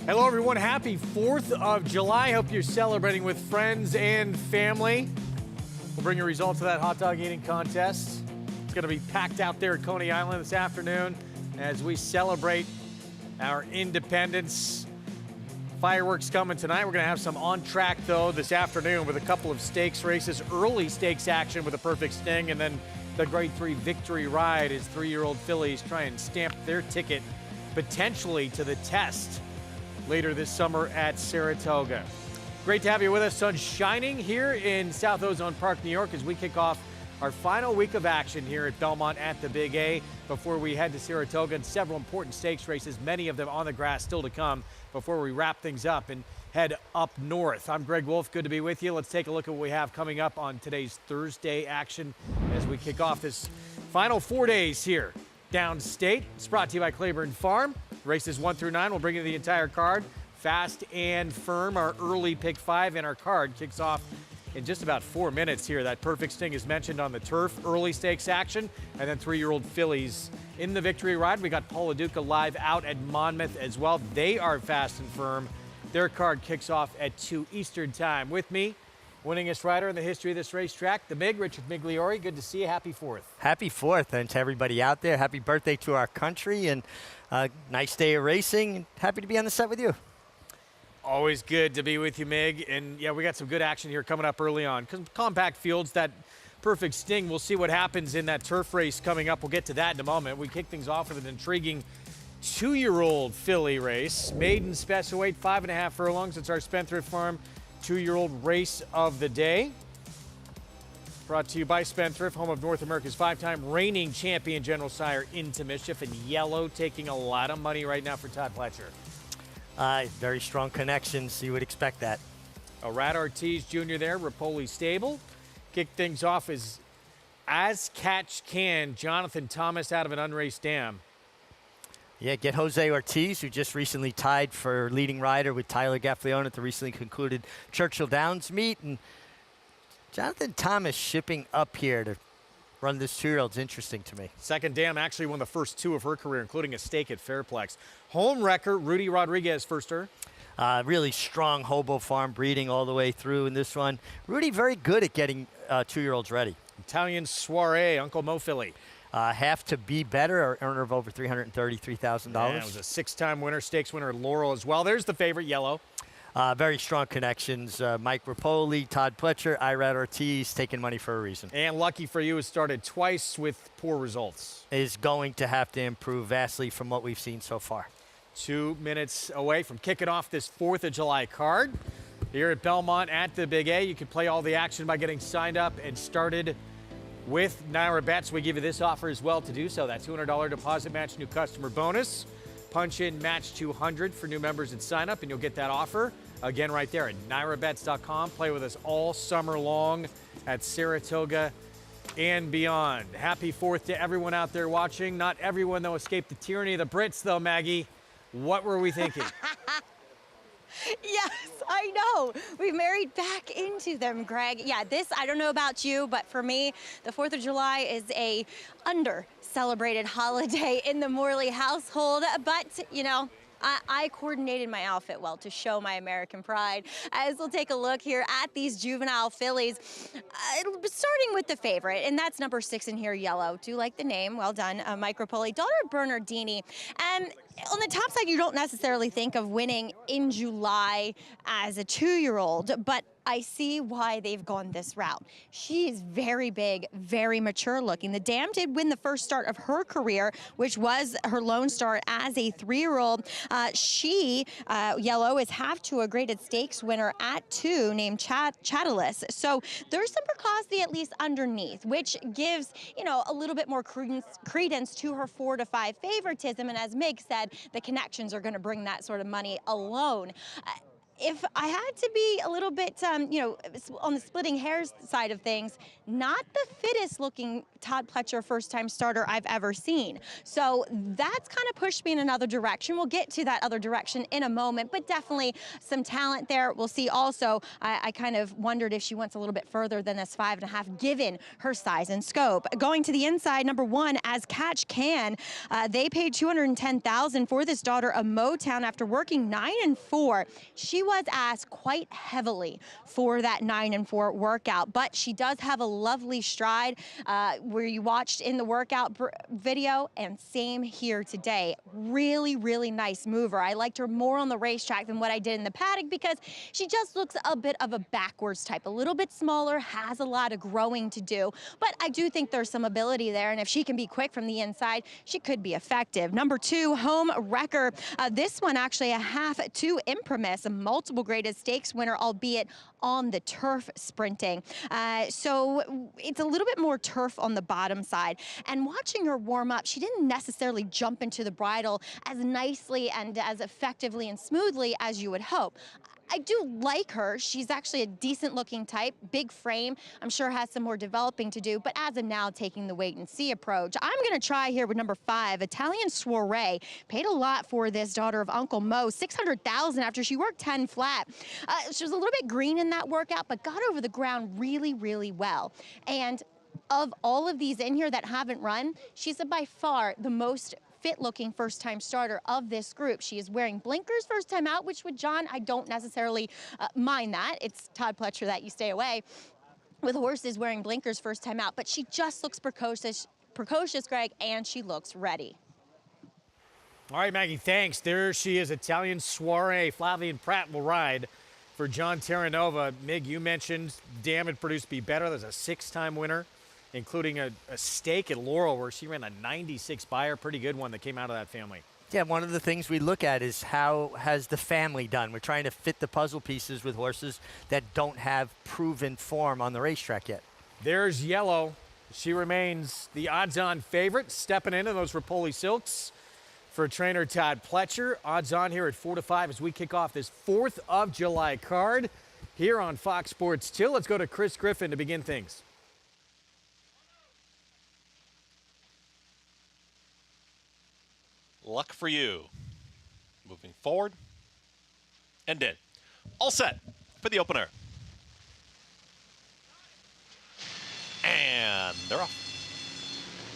Hello, everyone. Happy 4th of July. Hope you're celebrating with friends and family. We'll bring you results of that hot dog eating contest. It's going to be packed out there at Coney Island this afternoon as we celebrate our independence. Fireworks coming tonight. We're going to have some on track, though, this afternoon with a couple of stakes races, early stakes action with a perfect sting, and then the Grade 3 victory ride as 3-year-old fillies try and stamp their ticket potentially to the test later this summer at Saratoga. Great to have you with us. Sun shining here in South Ozone Park, New York, as we kick off our final week of action here at Belmont at the Big A before we head to Saratoga and several important stakes races, many of them on the grass still to come before we wrap things up and head up north. I'm Greg Wolf. Good to be with you. Let's take a look at what we have coming up on today's Thursday action as we kick off this final 4 days here downstate. It's brought to you by Claiborne Farm. Races 1 through 9 will bring you the entire card. Fast and Firm, our early pick 5, and our card kicks off in just about 4 minutes here. That perfect sting is mentioned on the turf, early stakes action, and then 3-year-old fillies in the victory ride. We got Paula Duca live out at Monmouth as well. They are Fast and Firm. Their card kicks off at 2 Eastern time. With me, winningest rider in the history of this racetrack, the big Richard Migliori. Good to see you. Happy 4th. Happy 4th, and to everybody out there, happy birthday to our country, and nice day of racing. Happy to be on the set with you. Always good to be with you, Mig. And yeah, we got some good action here coming up early on. Compact fields, that perfect sting. We'll see what happens in that turf race coming up. We'll get to that in a moment. We kick things off with an intriguing 2-year-old filly race. Maiden special weight, 5.5 furlongs. It's our Spendthrift Farm 2-year-old race of the day. Brought to you by Spendthrift, home of North America's 5-time reigning champion General Sire Into Mischief, and yellow taking a lot of money right now for Todd Pletcher. Very strong connections. You would expect that. A Rat Ortiz Jr. there, Rapoli stable. Kick things off as catch can, Jonathan Thomas out of an unraced dam. Yeah, get Jose Ortiz, who just recently tied for leading rider with Tyler Gaffleone at the recently concluded Churchill Downs meet. And Jonathan Thomas shipping up here to run this 2-year-old's interesting to me. Second dam actually won the first 2 of her career, including a stake at Fairplex. Home wrecker, Rudy Rodriguez, firster. Really strong Hobo Farm breeding all the way through in this one. Rudy very good at getting 2-year-olds ready. Italian Soiree, Uncle Mo filly. Have to be better, an earner of over $333,000. Yeah, it was a 6-time winner, stakes winner at Laurel as well. There's the favorite, yellow. Very strong connections. Mike Rapoli, Todd Pletcher, Rat Ortiz, taking money for a reason. And lucky for you, it started twice with poor results. Is going to have to improve vastly from what we've seen so far. 2 minutes away from kicking off this 4th of July card. Here at Belmont at the Big A, you can play all the action by getting signed up and started with Naira Bets. We give you this offer as well to do so. That $200 deposit match, new customer bonus. Punch in match 200 for new members and sign up, and you'll get that offer. Again, right there at NairaBets.com. Play with us all summer long at Saratoga and beyond. Happy 4th to everyone out there watching. Not everyone, though, escaped the tyranny of the Brits, though, Maggie. What were we thinking? Yes, I know. We married back into them, Greg. Yeah, this, I don't know about you, but for me, the 4th of July is a under-celebrated holiday in the Morley household. But, you know, I coordinated my outfit well to show my American pride. As we'll take a look here at these juvenile fillies, it'll be starting with the favorite, and that's number 6 in here, yellow. Do like the name. Well done, Mike Rapoli, daughter of Bernardini. And on the top side, you don't necessarily think of winning in July as a 2-year-old, but I see why they've gone this route. She is very big, very mature looking. The dam did win the first start of her career, which was her lone start as a 3-year-old. Yellow, is half to a graded stakes winner at 2 named Chattelis. So there's some precocity at least underneath, which gives, you know, a little bit more credence to her 4 to 5 favoritism. And as Mig said, the connections are going to bring that sort of money alone. if I had to be a little bit, on the splitting hairs side of things, not the fittest looking Todd Pletcher first-time starter I've ever seen. So that's kind of pushed me in another direction. We'll get to that other direction in a moment, but definitely some talent there. We'll see also, I kind of wondered if she went a little bit further than this 5.5, given her size and scope. Going to the inside, number 1, As Catch Can. They paid $210,000 for this daughter of Motown after working 9 and 4. She was asked quite heavily for that 9 and 4 workout, but she does have a lovely stride where you watched in the workout video, and same here today. Really, really nice mover. I liked her more on the racetrack than what I did in the paddock because she just looks a bit of a backwards type, a little bit smaller, has a lot of growing to do, but I do think there's some ability there, and if she can be quick from the inside, she could be effective. Number 2, Home Wrecker. This one actually a half to Imprimis, a multiple graded stakes winner, albeit on the turf sprinting. So it's a little bit more turf on the bottom side. And watching her warm up, she didn't necessarily jump into the bridle as nicely and as effectively and smoothly as you would hope. I do like her. She's actually a decent looking type, big frame. I'm sure has some more developing to do, but as of now, taking the wait and see approach. I'm gonna try here with number 5, Italian Soiree. Paid a lot for this daughter of Uncle Mo, $600,000 after she worked 10 flat. She was a little bit green in that workout, but got over the ground really, really well. And of all of these in here that haven't run, she's by far the most fit-looking first-time starter of this group. She is wearing blinkers first time out, which with John, I don't necessarily mind that. It's Todd Pletcher that you stay away. With horses wearing blinkers first time out, but she just looks precocious, Greg, and she looks ready. All right, Maggie, thanks. There she is, Italian Soiree. Flavian Pratt will ride for John Terranova. Mig, you mentioned Damn It Produced Be Better. There's a 6-time winner, including a stake at Laurel where she ran a 96 buyer, pretty good one that came out of that family. Yeah, one of the things we look at is how has the family done. We're trying to fit the puzzle pieces with horses that don't have proven form on the racetrack yet. There's Yellow. She remains the odds-on favorite, stepping into those Rapoli Silks for trainer Todd Pletcher. Odds on here at 4-5 as we kick off this 4th of July card here on Fox Sports 2. Let's go to Chris Griffin to begin things. Luck for you. Moving forward and in. All set for the opener. And they're off.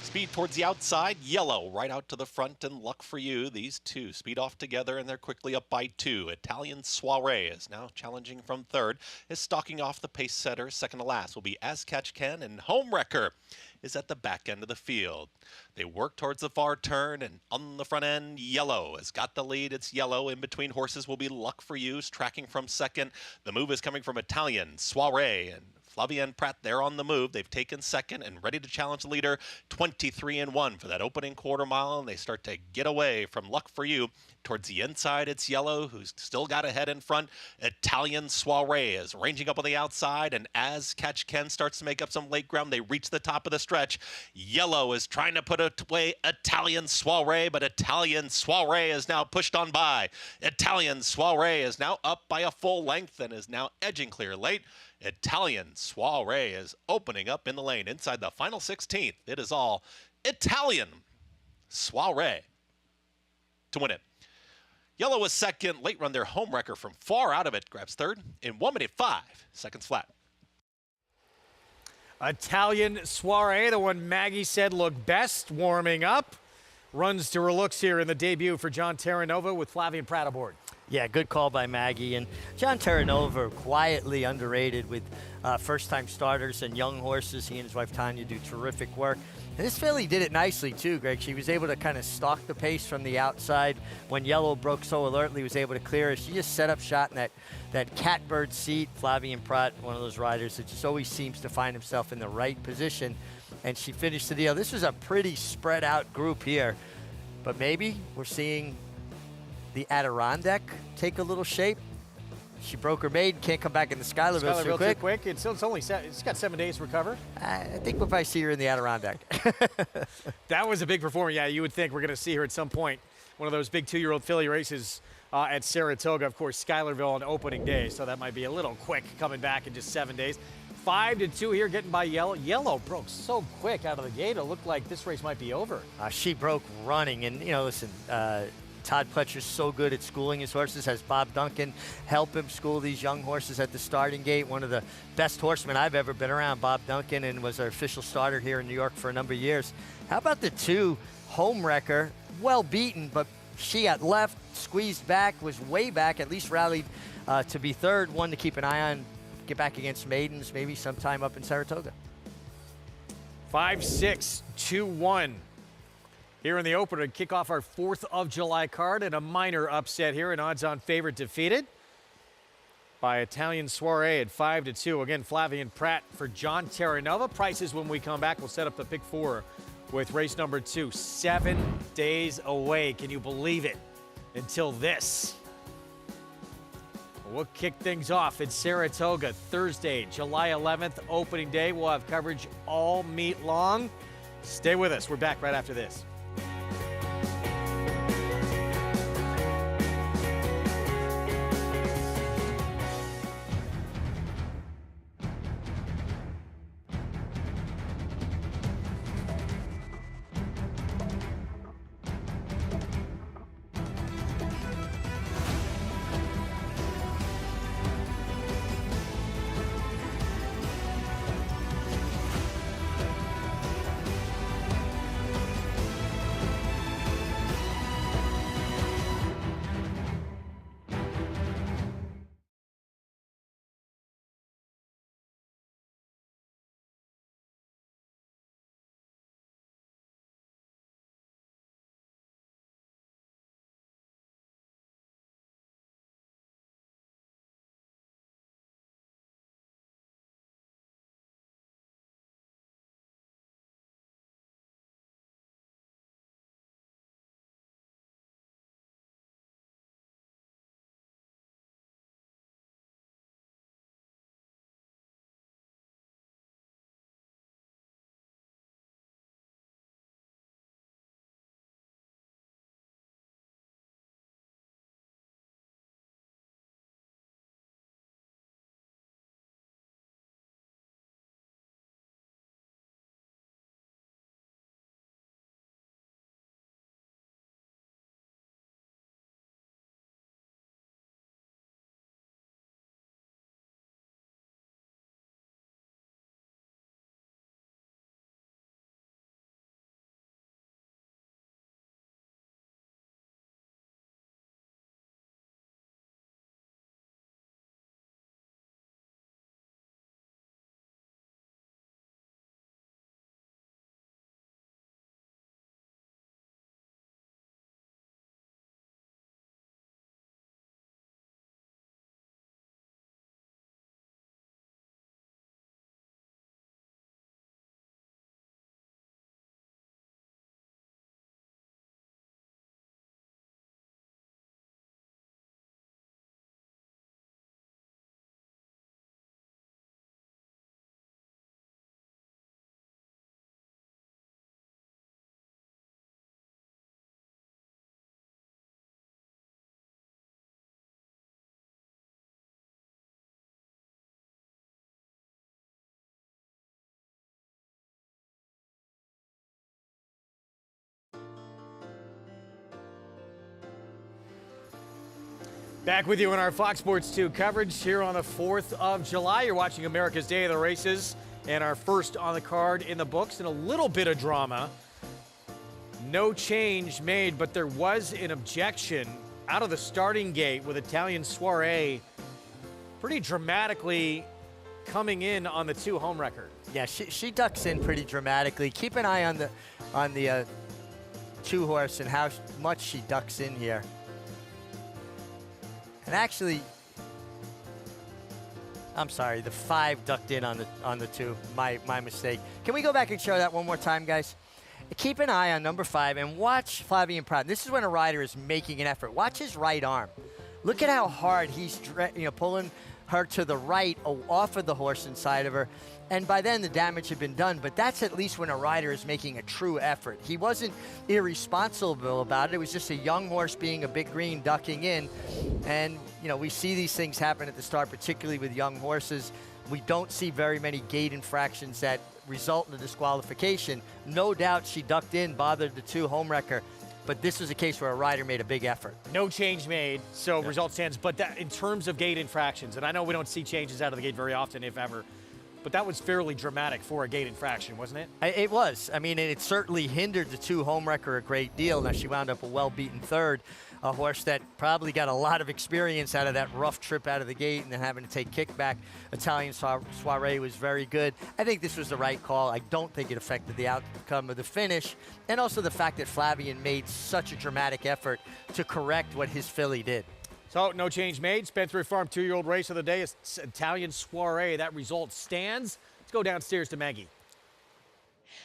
Speed towards the outside. Yellow right out to the front, and Luck for You. These two speed off together, and they're quickly up by 2. Italian Soiree is now challenging from 3rd. Is stalking off the pace setter. Second to last will be As Catch Can, and Home Wrecker is at the back end of the field. They work towards the far turn, and on the front end, Yellow has got the lead. It's Yellow. In between horses will be Luck for You, tracking from 2nd. The move is coming from Italian Soiree, and Flavian Pratt there on the move. They've taken 2nd and ready to challenge the leader. 23-1 for that opening quarter mile, and they start to get away from Luck for You. Towards the inside, it's Yellow, who's still got a head in front. Italian Soiree is ranging up on the outside, and As Catch Can starts to make up some late ground. They reach the top of the stretch. Yellow is trying to put away Italian Soiree, but Italian Soiree is now pushed on by. Italian Soiree is now up by a full length and is now edging clear late. Italian Soiree is opening up in the lane inside the final 16th. It is all Italian Soiree to win it. Yellow was 2nd. Late run their Home Wrecker from far out of it. Grabs 3rd in 1 minute 5 seconds flat. Italian Soiree, the one Maggie said looked best warming up. Runs to her looks here in the debut for John Terranova with Flavian Pratt aboard. Yeah, good call by Maggie. And John Terranova, quietly underrated with first-time starters and young horses. He and his wife Tanya do terrific work. And this filly did it nicely too, Greg. She was able to kind of stalk the pace from the outside. When Yellow broke so alertly, was able to clear her. She just set up shot in that catbird seat. Flavian Pratt, one of those riders that just always seems to find himself in the right position. And she finished the deal. This was a pretty spread out group here. But maybe we're seeing the Adirondack take a little shape. She broke her Maiden, can't come back in the Schuylerville too quick. It's got 7 days to recover. I think we'll probably see her in the Adirondack. That was a big performance. Yeah, you would think we're going to see her at some point one of those big 2-year-old filly races at Saratoga. Of course, Schuylerville on opening day, so that might be a little quick coming back in just 7 days. 5-2 here, getting by Yellow. Yellow broke so quick out of the gate. It looked like this race might be over. She broke running, and listen, Todd Pletcher's so good at schooling his horses. Has Bob Duncan help him school these young horses at the starting gate. One of the best horsemen I've ever been around, Bob Duncan, and was our official starter here in New York for a number of years. How about the 2 home wrecker? Well beaten, but she got left, squeezed back, was way back, at least rallied to be third. One to keep an eye on, get back against Maidens maybe sometime up in Saratoga. 5-6, 2-1. Here in the opener to kick off our 4th of July card, and a minor upset here. An odds-on favorite defeated by Italian Soiree at 5-2. Again, Flavian Pratt for John Terranova. Prices when we come back. We'll set up the pick 4 with race number 2. 7 days away. Can you believe it? Until this. We'll kick things off at Saratoga Thursday, July 11th, opening day. We'll have coverage all meet long. Stay with us. We're back right after this. Back with you in our Fox Sports 2 coverage here on the 4th of July. You're watching America's Day of the Races and our first on the card in the books, and a little bit of drama. No change made, but there was an objection out of the starting gate with Italian Soiree pretty dramatically coming in on the 2 home record. Yeah, she ducks in pretty dramatically. Keep an eye on the 2 horse and how much she ducks in here. And actually, I'm sorry, the 5 ducked in on the 2. My mistake. Can we go back and show that one more time, guys? Keep an eye on number 5 and watch Flavian Pratt. This is when a rider is making an effort. Watch his right arm. Look at how hard he's pulling her to the right off of the horse inside of her. And by then the damage had been done, but that's at least when a rider is making a true effort. He wasn't irresponsible about it. It was just a young horse being a big green, ducking in. And, you know, we see these things happen at the start, particularly with young horses. We don't see very many gate infractions that result in a disqualification. No doubt she ducked in, bothered the two home wrecker. But this was a case where a rider made a big effort. No change made, so result stands. But that, in terms of gate infractions, and I know we don't see changes out of the gate very often, if ever, but that was fairly dramatic for a gate infraction, wasn't it? It was. I mean, it certainly hindered the two home wrecker a great deal. Now, she wound up a well-beaten third, a horse that probably got a lot of experience out of that rough trip out of the gate and then having to take kickback. Italian Soiree was very good. I think this was the right call. I don't think it affected the outcome of the finish. And also the fact that Flavian made such a dramatic effort to correct what his filly did. So, no change made. Spencer Farm 2-year-old race of the day is Italian Soiree. That result stands. Let's go downstairs to Maggie.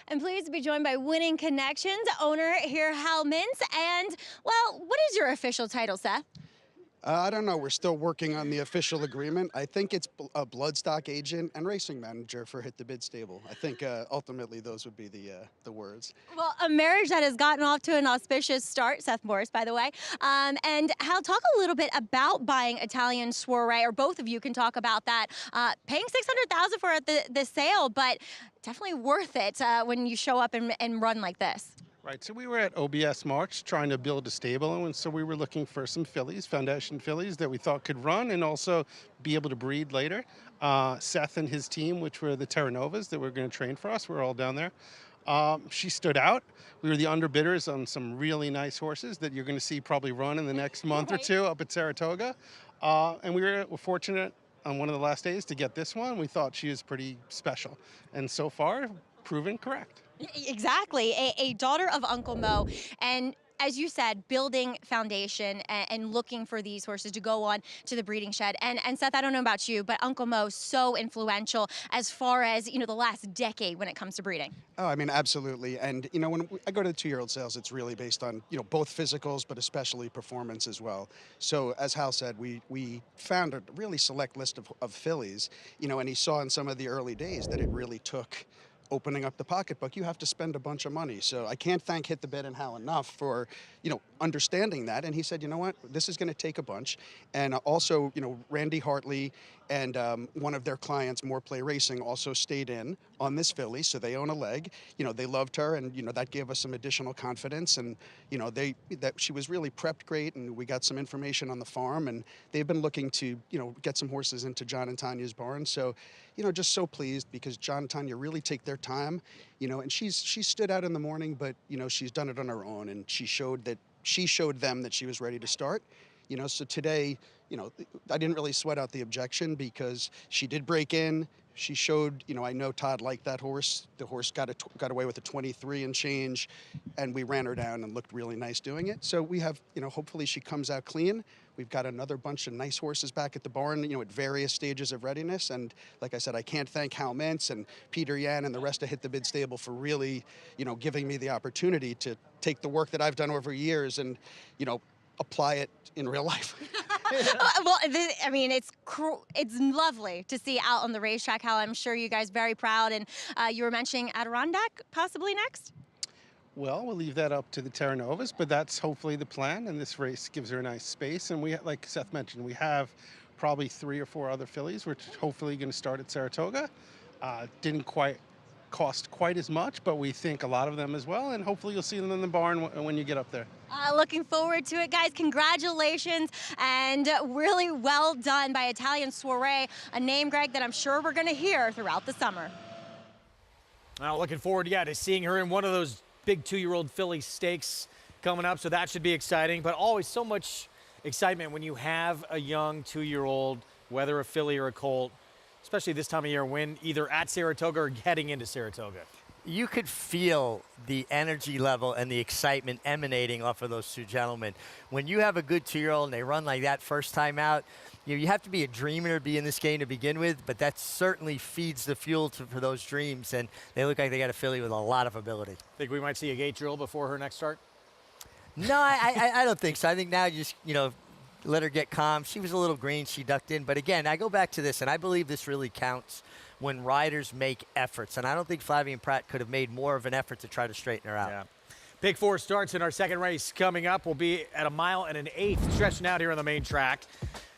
And pleased to be joined by Winning Connections owner here, Hal Mintz. And, well, what is your official title, Seth? I don't know. We're still working on the official agreement. I think it's a bloodstock agent and racing manager for Hit the Bid Stable. I think ultimately those would be the words. Well, a marriage that has gotten off to an auspicious start, Seth Morris, by the way. And Hal, talk a little bit about buying Italian Soiree, or both of you can talk about that. Paying $600,000 for it, the sale, but definitely worth it when you show up and run like this. Right, so we were at OBS March trying to build a stable, and so we were looking for some fillies, foundation fillies that we thought could run and also be able to breed later. Seth and his team, which were the Terra Novas that were going to train for us, were all down there. She stood out. We were the underbidders on some really nice horses that you're going to see probably run in the next month or two up at Saratoga. And we were fortunate on one of the last days to get this one. We thought she was pretty special, and so far, proven correct. Exactly, a daughter of Uncle Mo, and as you said, building foundation and looking for these horses to go on to the breeding shed. And Seth, I don't know about you, but Uncle Mo so influential as far as, you know, the last decade when it comes to breeding. Oh, I mean, absolutely. And, you know, when I go to the 2-year-old sales, it's really based on, you know, both physicals, but especially performance as well. So as Hal said, we found a really select list of fillies, you know, and he saw in some of the early days that it really took opening up the pocketbook. You have to spend a bunch of money. So I can't thank Hit the Bid and Hal enough for, you know, understanding that. And he said, you know what, this is going to take a bunch. And also, you know, Randy Hartley and one of their clients, More Play Racing, also stayed in on this filly. So they own a leg. You know, they loved her, and, you know, that gave us some additional confidence. And, you know, that she was really prepped great, and we got some information on the farm, and they've been looking to, you know, get some horses into John and Tanya's barn. So, you know, just so pleased because John and Tanya really take their time, you know, and she stood out in the morning, but, you know, she's done it on her own, and she showed them that she was ready to start. You know, so today, you know, I didn't really sweat out the objection because she did break in. She showed, you know, I know Todd liked that horse. The horse got away with a 23 and change, and we ran her down and looked really nice doing it. So we have, you know, hopefully she comes out clean. We've got another bunch of nice horses back at the barn, you know, at various stages of readiness. And like I said, I can't thank Hal Mintz and Peter Yan and the rest of Hit the Bid Stable for really, you know, giving me the opportunity to take the work that I've done over years and, you know, apply it in real life. Well, I mean, it's lovely to see out on the racetrack. How I'm sure you guys very proud. And you were mentioning Adirondack possibly next. Well, we'll leave that up to the Terra Novas, but that's hopefully the plan, and this race gives her a nice space. And we, like Seth mentioned, we have probably 3 or 4 other fillies. We're hopefully going to start at Saratoga. Didn't quite cost quite as much, but we think a lot of them as well, and hopefully you'll see them in the barn when you get up there. Looking forward to it, guys. Congratulations, and really well done by Italian Soiree, a name, Greg, that I'm sure we're going to hear throughout the summer. Well, looking forward, to seeing her in one of those big 2-year-old filly stakes coming up, so that should be exciting. But always so much excitement when you have a young 2-year-old, whether a filly or a colt, especially this time of year when either at Saratoga or heading into Saratoga. You could feel the energy level and the excitement emanating off of those two gentlemen. When you have a good 2-year-old and they run like that first time out, you have to be a dreamer to be in this game to begin with, but that certainly feeds the fuel for those dreams, and they look like they got a filly with a lot of ability. Think we might see a gate drill before her next start? No, I don't think so. I think now you just, you know, let her get calm. She was a little green. She ducked in. But again, I go back to this, and I believe this really counts when riders make efforts. And I don't think Flavien Prat could have made more of an effort to try to straighten her out. Yeah. Pick 4 starts in our second race coming up. We'll be at 1 1/8 miles stretching out here on the main track.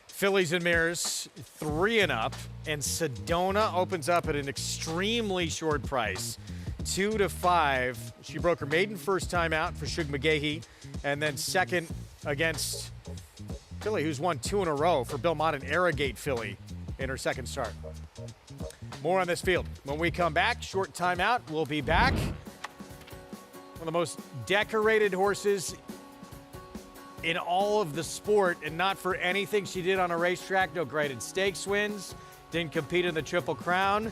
Fillies and Mares, 3 and up. And Sedona opens up at an extremely short price, 2 to 5. She broke her maiden first time out for Shug McGahee, and then second against filly who's won 2 in a row for Bill Mott, an Arrogate filly in her second start. More on this field when we come back. Short timeout. We'll be back. One of the most decorated horses in all of the sport, and not for anything she did on a racetrack. No graded stakes wins. Didn't compete in the Triple Crown.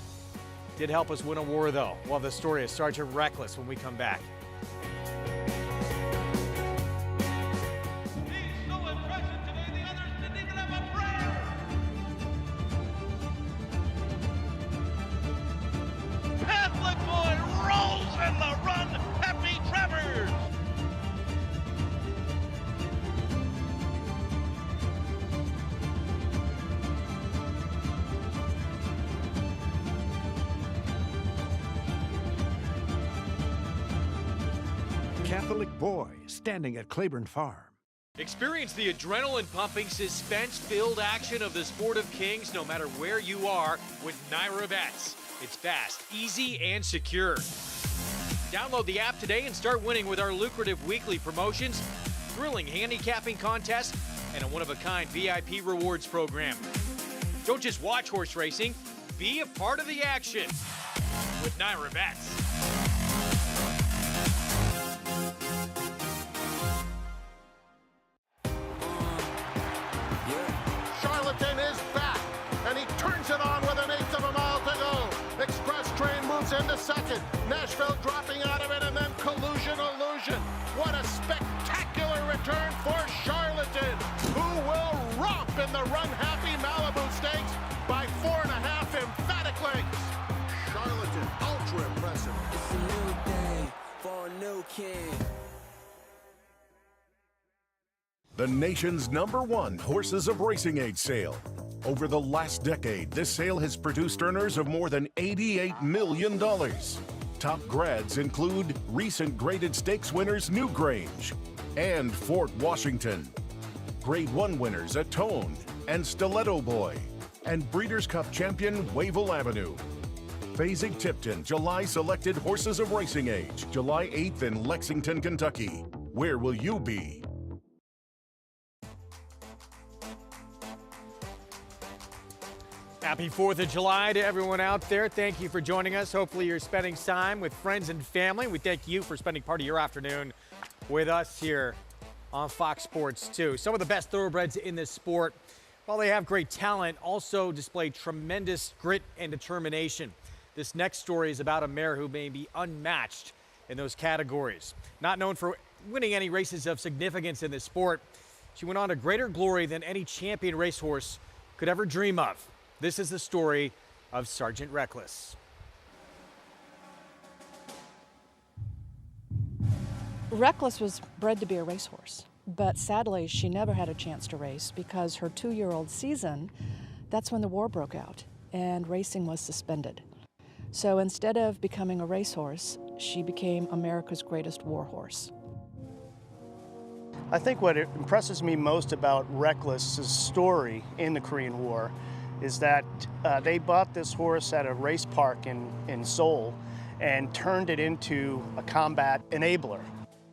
Did help us win a war, though. We'll have the story of Sergeant Reckless when we come back. He's so impressive today, the others didn't even have a prayer. Catholic boy rolls in the run. Happy Travers. Catholic boy standing at Claiborne Farm. Experience the adrenaline-pumping, suspense-filled action of the Sport of Kings no matter where you are with Naira Bets. It's fast, easy, and secure. Download the app today and start winning with our lucrative weekly promotions, thrilling handicapping contests, and a one-of-a-kind VIP rewards program. Don't just watch horse racing, be a part of the action with Naira Bets. Charlatan is back, and he turns it on with 1/8 of a mile to go. Express Train moves into second. Nashville dropping out of it, and then Collusion Illusion. What a spectacular return for Charlatan, who will romp in the run-happy Malibu Stakes by 4.5 emphatic lengths. Charlatan, ultra impressive. It's a new day for a new king. The nation's #1 Horses of Racing Age sale. Over the last decade, this sale has produced earners of more than $88 million. Top grads include recent graded stakes winners Newgrange and Fort Washington. Grade 1 winners Atone and Stiletto Boy, and Breeders' Cup champion Wavell Avenue. Fasig-Tipton July selected Horses of Racing Age, July 8th in Lexington, Kentucky. Where will you be? Happy 4th of July to everyone out there. Thank you for joining us. Hopefully you're spending time with friends and family. We thank you for spending part of your afternoon with us here on Fox Sports 2. Some of the best thoroughbreds in this sport, while they have great talent, also display tremendous grit and determination. This next story is about a mare who may be unmatched in those categories. Not known for winning any races of significance in this sport, she went on to greater glory than any champion racehorse could ever dream of. This is the story of Sergeant Reckless. Reckless was bred to be a racehorse, but sadly she never had a chance to race because her 2-year-old season, that's when the war broke out and racing was suspended. So instead of becoming a racehorse, she became America's greatest war horse. I think what impresses me most about Reckless's story in the Korean War is that they bought this horse at a race park in Seoul and turned it into a combat enabler.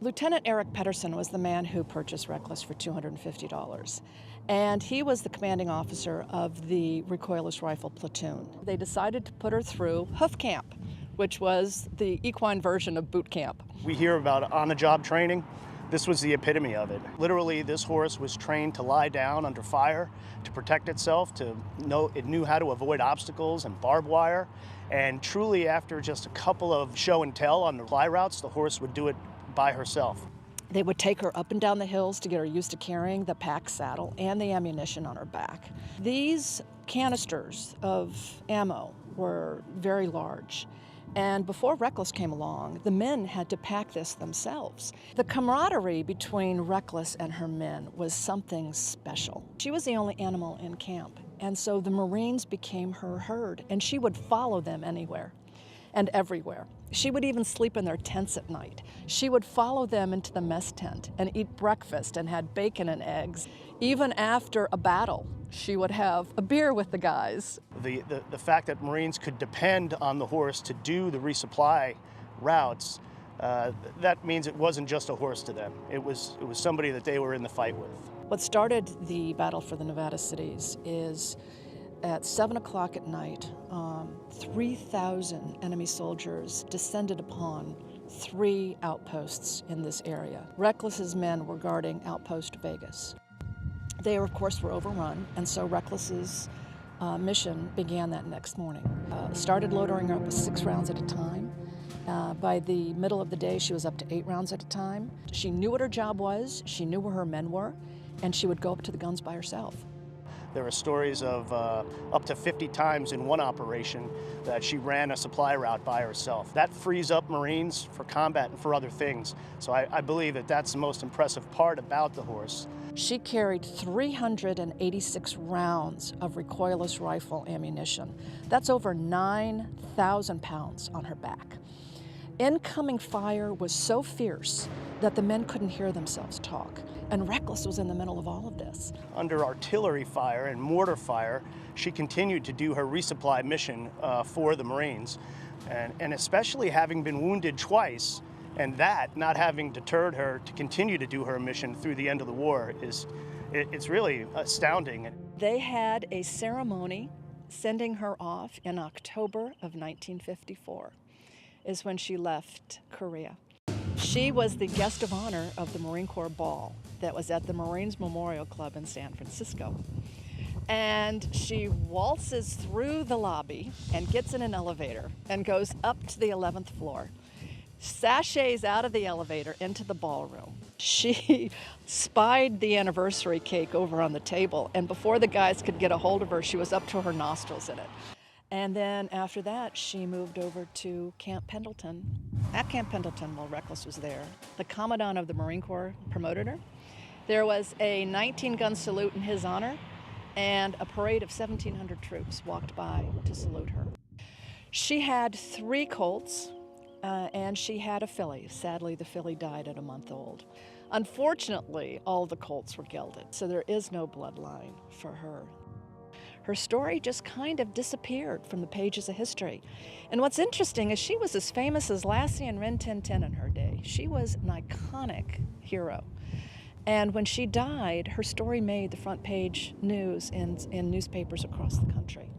Lieutenant Eric Pedersen was the man who purchased Reckless for $250. And he was the commanding officer of the recoilless rifle platoon. They decided to put her through hoof camp, which was the equine version of boot camp. We hear about on-the-job training. This was the epitome of it. Literally, this horse was trained to lie down under fire, to protect itself, it knew how to avoid obstacles and barbed wire. And truly, after just a couple of show and tell on the fly routes, the horse would do it by herself. They would take her up and down the hills to get her used to carrying the pack saddle and the ammunition on her back. These canisters of ammo were very large, And before Reckless came along, the men had to pack this themselves. The camaraderie between Reckless and her men was something special. She was the only animal in camp, and so the Marines became her herd, and she would follow them anywhere and everywhere. She would even sleep in their tents at night. She would follow them into the mess tent and eat breakfast and had bacon and eggs. Even after a battle, she would have a beer with the guys. The fact that Marines could depend on the horse to do the resupply routes, that means it wasn't just a horse to them. It was somebody that they were in the fight with. What started the battle for the Nevada cities is at 7 o'clock at night, 3,000 enemy soldiers descended upon 3 outposts in this area. Reckless's men were guarding Outpost Vegas. They, of course, were overrun, and so Reckless's mission began that next morning. Started loading her up with 6 rounds at a time. By the middle of the day, she was up to 8 rounds at a time. She knew what her job was, she knew where her men were, and she would go up to the guns by herself. There are stories of up to 50 times in one operation that she ran a supply route by herself. That frees up Marines for combat and for other things. So I believe that that's the most impressive part about the horse. She carried 386 rounds of recoilless rifle ammunition. That's over 9,000 pounds on her back. Incoming fire was so fierce that the men couldn't hear themselves talk. And Reckless was in the middle of all of this. Under artillery fire and mortar fire, she continued to do her resupply mission for the Marines. And especially having been wounded twice, and that not having deterred her to continue to do her mission through the end of the war, it's really astounding. They had a ceremony sending her off in October of 1954, is when she left Korea. She was the guest of honor of the Marine Corps Ball that was at the Marines Memorial Club in San Francisco. And she waltzes through the lobby and gets in an elevator and goes up to the 11th floor, sachets out of the elevator into the ballroom. She spied the anniversary cake over on the table, and before the guys could get a hold of her, she was up to her nostrils in it. And then after that, she moved over to Camp Pendleton. At Camp Pendleton, while Reckless was there, the Commandant of the Marine Corps promoted her. There was a 19-gun salute in his honor, and a parade of 1,700 troops walked by to salute her. She had 3 colts, and she had a filly. Sadly, the filly died at a month old. Unfortunately, all the colts were gelded, so there is no bloodline for her. Her story just kind of disappeared from the pages of history. And what's interesting is she was as famous as Lassie and Rin Tin Tin in her day. She was an iconic hero. And when she died, her story made the front page news in newspapers across the country.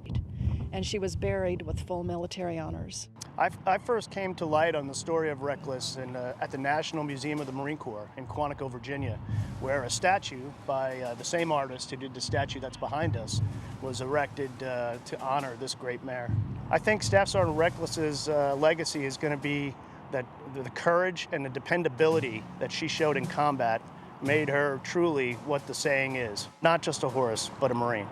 And she was buried with full military honors. I first came to light on the story of Reckless at the National Museum of the Marine Corps in Quantico, Virginia, where a statue by the same artist who did the statue that's behind us was erected to honor this great mare. I think Staff Sergeant Reckless's legacy is going to be that the courage and the dependability that she showed in combat made her truly what the saying is, not just a horse, but a Marine.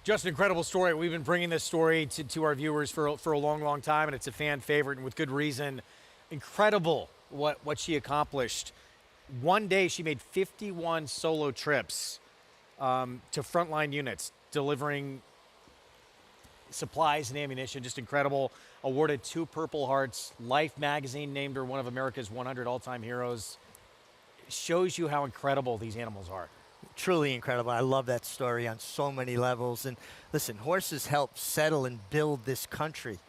Just an incredible story. We've been bringing this story to our viewers for a long, long time, and it's a fan favorite, and with good reason. Incredible what she accomplished. One day, she made 51 solo trips to frontline units, delivering supplies and ammunition. Just incredible. Awarded 2 Purple Hearts. Life magazine named her one of America's 100 all-time heroes. Shows you how incredible these animals are. Truly incredible. I love that story on so many levels. And listen, horses help settle and build this country.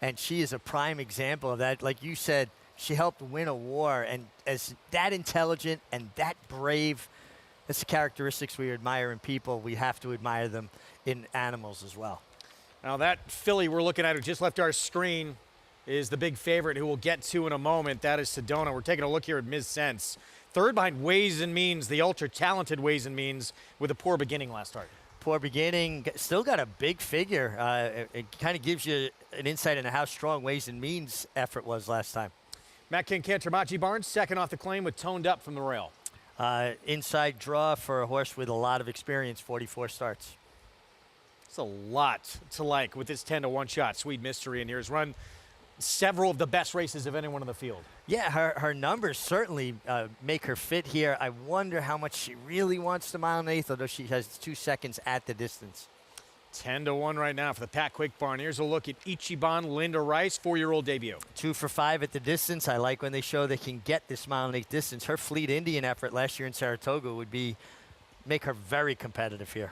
And she is a prime example of that. Like you said, she helped win a war. And as that intelligent and that brave, that's the characteristics we admire in people. We have to admire them in animals as well. Now that filly we're looking at who just left our screen is the big favorite who we'll get to in a moment. That is Sedona. We're taking a look here at Ms. Sense. Third behind Ways and Means, the ultra-talented Ways and Means, with a poor beginning last start. Poor beginning, still got a big figure. It kind of gives you an insight into how strong Ways and Means' effort was last time. Matt Kincantermachi Barnes, second off the claim with Toned Up from the rail. Inside draw for a horse with a lot of experience, 44 starts. It's a lot to like with this 10-to-1 shot. Sweet Mystery in here has run several of the best races of anyone in the field. Yeah, her numbers certainly make her fit here. I wonder how much she really wants the mile and eighth, although she has 2 seconds at the distance. 10-to-1 right now for the Pat Quick Barn. Here's a look at Ichiban Linda Rice, 4-year-old debut. 2 for 5 at the distance. I like when they show they can get this mile and eighth distance. Her Fleet Indian effort last year in Saratoga would make her very competitive here.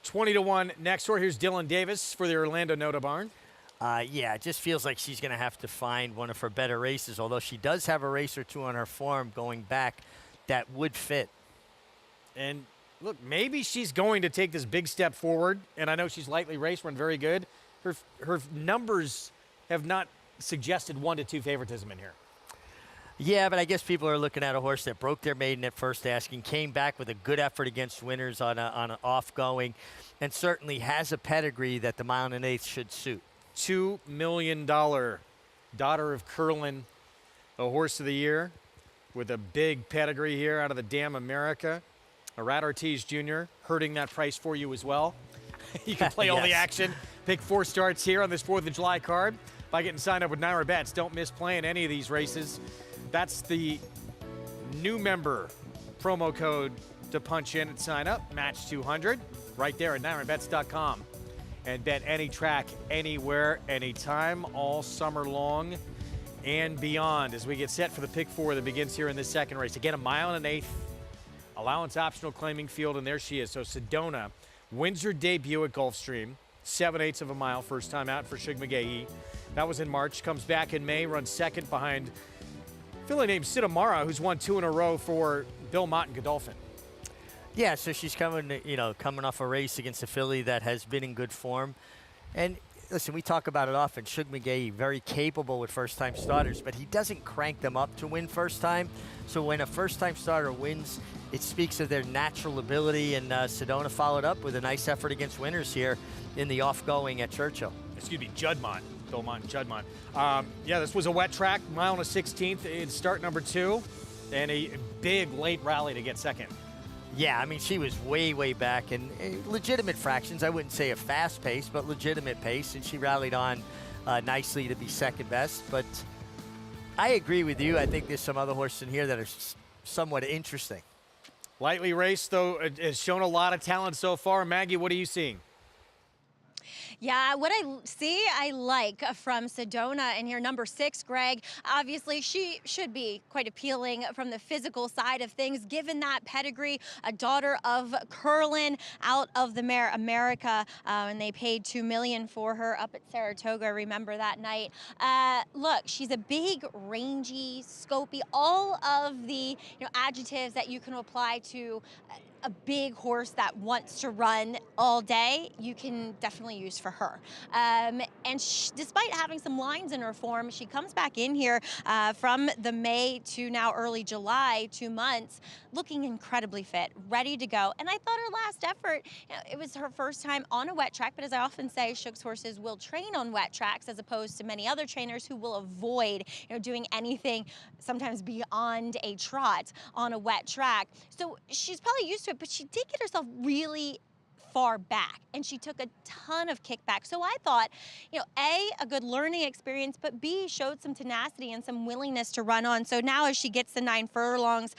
20-to-1 next door. Here's Dylan Davis for the Orlando Nota Barn. Yeah, it just feels like she's going to have to find one of her better races, although she does have a race or 2 on her form going back that would fit. And look, maybe she's going to take this big step forward, and I know she's lightly raced, run very good. Her numbers have not suggested 1 to 2 favoritism in here. Yeah, but I guess people are looking at a horse that broke their maiden at first asking, came back with a good effort against winners on an off-going, and certainly has a pedigree that the mile and an eighth should suit. $2 million Daughter of Curlin, a horse of the year with a big pedigree here out of the Dam America. Rat Ortiz Jr. hurting that price for you as well. You can play all the action. Pick 4 starts here on this 4th of July card by getting signed up with Naira Bets. Don't miss playing any of these races. That's the new member promo code to punch in and sign up. Match 200 right there at NairaBets.com. And bet any track, anywhere, anytime, all summer long and beyond as we get set for the pick 4 that begins here in this second race. Again, a mile and an eighth. Allowance optional claiming field, and there she is. So Sedona wins her debut at Gulfstream, 7/8 of a mile, first time out for Shug McGahee. That was in March, comes back in May, runs second behind a filly named Sidamara, who's won 2 in a row for Bill Mott and Godolphin. Yeah, so she's coming off a race against a filly that has been in good form. And listen, we talk about it often. Shug McGahee, very capable with first-time starters, but he doesn't crank them up to win first time. So when a first-time starter wins, it speaks of their natural ability, and Sedona followed up with a nice effort against winners here in the off-going at Churchill. Excuse me, Juddmonte. Bill Mott and Juddmonte. Yeah, this was a wet track, mile and a 16th in start number 2, and a big late rally to get second. Yeah, I mean, she was way, way back, and legitimate fractions. I wouldn't say a fast pace, but legitimate pace, and she rallied on nicely to be second best. But I agree with you. I think there's some other horses in here that are somewhat interesting. Lightly raced, though, has shown a lot of talent so far. Maggie, what are you seeing? Yeah, what I like from Sedona in here, number 6, Greg. Obviously, she should be quite appealing from the physical side of things, given that pedigree, a daughter of Curlin out of the Mare America, and they paid $2 million for her up at Saratoga. Remember that night? Look, she's a big, rangy, scopy, all of the adjectives that you can apply to a big horse that wants to run all day, you can definitely use for her. And despite having some lines in her form, she comes back in here from the May to now early July, 2 months, looking incredibly fit, ready to go. And I thought her last effort, it was her first time on a wet track, but as I often say, Shug's horses will train on wet tracks as opposed to many other trainers who will avoid doing anything sometimes beyond a trot on a wet track. So she's probably used to it, but she did get herself really far back, and she took a ton of kickback. So I thought, A, good learning experience, but B, showed some tenacity and some willingness to run on. So now as she gets the 9 furlongs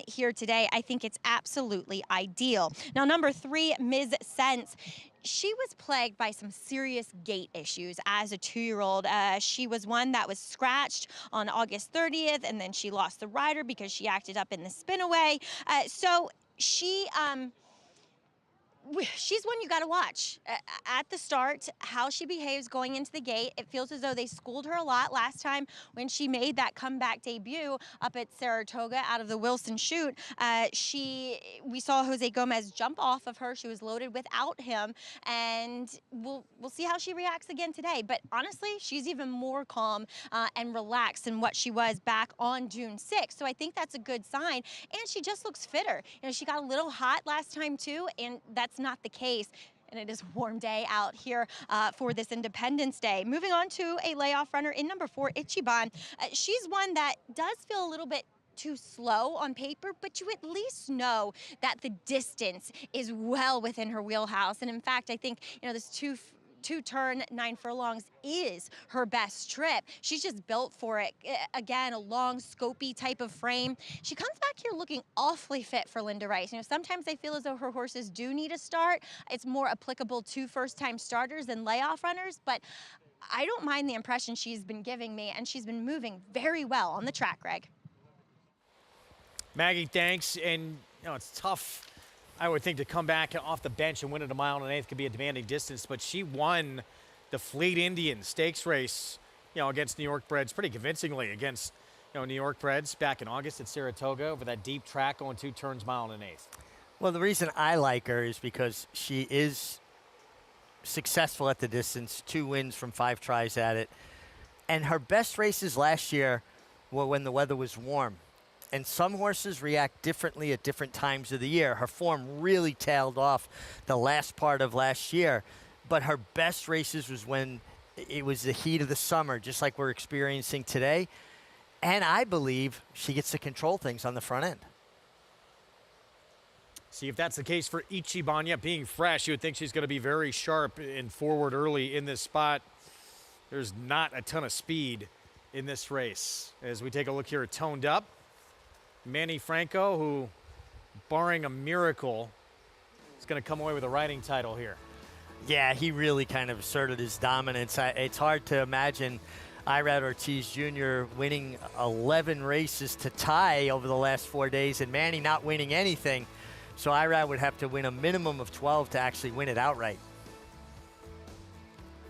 here today, I think it's absolutely ideal. Now, number 3, Ms. Sense. She was plagued by some serious gait issues as a 2-year-old. She was one that was scratched on August 30th, and then she lost the rider because she acted up in the spinaway. So she's one you got to watch. At the start, how she behaves going into the gate, it feels as though they schooled her a lot last time when she made that comeback debut up at Saratoga out of the Wilson chute. We saw Jose Gomez jump off of her. She was loaded without him, and we'll see how she reacts again today. But honestly, she's even more calm and relaxed than what she was back on June 6th. So I think that's a good sign, and she just looks fitter. She got a little hot last time too, and that's not the case. And it is a warm day out here for this Independence Day. Moving on to a layoff runner in number 4, Ichiban. She's one that does feel a little bit too slow on paper, but you at least know that the distance is well within her wheelhouse. And in fact, I think, this two-turn 9 furlongs is her best trip. She's just built for it. Again, a long, scopy type of frame. She comes back here looking awfully fit for Linda Rice. Sometimes I feel as though her horses do need a start. It's more applicable to first-time starters than layoff runners, but I don't mind the impression she's been giving me, and she's been moving very well on the track, Greg. Maggie, thanks. And, it's tough, I would think, to come back off the bench and win at 1 1/8 could be a demanding distance, but she won the Fleet Indian Stakes race, against New York Breds pretty convincingly against, New York Breds back in August at Saratoga over that deep track going 2 turns 1 1/8. Well, the reason I like her is because she is successful at the distance, 2 wins from 5 tries at it. And her best races last year were when the weather was warm. And some horses react differently at different times of the year. Her form really tailed off the last part of last year, but her best races was when it was the heat of the summer, just like we're experiencing today. And I believe she gets to control things on the front end. See if that's the case for Ichiban. Yeah, being fresh, you would think she's going to be very sharp and forward early in this spot. There's not a ton of speed in this race. As we take a look here at Toned Up, Manny Franco, who, barring a miracle, is going to come away with a riding title here. Yeah, he really kind of asserted his dominance. It's hard to imagine Irad Ortiz Jr. winning 11 races to tie over the last 4 days and Manny not winning anything. So Irad would have to win a minimum of 12 to actually win it outright.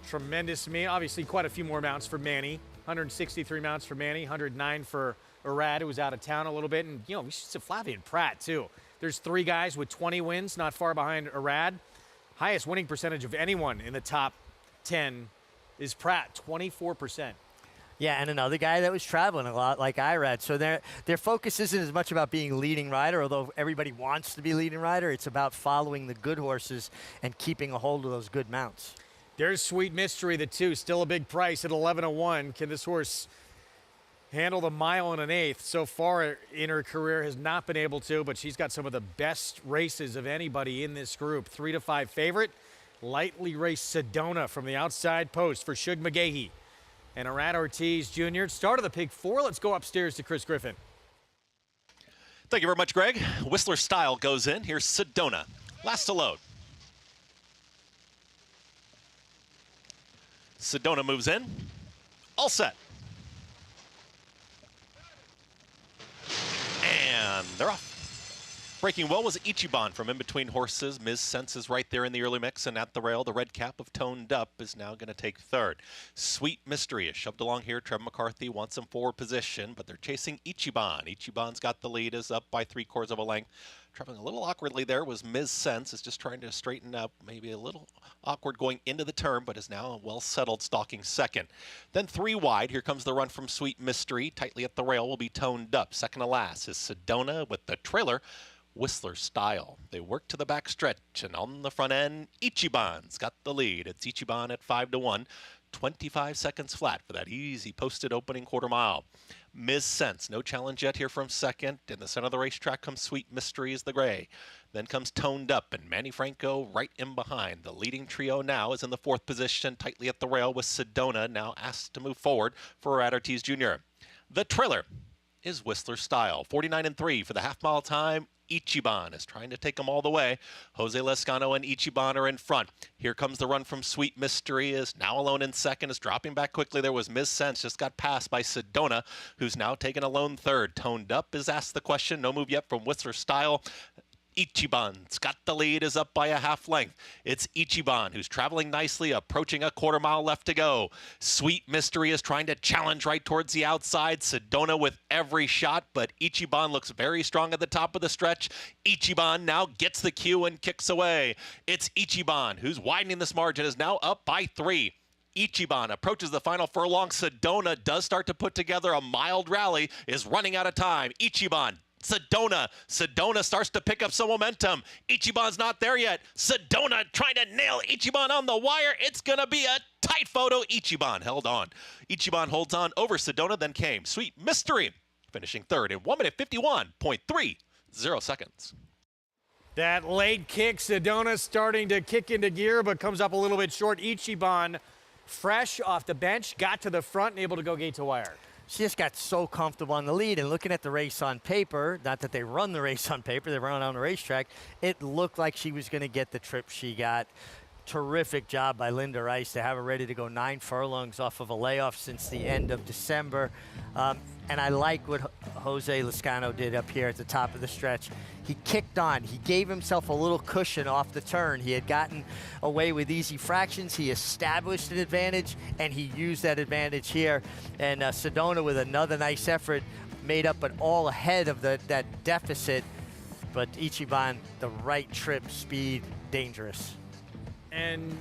Tremendous to me. Obviously, quite a few more mounts for Manny. 163 mounts for Manny, 109 for Irad, who was out of town a little bit. And, we should say Flavian Pratt, too. There's 3 guys with 20 wins, not far behind Irad. Highest winning percentage of anyone in the top 10 is Pratt, 24%. Yeah, and another guy that was traveling a lot like Irad. So their focus isn't as much about being leading rider, although everybody wants to be leading rider. It's about following the good horses and keeping a hold of those good mounts. There's Sweet Mystery, the 2, still a big price at 11-1. Can this horse handle the 1 1/8? So far in her career has not been able to, but she's got some of the best races of anybody in this group. 3-5 favorite, lightly raced Sedona from the outside post for Shug McGahee. And Irad Ortiz Jr. Start of the Pig 4. Let's go upstairs to Chris Griffin. Thank you very much, Greg. Whistler Style goes in. Here's Sedona. Last to load. Sedona moves in. All set. And they're off. Breaking well was Ichiban from in between horses. Ms. Sense is right there in the early mix, and at the rail, the red cap of Toned Up is now going to take 3rd. Sweet Mystery is shoved along here. Trev McCarthy wants him forward position, but they're chasing Ichiban. Ichiban's got the lead, is up by 3/4 of a length. Traveling a little awkwardly there was Ms. Sense, is just trying to straighten up, maybe a little awkward going into the turn, but is now well settled, stalking 2nd. Then 3 wide, here comes the run from Sweet Mystery. Tightly at the rail will be Toned Up. 2nd to last is Sedona with the trailer, Whistler Style. They work to the back stretch, and on the front end, Ichiban's got the lead. It's Ichiban at 5-1. 25 seconds flat for that easy posted opening 1/4 mile. Ms. Sense, no challenge yet here from 2nd. In the center of the racetrack comes Sweet Mystery is the gray. Then comes Toned Up, and Manny Franco right in behind. The leading trio now is in the 4th position, tightly at the rail with Sedona now asked to move forward for Irad Ortiz Jr. The trailer is Whistler Style. 49-3 for the half-mile time. Ichiban is trying to take them all the way. Jose Lescano and Ichiban are in front. Here comes the run from Sweet Mystery, is now alone in 2nd, is dropping back quickly. There was Ms. Sense, just got passed by Sedona, who's now taken a lone 3rd. Toned Up is asked the question. No move yet from Whistler Style. Ichiban's got the lead, is up by a half length. It's Ichiban who's traveling nicely, approaching a 1/4 mile left to go. Sweet Mystery is trying to challenge right towards the outside. Sedona with every shot, but Ichiban looks very strong at the top of the stretch. Ichiban now gets the cue and kicks away. It's Ichiban who's widening this margin, is now up by 3. Ichiban approaches the final furlong. Sedona does start to put together a mild rally, is running out of time. Ichiban, Sedona starts to pick up some momentum. Ichiban's not there yet. Sedona trying to nail Ichiban on the wire. It's going to be a tight photo. Ichiban held on. Ichiban holds on over Sedona, then came Sweet Mystery finishing third in 1 minute 51.30 seconds. That late kick, Sedona starting to kick into gear, but comes up a little bit short. Ichiban, fresh off the bench, got to the front and able to go gate to wire. She just got so comfortable on the lead, and looking at the race on paper, not that they run the race on paper, they run it on the racetrack, it looked like she was going to get the trip she got. Terrific job by Linda Rice to have her ready to go 9 furlongs off of a layoff since the end of December. And I like what Jose Lascano did up here at the top of the stretch. He kicked on. He gave himself a little cushion off the turn. He had gotten away with easy fractions. He established an advantage, and he used that advantage here. And Sedona, with another nice effort, made up an all ahead of that deficit. But Ichiban, the right trip, speed, dangerous. And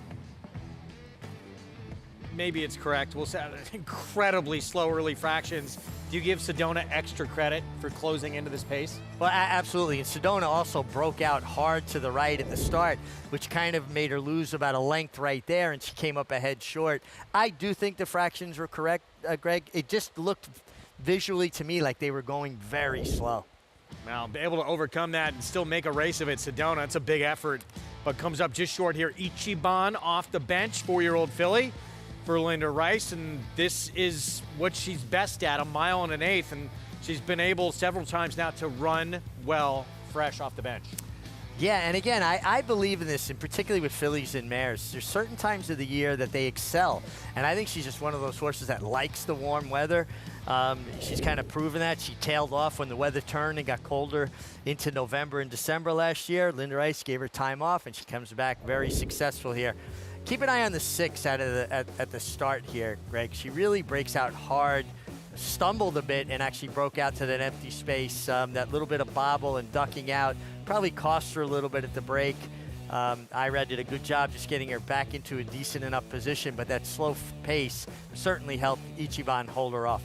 maybe it's correct. We'll say incredibly slow early fractions. Do you give Sedona extra credit for closing into this pace? Well, absolutely. And Sedona also broke out hard to the right at the start, which kind of made her lose about a length right there, and she came up ahead short. I do think the fractions were correct, Greg. It just looked visually to me like they were going very slow. Now, able to overcome that and still make a race of it, Sedona, it's a big effort, but comes up just short here. Ichiban off the bench, 4-year-old filly for Linda Rice, and this is what she's best at, 1 mile and an eighth, and she's been able several times now to run well, fresh off the bench. Yeah, and again, I believe in this, and particularly with fillies and mares. There's certain times of the year that they excel, and I think she's just one of those horses that likes the warm weather. She's kind of proven that. She tailed off when the weather turned and got colder into November and December last year. Linda Rice gave her time off, and she comes back very successful here. Keep an eye on the 6 at the start here, Greg. She really breaks out hard, stumbled a bit, and actually broke out to that empty space. That little bit of bobble and ducking out probably cost her a little bit at the break. Irad did a good job just getting her back into a decent enough position, but that slow pace certainly helped Ichiban hold her off.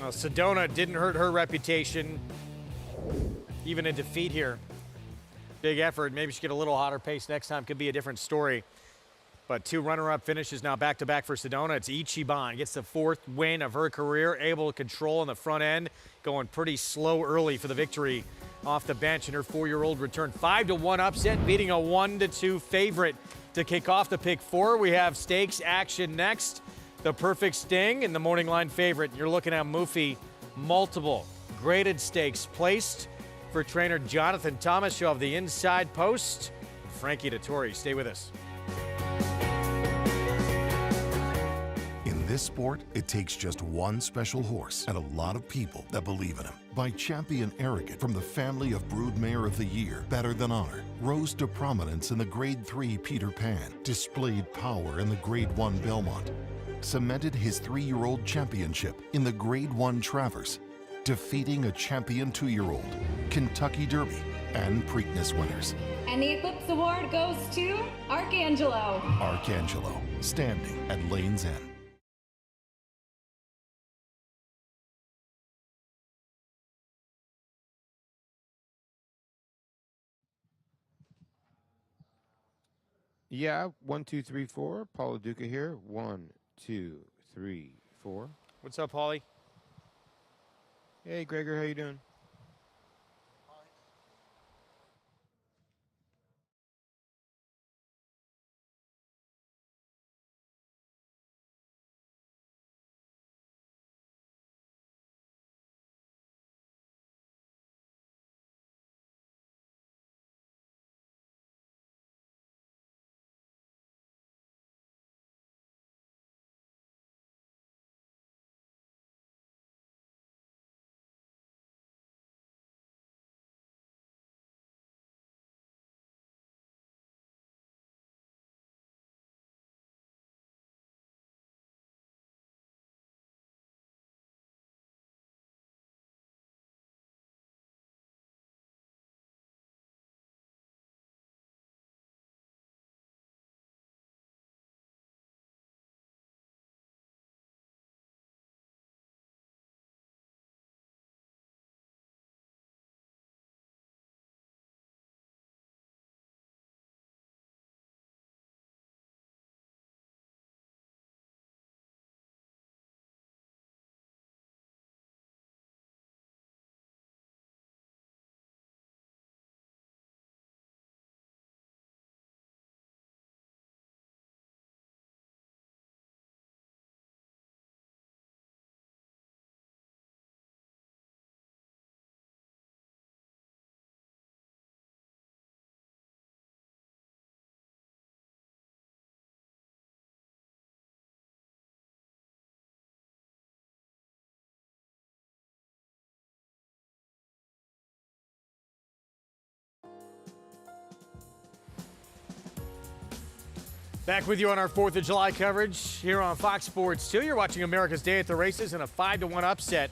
Sedona didn't hurt her reputation, even in defeat here. Big effort. Maybe she get a little hotter pace next time. Could be a different story. But 2 runner-up finishes now back-to-back for Sedona. It's Ichiban. Gets the 4th win of her career. Able to control on the front end. Going pretty slow early for the victory off the bench. And her 4-year-old returned 5-1 upset, beating a 1-2 favorite to kick off the pick 4. We have stakes action next. The Perfect Sting and the Morning Line favorite. You're looking at Moofy. Multiple graded stakes placed for trainer Jonathan Thomas. You'll have the inside post. Frankie Dettori, stay with us. In this sport, it takes just one special horse and a lot of people that believe in him. By Champion Arrogant from the family of Broodmare of the Year, Better Than Honor, rose to prominence in the Grade 3 Peter Pan, displayed power in the Grade 1 Belmont, cemented his 3-year-old championship in the Grade 1 Travers, defeating a champion 2-year-old, Kentucky Derby, and Preakness winners. And the Eclipse Award goes to Arcangelo. Arcangelo, standing at Lane's End. Yeah, 1, 2, 3, 4. Paulo Duca here. 1, 2, 3, 4. What's up, Paulie? Hey, Gregor, how you doing? Back with you on our 4th of July coverage here on Fox Sports 2. You're watching America's Day at the Races and a 5-1 upset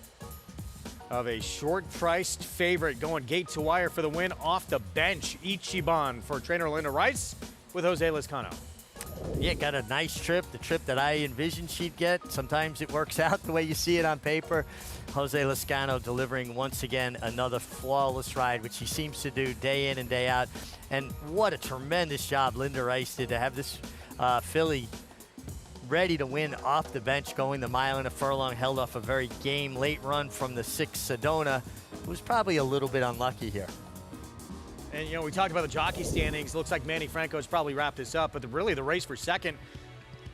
of a short-priced favorite going gate to wire for the win off the bench. Ichiban for trainer Linda Rice with Jose Lezcano. Yeah, got a nice trip, the trip that I envisioned she'd get. Sometimes it works out the way you see it on paper. Jose Lezcano delivering once again another flawless ride, which he seems to do day in and day out. And what a tremendous job Linda Rice did to have this filly ready to win off the bench, going the mile and a furlong, held off a very game late run from the 6 Sedona, who was probably a little bit unlucky here. And, you know, we talked about the jockey standings. Looks like Manny Franco's probably wrapped this up, but really the race for second,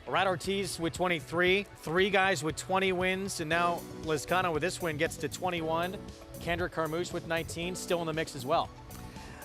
Rat Ortiz with 23, 3 guys with 20 wins, and now Lezcano with this win gets to 21. Kendrick Carmouche with 19, still in the mix as well.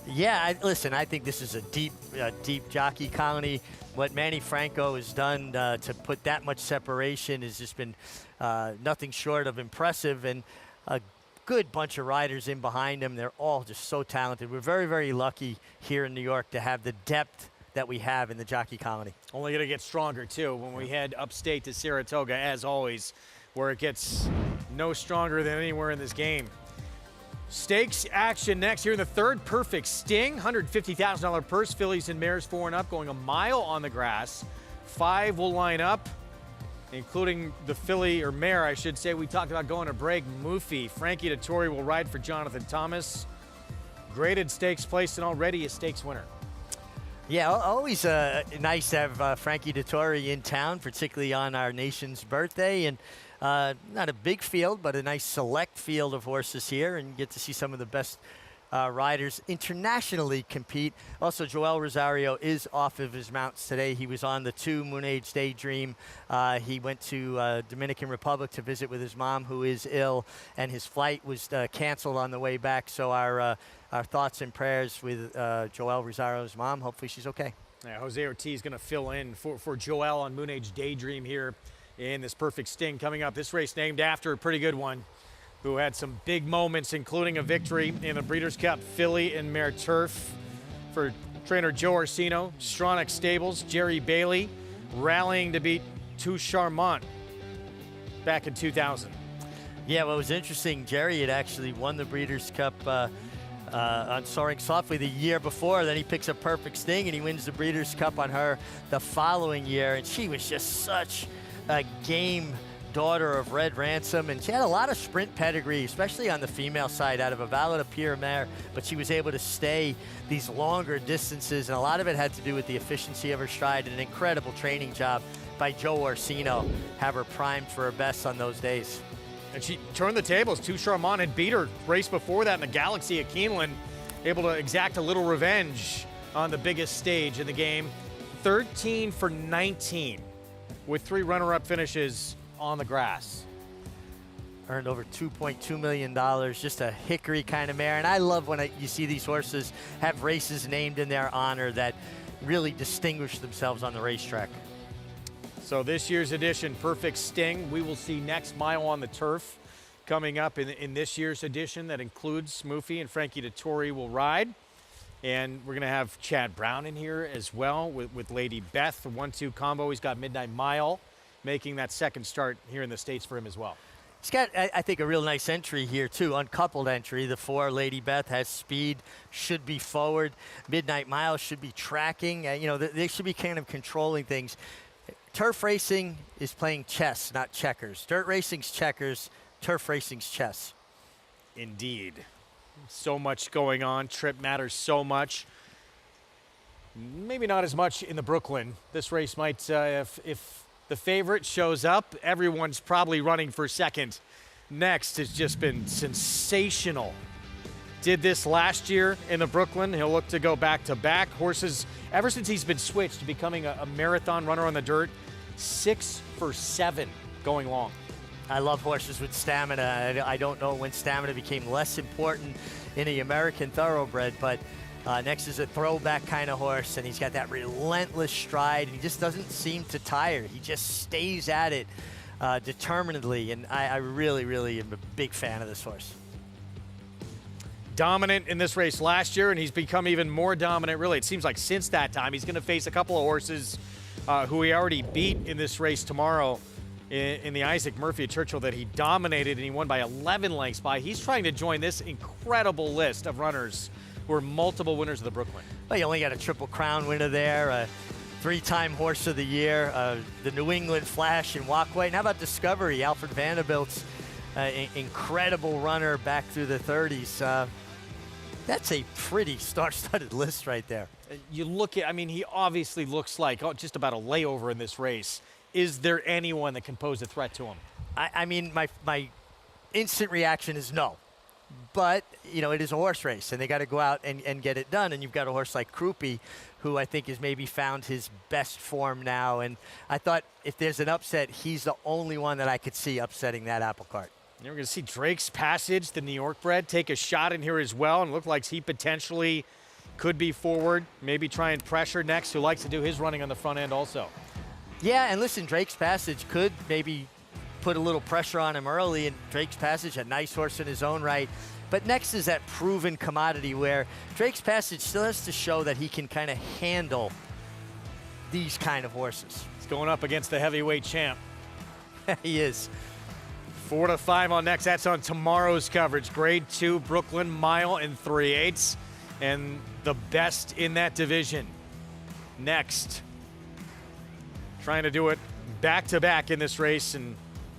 Yeah, listen, I think this is a deep jockey colony. What Manny Franco has done to put that much separation has just been nothing short of impressive, and a good bunch of riders in behind him. They're all just so talented. We're very, very lucky here in New York to have the depth that we have in the jockey colony. Only going to get stronger, too, when we head upstate to Saratoga, as always, where it gets no stronger than anywhere in this game. Stakes action next here in the third. Perfect Sting, $150,000 purse. Fillies and mares 4 and up, going a mile on the grass. 5 will line up, including the filly, or mare, I should say. We talked about going to break. Moofy. Frankie Dettori will ride for Jonathan Thomas. Graded stakes placed and already a stakes winner. Yeah, always nice to have Frankie Dettori in town, particularly on our nation's birthday. And not a big field, but a nice select field of horses here, and get to see some of the best riders internationally compete. Also, Joel Rosario is off of his mounts today. He was on the 2 Moon Age Daydream. He went to Dominican Republic to visit with his mom, who is ill, and his flight was canceled on the way back. So our thoughts and prayers with Joel Rosario's mom. Hopefully she's okay. Yeah, Jose Ortiz going to fill in for Joel on Moon Age Daydream here in this Perfect Sting coming up. This race named after a pretty good one, who had some big moments, including a victory in the Breeders' Cup Filly and Mare Turf for trainer Joe Orsino. Stronach Stables, Jerry Bailey rallying to beat Tout Charmant back in 2000. Yeah, what was interesting, Jerry had actually won the Breeders' Cup on Soaring Softly the year before. Then he picks up Perfect Sting and he wins the Breeders' Cup on her the following year. And she was just such a game daughter of Red Ransom, and she had a lot of sprint pedigree, especially on the female side, out of a Valet of Pure Mare, but she was able to stay these longer distances, and a lot of it had to do with the efficiency of her stride and an incredible training job by Joe Orsino, have her primed for her best on those days. And she turned the tables. Tout Charmant had beat her race before that in the Galaxy at Keeneland, able to exact a little revenge on the biggest stage in the game. 13 for 19 with 3 runner-up finishes on the grass. Earned over $2.2 million, just a hickory kind of mare. And I love when you see these horses have races named in their honor that really distinguish themselves on the racetrack. So this year's edition, Perfect Sting, we will see next mile on the turf coming up in this year's edition. That includes Smoofy and Frankie Dettori will ride. And we're going to have Chad Brown in here as well with Lady Beth, the 1-2 combo. He's got Midnight Mile making that second start here in the States for him as well. He's got, I think, a real nice entry here, too. Uncoupled entry. The 4, Lady Beth, has speed, should be forward. Midnight Mile should be tracking. You know, they should be kind of controlling things. Turf racing is playing chess, not checkers. Dirt racing's checkers. Turf racing's chess. Indeed. So much going on. Trip matters so much. Maybe not as much in the Brooklyn. This race might, if the favorite shows up, everyone's probably running for second. Next has just been sensational. Did this last year in the Brooklyn. He'll look to go back-to-back. Horses, ever since he's been switched to becoming a marathon runner on the dirt, 6 for 7 going long. I love horses with stamina. I don't know when stamina became less important in the American thoroughbred, but next is a throwback kind of horse, and he's got that relentless stride. He just doesn't seem to tire. He just stays at it determinedly, and I really, really am a big fan of this horse. Dominant in this race last year, and he's become even more dominant, really. It seems like since that time. He's going to face a couple of horses who he already beat in this race tomorrow in the Isaac Murphy at Churchill that he dominated and he won by 11 lengths by. He's trying to join this incredible list of runners who are multiple winners of the Brooklyn. Well, you only got a Triple Crown winner there, a 3-time Horse of the Year, the New England Flash and Walkway. And how about Discovery? Alfred Vanderbilt's incredible runner back through the 30s. That's a pretty star-studded list right there. You look at, I mean, he obviously looks like just about a layover in this race. Is there anyone that can pose a threat to him? I mean, my instant reaction is no. But, you know, it is a horse race, and they got to go out and get it done. And you've got a horse like Krupe, who I think has maybe found his best form now. And I thought if there's an upset, he's the only one that I could see upsetting that apple cart. You're going to see Drake's Passage, the New York bred, take a shot in here as well, and look like he potentially could be forward, maybe try and pressure next, who likes to do his running on the front end also. Yeah, and listen, Drake's Passage could maybe put a little pressure on him early, and Drake's Passage, a nice horse in his own right. But next is that proven commodity where Drake's Passage still has to show that he can kind of handle these kind of horses. He's going up against the heavyweight champ. He is. 4 to 5 on next. That's on tomorrow's coverage. Grade 2 Brooklyn mile and 3/8, and the best in that division. Next, trying to do it back-to-back in this race, and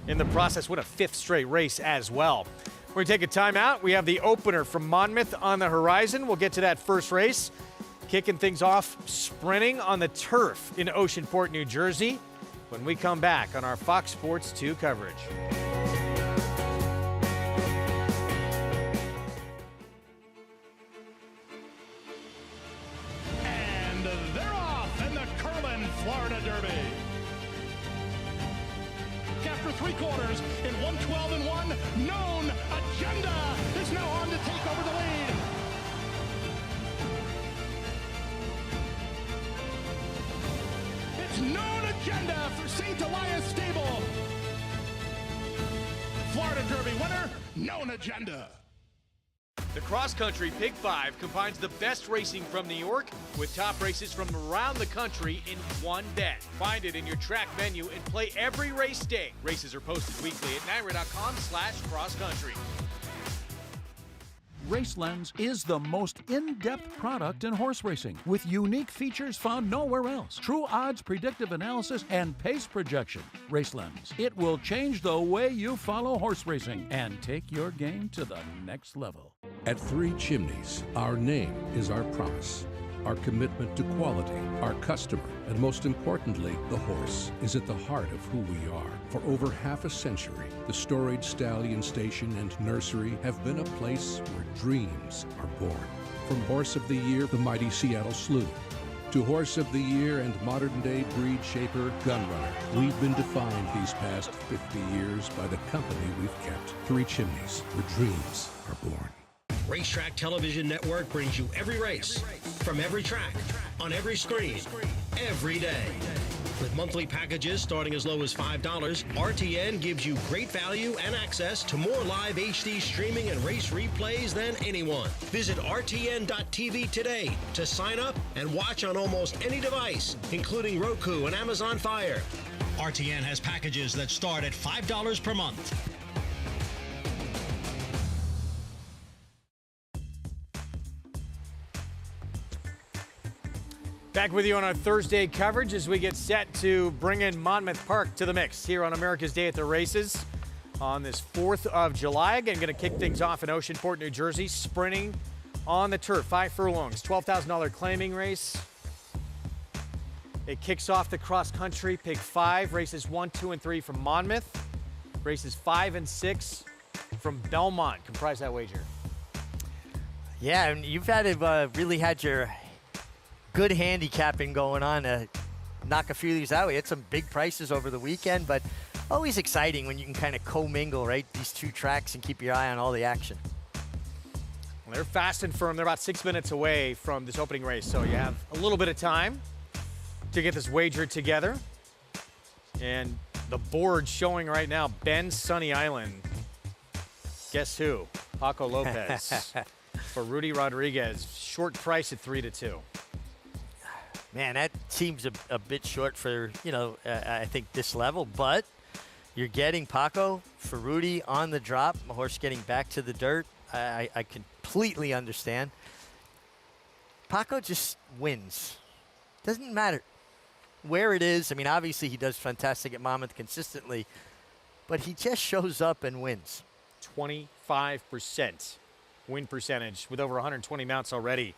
in the process, win a 5th straight race as well. We're going to take a timeout. We have the opener from Monmouth on the horizon. We'll get to that first race. Kicking things off, sprinting on the turf in Oceanport, New Jersey, when we come back on our Fox Sports 2 coverage. And they're off in the Curlin, Florida Derby. After 3 quarters in 112-1, Known Agenda is now on to take over the lead. It's Known Agenda for St. Elias Stable. Florida Derby winner, Known Agenda. The Cross Country Pick 5 combines the best racing from New York with top races from around the country in one bet. Find it in your track menu and play every race day. Races are posted weekly at NYRA.com/crosscountry. RaceLens is the most in-depth product in horse racing with unique features found nowhere else. True odds, predictive analysis, and pace projection. RaceLens. It will change the way you follow horse racing and take your game to the next level. At Three Chimneys, our name is our promise. Our commitment to quality, our customer, and most importantly, the horse, is at the heart of who we are. For over half a century, the Storage Stallion Station and Nursery have been a place where dreams are born. From Horse of the Year, the mighty Seattle Slew, to Horse of the Year and modern-day breed shaper, Gunrunner, we've been defined these past 50 years by the company we've kept. Three Chimneys, where dreams are born. Racetrack Television Network brings you every race, from every track, on every screen, every day. With monthly packages starting as low as $5, RTN gives you great value and access to more live HD streaming and race replays than anyone. Visit RTN.tv today to sign up and watch on almost any device, including Roku and Amazon Fire. RTN has packages that start at $5 per month. Back with you on our Thursday coverage as we get set to bring in Monmouth Park to the mix here on America's Day at the Races on this 4th of July. Again, going to kick things off in Oceanport, New Jersey, sprinting on the turf, 5 furlongs, $12,000 claiming race. It kicks off the cross country, pick 5, races 1, 2, and 3 from Monmouth, races 5 and 6 from Belmont. Comprise that wager. Yeah, and you've had to really had your good handicapping going on to knock a few of these out. We had some big prices over the weekend, but always exciting when you can kind of commingle, right, these two tracks and keep your eye on all the action. Well, they're fast and firm. They're about 6 minutes away from this opening race, so you have a little bit of time to get this wager together. And the board showing right now, Bend Sunny Island. Guess who? Paco Lopez for Rudy Rodriguez. Short price at 3 to 2. Man, that seems a bit short for, I think this level, but you're getting Paco for Rudy on the drop, a horse getting back to the dirt. I completely understand. Paco just wins. Doesn't matter where it is. I mean, obviously he does fantastic at Monmouth consistently, but he just shows up and wins. 25% win percentage with over 120 mounts already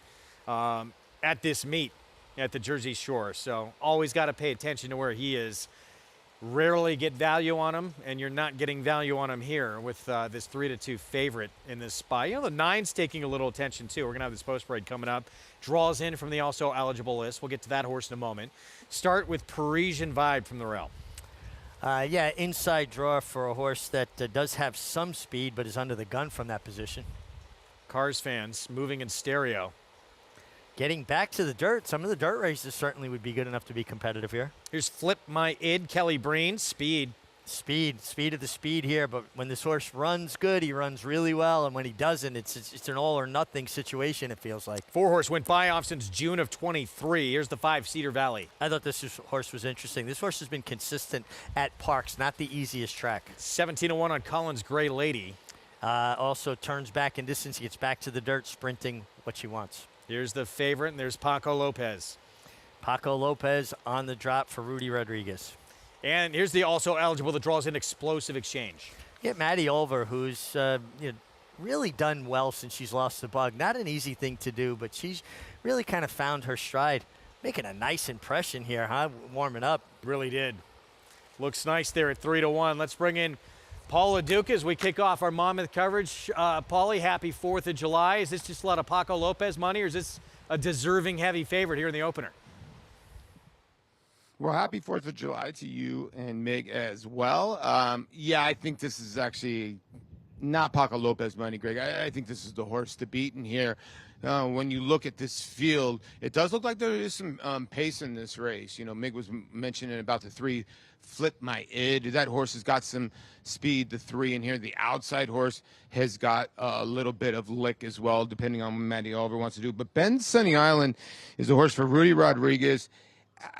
at this meet at the Jersey Shore. So always got to pay attention to where he is. Rarely get value on him, and you're not getting value on him here with this 3-2 favorite in this spot. The 9's taking a little attention too. We're going to have this post parade coming up. Draws in from the also eligible list. We'll get to that horse in a moment. Start with Parisian Vibe from the rail. Yeah, inside draw for a horse that does have some speed, but is under the gun from that position. Cars fans moving in stereo. Getting back to the dirt. Some of the dirt races certainly would be good enough to be competitive here. Here's Flip My Id, Kelly Breen. Speed of the speed here. But when this horse runs good, he runs really well. And when he doesn't, it's an all or nothing situation, it feels like. 4-horse went by off since June of 23. Here's the 5, Cedar Valley. I thought this horse was interesting. This horse has been consistent at Parks, not the easiest track. 17-1 on Collins Gray Lady. Also turns back in distance. He gets back to the dirt, sprinting what she wants. Here's the favorite, and there's Paco Lopez. Paco Lopez on the drop for Rudy Rodriguez. And here's the also eligible that draws in Explosive Exchange. Yeah, Maddie Olver, who's really done well since she's lost the bug. Not an easy thing to do, but she's really kind of found her stride. Making a nice impression here, huh? Warming up. Really did. Looks nice there at 3-1. Let's bring in Paula Duke as we kick off our Monmouth coverage. Paulie, happy 4th of July. Is this just a lot of Paco Lopez money, or is this a deserving heavy favorite here in the opener? Well, happy 4th of July to you and Mig as well. Yeah, I think this is actually not Paco Lopez money, Greg. I think this is the horse to beat in here. When you look at this field, it does look like there is some pace in this race. Mig was mentioning about the 3, Flip My Id. That horse has got some speed, the 3 in here. The outside horse has got a little bit of lick as well, depending on what Matty Oliver wants to do. But Ben Sunny Island is the horse for Rudy Rodriguez.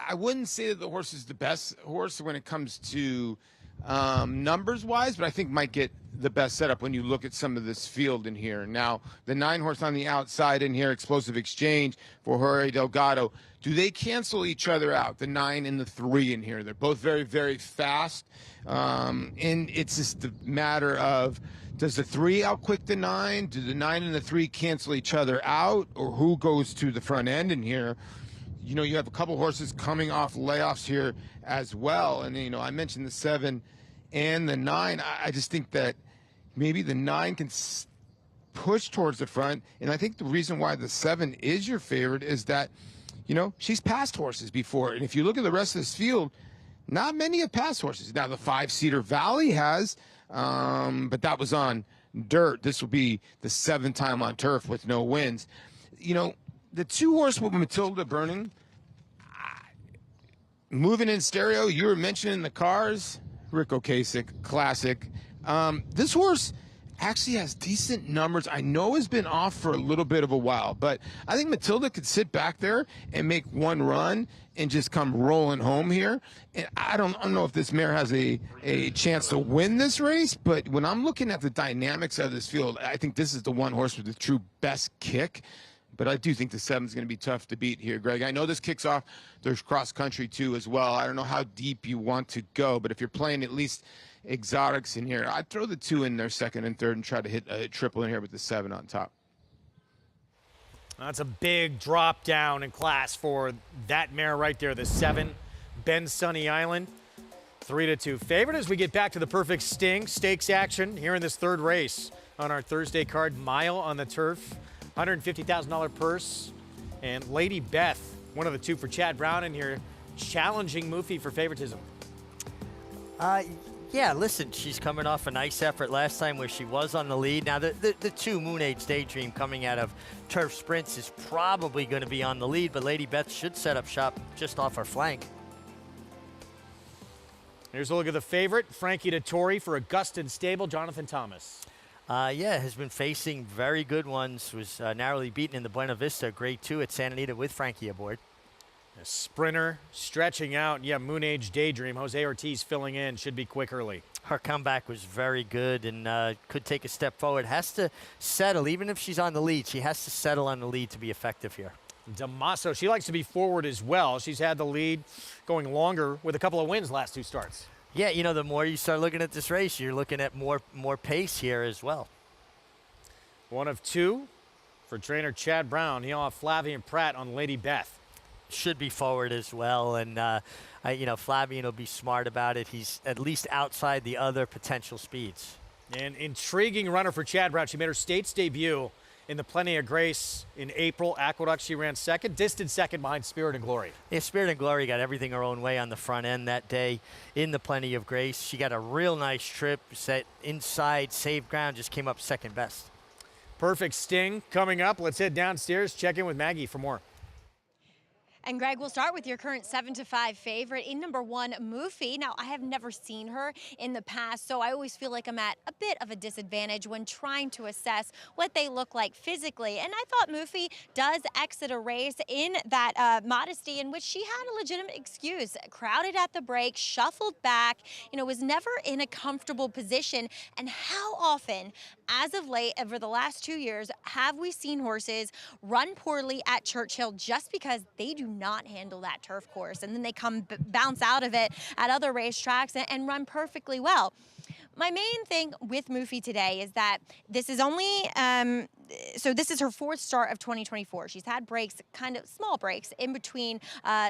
I wouldn't say that the horse is the best horse when it comes to numbers-wise, but I think might get the best setup when you look at some of this field in here. Now, the 9 horse on the outside in here, Explosive Exchange for Jorge Delgado. Do they cancel each other out, the 9 and the 3 in here? They're both very, very fast, and it's just a matter of, does the 3 outquick the 9? Do the 9 and the 3 cancel each other out, or who goes to the front end in here? You have a couple horses coming off layoffs here as well. And, I mentioned the 7 and the 9. I just think that maybe the 9 can push towards the front. And I think the reason why the 7 is your favorite is that, she's passed horses before. And if you look at the rest of this field, not many have passed horses. Now, the 5 Cedar Valley has, but that was on dirt. This will be the 7th time on turf with no wins. The 2 horse with Matilda Burning, moving in stereo, you were mentioning the cars, Rick Ocasek, classic. This horse actually has decent numbers. I know has been off for a little bit of a while, but I think Matilda could sit back there and make one run and just come rolling home here. And I don't know if this mare has a chance to win this race, but when I'm looking at the dynamics of this field, I think this is the one horse with the true best kick. But I do think the 7 is going to be tough to beat here, Greg. I know this kicks off. There's cross country too as well. I don't know how deep you want to go, but if you're playing at least exotics in here, I'd throw the 2 in there, 2nd and 3rd, and try to hit a triple in here with the 7 on top. That's a big drop down in class for that mare right there, the 7, Ben Sunny Island. 3-2 favorite as we get back to the Perfect Sting stakes action here in this 3rd race on our Thursday card. Mile on the turf. $150,000 purse. And Lady Beth, one of the 2 for Chad Brown in here, challenging Moofy for favoritism. Yeah, listen, she's coming off a nice effort last time where she was on the lead. Now, the 2 Moon Age Daydream coming out of Turf Sprints is probably going to be on the lead, but Lady Beth should set up shop just off her flank. Here's a look at the favorite, Frankie Dettori for Augustin Stable, Jonathan Thomas. Yeah, has been facing very good ones. Was narrowly beaten in the Buena Vista Grade 2 at Santa Anita with Frankie aboard. A sprinter stretching out. Yeah, Moon Age Daydream. Jose Ortiz filling in. Should be quick early. Her comeback was very good and could take a step forward. Has to settle. Even if she's on the lead, she has to settle on the lead to be effective here. Damaso, she likes to be forward as well. She's had the lead going longer with a couple of wins last 2 starts. Yeah, you know, the more you start looking at this race, you're looking at more pace here as well. 1 of 2 for trainer Chad Brown. He'll have Flavian Pratt on Lady Beth. Should be forward as well, and you know, Flavian will be smart about it. He's at least outside the other potential speeds. An intriguing runner for Chad Brown. She made her state's debut in the Plenty of Grace in April. Aqueduct, she ran second, distant second behind Spirit and Glory. Yeah, Spirit and Glory got everything her own way on the front end that day in the Plenty of Grace. She got a real nice trip, set inside, saved ground, just came up second best. Perfect sting coming up. Let's head downstairs, check in with Maggie for more. And Greg, we'll start with your current 7-5 favorite in number 1, Moofy. Now, I have never seen her in the past, so I always feel like I'm at a bit of a disadvantage when trying to assess what they look like physically. And I thought Moofy does exit a race in that modesty in which she had a legitimate excuse. Crowded at the break, shuffled back, you know, was never in a comfortable position. And how often, as of late, over the last 2 years, have we seen horses run poorly at Churchill just because they do not handle that turf course, and then they come bounce out of it at other racetracks and run perfectly well. My main thing with Moofy today is that this is only, so this is her 4th start of 2024. She's had breaks, kind of small breaks, in between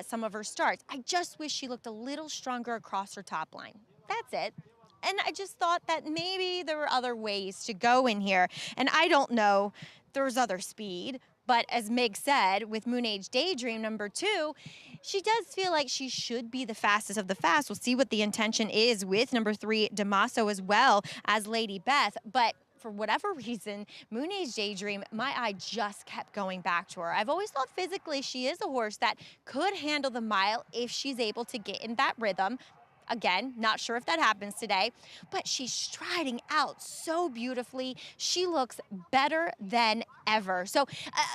some of her starts. I just wish she looked a little stronger across her top line. That's it. And I just thought that maybe there were other ways to go in here. And I don't know, there's other speed. But as Mig said, with Moon Age Daydream number 2, she does feel like she should be the fastest of the fast. We'll see what the intention is with number 3, Damaso, as well as Lady Beth. But for whatever reason, Moon Age Daydream, my eye just kept going back to her. I've always thought physically she is a horse that could handle the mile if she's able to get in that rhythm. Again, not sure if that happens today, but she's striding out so beautifully. She looks better than ever. So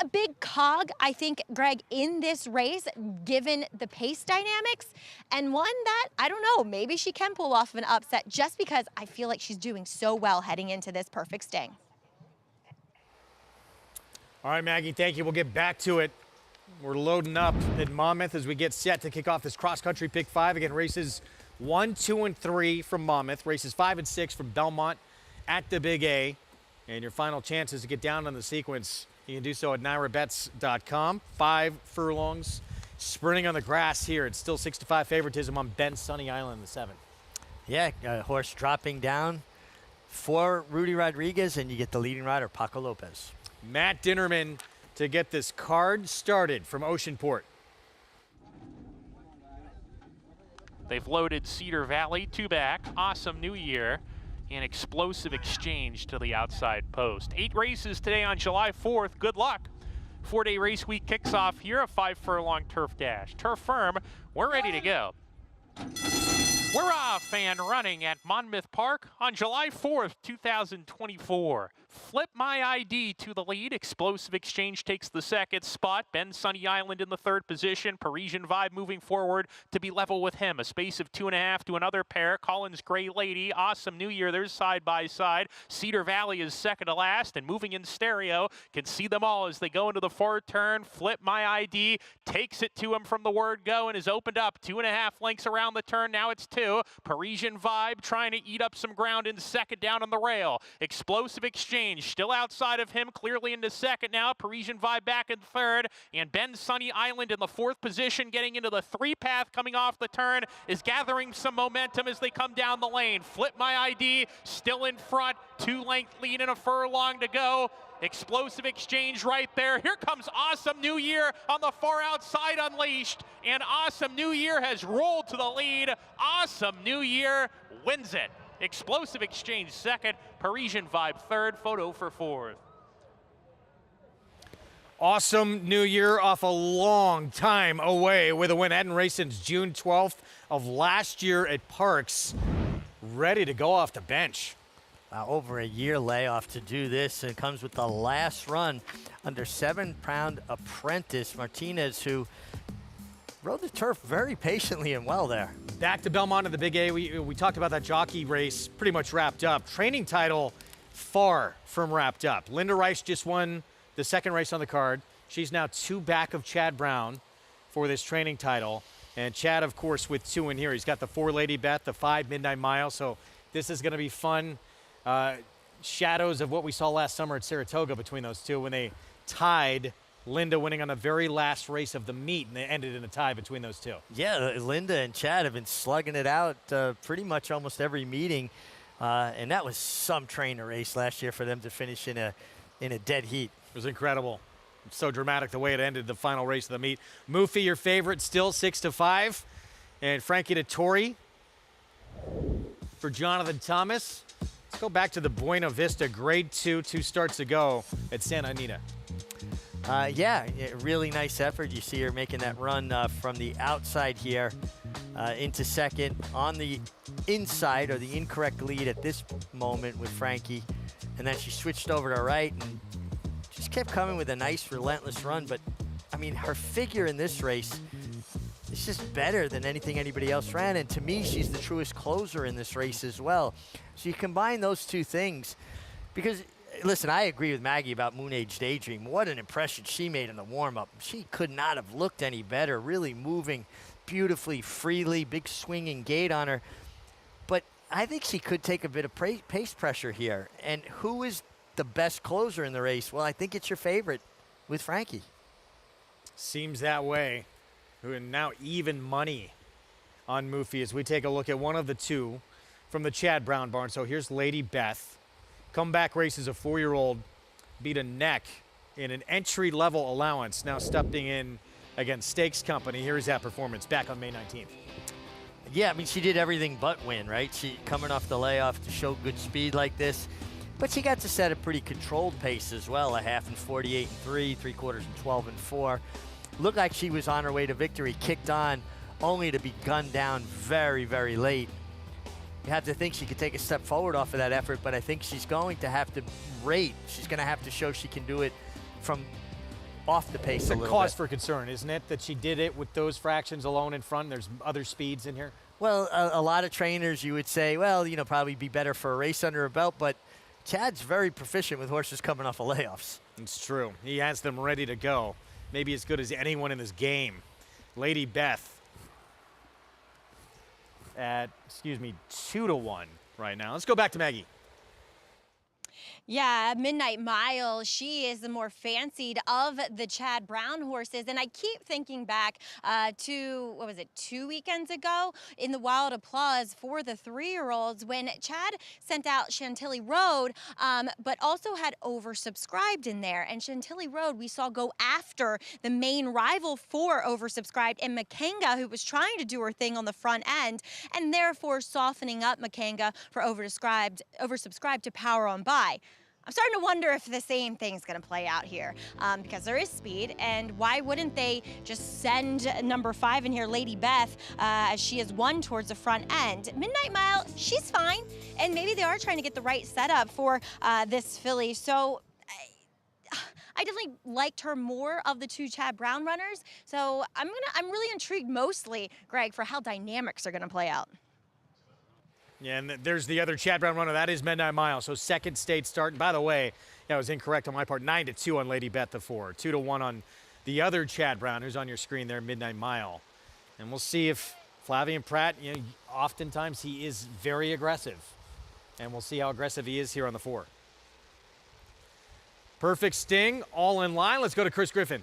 a big cog, I think, Greg, in this race, given the pace dynamics, and one that, I don't know, maybe she can pull off an upset just because I feel like she's doing so well heading into this perfect sting. All right, Maggie, thank you. We'll get back to it. We're loading up at Monmouth as we get set to kick off this cross-country Pick 5. Again, races 1, 2, and 3 from Monmouth. Races 5 and 6 from Belmont at the Big A. And your final chances to get down on the sequence, you can do so at NYRABets.com. 5 furlongs sprinting on the grass here. It's still 6-5 favoritism on Ben Sunny Island in the 7th. Yeah, horse dropping down for Rudy Rodriguez, and you get the leading rider, Paco Lopez. Matt Dinnerman to get this card started from Oceanport. They've loaded Cedar Valley, 2 back, Awesome New Year, and Explosive Exchange to the outside post. 8 races today on July 4th. Good luck. 4-day race week kicks off here, a 5 furlong turf dash. Turf firm, we're ready to go. We're off and running at Monmouth Park on July 4th, 2024. Flip My ID to the lead. Explosive Exchange takes the 2nd spot. Ben Sunny Island in the 3rd position. Parisian Vibe moving forward to be level with him. A space of 2.5 to another pair. Collins Gray Lady. Awesome New Year. They're side by side. Cedar Valley is 2nd to last and moving in stereo. Can see them all as they go into the 4th turn. Flip My ID takes it to him from the word go and is opened up 2.5 lengths around the turn. Now it's 2. Parisian Vibe trying to eat up some ground in 2nd down on the rail. Explosive Exchange still outside of him, clearly into 2nd now. Parisian Vibe back in 3rd, and Ben Sunny Island in the 4th position, getting into the 3 path coming off the turn, is gathering some momentum as they come down the lane. Flip My ID still in front, 2-length lead and a furlong to go. Explosive Exchange right there. Here comes Awesome New Year on the far outside, unleashed, and Awesome New Year has rolled to the lead. Awesome New Year wins it. Explosive Exchange 2nd, Parisian Vibe 3rd, Photo for 4th. Awesome New Year off a long time away with a win. Hadn't raced since June 12th of last year at Parks. Ready to go off the bench. Over a year layoff to do this, and it comes with the last run under 7-pound apprentice Martinez, who rode the turf very patiently and well there. Back to Belmont in the Big A. We talked about that jockey race pretty much wrapped up. Training title far from wrapped up. Linda Rice just won the second race on the card. She's now 2 back of Chad Brown for this training title. And Chad, of course, with 2 in here. He's got the 4 Lady Beth, the 5 Midnight Mile. So this is going to be fun. Shadows of what we saw last summer at Saratoga between those two when they tied, Linda winning on the very last race of the meet, and they ended in a tie between those two. Yeah, Linda and Chad have been slugging it out pretty much almost every meeting, and that was some trainer race last year for them to finish in a dead heat. It was incredible. So dramatic the way it ended, the final race of the meet. Moofy, your favorite, still 6-5, and Frankie Dettori for Jonathan Thomas. Let's go back to the Buena Vista Grade 2 starts ago at Santa Anita. Yeah, really nice effort. You see her making that run from the outside here into second on the inside, or the incorrect lead at this moment with Frankie. And then she switched over to right and just kept coming with a nice, relentless run. But, I mean, her figure in this race is just better than anything anybody else ran. And to me, she's the truest closer in this race as well. So you combine those two things because, listen, I agree with Maggie about Moon Age Daydream. What an impression she made in the warm-up. She could not have looked any better, really moving beautifully, freely, big swinging gait on her. But I think she could take a bit of pace pressure here. And who is the best closer in the race? Well, I think it's your favorite with Frankie. Seems that way. And now even money on Moofy as we take a look at one of the two from the Chad Brown barn. So here's Lady Beth. Comeback race as a 4-year-old, beat a neck in an entry-level allowance, now stepping in against Stakes Company. Here's that performance back on May 19th. Yeah, I mean, she did everything but win, right? She coming off the layoff to show good speed like this. But she got to set a pretty controlled pace as well, a half in 48 and 3, 3/4 in 12 and 4. Looked like she was on her way to victory, kicked on, only to be gunned down very, very late. You have to think she could take a step forward off of that effort, but I think she's going to have to rate. She's going to have to show she can do it from off the pace a little bit. It's a cause for concern, isn't it, that she did it with those fractions alone in front? There's other speeds in here. Well, a lot of trainers, you would say, well, you know, probably be better for a race under her belt, but Chad's very proficient with horses coming off of layoffs. It's true. He has them ready to go. Maybe as good as anyone in this game. Lady Beth at, 2-1 right now. Let's go back to Maggie. Yeah, Midnight Mile, she is the more fancied of the Chad Brown horses. And I keep thinking back to, what was it, 2 weekends ago in the Wild Applause for the 3-year-olds when Chad sent out Chantilly Road, but also had oversubscribed in there. And Chantilly Road we saw go after the main rival for oversubscribed and Makenga, who was trying to do her thing on the front end and therefore softening up Makenga for oversubscribed to power on by. I'm starting to wonder if the same thing's going to play out here because there is speed, and why wouldn't they just send number 5 in here, Lady Beth, as she has won towards the front end. Midnight Mile, she's fine, and maybe they are trying to get the right setup for this filly. So I definitely liked her more of the 2 Chad Brown runners. So I'm really intrigued mostly, Greg, for how dynamics are going to play out. Yeah, and there's the other Chad Brown runner. That is Midnight Mile. So second state start. And by the way, that was incorrect on my part. 9-2 on Lady Beth the 4. 2-1 on the other Chad Brown, who's on your screen there, Midnight Mile. And we'll see if Flavian Pratt, oftentimes he is very aggressive. And we'll see how aggressive he is here on the 4. Perfect Sting, all in line. Let's go to Chris Griffin.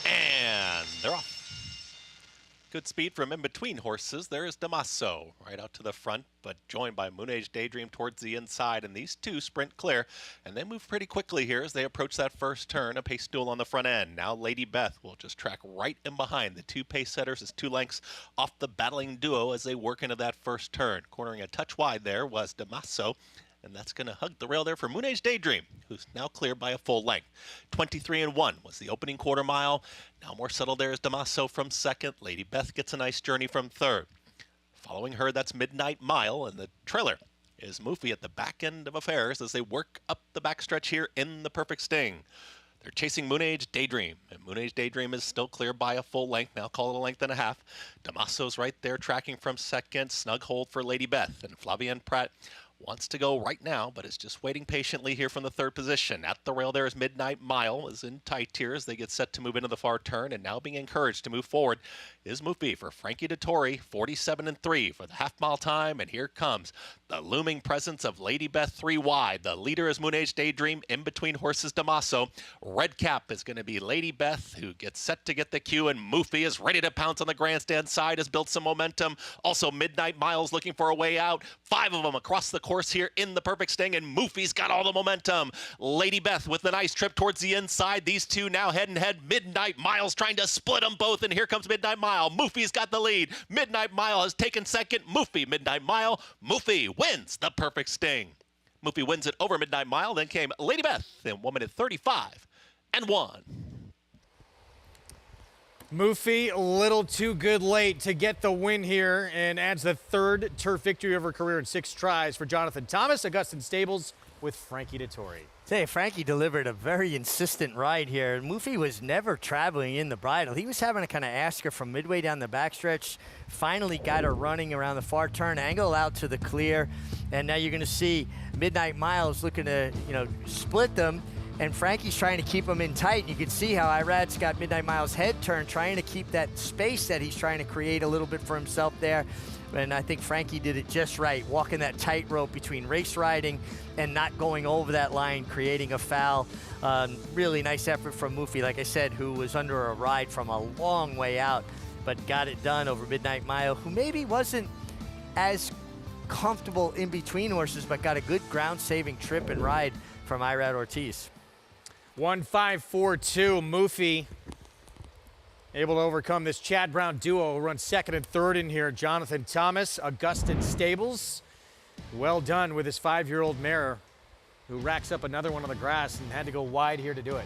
And they're off. Good speed from in between horses. There is Damaso right out to the front, but joined by Moon Age Daydream towards the inside. And these two sprint clear, and they move pretty quickly here as they approach that first turn. A pace duel on the front end. Now Lady Beth will just track right in behind. The 2 pace setters is 2 lengths off the battling duo as they work into that first turn. Cornering a touch wide there was Damaso. And that's going to hug the rail there for Moon Age Daydream, who's now clear by a full length. 23-1 was the opening quarter mile. Now more settled there is Damaso from second. Lady Beth gets a nice journey from third. Following her, that's Midnight Mile, and the trailer is Moofy at the back end of affairs as they work up the backstretch here in the Perfect Sting. They're chasing Moon Age Daydream, and Moon Age Daydream is still clear by a full length. Now call it a length and a half. Damaso's right there tracking from second. Snug hold for Lady Beth, and Flavien Prat wants to go right now, but is just waiting patiently here from the third position. At the rail there is Midnight Mile, is in tight here as they get set to move into the far turn, and now being encouraged to move forward is Moofy for Frankie Dettori, 47-3 for the half-mile time, and here comes the looming presence of Lady Beth 3 wide. The leader is Moon Age Daydream, in between horses Damaso. Red cap is going to be Lady Beth, who gets set to get the cue, and Moofy is ready to pounce on the grandstand side, has built some momentum. Also, Midnight Mile's looking for a way out. 5 of them across the course here in the Perfect Sting, and Moofy's got all the momentum. Lady Beth with a nice trip towards the inside. These two now head and head. Midnight Mile's trying to split them both, and here comes Midnight Mile. Moofy's got the lead. Midnight Mile has taken second. Moofy, Midnight Mile. Moofy wins the Perfect Sting. Moofy wins it over Midnight Mile. Then came Lady Beth in 1:35.1. Moofy, a little too good late to get the win here, and adds the third turf victory of her career in 6 tries for Jonathan Thomas. Augustin Stables with Frankie Dettori. Say, Frankie delivered a very insistent ride here. Moofy was never traveling in the bridle. He was having to kind of ask her from midway down the backstretch. Finally got her running around the far turn angle out to the clear. And now you're going to see Midnight Miles looking to, split them. And Frankie's trying to keep them in tight. You can see how Irad's got Midnight Miles' head turned, trying to keep that space that he's trying to create a little bit for himself there. And I think Frankie did it just right, walking that tightrope between race riding and not going over that line, creating a foul. Really nice effort from Moofy, like I said, who was under a ride from a long way out, but got it done over Midnight Mile, who maybe wasn't as comfortable in between horses, but got a good ground-saving trip and ride from Irad Ortiz. 1:5.42, Moofy able to overcome this Chad Brown duo who runs second and third in here. Jonathan Thomas, Augustin Stables. Well done with his 5-year-old mare, who racks up another one on the grass and had to go wide here to do it.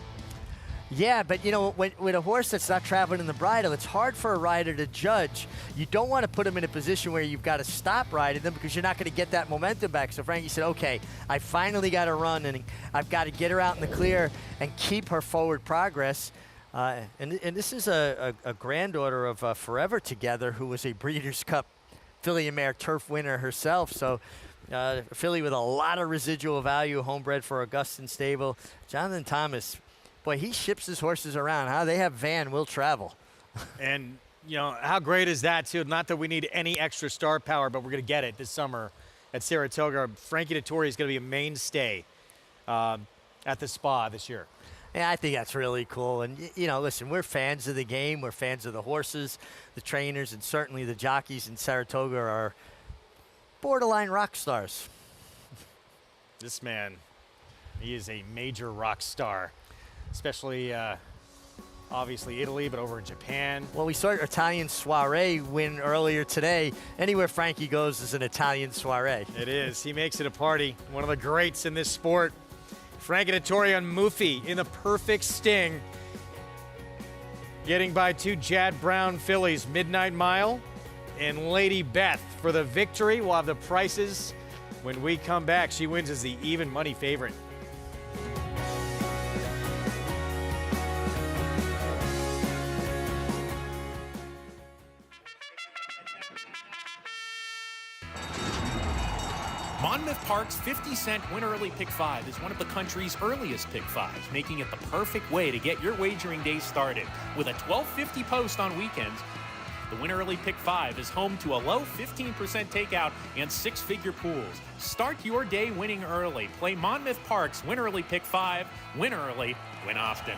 Yeah, but with a horse that's not traveling in the bridle, it's hard for a rider to judge. You don't want to put him in a position where you've got to stop riding them because you're not going to get that momentum back. So Frankie said, okay, I finally got to run, and I've got to get her out in the clear and keep her forward progress. And this is a granddaughter of Forever Together, who was a Breeders' Cup filly and mare turf winner herself. So a filly with a lot of residual value, homebred for Augustin Stable. Jonathan Thomas, boy, he ships his horses around. Huh? They have van, will travel. And, how great is that, too? Not that we need any extra star power, but we're going to get it this summer at Saratoga. Frankie Dettori is going to be a mainstay at the Spa this year. Yeah, I think that's really cool. And, listen, we're fans of the game. We're fans of the horses, the trainers, and certainly the jockeys in Saratoga are borderline rock stars. This man, he is a major rock star, especially, obviously, Italy, but over in Japan. Well, we saw Italian Soiree win earlier today. Anywhere Frankie goes is an Italian Soiree. It is. He makes it a party. One of the greats in this sport. Frankie Dettori on Moofy in the Perfect Sting. Getting by 2 Chad Brown fillies, Midnight Mile and Lady Beth for the victory. We'll have the prices when we come back. She wins as the even money favorite. Monmouth Park's 50-cent Win Early Pick 5 is one of the country's earliest Pick 5s, making it the perfect way to get your wagering day started. With a $12.50 post on weekends, the Win Early Pick 5 is home to a low 15% takeout and 6-figure pools. Start your day winning early. Play Monmouth Park's Win Early Pick 5. Win early, win often.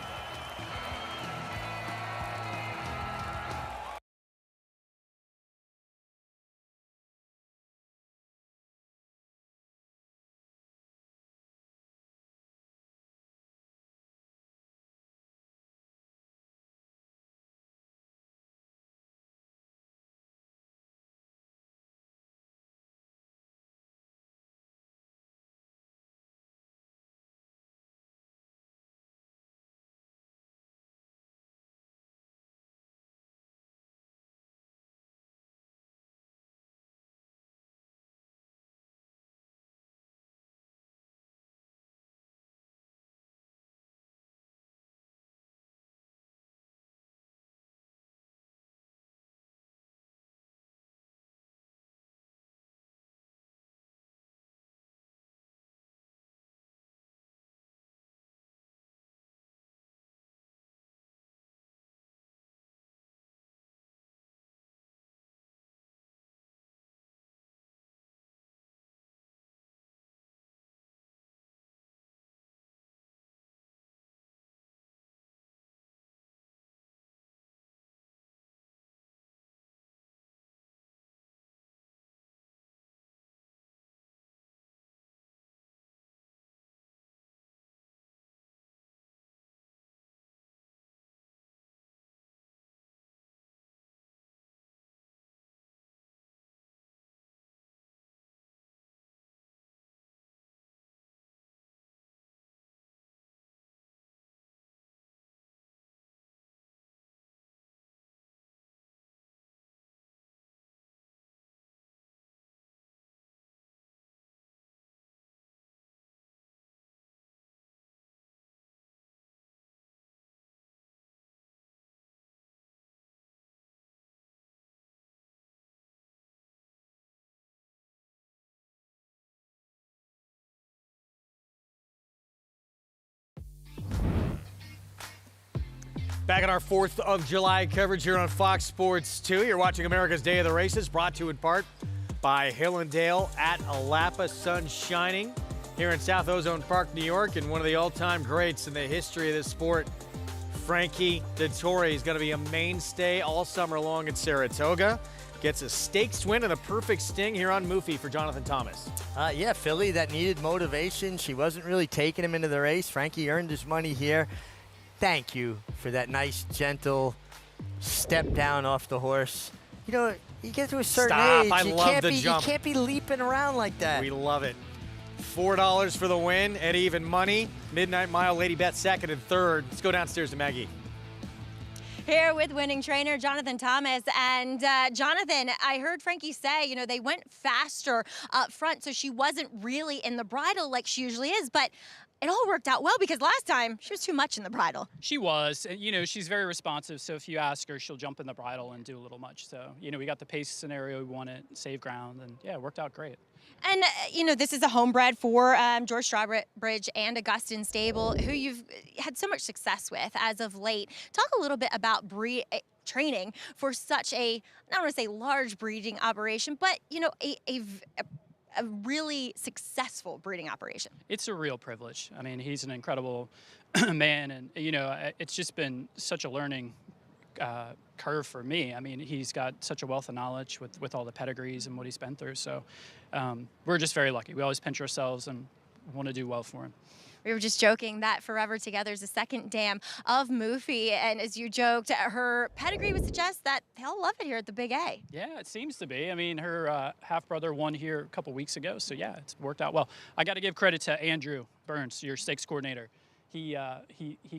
Back in our 4th of July coverage here on Fox Sports 2. You're watching America's Day of the Races, brought to you in part by Hillendale at Alapa. Sun shining here in South Ozone Park, New York, and one of the all-time greats in the history of this sport, Frankie Dettori, is going to be a mainstay all summer long at Saratoga. Gets a stakes win and a perfect sting here on Moofy for Jonathan Thomas. Yeah, filly that needed motivation. She wasn't really taking him into the race. Frankie earned his money here. Thank you for that nice, gentle step down off the horse. You know, you get to a certain age, I love the jump. You can't be leaping around like that. We love it. $4 for the win at even money. Midnight Mile, Lady Bet second and third. Let's go downstairs to Maggie. Here with winning trainer Jonathan Thomas. And Jonathan, I heard Frankie say, you know, they went faster up front, so she wasn't really in the bridle like she usually is. But it all worked out well because last time she was too much in the bridle. She was. You know, she's very responsive, so if you ask her, she'll jump in the bridle and do a little much. So, you know, we got the pace scenario we wanted, save ground, and yeah, it worked out great. And, you know, this is a homebred for George Strawbridge and Augustin Stable, who you've had so much success with as of late. Talk a little bit about training for such a, I don't want to say large breeding operation, but, you know, a really successful breeding operation. It's a real privilege. I mean, he's an incredible man, and, you know, it's just been such a learning curve for me. I mean, he's got such a wealth of knowledge with all the pedigrees and what he's been through. So we're just very lucky. We always pinch ourselves and want to do well for him. We were just joking that Forever Together is the second dam of Moofy, and as you joked, her pedigree would suggest that they'll love it here at the Big A. Yeah, it seems to be. I mean, her half-brother won here a couple weeks ago, so yeah, it's worked out well. I got to give credit to Andrew Burns, your stakes coordinator. He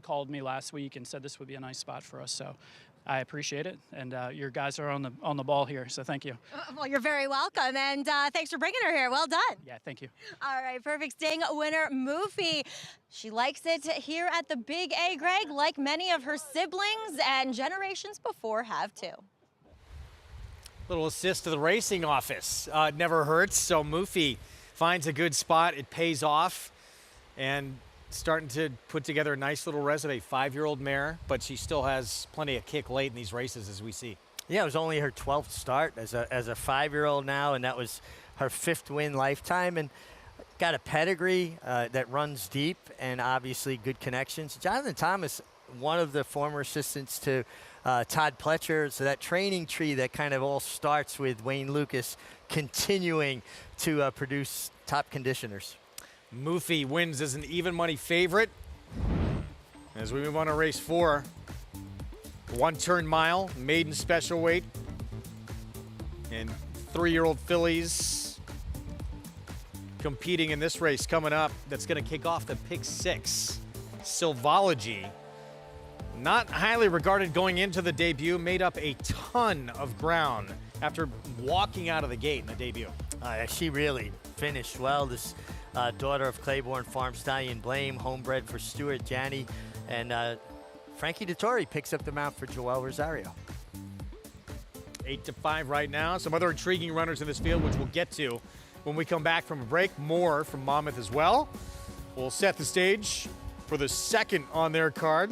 called me last week and said this would be a nice spot for us, so I appreciate it, and your guys are on the ball here, so thank you. Well, you're very welcome, and thanks for bringing her here. Well done. Yeah, thank you. All right, perfect sting winner, Moofy. She likes it here at the Big A, Greg, like many of her siblings and generations before have too. Little assist to the racing office. Never hurts, so Moofy finds a good spot. It pays off, and starting to put together a nice little resume. 5-year-old mare, but she still has plenty of kick late in these races, as we see. Yeah, it was only her 12th start as a 5-year-old now, and that was her 5th win lifetime, and got a pedigree that runs deep and obviously good connections. Jonathan Thomas, one of the former assistants to Todd Pletcher, so that training tree that kind of all starts with Wayne Lucas continuing to produce top conditioners. Moofy wins as an even money favorite. As we move on to race 4, 1-turn mile, maiden special weight, and 3-year-old fillies competing in this race coming up. That's going to kick off the pick 6. Silvology, not highly regarded going into the debut, made up a ton of ground after walking out of the gate in the debut. She really finished well. This daughter of Claiborne Farm Stallion Blame, homebred for Stuart Janney, and Frankie Dettori picks up the mount for Joel Rosario. 8-5 right now. Some other intriguing runners in this field, which we'll get to when we come back from a break. More from Monmouth as well. We'll set the stage for the second on their card.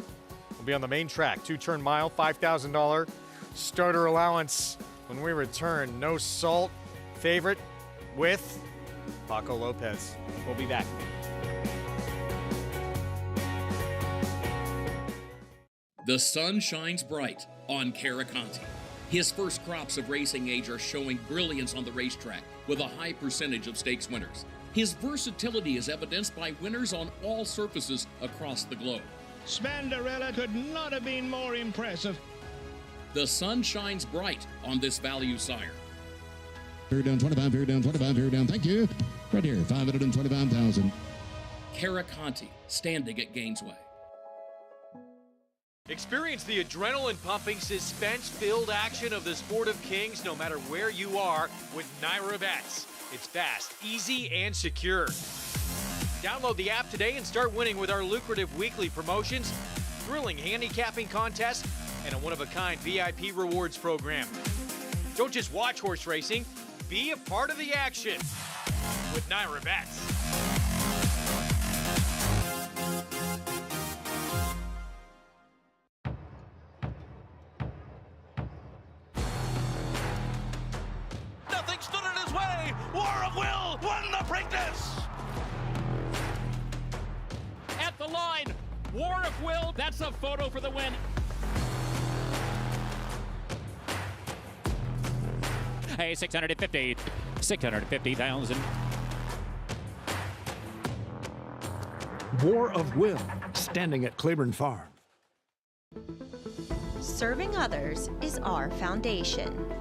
We'll be on the main track, 2-turn mile, $5,000 starter allowance. When we return, No Salt favorite with Paco Lopez. We'll be back. The sun shines bright on Caraconte. His first crops of racing age are showing brilliance on the racetrack with a high percentage of stakes winners. His versatility is evidenced by winners on all surfaces across the globe. Spandarella could not have been more impressive. The sun shines bright on this value sire. Fair down 25, fair down 25, fair down. Thank you. Right here, 525,000. Caraconte, standing at Gainesway. Experience the adrenaline-pumping, suspense-filled action of the Sport of Kings no matter where you are with Naira Bets. It's fast, easy, and secure. Download the app today and start winning with our lucrative weekly promotions, thrilling handicapping contests, and a one-of-a-kind VIP rewards program. Don't just watch horse racing, be a part of the action with Naira Bets. War of Will, that's a photo for the win. Hey, 650,000. War of Will, standing at Claiborne Farm. Serving others is our foundation.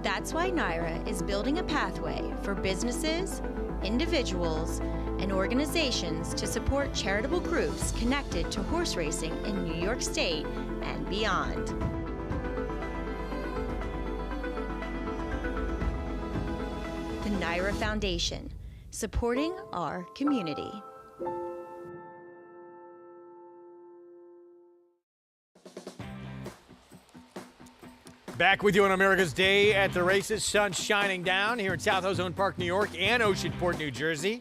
That's why NYRA is building a pathway for businesses, individuals, and organizations to support charitable groups connected to horse racing in New York State and beyond. The NYRA Foundation, supporting our community. Back with you on America's Day at the Races. Sun shining down here in South Ozone Park, New York, and Oceanport, New Jersey.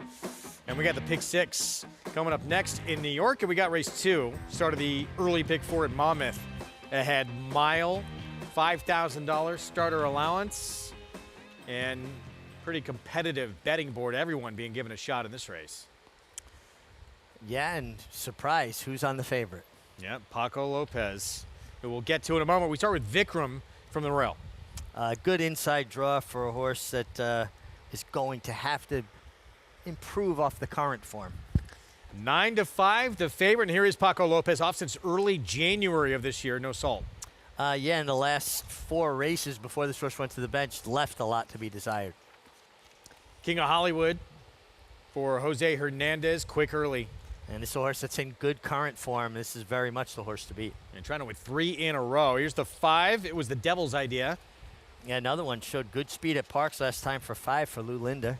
And we got the Pick 6 coming up next in New York. And we got race 2, start of the early Pick 4 at Monmouth. Ahead mile, $5,000 starter allowance, and pretty competitive betting board. Everyone being given a shot in this race. Yeah, and surprise, who's on the favorite? Yeah, Paco Lopez, who we'll get to in a moment. We start with Vikram from the rail. Good inside draw for a horse that is going to have to improve off the current form. 9-5, the favorite. And here is Paco Lopez, off since early January of this year. No salt. Yeah, in the last 4 races before this horse went to the bench, left a lot to be desired. King of Hollywood for Jose Hernandez, quick early. And this is a horse that's in good current form. This is very much the horse to beat. And trying to win 3 in a row. Here's the 5. It was the Devil's Idea. Yeah, another one showed good speed at Parks last time for 5 for Lou Linda.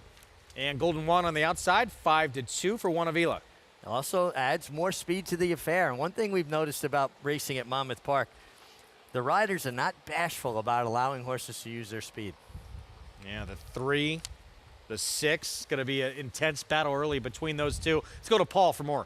And Golden One on the outside, 5-2 for Juan Avila. Also adds more speed to the affair. And one thing we've noticed about racing at Monmouth Park, the riders are not bashful about allowing horses to use their speed. Yeah, the 3, the 6, going to be an intense battle early between those two. Let's go to Paul for more.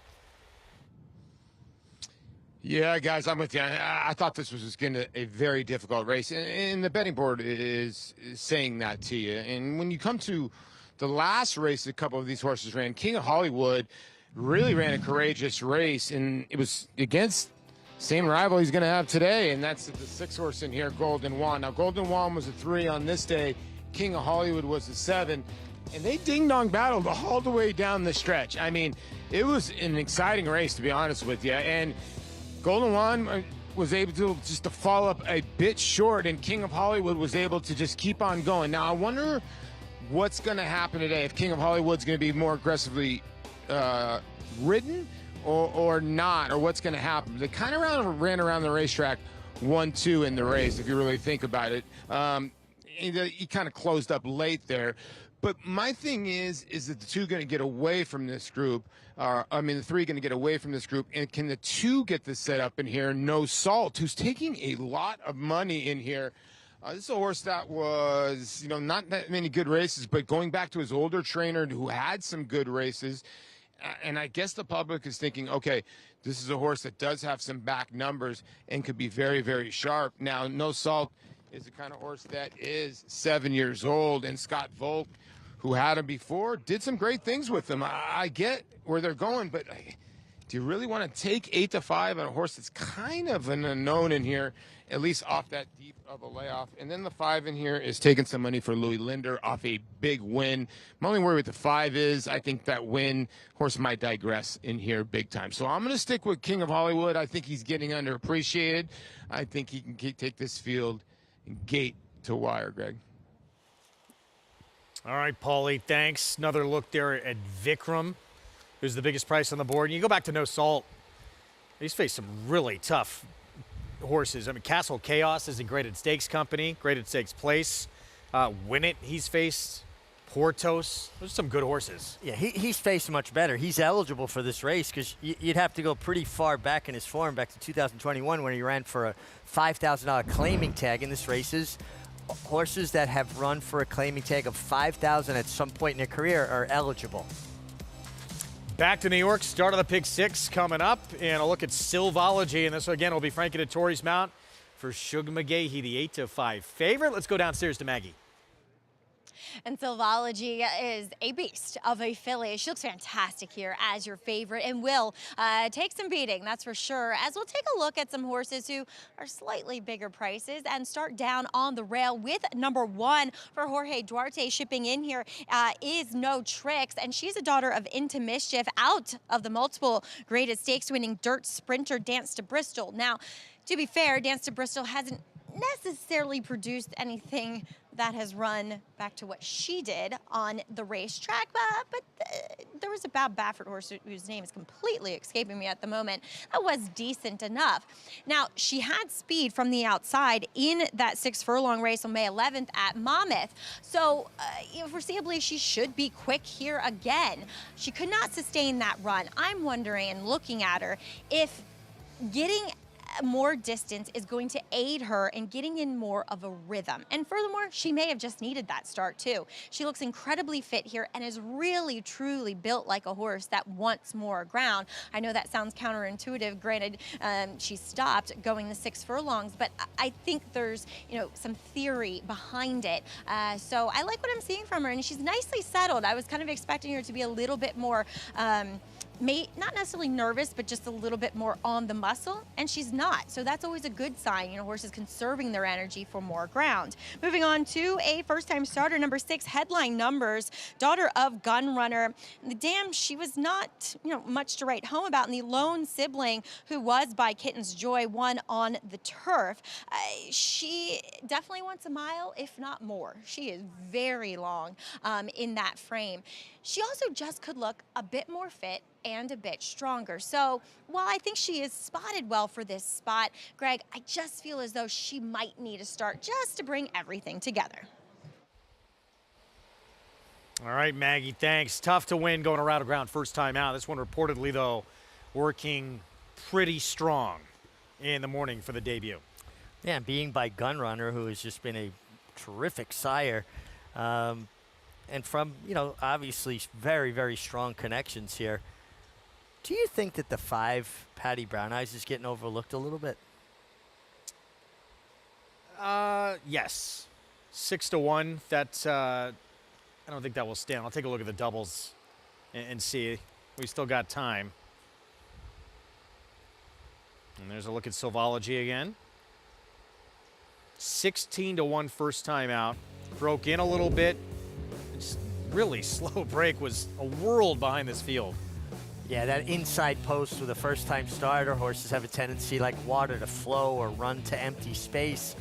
Yeah, guys, I'm with you. I thought this was going to be a very difficult race, and the betting board is saying that to you. And when you come to the last race a couple of these horses ran, King of Hollywood really ran a courageous race, and it was against same rival he's going to have today, and that's the 6 horse in here, Golden One. Now, Golden One was a 3 on this day. King of Hollywood was a 7. And they ding-dong battled all the way down the stretch. I mean, it was an exciting race, to be honest with you. And Golden One was able to just to fall up a bit short, and King of Hollywood was able to just keep on going. Now, I wonder what's going to happen today, if King of Hollywood's going to be more aggressively ridden or not, or what's going to happen. They kind of ran around the racetrack 1-2 in the race, if you really think about it. He kind of closed up late there. But my thing is that the 2 going to get away from this group? The 3 going to get away from this group? And can the 2 get this set up in here? No Salt, who's taking a lot of money in here. This is a horse that was, not that many good races, but going back to his older trainer who had some good races. And I guess the public is thinking, okay, this is a horse that does have some back numbers and could be very, very sharp. Now, No Salt is the kind of horse that is 7 years old, and Scott Volk, who had him before, did some great things with him. I get where they're going, but do you really want to take 8-5 on a horse that's kind of an unknown in here, at least off that deep of a layoff? And then the 5 in here is taking some money for Louis Linder off a big win. My only worry with the 5 is I think that win, horse might digress in here big time. So I'm going to stick with King of Hollywood. I think he's getting underappreciated. I think he can take this field gate to wire, Greg. All right, Paulie, thanks. Another look there at Vikram, who's the biggest price on the board. And you go back to No Salt. He's faced some really tough horses. I mean, Castle Chaos is a graded stakes company, graded stakes place. Win It, he's faced. Portos. Those are some good horses. Yeah, he's faced much better. He's eligible for this race because you'd have to go pretty far back in his form, back to 2021 when he ran for a $5,000 claiming tag. In this races, horses that have run for a claiming tag of $5,000 at some point in their career are eligible. Back to New York, start of the Pick 6 coming up, and a look at Silvology, and this again will be Frankie Dettori's mount for Shug McGahee, the 8-5 favorite. Let's go downstairs to Maggie. And Sylvology is a beast of a filly. She looks fantastic here as your favorite and will take some beating, that's for sure. As we'll take a look at some horses who are slightly bigger prices and start down on the rail with number 1 for Jorge Duarte. Shipping in here is No Tricks, and she's a daughter of Into Mischief out of the multiple graded stakes winning Dirt Sprinter Dance to Bristol. Now, to be fair, Dance to Bristol hasn't necessarily produced anything that has run back to what she did on the racetrack, but there was a Bob Baffert horse whose name is completely escaping me at the moment. That was decent enough. Now, she had speed from the outside in that 6 furlong race on May 11th at Monmouth, so foreseeably she should be quick here again. She could not sustain that run. I'm wondering, and looking at her, if getting more distance is going to aid her in getting in more of a rhythm. And furthermore, she may have just needed that start too. She looks incredibly fit here and is really, truly built like a horse that wants more ground. I know that sounds counterintuitive. Granted, she stopped going the 6 furlongs, but I think there's, some theory behind it. So I like what I'm seeing from her, and she's nicely settled. I was kind of expecting her to be a little bit more not necessarily nervous, but just a little bit more on the muscle, and she's not. So that's always a good sign, horses conserving their energy for more ground. Moving on to a first-time starter, number 6, Headline Numbers, daughter of Gun Runner. The dam, she was not, much to write home about, and the lone sibling who was by Kitten's Joy won on the turf. She definitely wants a mile, if not more. She is very long in that frame. She also just could look a bit more fit and a bit stronger. So while I think she is spotted well for this spot, Greg, I just feel as though she might need a start just to bring everything together. All right, Maggie, thanks. Tough to win going around the ground first time out. This one reportedly, though, working pretty strong in the morning for the debut. Yeah, being by Gun Runner, who has just been a terrific sire. And from, obviously very, very strong connections here. Do you think that the 5 Patty Brown Eyes is getting overlooked a little bit? Yes. 6-1. That's, I don't think that will stand. I'll take a look at the doubles and see. We still got time. And there's a look at Sylvology again. 16-1 first time out. Broke in a little bit. Really slow break, was a world behind this field. Yeah, that inside post with a first-time starter, horses have a tendency like water to flow or run to empty space.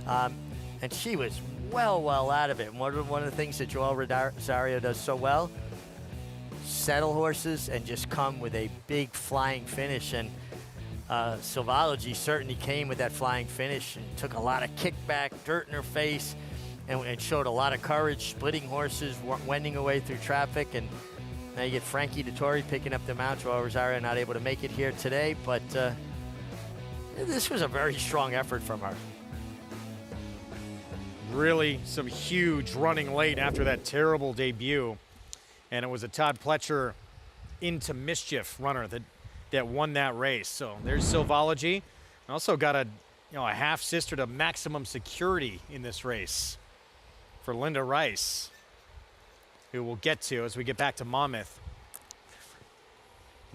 And she was well out of it. And one of the things that Joel Rosario does so well, settle horses and just come with a big flying finish. And Sylvology certainly came with that flying finish and took a lot of kickback, dirt in her face, and showed a lot of courage, splitting horses, wending away through traffic. And now you get Frankie Dettori picking up the mount. Joel Rosario not able to make it here today, but this was a very strong effort from her. Really some huge running late after that terrible debut. And it was a Todd Pletcher Into Mischief runner that won that race. So there's Sylvology. Also got a half-sister to Maximum Security in this race for Linda Rice, who we'll get to as we get back to Monmouth.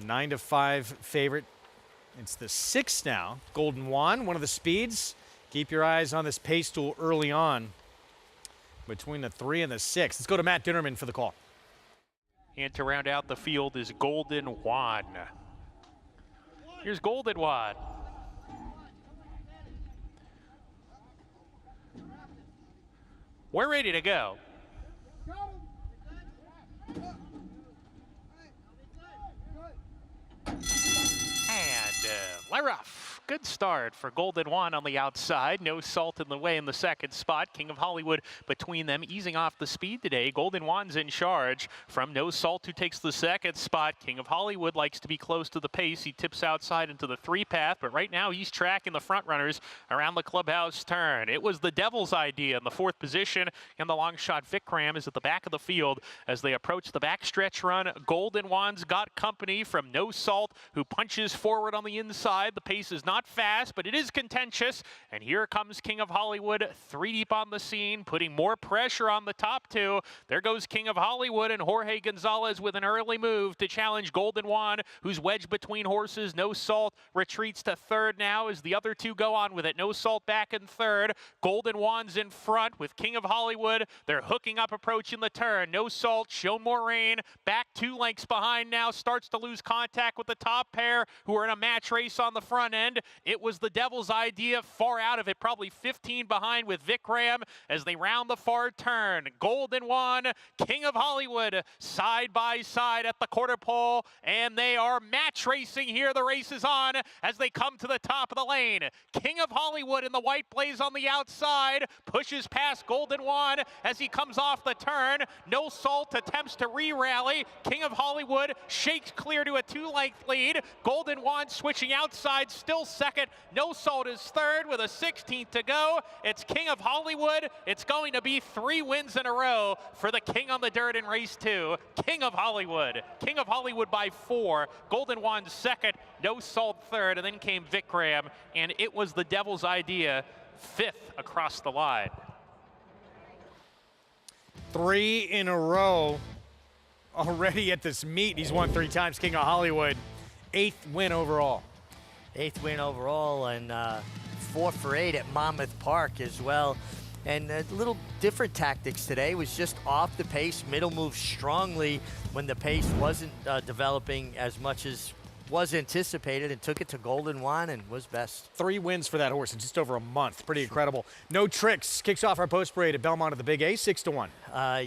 9-5 favorite. It's the 6 now. Golden Wand, one of the speeds. Keep your eyes on this pace tool early on between the 3 and the 6. Let's go to Matt Dinnerman for the call. And to round out the field is Golden Wand. Here's Golden Wand. We're ready to go. And let off. Good start for Golden Wand on the outside. No Salt in the way in the second spot. King of Hollywood between them, easing off the speed today. Golden Wand's in charge from No Salt, who takes the second spot. King of Hollywood likes to be close to the pace. He tips outside into the 3 path, but right now he's tracking the front runners around the clubhouse turn. It was the Devil's Idea in the 4th position, and the long shot Vikram is at the back of the field as they approach the backstretch run. Golden Wand's got company from No Salt, who punches forward on the inside. The pace is not not fast, but it is contentious. And here comes King of Hollywood, 3 deep on the scene, putting more pressure on the top 2. There goes King of Hollywood and Jorge Gonzalez with an early move to challenge Golden Juan, who's wedged between horses. No Salt retreats to 3rd now as the other 2 go on with it. No Salt back in 3rd. Golden Juan's in front with King of Hollywood. They're hooking up, approaching the turn. No Salt, Show More Rain, back 2 lengths behind now, starts to lose contact with the top pair who are in a match race on the front end. It was the Devil's Idea, far out of it, probably 15 behind with Vikram as they round the far turn. Golden Juan, King of Hollywood, side by side at the quarter pole, and they are match racing here. The race is on as they come to the top of the lane. King of Hollywood in the white blaze on the outside, pushes past Golden Juan as he comes off the turn. No Salt attempts to re-rally. King of Hollywood shakes clear to a 2-length lead. Golden Juan switching outside, still second. No Salt is 3rd with a 16th to go. It's King of Hollywood. It's going to be 3 wins in a row for the King on the Dirt in race 2. King of Hollywood. King of Hollywood by 4. Golden Juan 2nd. No Salt 3rd. And then came Vikram. And it was the Devil's Idea 5th across the line. 3 in a row already at this meet. He's won 3 times, King of Hollywood. 8th win overall. 8th win overall, and 4 for 8 at Monmouth Park as well. And a little different tactics today. Was just off the pace, middle move strongly when the pace wasn't developing as much as was anticipated, and took it to Golden Juan and was best. 3 wins for that horse in just over a month. Pretty incredible. No Tricks kicks off our post parade at Belmont at the Big A, 6-1.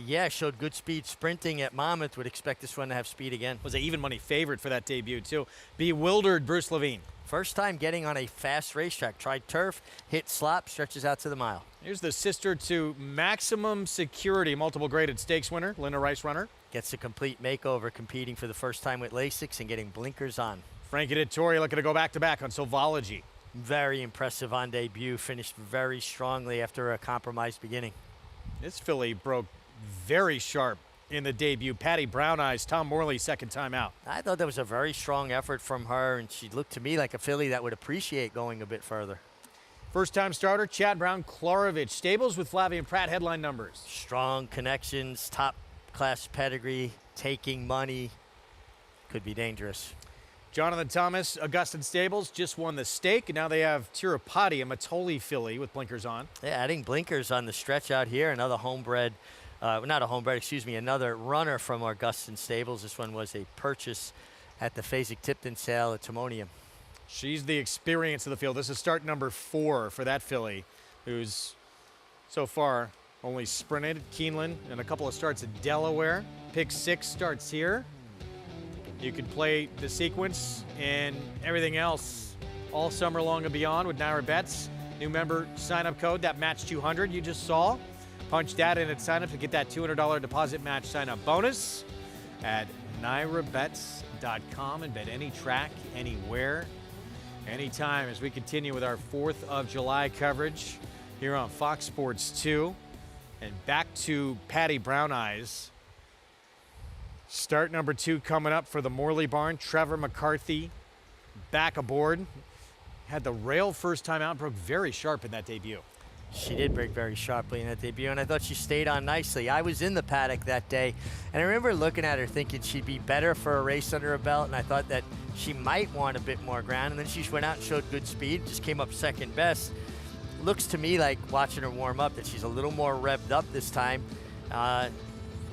Yeah, showed good speed sprinting at Monmouth. Would expect this one to have speed again. Was an even money favorite for that debut too. Bewildered Bruce Levine. First time getting on a fast racetrack. Tried turf, hit slop, stretches out to the mile. Here's the sister to Maximum Security, multiple graded stakes winner, Linda Rice runner. Gets a complete makeover, competing for the first time with Lasix and getting blinkers on. Frankie Dettori looking to go back-to-back on Silvology. Very impressive on debut. Finished very strongly after a compromised beginning. This filly broke very sharp in the debut. Patty Brown Eyes, Tom Morley, 2nd time out. I thought that was a very strong effort from her, and she looked to me like a filly that would appreciate going a bit further. First-time starter, Chad Brown Klarovich. Stables with Flavian Pratt, headline numbers. Strong connections, top-class pedigree, taking money. Could be dangerous. Jonathan Thomas, Augustin Stables, just won the stake. And now they have Tirupati, a Matoli filly with blinkers on. Yeah, adding blinkers on the stretch out here. Another homebred, not a homebred, excuse me, another runner from Augustin Stables. This one was a purchase at the Fasig-Tipton sale at Timonium. She's the experience of the field. This is start number 4 for that filly, who's so far only sprinted Keeneland and a couple of starts at Delaware. Pick 6 starts here. You can play the sequence and everything else all summer long and beyond with Naira Bets. New member sign-up code, that match 200 you just saw. Punch that in at sign-up to get that $200 deposit match sign-up bonus at nairabets.com, and bet any track, anywhere, anytime, as we continue with our 4th of July coverage here on Fox Sports 2. And back to Patty Brown Eyes. Start number 2 coming up for the Morley Barn. Trevor McCarthy back aboard. Had the rail first time out, broke very sharp in that debut. She did break very sharply in that debut, and I thought she stayed on nicely. I was in the paddock that day, and I remember looking at her thinking she'd be better for a race under her belt, and I thought that she might want a bit more ground, and then she went out and showed good speed, just came up 2nd best. Looks to me like, watching her warm up, that she's a little more revved up this time.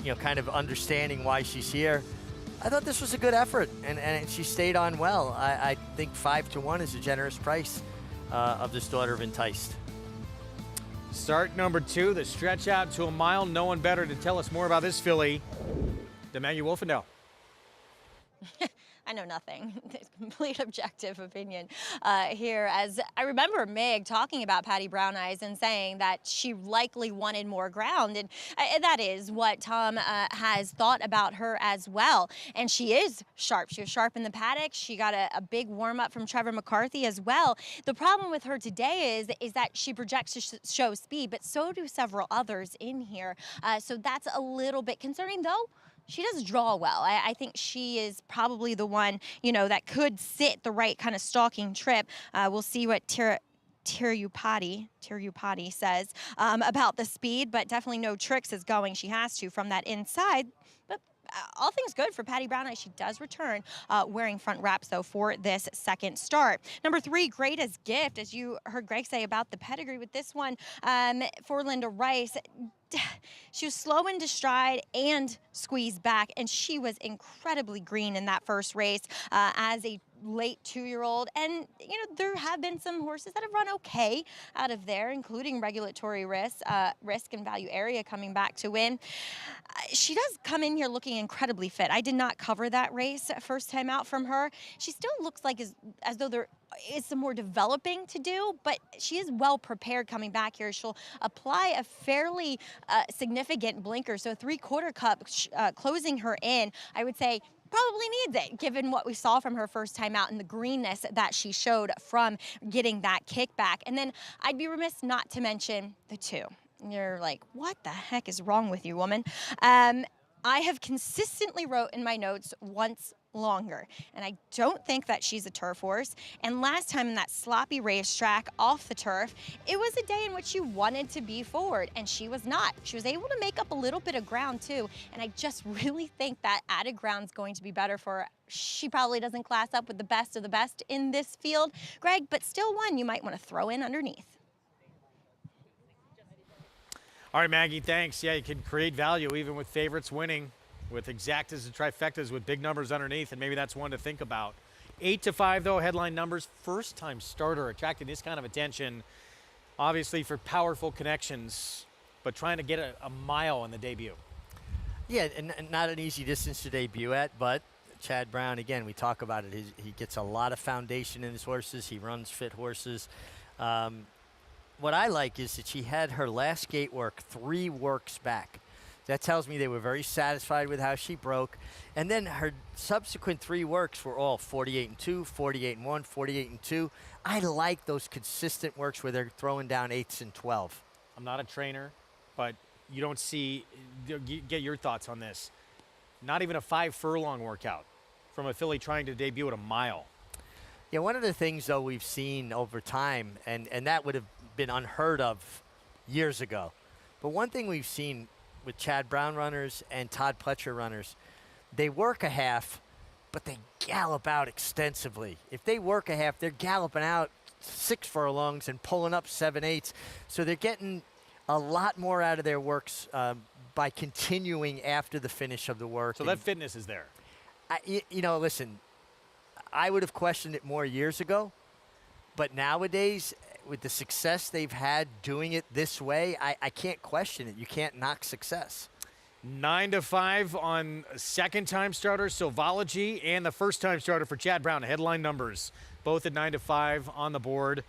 You know, kind of understanding why she's here. I thought this was a good effort, and she stayed on well. I think 5-1 is a generous price of this daughter of Enticed. Start number 2, the stretch out to a mile. No one better to tell us more about this filly than Maggie Wolfendale. I know nothing. It's complete objective opinion here. As I remember Meg talking about Patty Brown Eyes and saying that she likely wanted more ground. And that is what Tom has thought about her as well. And she is sharp. She was sharp in the paddock. She got a big warm up from Trevor McCarthy as well. The problem with her today is that she projects to show speed, but so do several others in here. So that's a little bit concerning, though. she does draw well. I think she is probably the one, that could sit the right kind of stalking trip. We'll see what Tirupati says about the speed, but definitely no tricks is going. She has to from that inside. But all things good for Patty Brown Eyes. She does return wearing front wraps, though, for this second start. Number 3, Greatest Gift, as you heard Greg say about the pedigree with this one for Linda Rice. She was slow into stride and squeezed back, and she was incredibly green in that first race as a late 2-year-old. And, there have been some horses that have run okay out of there, including Regulatory Risk and Value Area coming back to win. She does come in here looking incredibly fit. I did not cover that race first time out from her. She still looks like as though there is some more developing to do, but she is well prepared coming back here. She'll apply a fairly significant blinker, so a 3/4 cup closing her in. I would say probably needs it, given what we saw from her first time out and the greenness that she showed from getting that kickback. And then I'd be remiss not to mention the 2. You're like, what the heck is wrong with you, woman? I have consistently wrote in my notes Once Longer, and I don't think that she's a turf horse. And last time in that sloppy racetrack off the turf, it was a day in which you wanted to be forward, and she was not. She was able to make up a little bit of ground too, and I just really think that added ground's going to be better for her. She probably doesn't class up with the best of the best in this field, Greg, but still one you might want to throw in underneath. All right, Maggie, thanks. Yeah, you can create value even with favorites winning, with exactas and trifectas with big numbers underneath, and maybe that's one to think about. 8-5, though, headline numbers. First-time starter attracting this kind of attention, obviously for powerful connections, but trying to get a mile in the debut. Yeah, and not an easy distance to debut at, but Chad Brown, again, we talk about it. He gets a lot of foundation in his horses. He runs fit horses. What I like is that she had her last gate work 3 works back. That tells me they were very satisfied with how she broke. And then her subsequent 3 works were all 48-2, 48-1, 48-2. I like those consistent works where they're throwing down 8s and 12. I'm not a trainer, but you don't see, get your thoughts on this. Not even a 5 furlong workout from a filly trying to debut at a mile. Yeah, one of the things, though, we've seen over time, and that would have been unheard of years ago. But one thing we've seen with Chad Brown runners and Todd Pletcher runners, they work a half, but they gallop out extensively. If they work a half, they're galloping out 6 furlongs and pulling up 7/8. So they're getting a lot more out of their works by continuing after the finish of the work. So that fitness is there. Listen, I would have questioned it more years ago, but nowadays, with the success they've had doing it this way, I can't question it. You can't knock success. 9-5 on second-time starter Silvology and the first-time starter for Chad Brown. Headline numbers, both at 9-5 on the board.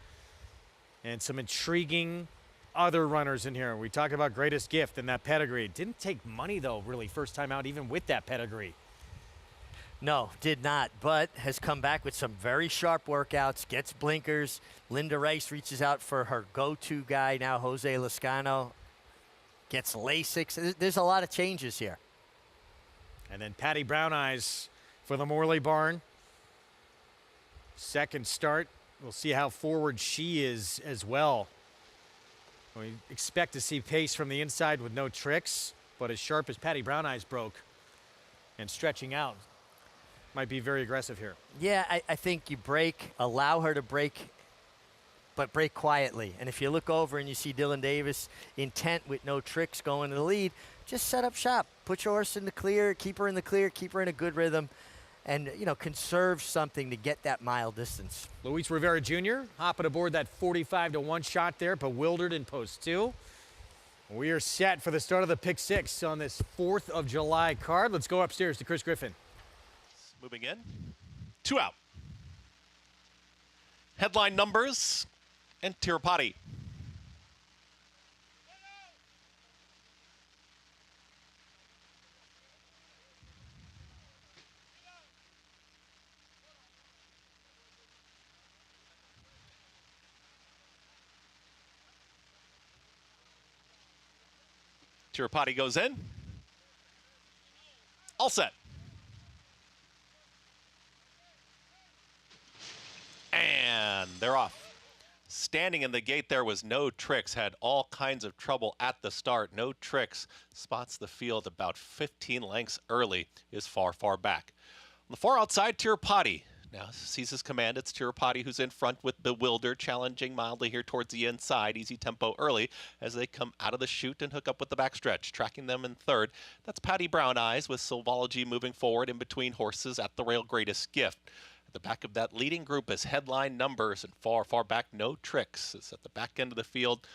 And some intriguing other runners in here. We talk about Greatest Gift and that pedigree. Didn't take money, though, really, first time out, even with that pedigree. No, did not, but has come back with some very sharp workouts, gets blinkers. Linda Rice reaches out for her go-to guy now, Jose Lascano. Gets Lasix. There's a lot of changes here. And then Patty Brown Eyes for the Morley Barn. Second start. We'll see how forward she is as well. We expect to see pace from the inside with no tricks, but as sharp as Patty Brown Eyes broke and stretching out, might be very aggressive here. Yeah, I think you break, allow her to break, but break quietly. And if you look over and you see Dylan Davis intent with no tricks going to the lead, just set up shop. Put your horse in the clear, keep her in the clear, keep her in a good rhythm, and, conserve something to get that mile distance. Luis Rivera Jr. hopping aboard that 45-1 shot there, bewildered in post 2. We are set for the start of the Pick 6 on this 4th of July card. Let's go upstairs to Chris Griffin. Moving in. 2 out. Headline numbers and Tirupati. Tirupati goes in. All set. And they're off. Standing in the gate there was No Tricks, had all kinds of trouble at the start. No Tricks spots the field about 15 lengths early, is far, far back. On the far outside, Tirupati now sees his command. It's Tirupati who's in front with Bewildered, challenging mildly here towards the inside. Easy tempo early as they come out of the chute and hook up with the backstretch. Tracking them in third, that's Patty Brown Eyes with Silvology moving forward in between horses at the rail. Greatest Gift. At the back of that leading group is Headline Numbers, and far, far back, No Tricks is at the back end of the field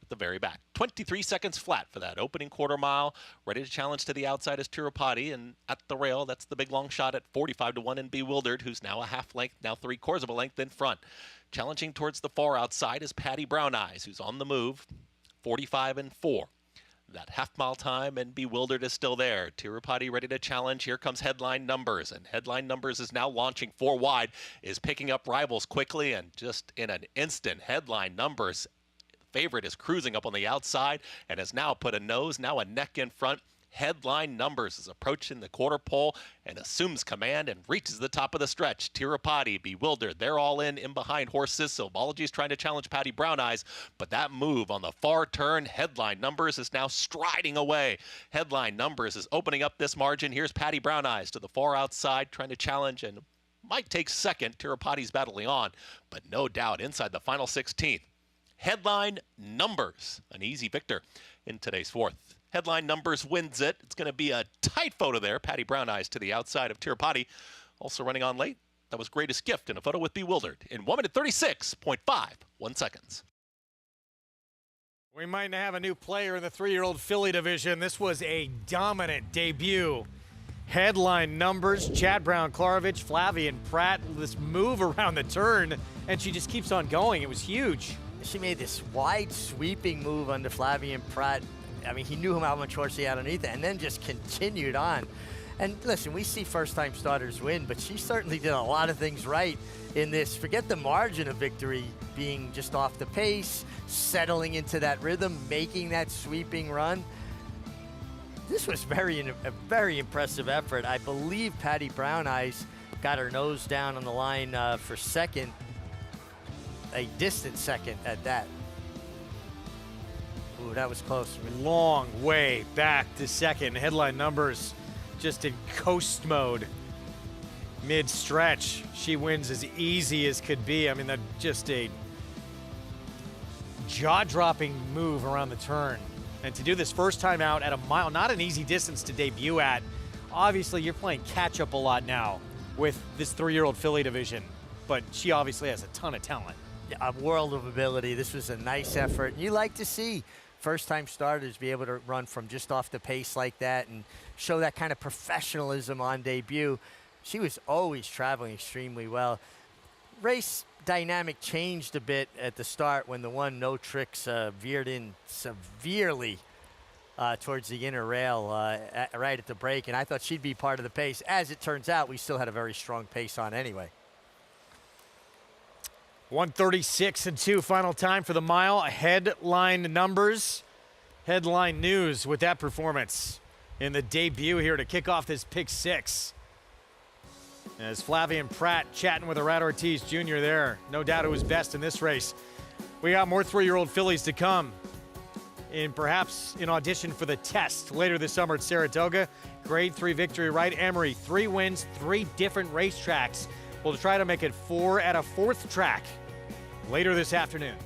at the very back. 23 seconds flat for that opening quarter mile. Ready to challenge to the outside is Tirupati, and at the rail, that's the big long shot at 45-1 and Bewildered, who's now a half length, now 3/4 of a length in front. Challenging towards the far outside is Patty Brown Eyes, who's on the move, 45-4. That half-mile time, and Bewildered is still there. Tirupati ready to challenge. Here comes Headline Numbers, and Headline Numbers is now launching 4 wide, is picking up rivals quickly, and just in an instant, Headline Numbers, favorite, is cruising up on the outside and has now put a nose, now a neck in front. Headline Numbers is approaching the quarter pole and assumes command and reaches the top of the stretch. Tirupati, Bewildered, they're all in behind horses. Silvology is trying to challenge Patty Brown Eyes, but that move on the far turn, Headline Numbers is now striding away. Headline Numbers is opening up this margin. Here's Patty Brown Eyes to the far outside, trying to challenge and might take second. Tirupati's battling on, but no doubt inside the final 16th. Headline Numbers, an easy victor in today's fourth. Headline Numbers wins it. It's going to be a tight photo there. Patty Brown Eyes to the outside of Tirupati. Also running on late, that was Greatest Gift in a photo with Bewildered in 1 minute 36.51 seconds. We might have a new player in the 3-year-old filly division. This was a dominant debut. Headline Numbers, Chad Brown-Klarovich, Flavian Pratt, this move around the turn, and she just keeps on going. It was huge. She made this wide sweeping move under Flavian Pratt. I mean, he knew how much horse he had underneath it, and then just continued on. And listen, we see first-time starters win, but she certainly did a lot of things right in this. Forget the margin of victory being just off the pace, settling into that rhythm, making that sweeping run. This was a very impressive effort. I believe Patty Brown Eyes got her nose down on the line for second, a distant second at that. Ooh, that was close. Long way back to second. Headline Numbers just in coast mode. Mid-stretch, she wins as easy as could be. I mean, that's just a jaw-dropping move around the turn. And to do this first time out at a mile, not an easy distance to debut at. Obviously, you're playing catch-up a lot now with this 3-year-old filly division, but she obviously has a ton of talent. Yeah, a world of ability. This was a nice effort. You like to see first-time starters be able to run from just off the pace like that and show that kind of professionalism on debut. She was always traveling extremely well. Race dynamic changed a bit at the start when the one No Tricks veered in severely towards the inner rail right at the break, and I thought she'd be part of the pace. As it turns out, we still had a very strong pace on anyway. 1:36.2 final time for the mile. Headline Numbers, headline news with that performance in the debut here to kick off this pick 6. As Flavian Pratt chatting with Arad Ortiz Jr. there. No doubt it was best in this race. We got more 3-year-old fillies to come, perhaps in audition for the test later this summer at Saratoga. Grade 3 victory, right? Emery, 3 wins, 3 different racetracks. We'll try to make it 4 at a 4th track later this afternoon.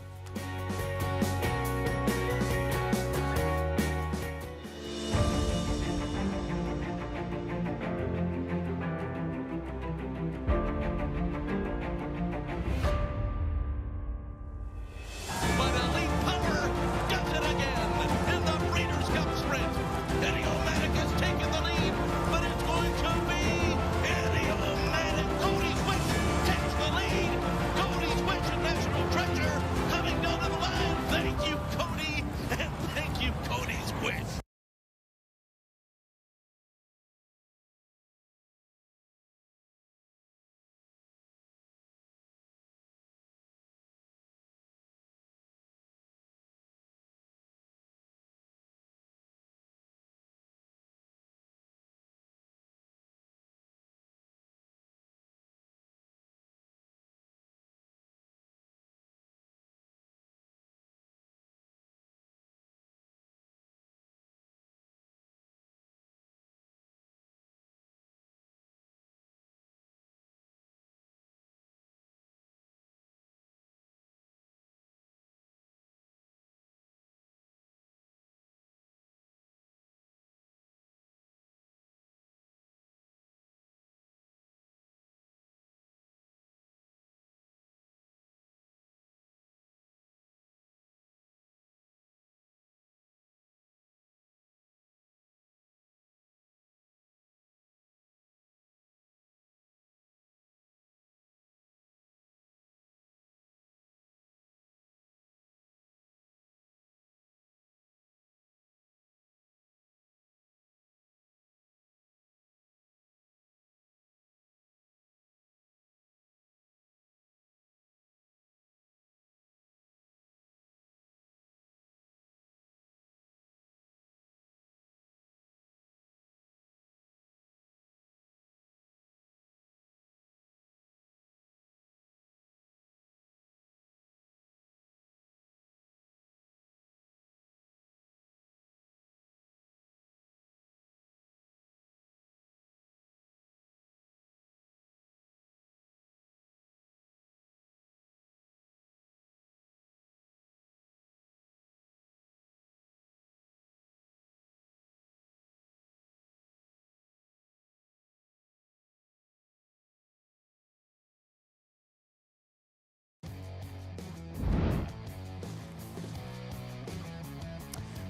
Treasure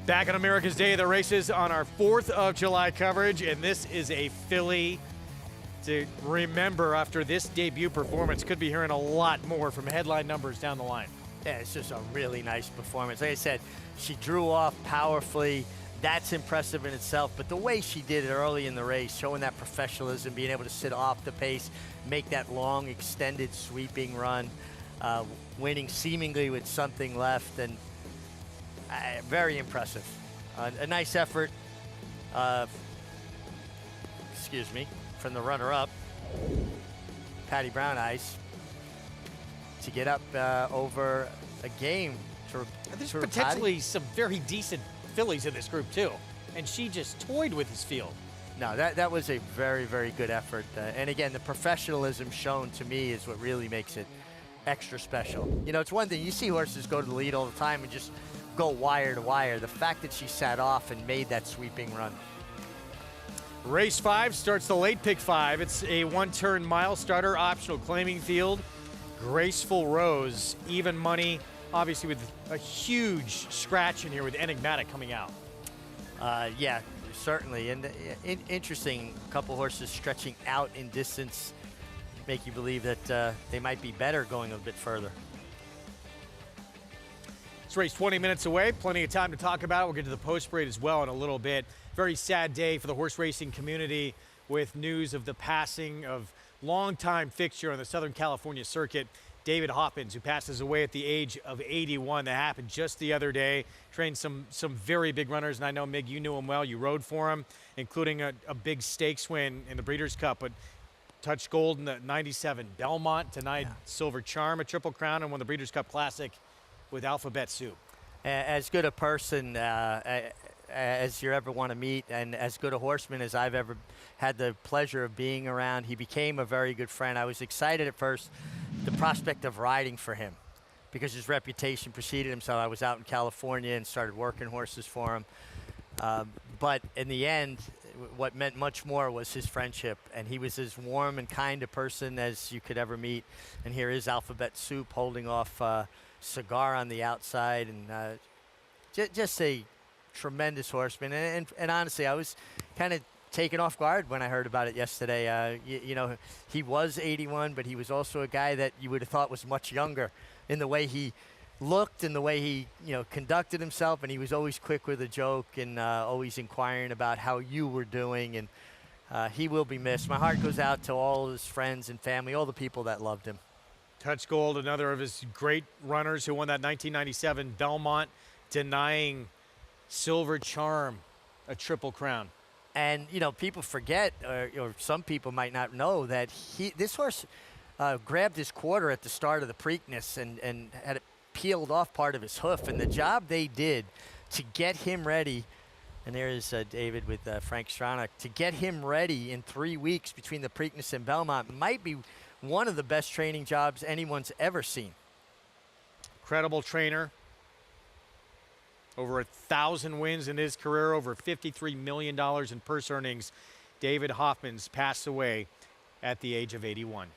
Back on America's Day of the Races on our 4th of July coverage, and this is a filly to remember after this debut performance. Could be hearing a lot more from headline numbers down the line. Yeah, it's just a really nice performance. Like I said, she drew off powerfully. That's impressive in itself, but the way she did it early in the race, showing that professionalism, being able to sit off the pace, make that long, extended, sweeping run, winning seemingly with something left, and very impressive. A nice effort, from the runner-up, Patty Brown Ice, to get up over a game. There's potentially some very decent fillies in this group too, and she just toyed with his field. No, that was a very, very good effort. And again, the professionalism shown to me is what really makes it extra special. You know, it's one thing, you see horses go to the lead all the time and just go wire to wire. The fact that she sat off and made that sweeping run. Race 5 starts the late pick 5. It's a one-turn mile starter, optional claiming field. Graceful Rose, even money, obviously with a huge scratch in here with Enigmatic coming out. Yeah, certainly. And interesting, a couple horses stretching out in distance make you believe that they might be better going a bit further. This race 20 minutes away, plenty of time to talk about it. We'll get to the post parade as well in a little bit. Very sad day for the horse racing community with news of the passing of longtime fixture on the Southern California circuit, David Hoppins, who passes away at the age of 81. That happened just the other day. Trained some very big runners, and I know, Mig, you knew him well. You rode for him, including a big stakes win in the Breeders' Cup, but touched gold in the 97 Belmont, denied Silver Charm, a Triple Crown, and won the Breeders' Cup Classic with Alphabet Soup. As good a person as you ever want to meet, and as good a horseman as I've ever had the pleasure of being around. He became a very good friend. I was excited at first, the prospect of riding for him, because his reputation preceded him. So I was out in California and started working horses for him. But in the end, what meant much more was his friendship, and he was as warm and kind a person as you could ever meet. And here is Alphabet Soup holding off Cigar on the outside, and just a tremendous horseman. And honestly, I was kind of taken off guard when I heard about it yesterday. You know, he was 81, but he was also a guy that you would have thought was much younger in the way he looked and the way he, conducted himself. And he was always quick with a joke and always inquiring about how you were doing. And he will be missed. My heart goes out to all his friends and family, all the people that loved him. Touch Gold, another of his great runners who won that 1997 Belmont, denying Silver Charm a Triple Crown. And, people forget, or some people might not know, that this horse grabbed his quarter at the start of the Preakness and had it peeled off part of his hoof. And the job they did to get him ready, and there is David with Frank Stronach, to get him ready in 3 weeks between the Preakness and Belmont might be one of the best training jobs anyone's ever seen. Incredible trainer. Over 1,000 wins in his career, over $53 million in purse earnings. David Hoppins passed away at the age of 81.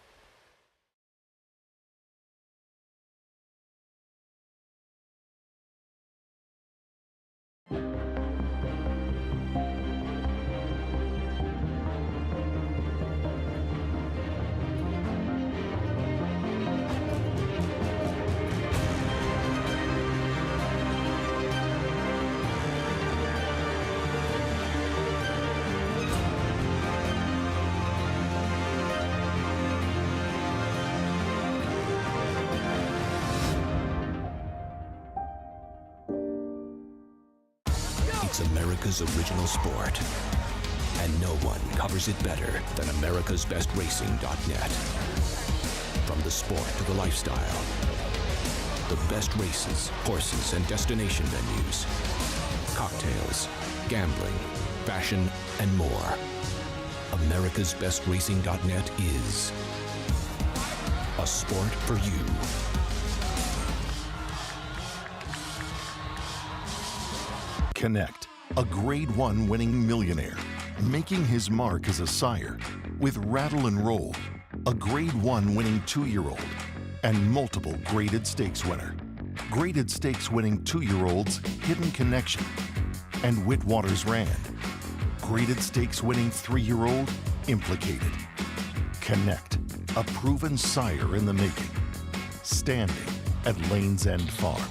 It's America's original sport, and no one covers it better than America'sBestRacing.net. From the sport to the lifestyle, the best races, horses, and destination venues, cocktails, gambling, fashion, and more. America'sBestRacing.net is a sport for you. Connect, a Grade 1 winning millionaire, making his mark as a sire with Rattle and Roll, a Grade 1 winning 2-year-old, and multiple graded stakes winner. Graded stakes winning 2-year-old's Hidden Connection, And Whitwater's Rand. Graded stakes winning 3-year-old implicated. Connect, a proven sire in the making. Standing at Lane's End Farm.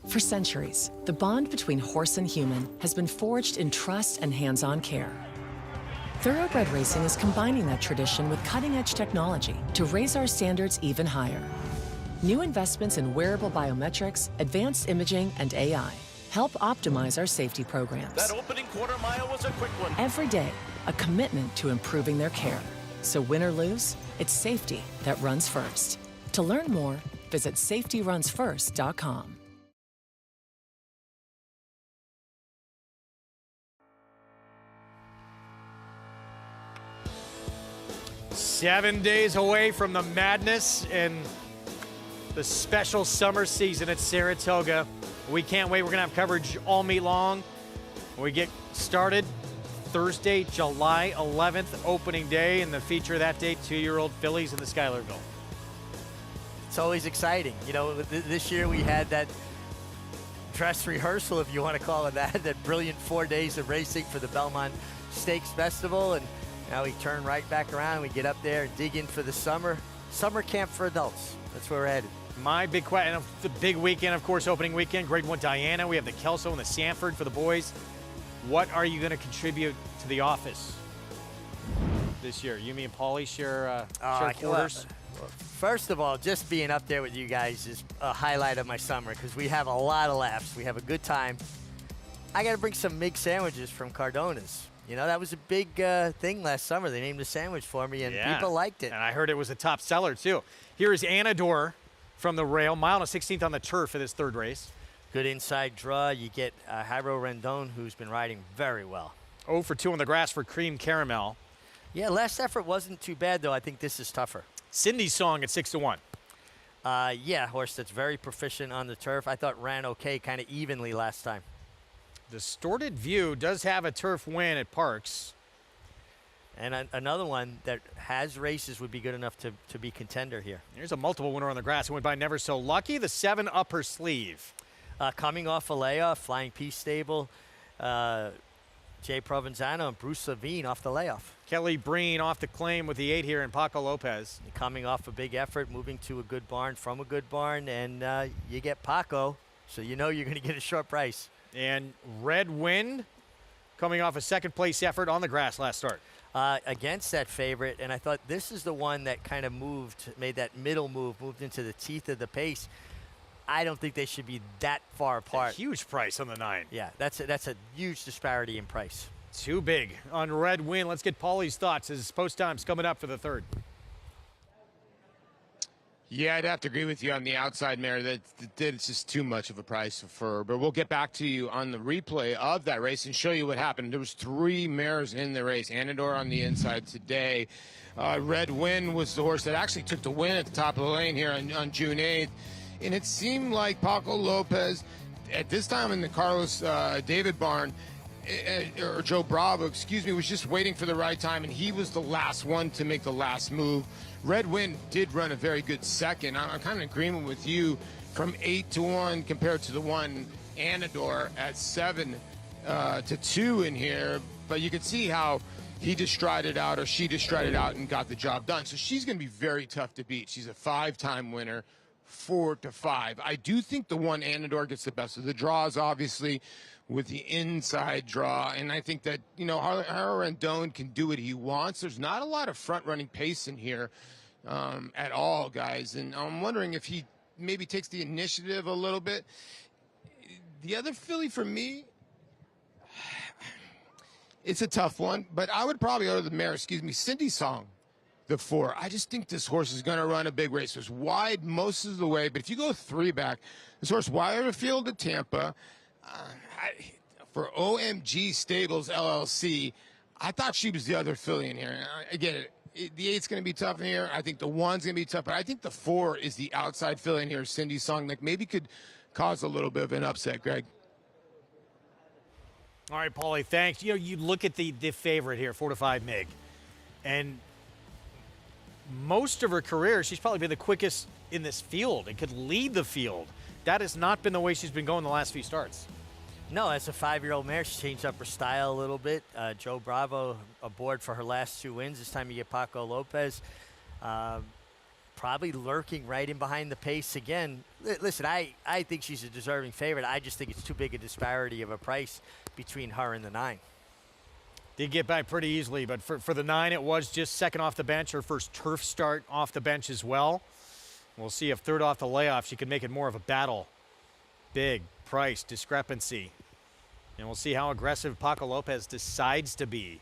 For centuries, the bond between horse and human has been forged in trust and hands-on care. Thoroughbred racing is combining that tradition with cutting-edge technology to raise our standards even higher. New investments in wearable biometrics, advanced imaging, and AI help optimize our safety programs. That opening quarter mile was a quick one. Every day, a commitment to improving their care. So win or lose, it's safety that runs first. To learn more, visit safetyrunsfirst.com. 7 days away from the madness and the special summer season at Saratoga. We can't wait. We're going to have coverage all meet long. We get started Thursday, July 11th, opening day, and the feature that day, 2-year-old fillies in the Schuylerville. It's always exciting. You know, this year we had that dress rehearsal, if you want to call it that, that brilliant 4 days of racing for the Belmont Stakes Festival, and now we turn right back around and we get up there and dig in for the summer camp for adults. That's where we're headed. My big question, the big weekend, of course, opening weekend, Grade 1 Diana. We have the Kelso and the Sanford for the boys. What are you going to contribute to the office this year? You, me, and Paulie share quarters? Well, first of all, just being up there with you guys is a highlight of my summer because we have a lot of laughs. We have a good time. I got to bring some MIG sandwiches from Cardona's. You know, that was a big thing last summer. They named a sandwich for me, and people liked it. And I heard it was a top seller, too. Here is Anador from the rail, mile and 16th on the turf for this third race. Good inside draw. You get Jairo Rendon, who's been riding very well. 0 for 2 on the grass for Cream Caramel. Yeah, last effort wasn't too bad, though. I think this is tougher. Cindy's Song at 6-1. Yeah, horse that's very proficient on the turf. I thought ran okay kind of evenly last time. Distorted View does have a turf win at Parks. And another one that has races would be good enough to be contender here. Here's a multiple winner on the grass. It went by Never So Lucky. The 7 up her sleeve. Coming off a layoff, Flying Peace Stable, Jay Provenzano and Bruce Levine off the layoff. Kelly Breen off the claim with the 8 here, and Paco Lopez. And coming off a big effort, moving to a good barn from a good barn, and you get Paco, so you know you're going to get a short price. And Red Wind coming off a second-place effort on the grass last start. Against that favorite, and I thought this is the one that kind of made that middle move, moved into the teeth of the pace. I don't think they should be that far apart. A huge price on the 9. Yeah, that's a huge disparity in price. Too big on Red Wind. Let's get Paulie's thoughts as post time's coming up for the third. Yeah, I'd have to agree with you on the outside mare that it's just too much of a price for her. But we'll get back to you on the replay of that race and show you what happened. There was 3 mares in the race. Anador on the inside today. Red Wind was the horse that actually took the win at the top of the lane here on June 8th. And it seemed like Paco Lopez, at this time in the Carlos David barn, or Joe Bravo, excuse me, was just waiting for the right time, and he was the last one to make the last move. Red Wind did run a very good second. I'm kind of in agreement with you from 8-1 compared to the one Anador at 7-2 in here. But you can see how he just strided out, or she just strided out and got the job done. So she's going to be very tough to beat. She's a 5-time winner, 4-5. I do think the one Anador gets the best of the draws, obviously, with the inside draw, and I think that, you know, Jairo Rendon can do what he wants. There's not a lot of front-running pace in here at all, guys, and I'm wondering if he maybe takes the initiative a little bit. The other filly for me, it's a tough one, but I would probably go to the mare, Cindy Song, the 4. I just think this horse is going to run a big race. It's wide most of the way, but if you go 3 back, this horse wider the field at Tampa. For OMG Stables LLC, I thought she was the other filly in here. I get it. The 8's going to be tough in here. I think the 1's going to be tough, but I think the 4 is the outside filly in here, Cindy Song, that maybe could cause a little bit of an upset, Greg. All right, Paulie, thanks. You know, you look at the favorite here, 4-5 MIG, and most of her career, she's probably been the quickest in this field and could lead the field that has not been the way she's been going the last few starts. No, as a 5-year-old mare, she changed up her style a little bit. Joe Bravo aboard for her last 2 wins. This time you get Paco Lopez. Probably lurking right in behind the pace again. Listen, I think she's a deserving favorite. I just think it's too big a disparity of a price between her and the 9. Did get by pretty easily, but for the 9, it was just second off the bench, her first turf start off the bench as well. We'll see if third off the layoff, she can make it more of a battle. Big price discrepancy. And we'll see how aggressive Paco Lopez decides to be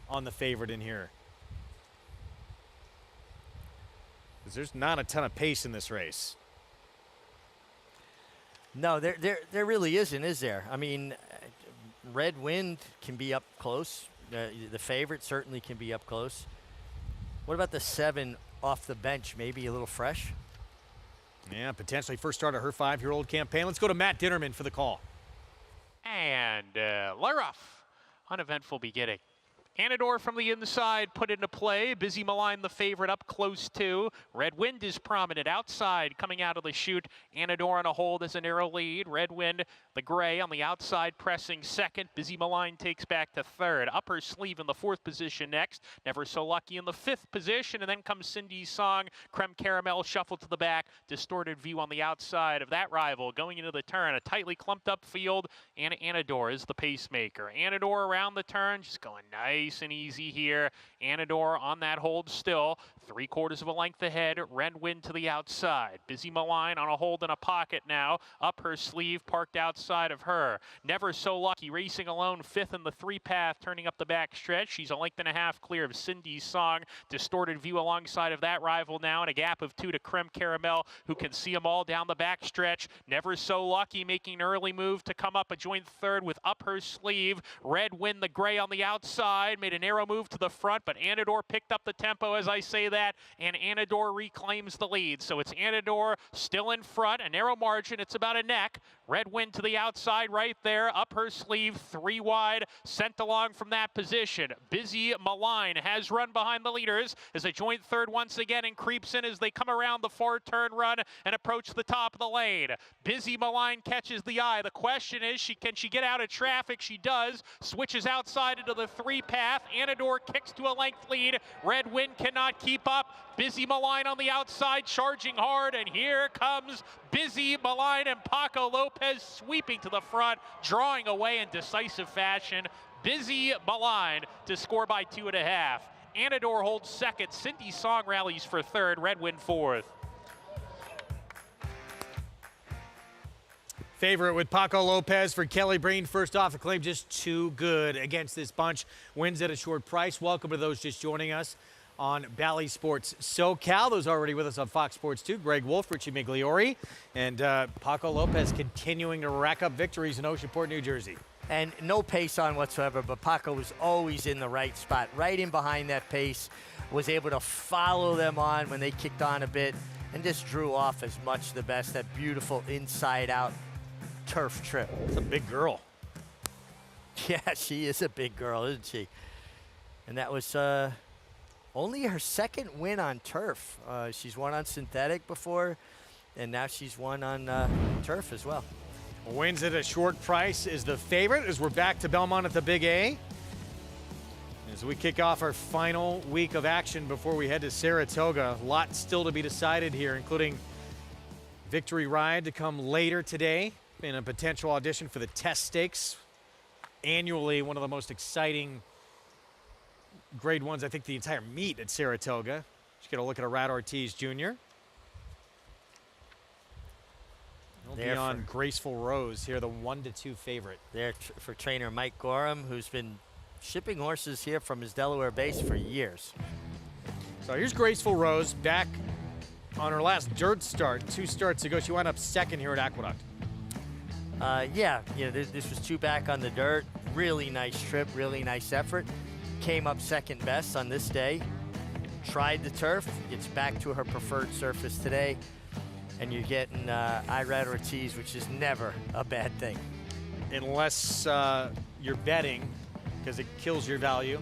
on the favorite in here. Because there's not a ton of pace in this race. No, there really isn't, is there? I mean, Red Wind can be up close. The favorite certainly can be up close. What about the 7 off the bench? Maybe a little fresh? Yeah, potentially first start of her 5-year-old campaign. Let's go to Matt Dinnerman for the call. And Larough, uneventful beginning. Anador from the inside put into play. Busy Malign, the favorite, up close too. Red Wind is prominent outside coming out of the chute. Anador on a hold as a narrow lead. Red Wind, the gray, on the outside pressing second. Busy Malign takes back to third. Upper Sleeve in the 4th position next. Never So Lucky in the 5th position. And then comes Cindy's Song. Creme Caramel shuffled to the back. Distorted view on the outside of that rival. Going into the turn, a tightly clumped up field. And Anador is the pacemaker. Anador around the turn, just going nice and easy here. Anador on that hold still. 3/4 of a length ahead. Red Wind to the outside. Busy Malign on a hold in a pocket now. Up her sleeve, parked outside of her. Never So Lucky racing alone, 5th in the 3-path, turning up the back stretch. She's a length and a half clear of Cindy's Song. Distorted view alongside of that rival now, and a gap of 2 to Creme Caramel, who can see them all down the back stretch. Never So Lucky making an early move to come up a joint third with Up Her Sleeve. Red Wind, the gray, on the outside, made a narrow move to the front, but Anador picked up the tempo as I say that, and Anador reclaims the lead. So it's Anador still in front, a narrow margin, it's about a neck. Red Wind to the outside right there, Up Her Sleeve, 3 wide, sent along from that position. Busy Malign has run behind the leaders as a joint third once again and creeps in as they come around the far turn run and approach the top of the lane. Busy Malign catches the eye. The question is, can she get out of traffic? She does. Switches outside into the 3-path. Anador kicks to a length lead. Red Wind cannot keep up. Busy Malign on the outside, charging hard, and here comes Busy Malign and Paco Lopez sweeping to the front, drawing away in decisive fashion. Busy Malign to score by 2.5. Anador holds second. Cindy's Song rallies for third. Red Wind 4th. Favorite with Paco Lopez for Kelly Breen. First off, a claim just too good against this bunch. Wins at a short price. Welcome to those just joining us on Bally Sports SoCal. Those already with us on Fox Sports 2. Greg Wolf, Richie Migliori, and Paco Lopez continuing to rack up victories in Oceanport, New Jersey. And no pace on whatsoever, but Paco was always in the right spot, right in behind that pace, was able to follow them on when they kicked on a bit, and just drew off as much the best. That beautiful inside-out turf trip. It's a big girl. Yeah, she is a big girl, isn't she? And that was only her 2nd win on turf. She's won on synthetic before, and now she's won on turf as well. Wins at a short price is the favorite as we're back to Belmont at the Big A. As we kick off our final week of action before we head to Saratoga, a lot still to be decided here, including Victory Ride to come later today in a potential audition for the Test Stakes. Annually, one of the most exciting grade ones, I think, the entire meet at Saratoga. Just get a look at Arad Ortiz Jr. He'll be on Graceful Rose here, the 1-2 favorite. There for trainer Mike Gorham, who's been shipping horses here from his Delaware base for years. So here's Graceful Rose back on her last dirt start 2 starts ago. She wound up 2nd here at Aqueduct. This was 2 back on the dirt. Really nice trip, really nice effort. Came up 2nd best on this day. Tried the turf, gets back to her preferred surface today. And you're getting Irad Ortiz, which is never a bad thing. Unless you're betting, because it kills your value.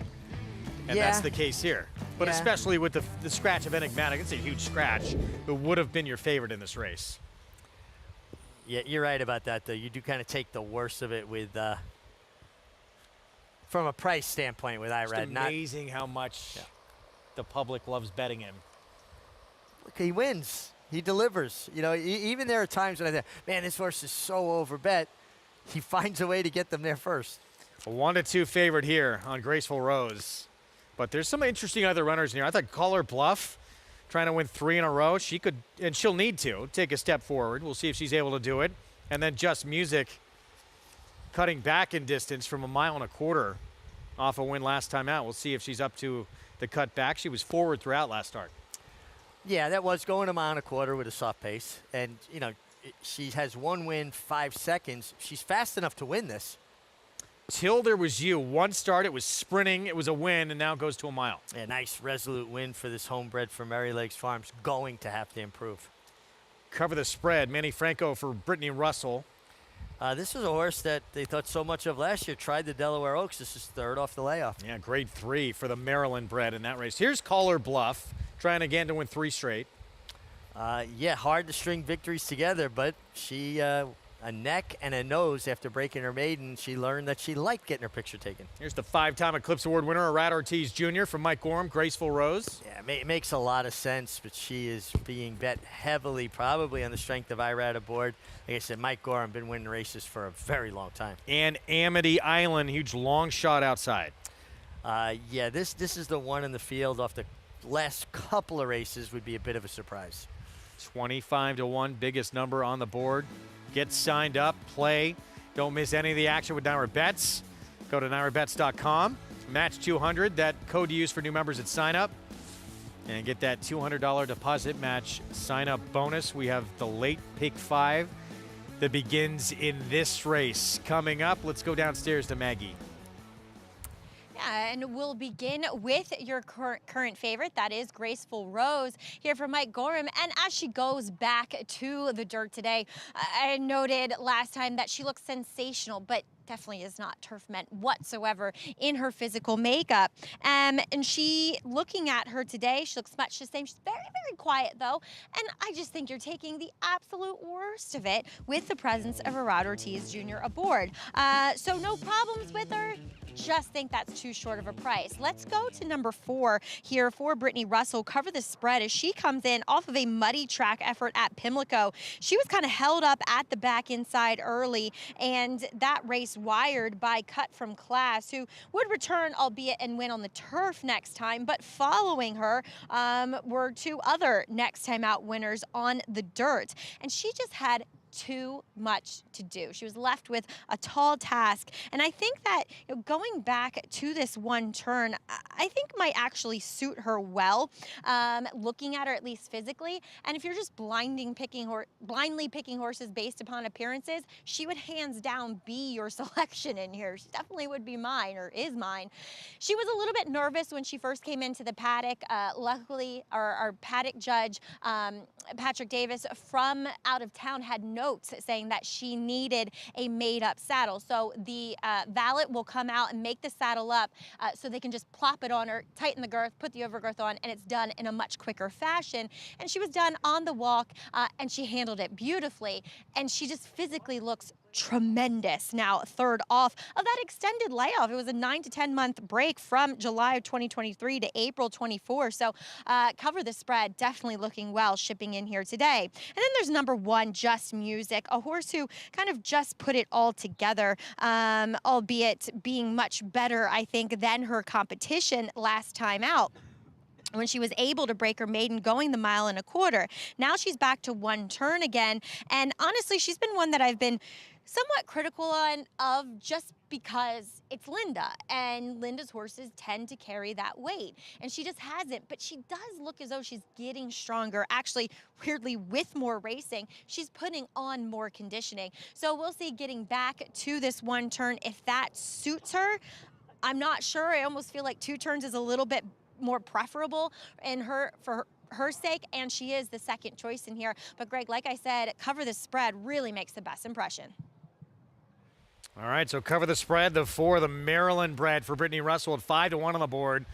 And that's the case here. But especially with the scratch of Enigmatic, it's a huge scratch, but would have been your favorite in this race. Yeah, you're right about that, though. You do kind of take the worst of it with, from a price standpoint with Irad. It's amazing how much the public loves betting him. Look, he wins. He delivers. You know, even there are times when I think, man, this horse is so overbet. He finds a way to get them there first. A 1-2 favorite here on Graceful Rose. But there's some interesting other runners in here. I thought Caller Bluff, trying to win 3 in a row. She could, and she'll need to, take a step forward. We'll see if she's able to do it. And then Just Music cutting back in distance from 1.25 miles off a win last time out. We'll see if she's up to the cut back. She was forward throughout last start. Yeah, that was going 1.25 miles with a soft pace. And, you know, she has 1 win, 5 seconds. She's fast enough to win this. Till There Was You. One start, it was sprinting, it was a win, and now it goes to 1 mile. Yeah, nice resolute win for this homebred for Mary Lakes Farms. Going to have to improve. Cover the spread. Manny Franco for Brittany Russell. This is a horse that they thought so much of last year. Tried the Delaware Oaks. This is 3rd off the layoff. Yeah, grade 3 for the Maryland bred in that race. Here's Caller Bluff, trying again to win 3 straight. Yeah, hard to string victories together, but she, a neck and a nose after breaking her maiden, she learned that she liked getting her picture taken. Here's the 5-time Eclipse Award winner, Arad Ortiz Jr. from Mike Gorham, Graceful Rose. Yeah, it makes a lot of sense, but she is being bet heavily, probably on the strength of Irad aboard. Like I said, Mike Gorham been winning races for a very long time. And Amity Island, huge long shot outside. Yeah, this is the one in the field off the last couple of races would be a bit of a surprise. 25-1, biggest number on the board. Get signed up, play. Don't miss any of the action with Naira Bets. Go to nairabets.com. Match 200. That code to use for new members at sign up. And get that $200 deposit match sign up bonus. We have the late pick 5 that begins in this race. Coming up, let's go downstairs to Maggie. And we'll begin with your current favorite, that is Graceful Rose, here from Mike Gorham. And as she goes back to the dirt today, I noted last time that she looks sensational, but definitely is not turf meant whatsoever in her physical makeup. And she, looking at her today, she looks much the same. She's very, very quiet though. And I just think you're taking the absolute worst of it with the presence of Arad Ortiz Jr. aboard. So no problems with her. Just think that's too short of a price. Let's go to number 4 here for Brittany Russell. Cover the spread as she comes in off of a muddy track effort at Pimlico. She was kind of held up at the back inside early, and that race wired by Cut From Class, who would return, albeit and win on the turf next time. But following her were 2 other next time out winners on the dirt, and she just had too much to do. She was left with a tall task, and I think that going back to this one turn, I think might actually suit her well, looking at her at least physically. And if you're just blindly picking horses based upon appearances, she would hands down be your selection in here. She definitely would be mine, or is mine. She was a little bit nervous when she first came into the paddock. Luckily, our paddock judge, Patrick Davis from out of town, had notes saying that she needed a made-up saddle. So the valet will come out and make the saddle up so they can just plop it on her, tighten the girth, put the overgirth on, and it's done in a much quicker fashion. And she was done on the walk, and she handled it beautifully. And she just physically looks tremendous now, 3rd off of that extended layoff. It was a 9 to 10 month break from July of 2023 to April 24. So cover the spread, definitely looking well, shipping in here today. And then there's number 1, Just Music, a horse who kind of just put it all together, albeit being much better, I think, than her competition last time out, when she was able to break her maiden going the 1.25 miles. Now she's back to 1 turn again. And honestly, she's been one that I've been somewhat critical of just because it's Linda, and Linda's horses tend to carry that weight, and she just hasn't. But she does look as though she's getting stronger. Actually, weirdly, with more racing, she's putting on more conditioning. So we'll see, getting back to this 1 turn, if that suits her. I'm not sure. I almost feel like 2 turns is a little bit more preferable in for her sake, and she is the second choice in here. But Greg, like I said, cover the spread really makes the best impression. All right, so cover the spread. The 4, the Maryland bred for Brittany Russell at 5-1 on the board,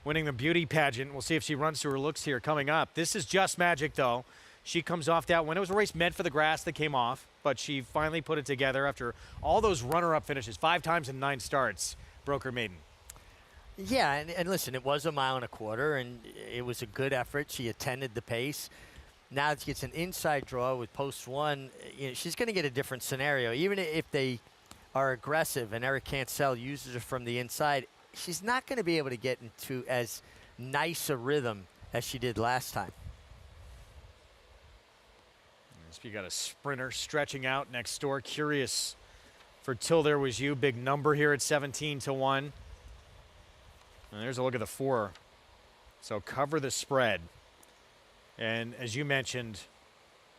winning the beauty pageant. We'll see if she runs through her looks here coming up. This is Just Magic, though. She comes off that win. It was a race meant for the grass that came off. but she finally put it together after all those runner-up finishes, 5 times in 9 starts, broke her maiden. Yeah, and listen, it was a 1.25 miles, and it was a good effort. She attended the pace. Now she gets an inside draw with post 1. She's going to get a different scenario. Even if they are aggressive and Eric Cancel uses her from the inside, she's not going to be able to get into as nice a rhythm as she did last time. You got a sprinter stretching out next door. Curious for Till There Was You. Big number here at 17-1. And there's a look at the 4. So cover the spread. And as you mentioned,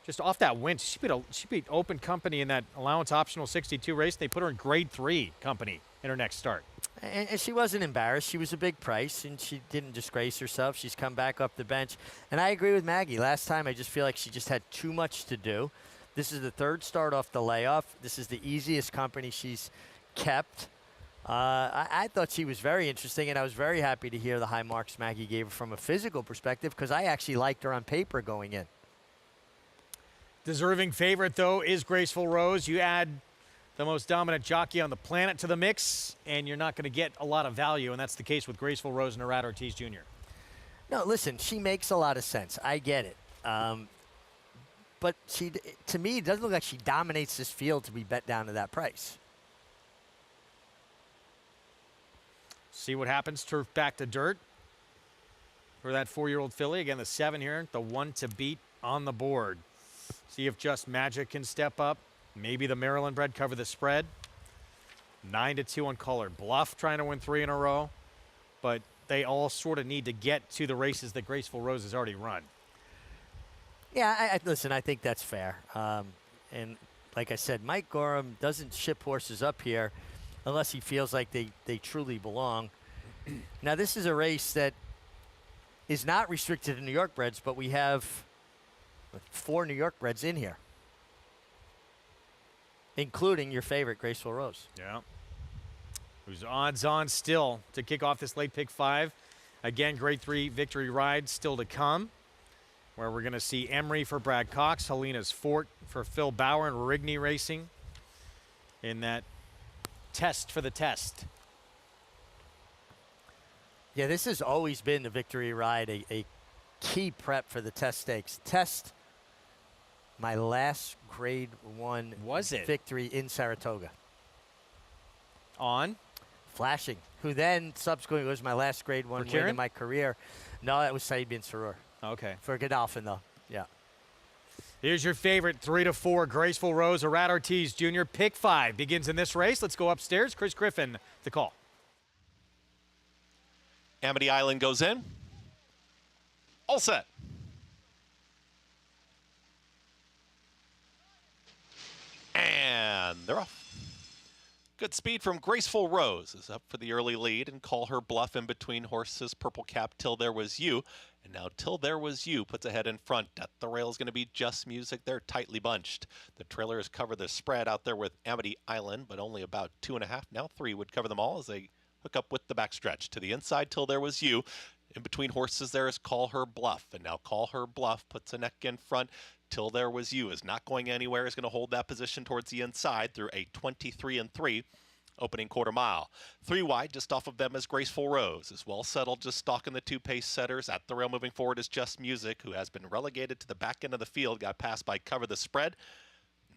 just off that win, she beat Open Company in that Allowance Optional 62 race. They put her in Grade 3 Company in her next start. And she wasn't embarrassed. She was a big price, and she didn't disgrace herself. She's come back up the bench. And I agree with Maggie. Last time, I just feel like she just had too much to do. This is the 3rd start off the layoff. This is the easiest company she's kept. I thought she was very interesting, and I was very happy to hear the high marks Maggie gave her from a physical perspective because I actually liked her on paper going in. Deserving favorite, though, is Graceful Rose. You add the most dominant jockey on the planet to the mix, and you're not going to get a lot of value, and that's the case with Graceful Rose and Irad Ortiz Jr. No, listen, she makes a lot of sense. I get it. But to me, it doesn't look like she dominates this field to be bet down to that price. See what happens. Turf back to dirt for that 4-year-old filly. Again, the 7 here, the 1 to beat on the board. See if Just Magic can step up. Maybe the Maryland bred cover the spread. 9-2 on Colored Bluff, trying to win 3 in a row. But they all sort of need to get to the races that Graceful Rose has already run. Yeah, listen, I think that's fair. And like I said, Mike Gorham doesn't ship horses up here unless he feels like they truly belong. Now, this is a race that is not restricted to New York breds, but we have 4 New York breds in here, including your favorite, Graceful Rose. Yeah. Who's odds on still to kick off this late pick 5. Again, Grade 3 victory ride still to come, where we're going to see Emery for Brad Cox, Helena's Fort for Phil Bauer, and Rigney Racing in that test for the test. Yeah, this has always been the victory ride, a key prep for the test stakes. Test, my last Grade 1 victory in Saratoga. On? Flashing, who then subsequently was my last Grade 1 win in my career. No, that was Said bin Sarur. Okay. For Godolphin, though. Yeah. Here's your favorite 3-4 Graceful Rose, Irad Ortiz Jr. Pick 5 begins in this race. Let's go upstairs. Chris Griffin, the call. Amity Island goes in. All set. And they're off. Good speed from Graceful Rose is up for the early lead, and Call Her Bluff in between horses. Purple Cap, Till There Was You. And now Till There Was You puts ahead in front. At the rail is going to be Just Music. They're tightly bunched. The trailers cover the spread out there with Amity Island, but only about 2.5. Now 3 would cover them all as they hook up with the backstretch. To the inside, Till There Was You. In between horses there is Call Her Bluff. And now Call Her Bluff puts a neck in front. Till There Was You is not going anywhere, is going to hold that position towards the inside through a 23-3 opening quarter mile. 3 wide, just off of them is Graceful Rose. Is well settled, just stalking the 2 pace setters. At the rail moving forward is Just Music, who has been relegated to the back end of the field, got passed by Cover the Spread.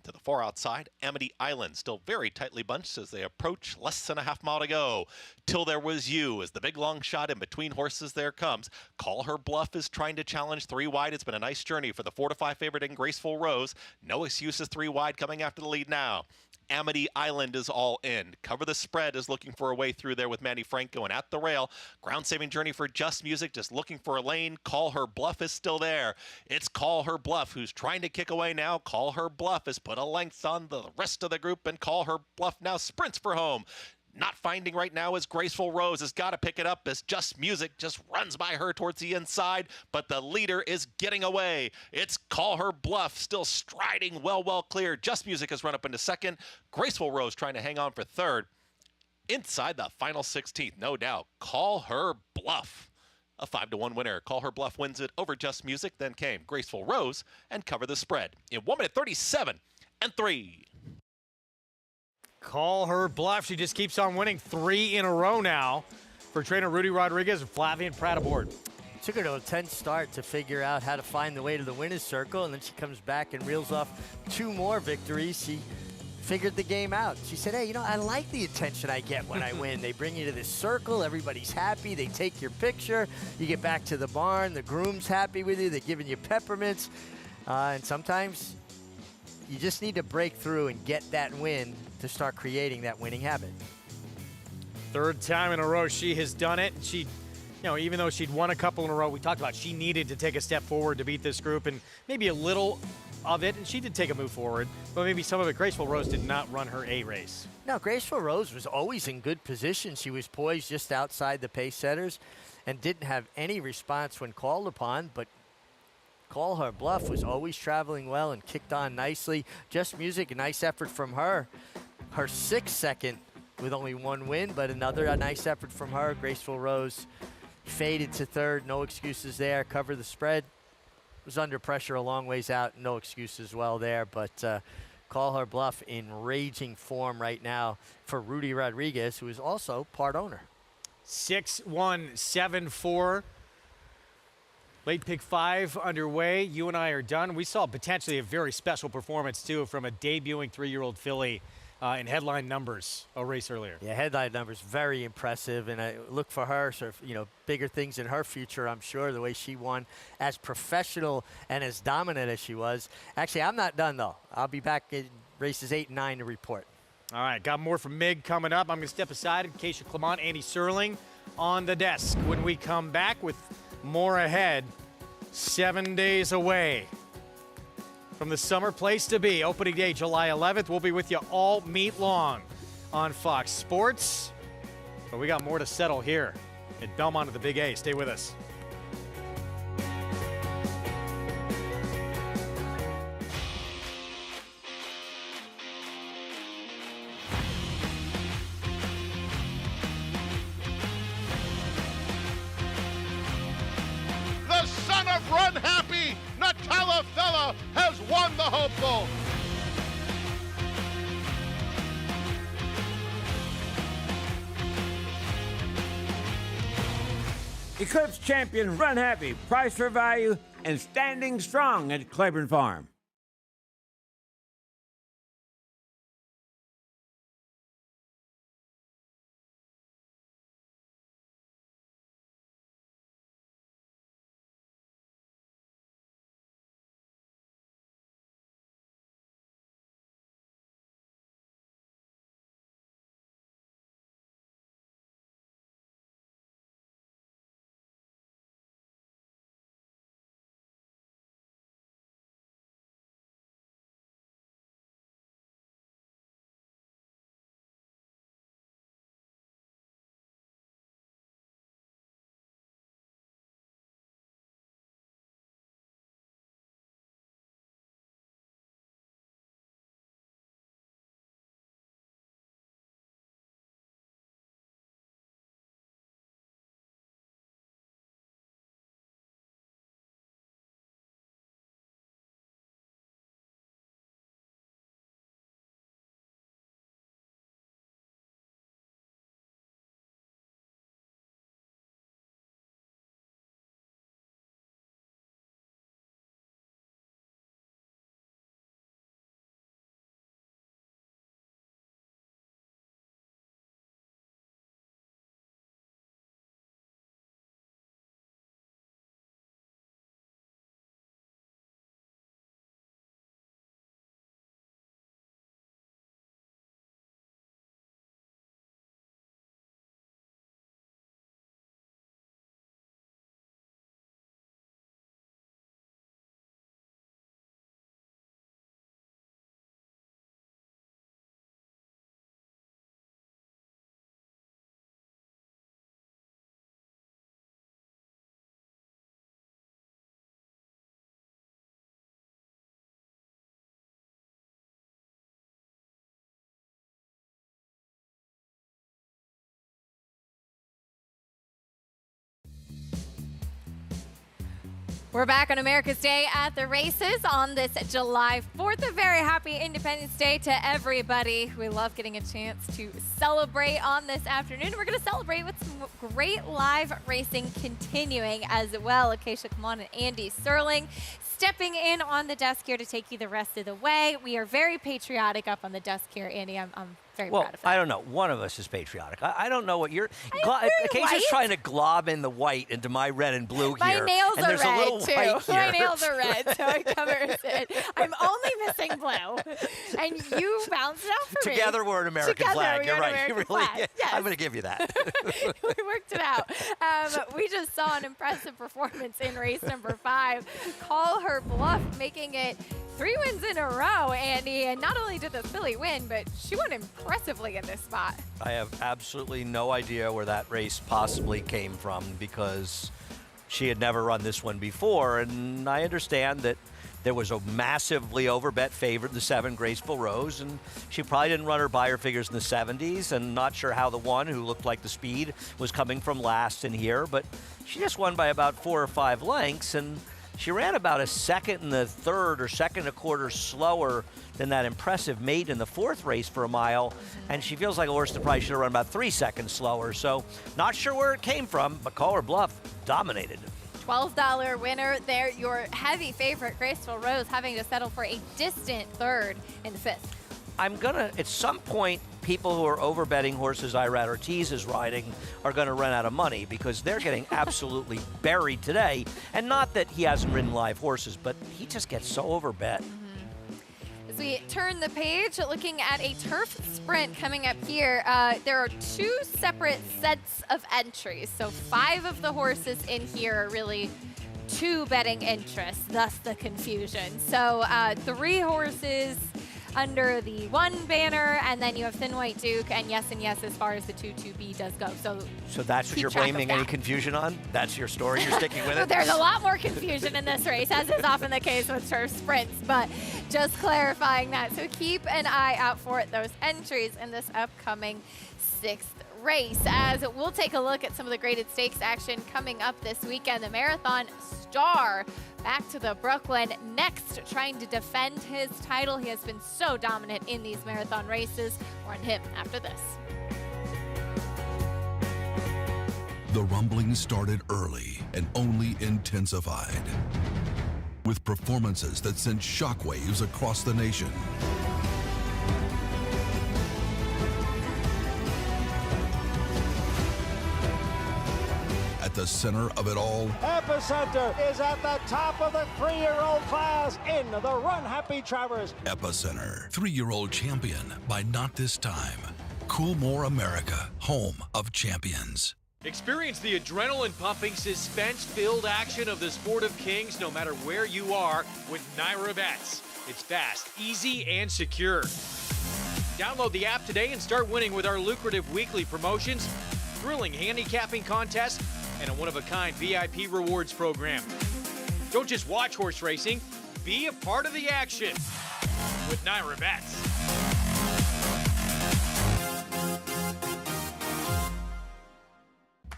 To the far outside, Amity Island still very tightly bunched as they approach. Less than a half mile to go. Till There Was You is the big long shot in between horses. There comes. Call Her Bluff is trying to challenge 3 wide. It's been a nice journey for the 4-5 favorite in Graceful Rose. No excuses, 3 wide coming after the lead now. Amity Island is all in. Cover the Spread is looking for a way through there with Manny Franco, and at the rail, ground-saving journey for Just Music, just looking for a lane. Call Her Bluff is still there. It's Call Her Bluff who's trying to kick away now. Call Her Bluff has put a length on the rest of the group, and Call Her Bluff now sprints for home. Not finding right now is Graceful Rose. Has got to pick it up as Just Music just runs by her towards the inside, but the leader is getting away. It's Call Her Bluff still striding well clear. Just Music has run up into second. Graceful Rose trying to hang on for third. Inside the final 16th, no doubt, Call Her Bluff. A 5-1 winner. Call Her Bluff wins it over Just Music. Then came Graceful Rose and Cover the Spread. In 1 minute 37, and 3. Call her bluff. She just keeps on winning 3 in a row now for trainer Rudy Rodriguez and Flavian Pratt aboard. Took her to a tense start to figure out how to find the way to the winner's circle, and then she comes back and reels off 2 more victories. She figured the game out. She said, hey, you know, I like the attention I get when I win. They bring you to this circle, everybody's happy, they take your picture, you get back to the barn, the groom's happy with you, they're giving you peppermints, and sometimes you just need to break through and get that win to start creating that winning habit. 3rd time in a row she has done it. She, you know, even though she'd won a couple in a row, we talked about she needed to take a step forward to beat this group, and maybe a little of it, and she did take a move forward, but maybe some of it. Graceful Rose did not run her A race. No, Graceful Rose was always in good position. She was poised just outside the pace setters and didn't have any response when called upon, but Call Her Bluff was always traveling well and kicked on nicely. Just Music, a nice effort from her. Her 6th second with only 1 win, but a nice effort from her. Graceful Rose faded to 3rd, no excuses there. Cover the spread. Was under pressure a long ways out, no excuse as well there, but Call Her Bluff in raging form right now for Rudy Rodriguez, who is also part owner. 6-1, 7-4. Late pick 5 underway. You and I are done. We saw potentially a very special performance, too, from a debuting 3-year-old filly in headline numbers a race earlier. Yeah, headline numbers, very impressive, and I look for her, sort of, you know, bigger things in her future, I'm sure, the way she won, as professional and as dominant as she was. Actually, I'm not done, though. I'll be back in races 8 and 9 to report. All right, got more from Mig coming up. I'm going to step aside. Keisha Clement, Andy Serling on the desk. When we come back with more ahead, 7 days away from the summer place to be. Opening day, July 11th. We'll be with you all meet long on Fox Sports. But we got more to settle here at Belmont at the Big A. Stay with us. The son of Run Happy, Nutella Fella, has won the hopeful. Eclipse champion Run Happy, price for value, and standing strong at Claiborne Farm. We're back on America's Day at the races on this July 4th. A very happy Independence Day to everybody. We love getting a chance to celebrate on this afternoon. We're going to celebrate with some great live racing continuing as well. Acacia Kamon and Andy Serling stepping in on the desk here to take you the rest of the way. We are very patriotic up on the desk here, Andy. I'm very proud of that. I don't know. One of us is patriotic. I don't know what you're. Acacia's trying to glob in the white into my red and blue my here. nails and are there's a little red, too. white here. My nails are red, so it covers it. I'm only missing blue. And you bounced it out for me. Together we're an American flag. You're right. You really, flag. Yes. I'm going to give you that. We worked it out. We just saw an impressive performance in race number 5. Call her bluff, making it 3 wins in a row, Andy. And not only did the filly win, but she won impressively in this spot. I have absolutely no idea where that race possibly came from because she had never run this one before. And I understand that there was a massively overbet favorite, the 7 Graceful Rose, and she probably didn't run her buyer figures in the 70s, and not sure how the one who looked like the speed was coming from last in here, but she just won by about 4 or 5 lengths, and she ran about a second and a third or second and a quarter slower than that impressive Maiden in the 4th race for a mile, and she feels like a horse that probably should have run about 3 seconds slower, so not sure where it came from, but Call Her Bluff dominated. $12 winner there. Your heavy favorite, Graceful Rose, having to settle for a distant 3rd in the 5th. I'm gonna, at some point, people who are overbetting horses Irad Ortiz is riding are gonna run out of money because they're getting absolutely buried today. And not that he hasn't ridden live horses, but he just gets so overbet. As we turn the page, looking at a turf sprint coming up here, there are 2 separate sets of entries. So 5 of the horses in here are really 2 betting interests, thus the confusion. So 3 horses under the 1 banner, and then you have Thin White Duke and Yes as far as the 2-2B does go. So that's what you're blaming any confusion on? That's your story? You're sticking with it? There's a lot more confusion in this race, as is often the case with turf sprints, but just clarifying that. So keep an eye out for those entries in this upcoming 6th race, as we'll take a look at some of the graded stakes action coming up this weekend. The Marathon Star back to the Brooklyn next, trying to defend his title. He has been so dominant in these marathon races. More on him after this. The rumbling started early and only intensified, with performances that sent shockwaves across the nation. At the center of it all, Epicenter is at the top of the 3-year-old class in the Run Happy Travers. Epicenter, 3-year-old champion by Not This Time. Coolmore America, home of champions. Experience the adrenaline-pumping, suspense-filled action of the Sport of Kings no matter where you are with Naira Bets. It's fast, easy, and secure. Download the app today and start winning with our lucrative weekly promotions, thrilling handicapping contests, and a one-of-a-kind VIP rewards program. Don't just watch horse racing, be a part of the action with Naira Bets.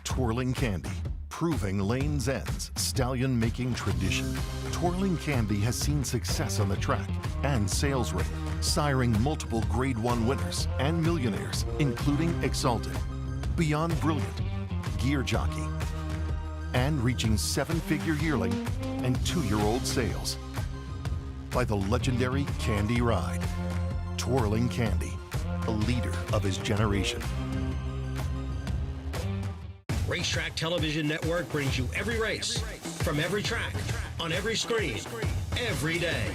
Twirling Candy, proving Lane's End's stallion-making tradition. Twirling Candy has seen success on the track and sales rate, siring multiple Grade 1 winners and millionaires, including Exalted, Beyond Brilliant, Gear Jockey, and reaching 7-figure yearling and 2-year-old sales. By the legendary Candy Ride. Twirling Candy, a leader of his generation. Racetrack Television Network brings you every race, from every track, on every screen, every day.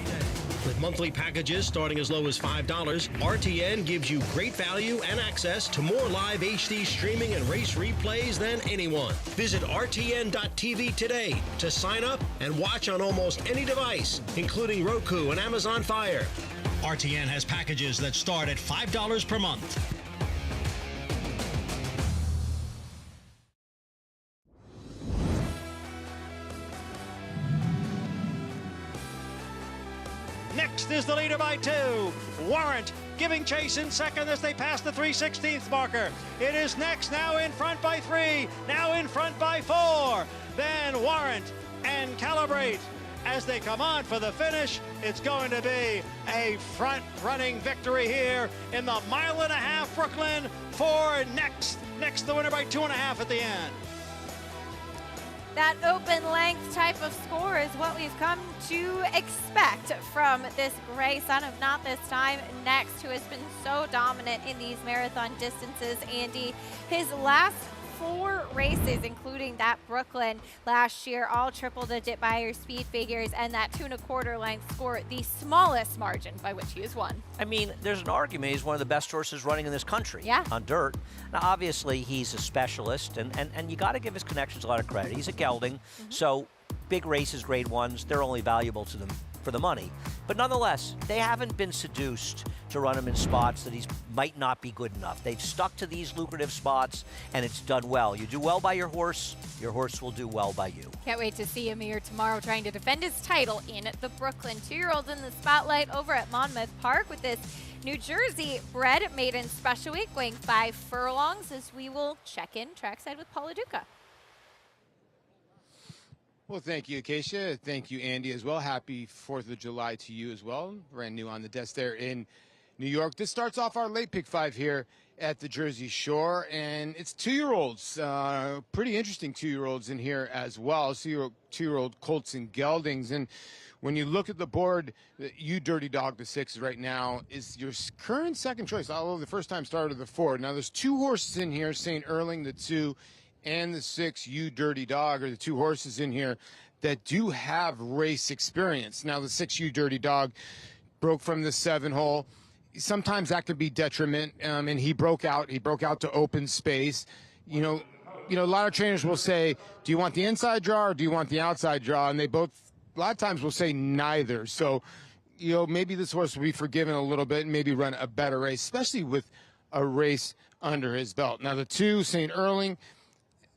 With monthly packages starting as low as $5, RTN gives you great value and access to more live HD streaming and race replays than anyone. Visit RTN.tv today to sign up and watch on almost any device, including Roku and Amazon Fire. RTN has packages that start at $5 per month. Next is the leader by 2. Warrant giving chase in second as they pass the 3/16th marker. It is next, now in front by 3, now in front by 4. Then Warrant and calibrate. As they come on for the finish, it's going to be a front-running victory here in the 1.5 mile Brooklyn for next the winner by 2.5 at the end. That open length type of score is what we've come to expect from this gray son of Not This Time Next, who has been so dominant in these marathon distances. Andy, his last 4 races, including that Brooklyn last year, all triple-digit Beyer speed figures, and that 2 1/4 length score, the smallest margin by which he has won. I mean, there's an argument he's one of the best horses running in this country on dirt. Now, obviously, he's a specialist, and you got to give his connections a lot of credit. He's a gelding, so big races, grade 1s, they're only valuable to them for the money. But nonetheless, they haven't been seduced to run him in spots that he might not be good enough. They've stuck to these lucrative spots, and it's done well. You do well by your horse will do well by you. Can't wait to see him here tomorrow trying to defend his title in the Brooklyn. 2-year-olds in the spotlight over at Monmouth Park with this New Jersey bred Maiden Special Week going 5 furlongs, as we will check in trackside with Paula Duca. Well, thank you, Acacia. Thank you, Andy, as well. Happy 4th of July to you as well. Brand new on the desk there in New York. This starts off our late pick 5 here at the Jersey Shore, and it's 2-year-olds. Pretty interesting 2-year-olds in here as well. 2-year-old colts and geldings. And when you look at the board, You Dirty Dog, the 6 right now, is your current second choice, although the first time started the 4. Now, there's 2 horses in here, St. Erling, the 2, and the 6, You Dirty Dog, are the 2 horses in here that do have race experience. Now, the 6, You Dirty Dog, broke from the 7 hole. Sometimes that could be detriment, and he broke out. He broke out to open space. You know, a lot of trainers will say, do you want the inside draw or do you want the outside draw? And they both, a lot of times, will say neither. So, maybe this horse will be forgiven a little bit and maybe run a better race, especially with a race under his belt. Now, the 2, St. Erling,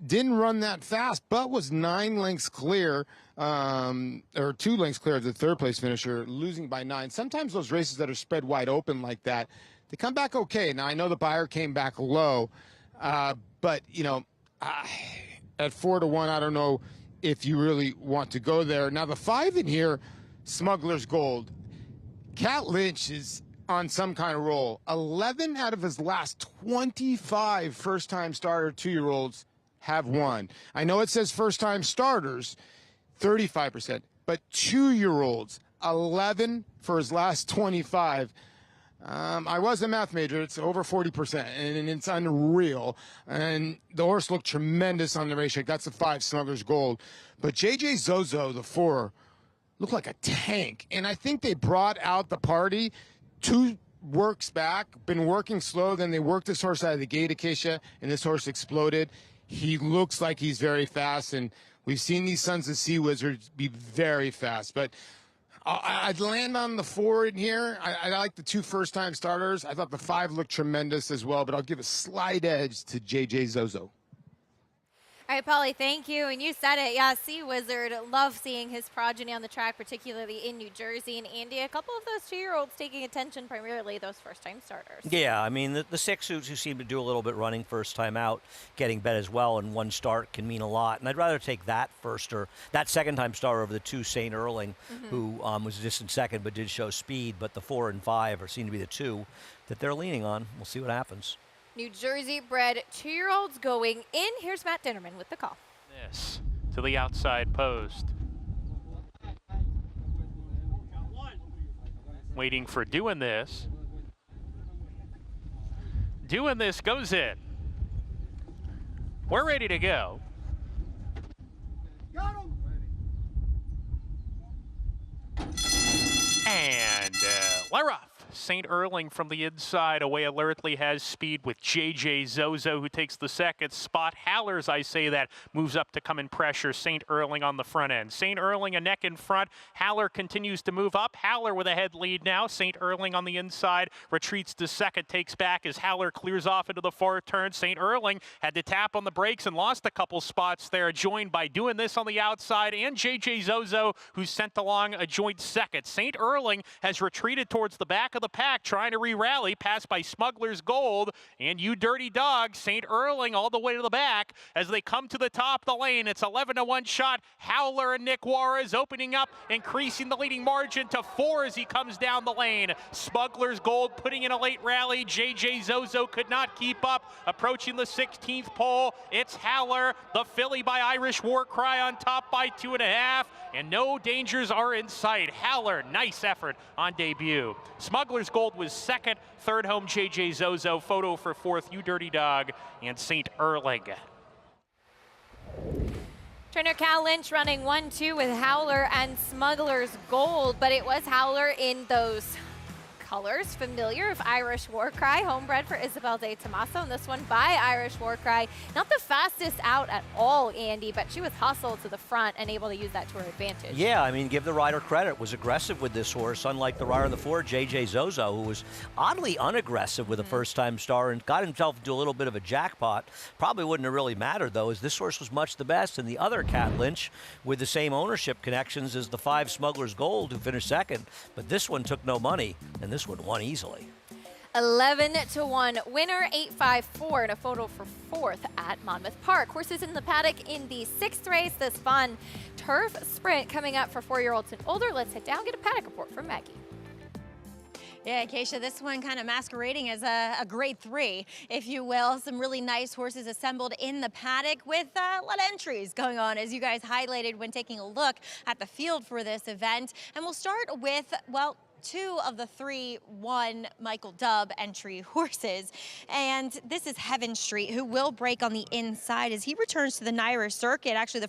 didn't run that fast, but was 9 lengths clear, or 2 lengths clear of the 3rd place finisher, losing by 9. Sometimes those races that are spread wide open like that, they come back okay. Now, I know the Beyer came back low, but, at 4-1, I don't know if you really want to go there. Now, the 5 in here, Smuggler's Gold. Cat Lynch is on some kind of roll. 11 out of his last 25 first-time starter 2-year-olds have won. I know it says first-time starters, 35%, but 2-year-olds, 11 for his last 25. I was a math major. It's over 40%, and it's unreal. And the horse looked tremendous on the racetrack. That's the 5, Smuggler's Gold. But J.J. Zozo, the 4, looked like a tank. And I think they brought out the party 2 works back, been working slow. Then they worked this horse out of the gate, Acacia, and this horse exploded. He looks like he's very fast, and we've seen these Sons of Sea Wizards be very fast. But I'd land on the 4 in here. I like the 2 first-time starters. I thought the 5 looked tremendous as well, but I'll give a slight edge to J.J. Zozo. All right, Polly, thank you. And you said it. Yeah, Sea Wizard, love seeing his progeny on the track, particularly in New Jersey. And Andy, a couple of those 2-year-olds taking attention, primarily those first-time starters. Yeah, I mean, the 6 who seem to do a little bit running first time out, getting bet as well, and 1 start can mean a lot. And I'd rather take that that second-time starter over the 2, St. Erling, who was a distant second but did show speed. But the 4 and 5 seem to be the 2 that they're leaning on. We'll see what happens. New Jersey bred 2-year-olds going in. Here's Matt Dinnerman with the call. This to the outside post. Waiting for Doing This. Doing This goes in. We're ready to go. Got him. And we're off. St. Erling from the inside away alertly has speed with J.J. Zozo, who takes the second spot. Haller's, I say that, moves up to come in pressure. St. Erling on the front end. St. Erling a neck in front. Haller continues to move up. Haller with a head lead now. St. Erling on the inside retreats to second, takes back as Haller clears off into the far turn. St. Erling had to tap on the brakes and lost a couple spots there, joined by Doing This on the outside and J.J. Zozo, who's sent along a joint second. St. Erling has retreated towards the back of the pack, trying to re-rally, passed by Smuggler's Gold, and You Dirty Dog, St. Erling all the way to the back. As they come to the top of the lane, it's 11-1 shot. Howler and Nick Juarez opening up, increasing the leading margin to 4 as he comes down the lane. Smuggler's Gold putting in a late rally. JJ Zozo could not keep up, approaching the 16th pole. It's Howler, the filly by Irish War Cry on top by 2.5, and no dangers are in sight. Howler, nice effort on debut. Smuggler's Gold was second, third home JJ Zozo, Photo for fourth, You Dirty Dog, and St. Erling. Trainer Cal Lynch running 1-2 with Howler and Smuggler's Gold, but it was Howler in those colors familiar of Irish War Cry, homebred for Isabel De Tomaso, and this one by Irish War Cry. Not the fastest out at all, Andy, but she was hustled to the front and able to use that to her advantage. Yeah, I mean, give the rider credit. Was aggressive with this horse, unlike the rider in the 4, JJ Zozo, who was oddly unaggressive with a first-time star and got himself into a little bit of a jackpot. Probably wouldn't have really mattered, though, as this horse was much the best. And the other Cat Lynch with the same ownership connections as the 5 Smuggler's Gold, who finished second. But this one took no money, and this one won easily. 11-1 winner, 8-5-4, and a photo for fourth at Monmouth Park. Horses in the paddock in the 6th race, this fun turf sprint coming up for 4-year-olds and older. Let's head down, get a paddock report from Maggie. Yeah, Keisha, this one kind of masquerading as a grade 3, if you will. Some really nice horses assembled in the paddock with a lot of entries going on, as you guys highlighted when taking a look at the field for this event. And we'll start with, well, 2 of the 3 won Michael Dubb entry horses. And this is Heaven Street, who will break on the inside as he returns to the NYRA circuit. Actually,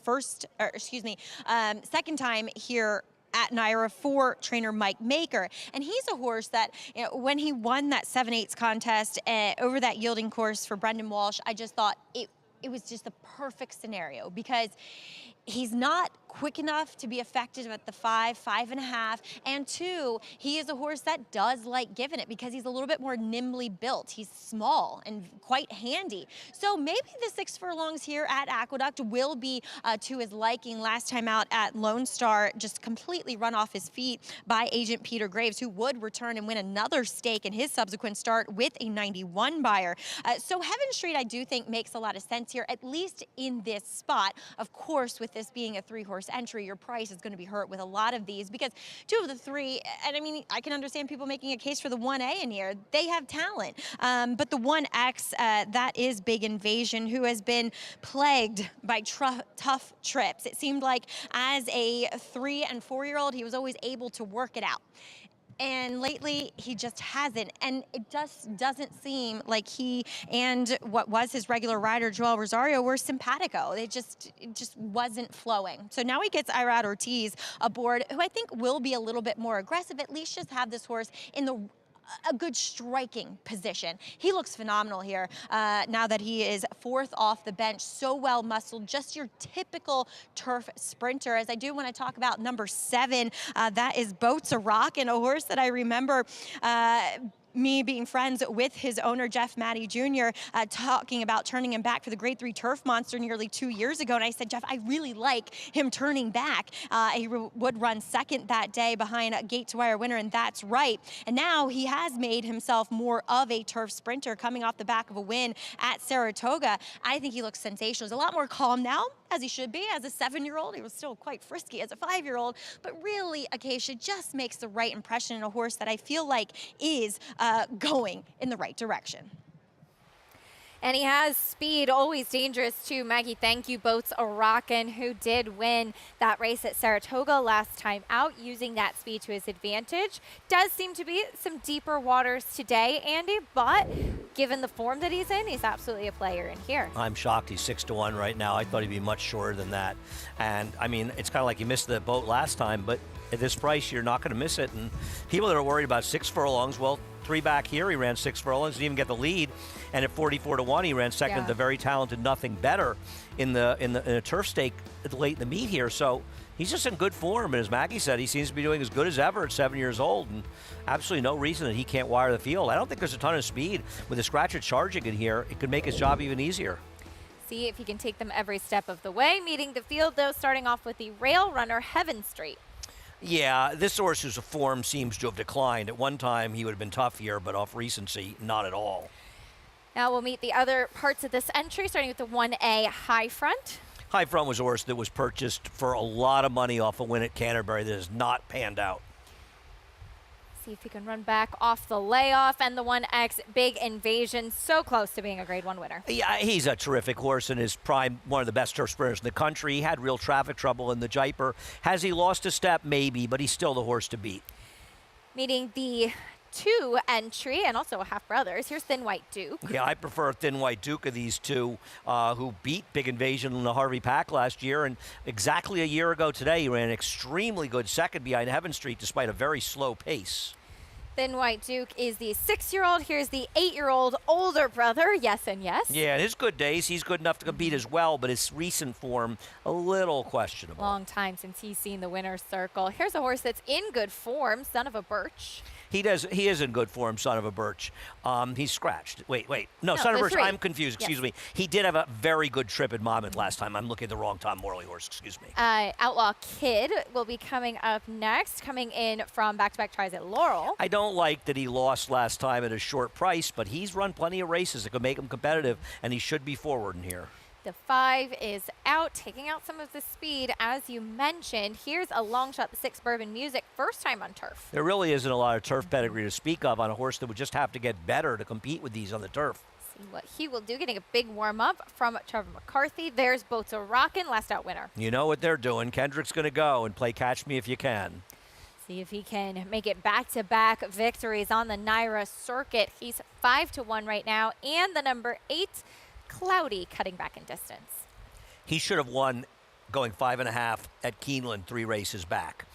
second time here at NYRA for trainer Mike Maker. And he's a horse that, you know, when he won that 7/8 contest over that yielding course for Brendan Walsh, I just thought it was just the perfect scenario, because he's not quick enough to be effective at the 5, 5.5, and 2, he is a horse that does like giving it because he's a little bit more nimbly built. He's small and quite handy. So maybe the 6 furlongs here at Aqueduct will be to his liking. Last time out at Lone Star, just completely run off his feet by agent Peter Graves, who would return and win another stake in his subsequent start with a 91 buyer. So Heaven Street, I do think, makes a lot of sense here, at least in this spot. Of course, with this being a 3-horse entry, your price is going to be hurt with a lot of these, because 2 of the 3, and I mean, I can understand people making a case for the 1A in here. They have talent. But the 1X, that is Big Invasion, who has been plagued by tough trips. It seemed like as a 3- and 4-year-old, he was always able to work it out. And lately, he just hasn't. And it just doesn't seem like he and what was his regular rider, Joel Rosario, were simpatico. It just wasn't flowing. So now he gets Irad Ortiz aboard, who I think will be a little bit more aggressive, at least just have this horse in a good striking position. He looks phenomenal here now that he is 4th off the bench, so well muscled, just your typical turf sprinter. As I do want to talk about number 7, that is Boats a Rock, and a horse that I remember me being friends with his owner, Jeff Matty Jr., talking about turning him back for the grade 3 turf monster nearly 2 years ago. And I said, Jeff, I really like him turning back. He would run second that day behind a gate to wire winner, and that's right. And now he has made himself more of a turf sprinter, coming off the back of a win at Saratoga. I think he looks sensational. He's a lot more calm now, as he should be. As a 7-year-old, he was still quite frisky as a 5-year-old, but really, Acacia just makes the right impression in a horse that I feel like is going in the right direction. And he has speed, always dangerous too. Maggie, thank you. Boats a Rockin', who did win that race at Saratoga last time out, using that speed to his advantage. Does seem to be some deeper waters today, Andy, but given the form that he's in, he's absolutely a player in here. I'm shocked he's 6-1 right now. I thought he'd be much shorter than that. And I mean, it's kind of like he missed the boat last time, but at this price, you're not going to miss it. And people that are worried about 6 furlongs, well, 3 back here, he ran 6 furlongs, didn't even get the lead. And at 44-1, he ran second to the very talented Nothing Better in a turf stake late in the meet here. So he's just in good form. And as Maggie said, he seems to be doing as good as ever at 7 years old. And absolutely no reason that he can't wire the field. I don't think there's a ton of speed. With the scratcher charging in here, it could make his job even easier. See if he can take them every step of the way. Meeting the field, though, starting off with the rail runner, Heaven Street. Yeah, this horse's form seems to have declined. At one time, he would have been tough here, but off recency, not at all. Now we'll meet the other parts of this entry, starting with the 1A High Front. High Front was a horse that was purchased for a lot of money off a win at Canterbury that has not panned out. See if he can run back off the layoff. And the 1X Big Invasion, so close to being a Grade 1 winner. Yeah, he's a terrific horse in his prime, one of the best turf sprinters in the country. He had real traffic trouble in the Jaipur. Has he lost a step? Maybe, but he's still the horse to beat. Meeting the 2 entry and also a half-brothers. Here's Thin White Duke. Yeah, I prefer Thin White Duke of these two, who beat Big Invasion in the Harvey Pack last year. And exactly a year ago today, he ran an extremely good second behind Heaven Street despite a very slow pace. Thin White Duke is the 6-year-old. Here's the 8-year-old older brother. Yes and yes. Yeah, in his good days, he's good enough to compete as well, but his recent form, a little questionable. Long time since he's seen the winner's circle. Here's a horse that's in good form, Son of a Birch. He is in good form, Son of a Birch. He's scratched. Wait. No, Son of a Birch, 3. I'm confused. Excuse me. He did have a very good trip at Monmouth last time. I'm looking at the wrong Tom Morley horse. Excuse me. Outlaw Kid will be coming up next, coming in from back-to-back tries at Laurel. I don't like that he lost last time at a short price, but he's run plenty of races that could make him competitive, and he should be forward in here. The 5 is out, taking out some of the speed, as you mentioned. Here's a long shot, the 6 Bourbon Music, first time on turf. There really isn't a lot of turf pedigree to speak of on a horse that would just have to get better to compete with these on the turf. See what he will do, getting a big warm-up from Trevor McCarthy. There's Boats a Rockin', last out winner. You know what they're doing. Kendrick's going to go and play Catch Me If You Can. See if he can make it back-to-back victories on the Naira circuit. He's 5-1 right now, and the number 8, Cloudy, cutting back in distance. He should have won going 5.5 at Keeneland 3 races back.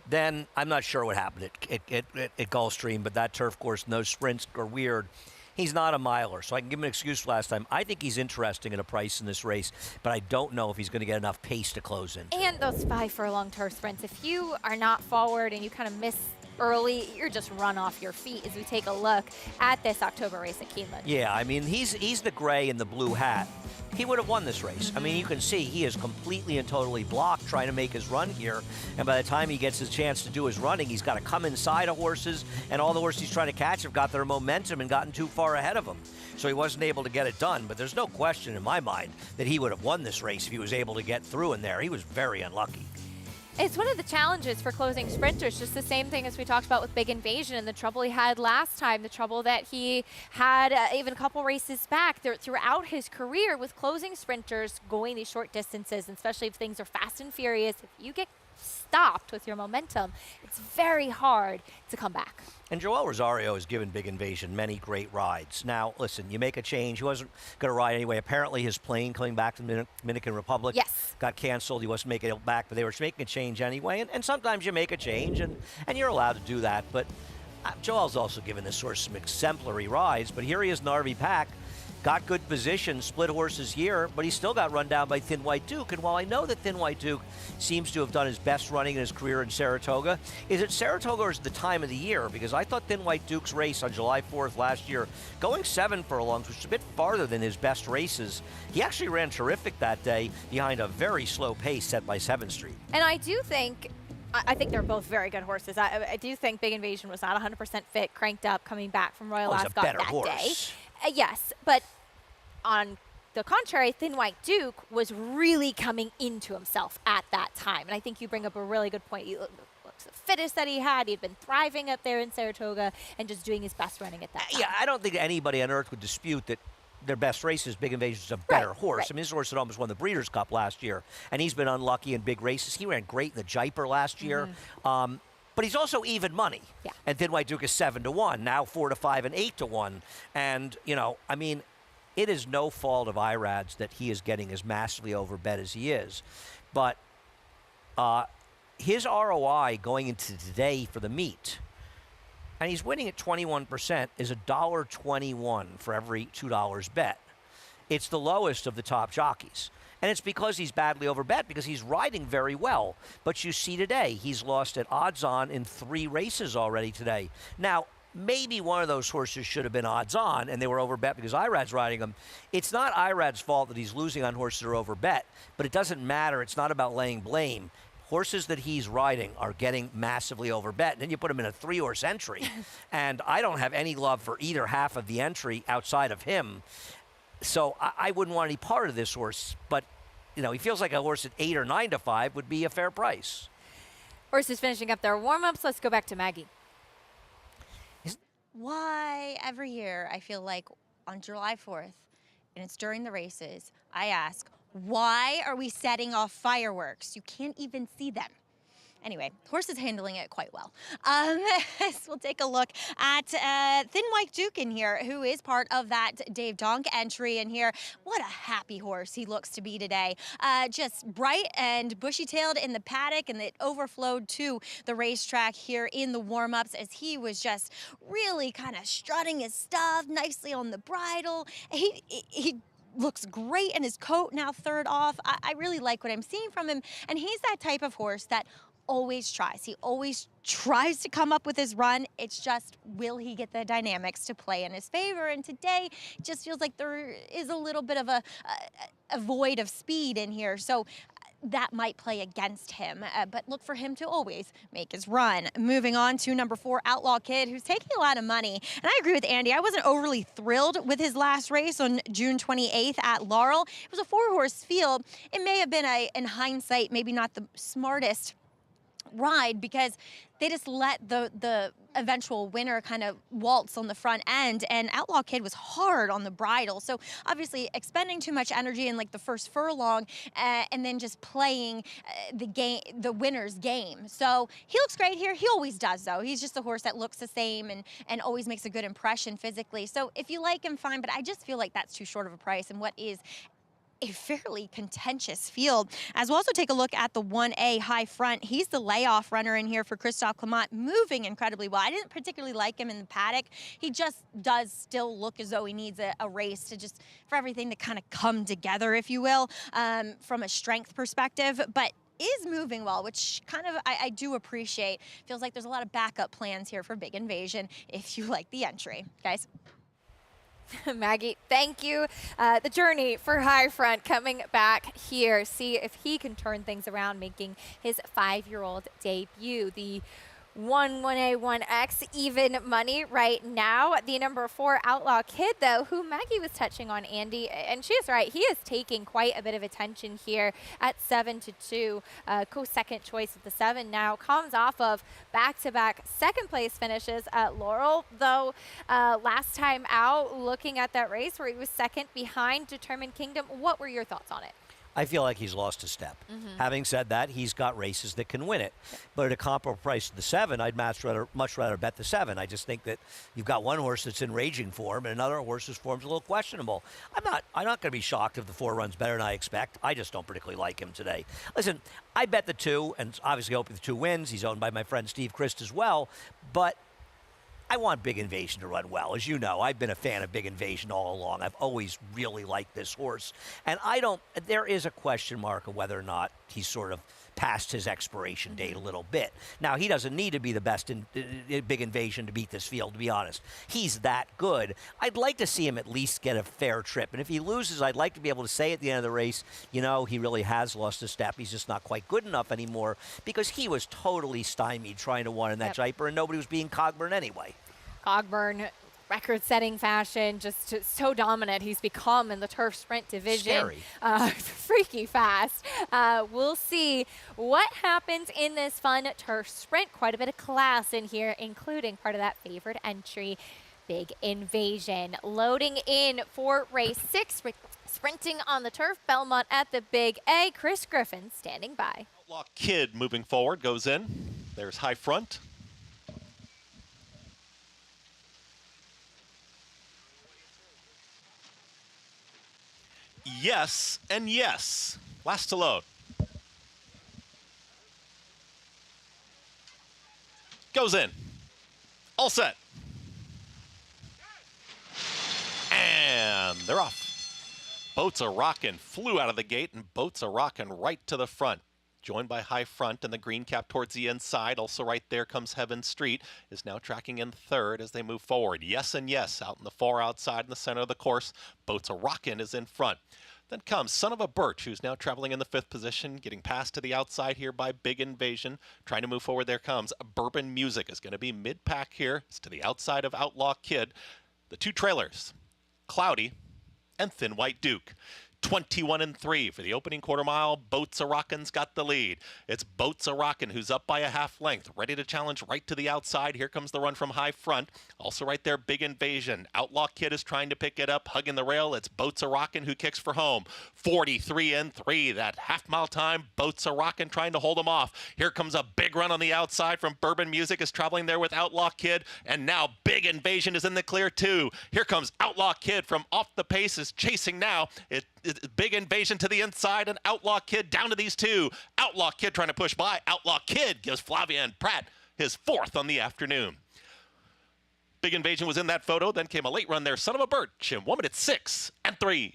Then I'm not sure what happened at Gulfstream, but that turf course, and those sprints are weird. He's not a miler, so I can give him an excuse for last time. I think he's interesting at a price in this race, but I don't know if he's going to get enough pace to close in. And those 5 furlong turf sprints, if you are not forward and you kind of miss early, you're just run off your feet as we take a look at this October race at Keeneland. Yeah, I mean, he's the gray in the blue hat. He would have won this race. I mean, you can see he is completely and totally blocked trying to make his run here. And by the time he gets his chance to do his running, he's got to come inside of horses, and all the horses he's trying to catch have got their momentum and gotten too far ahead of him. So he wasn't able to get it done. But there's no question in my mind that he would have won this race if he was able to get through in there. He was very unlucky. It's one of the challenges for closing sprinters, just the same thing as we talked about with Big Invasion and the trouble he had last time, the trouble that he had even a couple races back throughout his career with closing sprinters, going these short distances, and especially if things are fast and furious. If you get stopped with your momentum, it's very hard to come back. And Joel Rosario has given Big Invasion many great rides. Now, listen, you make a change. He wasn't going to ride anyway. Apparently, his plane coming back to the Dominican Republic got canceled. He wasn't making it back, but they were making a change anyway. And sometimes you make a change, and you're allowed to do that. But Joel's also given this horse some exemplary rides. But here he is in the RV Pack. Got good position, split horses here, but he still got run down by Thin White Duke. And while I know that Thin White Duke seems to have done his best running in his career in Saratoga, is it Saratoga or is it the time of the year? Because I thought Thin White Duke's race on July 4th last year, going 7 furlongs, which is a bit farther than his best races, he actually ran terrific that day behind a very slow pace set by 7th Street. And I do think they're both very good horses. I do think Big Invasion was not 100% fit, cranked up, coming back from Royal Ascot that day. Yes, but on the contrary, Thin White Duke was really coming into himself at that time. And I think you bring up a really good point. He looks the fittest that he had. He'd been thriving up there in Saratoga and just doing his best running at that time. Yeah, I don't think anybody on earth would dispute that their best races, Big Invasion is a better horse. Right. I mean, this horse had almost won the Breeders' Cup last year, and he's been unlucky in big races. He ran great in the Jaipur last year. But he's also even money. Yeah. And Thin White Duke is 7-1, now 4-5 and 8-1. And, you know, I mean, it is no fault of Irad's that he is getting as massively overbet as he is. But his ROI going into today for the meet, and he's winning at 21%, is $1.21 for every $2 bet. It's the lowest of the top jockeys. And it's because he's badly overbet, because he's riding very well. But you see today, he's lost at odds on in 3 races already today. Now, maybe one of those horses should have been odds on, and they were overbet because Irad's riding them. It's not Irad's fault that he's losing on horses that are overbet, but it doesn't matter. It's not about laying blame. horses that he's riding are getting massively overbet. And then you put him in a 3-horse entry, and I don't have any love for either half of the entry outside of him. So I wouldn't want any part of this horse, but you know, he feels like a horse at 8 or 9 to 5 would be a fair price. Horses finishing up their warm-ups. Let's go back to Maggie. Why every year I feel like on July 4th, and it's during the races, I ask, why are we setting off fireworks? You can't even see them. Anyway, horse is handling it quite well. We'll take a look at Thin White Duke in here, who is part of that Dave Donk entry in here. What a happy horse he looks to be today. Just bright and bushy-tailed in the paddock, and it overflowed to the racetrack here in the warm-ups as he was just really kind of strutting his stuff nicely on the bridle. He looks great in his coat, now third off. I really like what I'm seeing from him, and he's that type of horse that always tries. He always tries to come up with his run. It's just, will he get the dynamics to play in his favor? And today, it just feels like there is a little bit of a void of speed in here. So that might play against him, but look for him to always make his run. Moving on to number 4, Outlaw Kid, who's taking a lot of money. And I agree with Andy. I wasn't overly thrilled with his last race on June 28th at Laurel. It was a 4-horse field. It may have been, in hindsight, maybe not the smartest ride because they just let the eventual winner kind of waltz on the front end, and Outlaw Kid was hard on the bridle. So obviously expending too much energy in like the first furlong and then just playing the winner's game. So he looks great here. He always does, though. He's just a horse that looks the same and always makes a good impression physically. So if you like him, fine, but I just feel like that's too short of a price and what is a fairly contentious field. As we'll also take a look at the 1A high front. He's the layoff runner in here for Christophe Clement, moving incredibly well. I didn't particularly like him in the paddock. He just does still look as though he needs a race to just, for everything to kind of come together, if you will, from a strength perspective, but is moving well, which kind of I do appreciate. Feels like there's a lot of backup plans here for Big Invasion if you like the entry. Guys. Maggie, thank you. The journey for High Front coming back here. See if he can turn things around, making his 5-year-old debut. The 1A, 1X even money right now. The number 4 Outlaw Kid, though, who Maggie was touching on, Andy, and she is right. He is taking quite a bit of attention here at 7-2. Co-second choice of the 7 now. Comes off of back-to-back second-place finishes at Laurel, though last time out, looking at that race where he was second behind Determined Kingdom, what were your thoughts on it? I feel like he's lost a step. Having said that, he's got races that can win it. But at a comparable price to the 7, I'd much rather bet the 7. I just think that you've got one horse that's in raging form and another horse whose form's a little questionable. I'm not going to be shocked if the 4 runs better than I expect. I just don't particularly like him today. Listen, I bet the 2, and obviously hope the 2 wins. He's owned by my friend Steve Christ as well. But I want Big Invasion to run well. As you know, I've been a fan of Big Invasion all along. I've always really liked this horse. And there is a question mark of whether or not he's sort of past his expiration date a little bit. Now, he doesn't need to be the best in Big Invasion to beat this field, to be honest. He's that good. I'd like to see him at least get a fair trip. And if he loses, I'd like to be able to say at the end of the race, you know, he really has lost a step. He's just not quite good enough anymore, because he was totally stymied trying to win in that Jaipur, and nobody was being Cogburn anyway. Cogburn, record-setting fashion, just so dominant he's become in the turf sprint division. Scary. Freaky fast. We'll see what happens in this fun turf sprint. Quite a bit of class in here, including part of that favored entry, Big Invasion. Loading in for race 6, sprinting on the turf, Belmont at the Big A. Chris Griffin standing by. Outlaw Kid moving forward, goes in. There's High Front. Yes and yes. Last to load. Goes in. All set. And they're off. Boats are rocking. Flew out of the gate, and Boats are rocking right to the front. Joined by High Front and the green cap towards the inside. Also right there comes Heaven Street, is now tracking in third as they move forward. Yes and yes, out in the far outside in the center of the course. Boats are rocking is in front. Then comes Son of a Birch, who's now traveling in the 5th position, getting passed to the outside here by Big Invasion. Trying to move forward, there comes Bourbon Music. Is going to be mid-pack here. It's to the outside of Outlaw Kid. The 2 trailers, Cloudy and Thin White Duke. 21-3 for the opening quarter mile. Boats A Rockin's got the lead. It's Boats A Rockin who's up by a half length, ready to challenge right to the outside. Here comes the run from high front. Also right there, Big Invasion. Outlaw Kid is trying to pick it up, hugging the rail. It's Boats A Rockin who kicks for home. 43-3, that half-mile time. Boats A Rockin trying to hold him off. Here comes a big run on the outside from Bourbon Music, is traveling there with Outlaw Kid, and now Big Invasion is in the clear too. Here comes Outlaw Kid from off the pace, is chasing now. Big Invasion to the inside, and Outlaw Kid down to these 2. Outlaw Kid trying to push by. Outlaw Kid gives Flavien Prat his 4th on the afternoon. Big Invasion was in that photo. Then came a late run there, Son of a Birch, in 1 minute 6-3.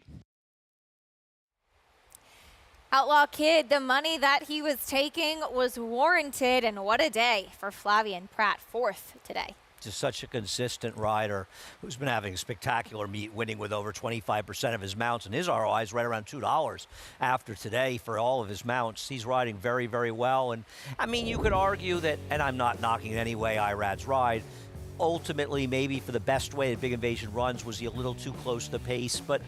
Outlaw Kid, the money that he was taking was warranted, and what a day for Flavien Prat, 4th today. Just such a consistent rider who's been having a spectacular meet, winning with over 25% of his mounts, and his ROI is right around $2 after today for all of his mounts. He's riding very, very well, and I mean, you could argue that, and I'm not knocking in any way Irad's ride, ultimately maybe for the best way that Big Invasion runs, was he a little too close to the pace, but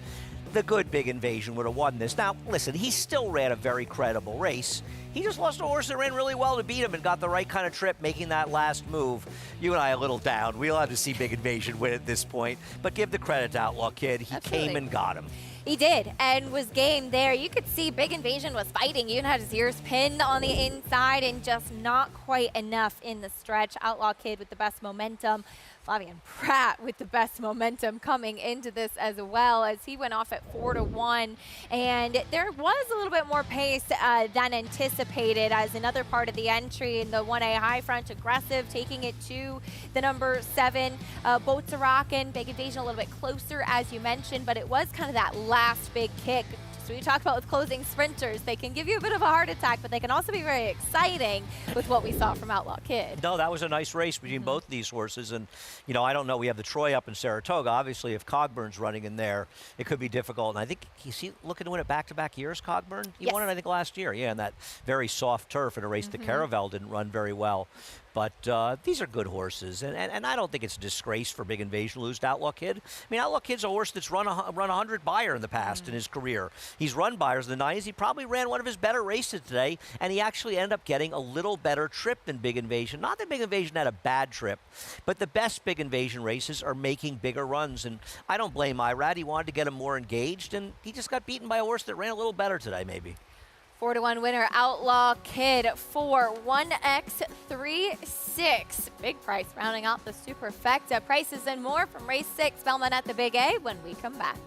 the good Big Invasion would have won this. Now, listen, he still ran a very credible race. He just lost a horse that ran really well to beat him and got the right kind of trip, making that last move. You and I a little down. We'll have to see Big Invasion win at this point, but give the credit to Outlaw Kid. He came and got him. He did, and was game there. You could see Big Invasion was fighting. You even had his ears pinned on the inside and just not quite enough in the stretch. Outlaw Kid with the best momentum. Flavien Prat with the best momentum coming into this as well, as he went off at 4-1. And there was a little bit more pace than anticipated, as another part of the entry in the 1A high front, aggressive, taking it to the number 7. Boats A Rockin, Big Invasion a little bit closer, as you mentioned, but it was kind of that last big kick. So we talked about with closing sprinters, they can give you a bit of a heart attack, but they can also be very exciting with what we saw from Outlaw Kid. No, that was a nice race between both these horses. And, you know, I don't know, we have the Troy up in Saratoga. Obviously, if Cogburn's running in there, it could be difficult. And I think he's looking to win it back-to-back years, Cogburn? He won it, I think, last year. Yeah, in that very soft turf in a race that Caravel didn't run very well. But these are good horses, and I don't think it's a disgrace for Big Invasion to lose to Outlaw Kid. I mean, Outlaw Kid's a horse that's run 100 Beyer in the past in his career. He's run Beyers in the 90s. He probably ran one of his better races today, and he actually ended up getting a little better trip than Big Invasion. Not that Big Invasion had a bad trip, but the best Big Invasion races are making bigger runs, and I don't blame Irad. He wanted to get him more engaged, and he just got beaten by a horse that ran a little better today, maybe. 4-1 winner, Outlaw Kid, 4-1x3-6. Big price rounding out the superfecta. Prices and more from race 6, Belmont at the Big A, when we come back.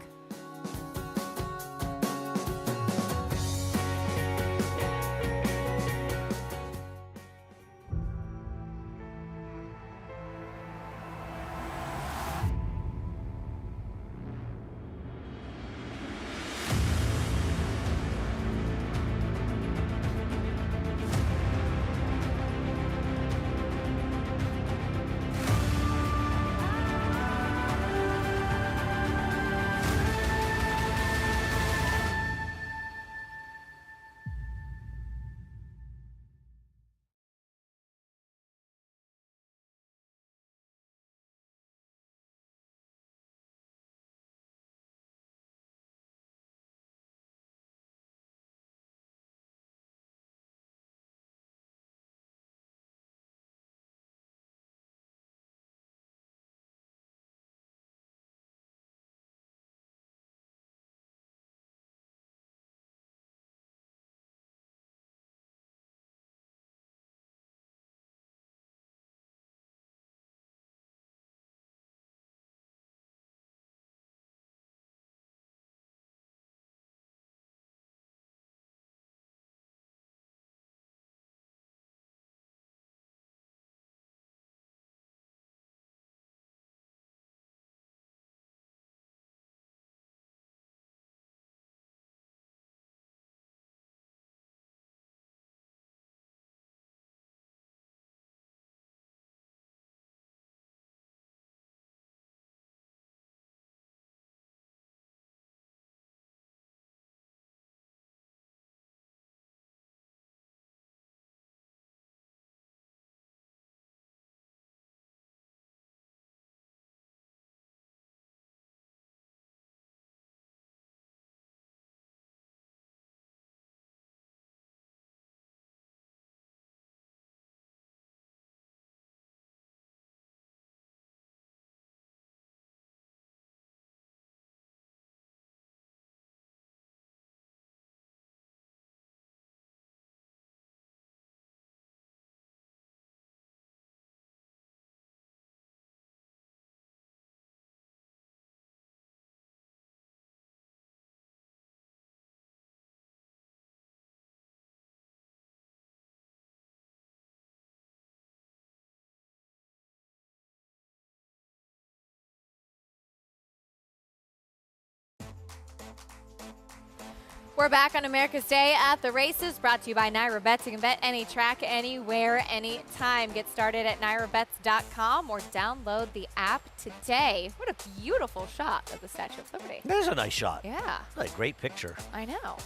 We're back on America's Day at the Races, brought to you by Naira Bets. You can bet any track, anywhere, anytime. Get started at nairabets.com or download the app today. What a beautiful shot of the Statue of Liberty. That is a nice shot. Yeah. That's a great picture. I know.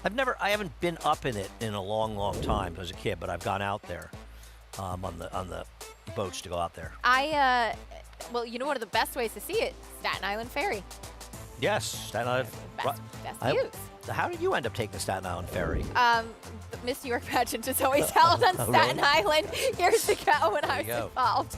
I haven't been up in it in a long, long time as a kid, but I've gone out there on the boats to go out there. Well, you know, one of the best ways to see it, Staten Island Ferry. Yes, Staten Island. Best views. How did you end up taking the Staten Island Ferry? The Miss New York pageant is always held on Staten Island years ago when I was involved.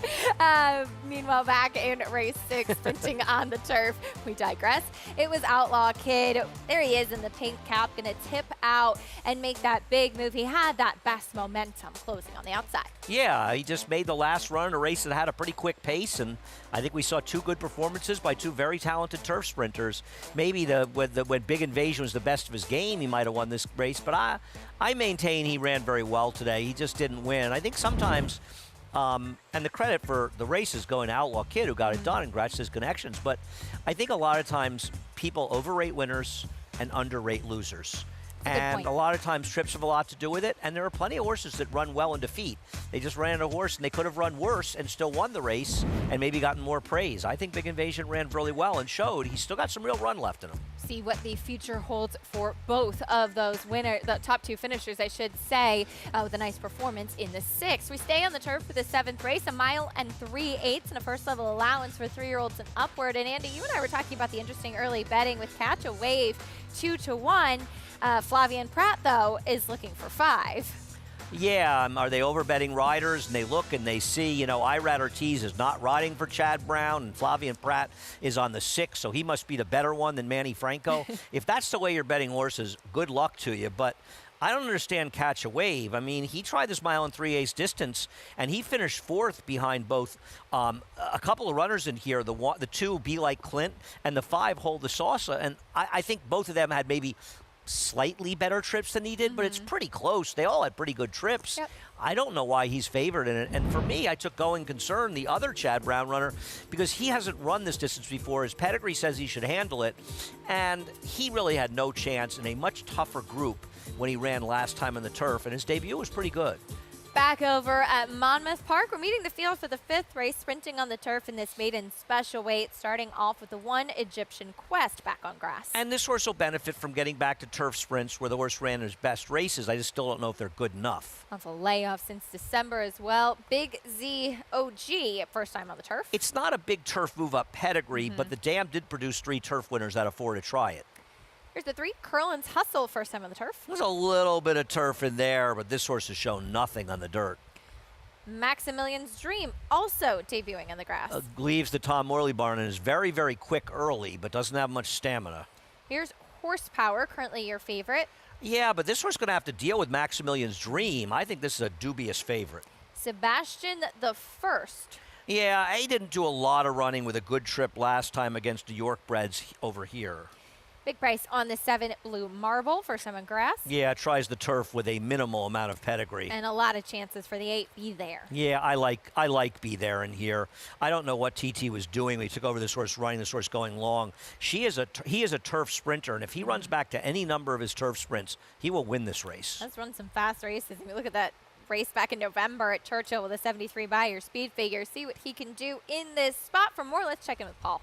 Meanwhile, back in race 6, sprinting on the turf, we digress. It was Outlaw Kid. There he is in the pink cap, going to tip out and make that big move. He had that best momentum closing on the outside. Yeah, he just made the last run in a race that had a pretty quick pace, and I think we saw 2 good performances by 2 very talented turf sprinters. Maybe when Big Invasion was the best of his game, he might have won this race, but I maintain he ran very well today. He just didn't win. I think sometimes, and the credit for the race is going to Outlaw Kid, who got it done and scratched his connections, but I think a lot of times people overrate winners and underrate losers. And a lot of times trips have a lot to do with it, and there are plenty of horses that run well in defeat. They just ran a horse, and they could have run worse and still won the race and maybe gotten more praise. I think Big Invasion ran really well and showed he's still got some real run left in him. See what the future holds for both of those winners, the top 2 finishers, I should say, with a nice performance in the 6th. We stay on the turf for the 7th race, 1 mile and 3/8 and a first-level allowance for 3-year-olds and upward. And Andy, you and I were talking about the interesting early betting with Catch a Wave 2-1. Flavian Pratt, though, is looking for 5. Yeah, are they overbetting riders? And they look and they see, Irad Ortiz is not riding for Chad Brown, and Flavian Pratt is on the 6, so he must be the better one than Manny Franco. If that's the way you're betting horses, good luck to you. But I don't understand Catch a Wave. I mean, he tried this 1 mile and 3/8 distance, and he finished 4th behind both a couple of runners in here. The 2, Be Like Clint, and the 5, Hold the Salsa. And I think both of them had maybe slightly better trips than he did, but it's pretty close. They all had pretty good trips. Yep. I don't know why he's favored in it. And for me, I took Going Concern, the other Chad Brown runner, because he hasn't run this distance before. His pedigree says he should handle it, and he really had no chance in a much tougher group when he ran last time on the turf, and his debut was pretty good. Back over at Monmouth Park, we're meeting the field for the 5th race, sprinting on the turf in this maiden special weight, starting off with the 1 Egyptian Quest back on grass. And this horse will benefit from getting back to turf sprints where the horse ran his best races. I just still don't know if they're good enough. Off a layoff since December as well. Big Z OG, first time on the turf. It's not a big turf move-up pedigree, but the Dam did produce 3 turf winners out of 4 to try it. Here's the 3, Curlin's Hustle, first time on the turf. There's a little bit of turf in there, but this horse has shown nothing on the dirt. Maximilian's Dream, also debuting on the grass. Leaves the Tom Morley barn and is very, very quick early, but doesn't have much stamina. Here's Horsepower, currently your favorite. Yeah, but this horse is going to have to deal with Maximilian's Dream. I think this is a dubious favorite. Sebastian the First. Yeah, he didn't do a lot of running with a good trip last time against the York breds over here. Big price on the 7 Blue Marble, first time on grass. Yeah, tries the turf with a minimal amount of pedigree. And a lot of chances for the 8 Be There. Yeah, I like Be There in here. I don't know what TT was doing when he took over this horse, running this horse going long. He is a turf sprinter, and if he runs back to any number of his turf sprints, he will win this race. Let's run some fast races. I mean, look at that race back in November at Churchill with a 73 by your speed figure. See what he can do in this spot. For more, let's check in with Paul.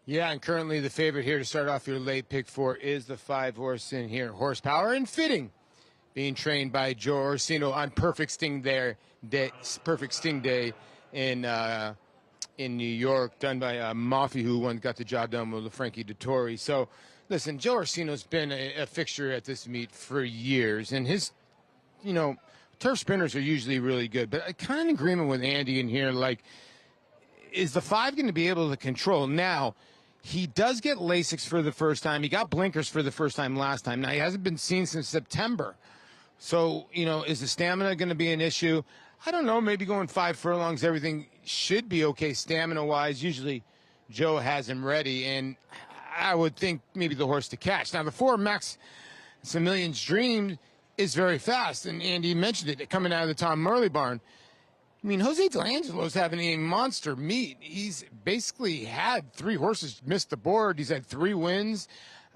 Yeah, and currently the favorite here to start off your late pick 4 is the 5 horse in here, Horsepower and Fitting, being trained by Joe Orsino on Perfect Sting Day in New York, done by Maffei, who got the job done with Frankie Dettori. So, listen, Joe Orsino's been a fixture at this meet for years, and his, turf sprinters are usually really good. But I kind of in agreement with Andy in here, like, is the 5 going to be able to control? Now, he does get Lasix for the first time. He got blinkers for the first time last time. Now, he hasn't been seen since September. So, is the stamina going to be an issue? I don't know. Maybe going 5 furlongs, everything should be okay stamina-wise. Usually, Joe has him ready, and I would think maybe the horse to catch. Now, the 4 Maximilian's Dream is very fast, and Andy mentioned it coming out of the Tom Morley barn. I mean, Jose Delangelo's having a monster meet. He's basically had 3 horses miss the board. He's had 3 wins.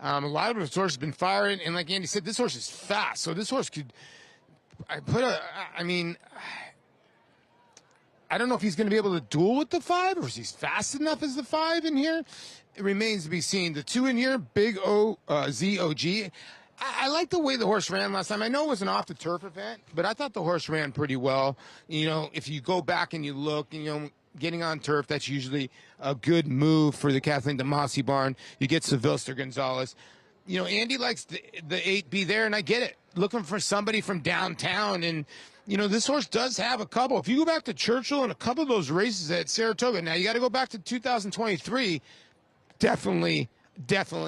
A lot of this horse has been firing, and like Andy said, this horse is fast. So this horse could, I don't know if he's going to be able to duel with the 5, or if he's fast enough as the 5 in here. It remains to be seen. The 2 in here, Big O, ZOG. I like the way the horse ran last time. I know it was an off-the-turf event, but I thought the horse ran pretty well. You know, if you go back and you look, you know, getting on turf, that's usually a good move for the Kathleen DeMasi barn. You get Sylvester Gonzalez. You know, Andy likes the 8 Be There, and I get it. Looking for somebody from downtown, and, you know, this horse does have a couple. If you go back to Churchill and a couple of those races at Saratoga, now you got to go back to 2023, definitely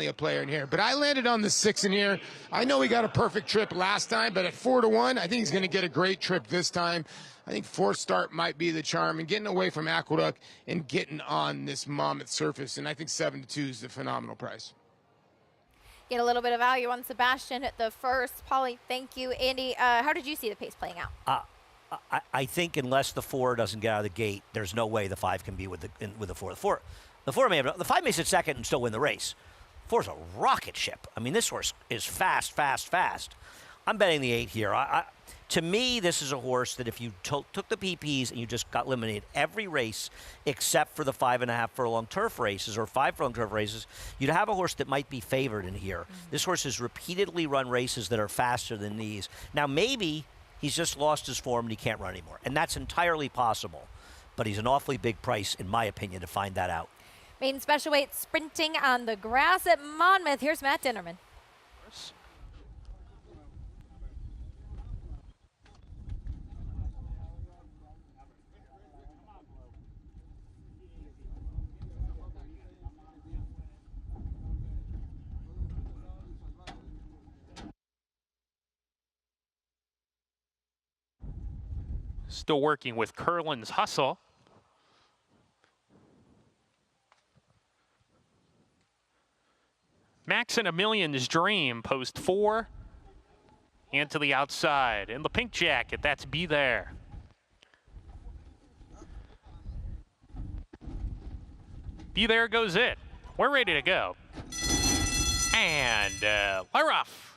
a player in here. But I landed on the 6 in here. I know he got a perfect trip last time, but at 4-1, I think he's going to get a great trip this time. I think 4th start might be the charm, and getting away from Aqueduct and getting on this Monmouth surface. And I think 7-2 is a phenomenal price. Get a little bit of value on Sebastian at the first. Paulie, thank you. Andy, how did you see the pace playing out? I think unless the 4 doesn't get out of the gate, there's no way the 5 can be with the 4. The 5 may sit second and still win the race. 4's a rocket ship. I mean, this horse is fast. I'm betting the 8 here. To me, this is a horse that if you took the PPs and you just got eliminated every race except for the 5.5 furlong turf races or 5 furlong turf races, you'd have a horse that might be favored in here. This horse has repeatedly run races that are faster than these. Now, maybe he's just lost his form and he can't run anymore, and that's entirely possible. But he's an awfully big price, in my opinion, to find that out. Maiden special weight sprinting on the grass at Monmouth. Here's Matt Dinnerman. Still working with Curlin's Hustle. Maximilian's Dream, post 4. And to the outside. In the pink jacket, that's Be There. Be There goes it. We're ready to go. And Laroff.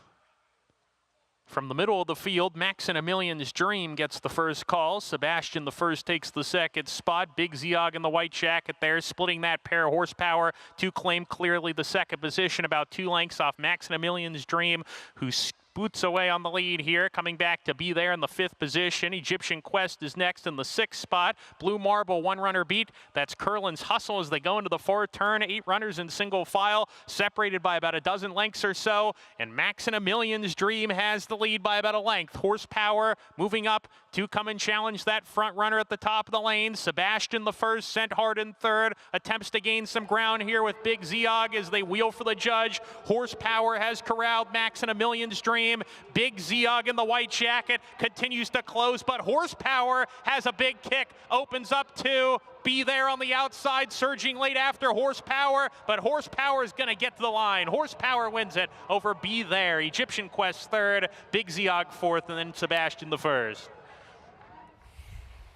From the middle of the field, Maximilian's Dream gets the first call. Sebastian the first takes the second spot. Big Ziog in the white jacket there, splitting that pair of horsepower to claim clearly the second position, about 2 lengths off Maximilian's Dream, who boots away on the lead here, coming back to Be There in the 5th position. Egyptian Quest is next in the 6th spot. Blue Marble, 1 runner beat. That's Curlin's Hustle as they go into the 4th turn. 8 runners in single file, separated by about a dozen lengths or so. And Maximilian's Dream has the lead by about a length. Horsepower moving up to come and challenge that front runner at the top of the lane. Sebastian the first, sent hard in 3rd. Attempts to gain some ground here with Big Ziog as they wheel for the judge. Horsepower has corralled Maximilian's Dream. Big Ziog in the white jacket continues to close, but Horsepower has a big kick, opens up to Be There on the outside, surging late after Horsepower, but Horsepower is going to get to the line. Horsepower wins it over Be There. Egyptian Quest 3rd, Big Ziog 4th, and then Sebastian the 1st.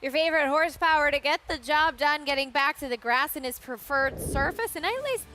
Your favorite Horsepower to get the job done, getting back to the grass in his preferred surface. And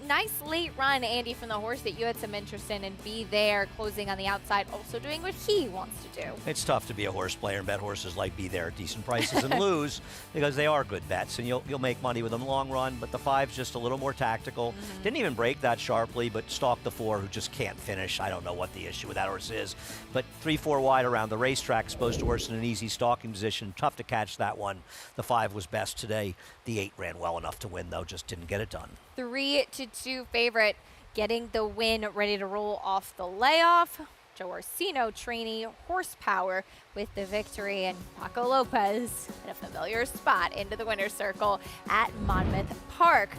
nice late run, Andy, from the horse that you had some interest in, and Be There closing on the outside, also doing what he wants to do. It's tough to be a horse player and bet horses like Be There at decent prices and lose, because they are good bets, and you'll make money with them long run. But the 5's just a little more tactical. Didn't even break that sharply, but stalked the 4, who just can't finish. I don't know what the issue with that horse is. But 3-4 wide around the racetrack, exposed to horse in an easy stalking position. Tough to catch that one. The 5 was best today. The 8 ran well enough to win, though, just didn't get it done. 3-2 favorite, getting the win, ready to roll off the layoff. Joe Orsino trainee, Horsepower with the victory, and Paco Lopez in a familiar spot into the winner's circle at Monmouth Park.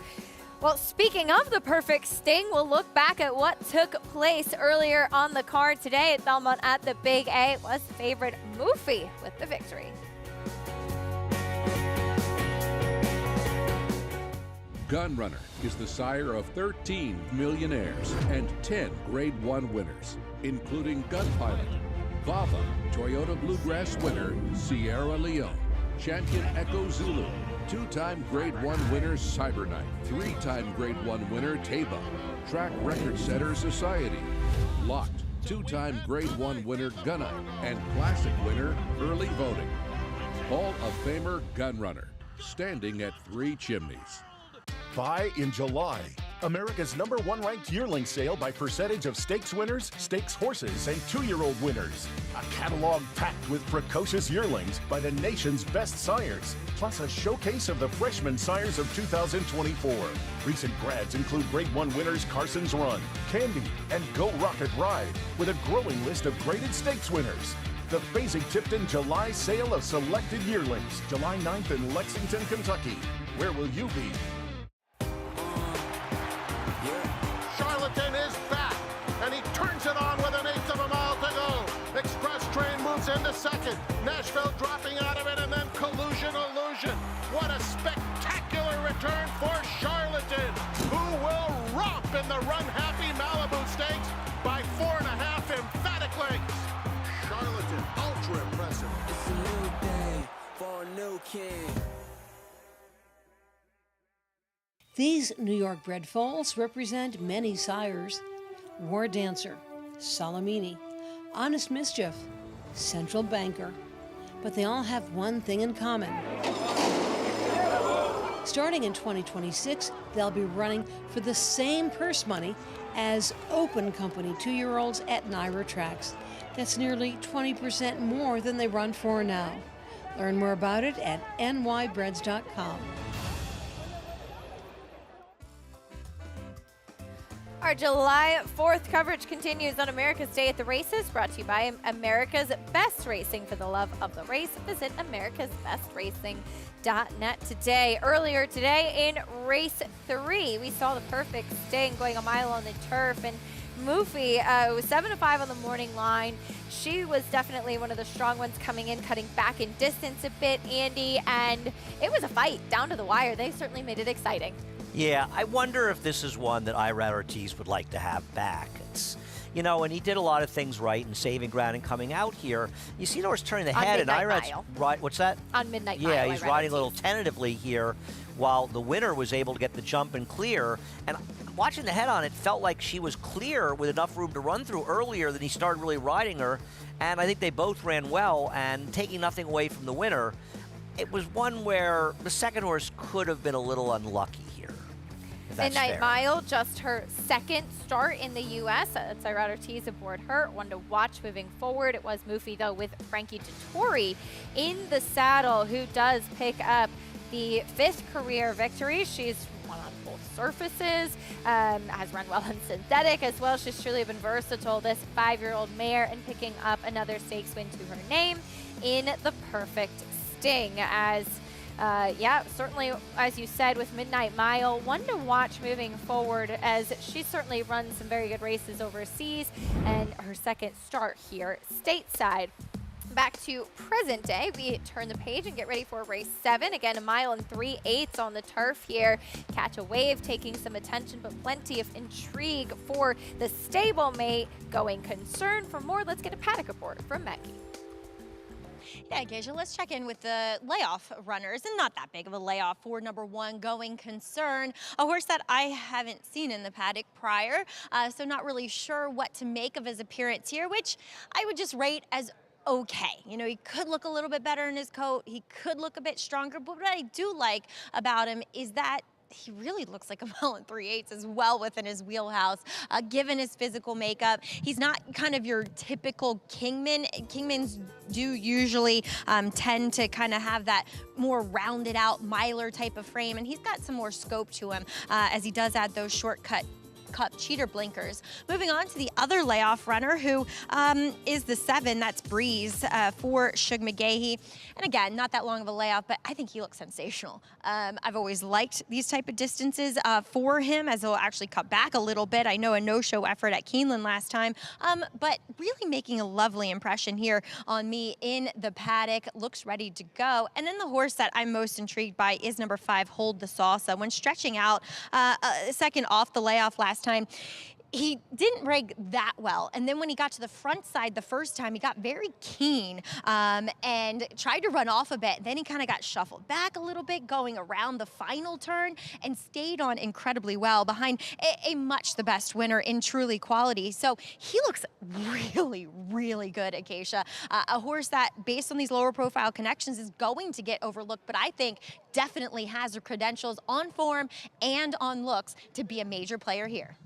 Well, speaking of the perfect sting, we'll look back at what took place earlier on the card today at Belmont at the Big A. It was favorite Moofy with the victory. Gunrunner is the sire of 13 millionaires and 10 Grade 1 winners, including Gun Pilot, Vava, Toyota Bluegrass winner Sierra Leone, Champion Echo Zulu. 2-time Grade 1 winner Cyberknight. 3-time Grade 1 winner Taba. Track record setter Society. Locked. 2-time Grade 1 winner Gunite. And classic winner Early Voting. Hall of Famer Gunrunner. Standing at 3 chimneys. Buy in July. America's #1 ranked yearling sale by percentage of stakes winners, stakes horses, and 2-year-old winners. A catalog packed with precocious yearlings by the nation's best sires, plus a showcase of the freshman sires of 2024. Recent grads include Grade 1 winners Carson's Run, Candy, and Go Rocket Ride, with a growing list of graded stakes winners. The Fasig-Tipton July sale of selected yearlings, July 9th in Lexington, Kentucky. Where will you be? Charlatan is back, and he turns it on with 1/8 of a mile to go. Express train moves into second. Nashville dropping out of it, and then Collusion Illusion. What a spectacular return for Charlatan, who will romp in the run-happy Malibu Stakes by 4.5 emphatic lengths. Charlatan, ultra impressive. It's a new day for a new king. These New York bred foals represent many sires. War Dancer, Salamini, Honest Mischief, Central Banker. But they all have one thing in common. Starting in 2026, they'll be running for the same purse money as Open Company 2-year-olds at NYRA tracks. That's nearly 20% more than they run for now. Learn more about it at nybreds.com. Our July 4th coverage continues on America's Day at the Races, brought to you by America's Best Racing. For the love of the race, visit americasbestracing.net today. Earlier today in race 3, we saw the perfect sting going a mile on the turf, and Moofy was 7-5 on the morning line. She was definitely one of the strong ones coming in, cutting back in distance a bit, Andy, and it was a fight down to the wire. They certainly made it exciting. Yeah, I wonder if this is one that Irad Ortiz would like to have back. It's, you know, and he did a lot of things right in saving ground and coming out here. You see the horse turning the head, and Irad's right. What's that? On Midnight Mile. Yeah, he's riding a little tentatively here, while the winner was able to get the jump and clear. And watching the head on it, felt like she was clear with enough room to run through earlier than he started really riding her. And I think they both ran well, and taking nothing away from the winner, it was one where the second horse could have been a little unlucky here. Midnight Mile, just her second start in the U.S. That's Irad Ortiz aboard her. One to watch moving forward. It was Moofy, though, with Frankie Dettori in the saddle, who does pick up the 5th career victory. She's won on both surfaces, has run well in synthetic as well. She's truly been versatile, this 5-year-old mare, and picking up another stakes win to her name in the perfect sting. As yeah, certainly, as you said, with Midnight Mile, one to watch moving forward, as she certainly runs some very good races overseas, and her second start here stateside. Back to present day, we turn the page and get ready for race 7. Again, 1 mile and 3/8 on the turf here. Catch a Wave taking some attention, but plenty of intrigue for the stablemate Going Concern. For more, let's get a paddock report from Mackie. Yeah, Geisha, let's check in with the layoff runners, and not that big of a layoff for number 1, Going Concern, a horse that I haven't seen in the paddock prior, so not really sure what to make of his appearance here, which I would just rate as okay. You know, he could look a little bit better in his coat, he could look a bit stronger, but what I do like about him is that he really looks like 1 mile and 3/8 as well within his wheelhouse, given his physical makeup. He's not kind of your typical Kingman. Kingmans do usually tend to kind of have that more rounded out miler type of frame, and he's got some more scope to him as he does add those shortcut Cup cheater blinkers. Moving on to the other layoff runner, who is the 7, that's Breeze for Shug McGahee. And again, not that long of a layoff, but I think he looks sensational. I've always liked these type of distances for him, as he'll actually cut back a little bit. I know a no-show effort at Keeneland last time, but really making a lovely impression here on me in the paddock. Looks ready to go. And then the horse that I'm most intrigued by is number 5, Hold the Salsa. When stretching out second off the layoff last time, he didn't rig that well. And then when he got to the front side the first time, he got very keen and tried to run off a bit. Then he kind of got shuffled back a little bit going around the final turn and stayed on incredibly well behind a much the best winner in Truly Quality. So he looks really, really good, Acacia. A horse that, based on these lower profile connections, is going to get overlooked, but I think definitely has the credentials on form and on looks to be a major player here.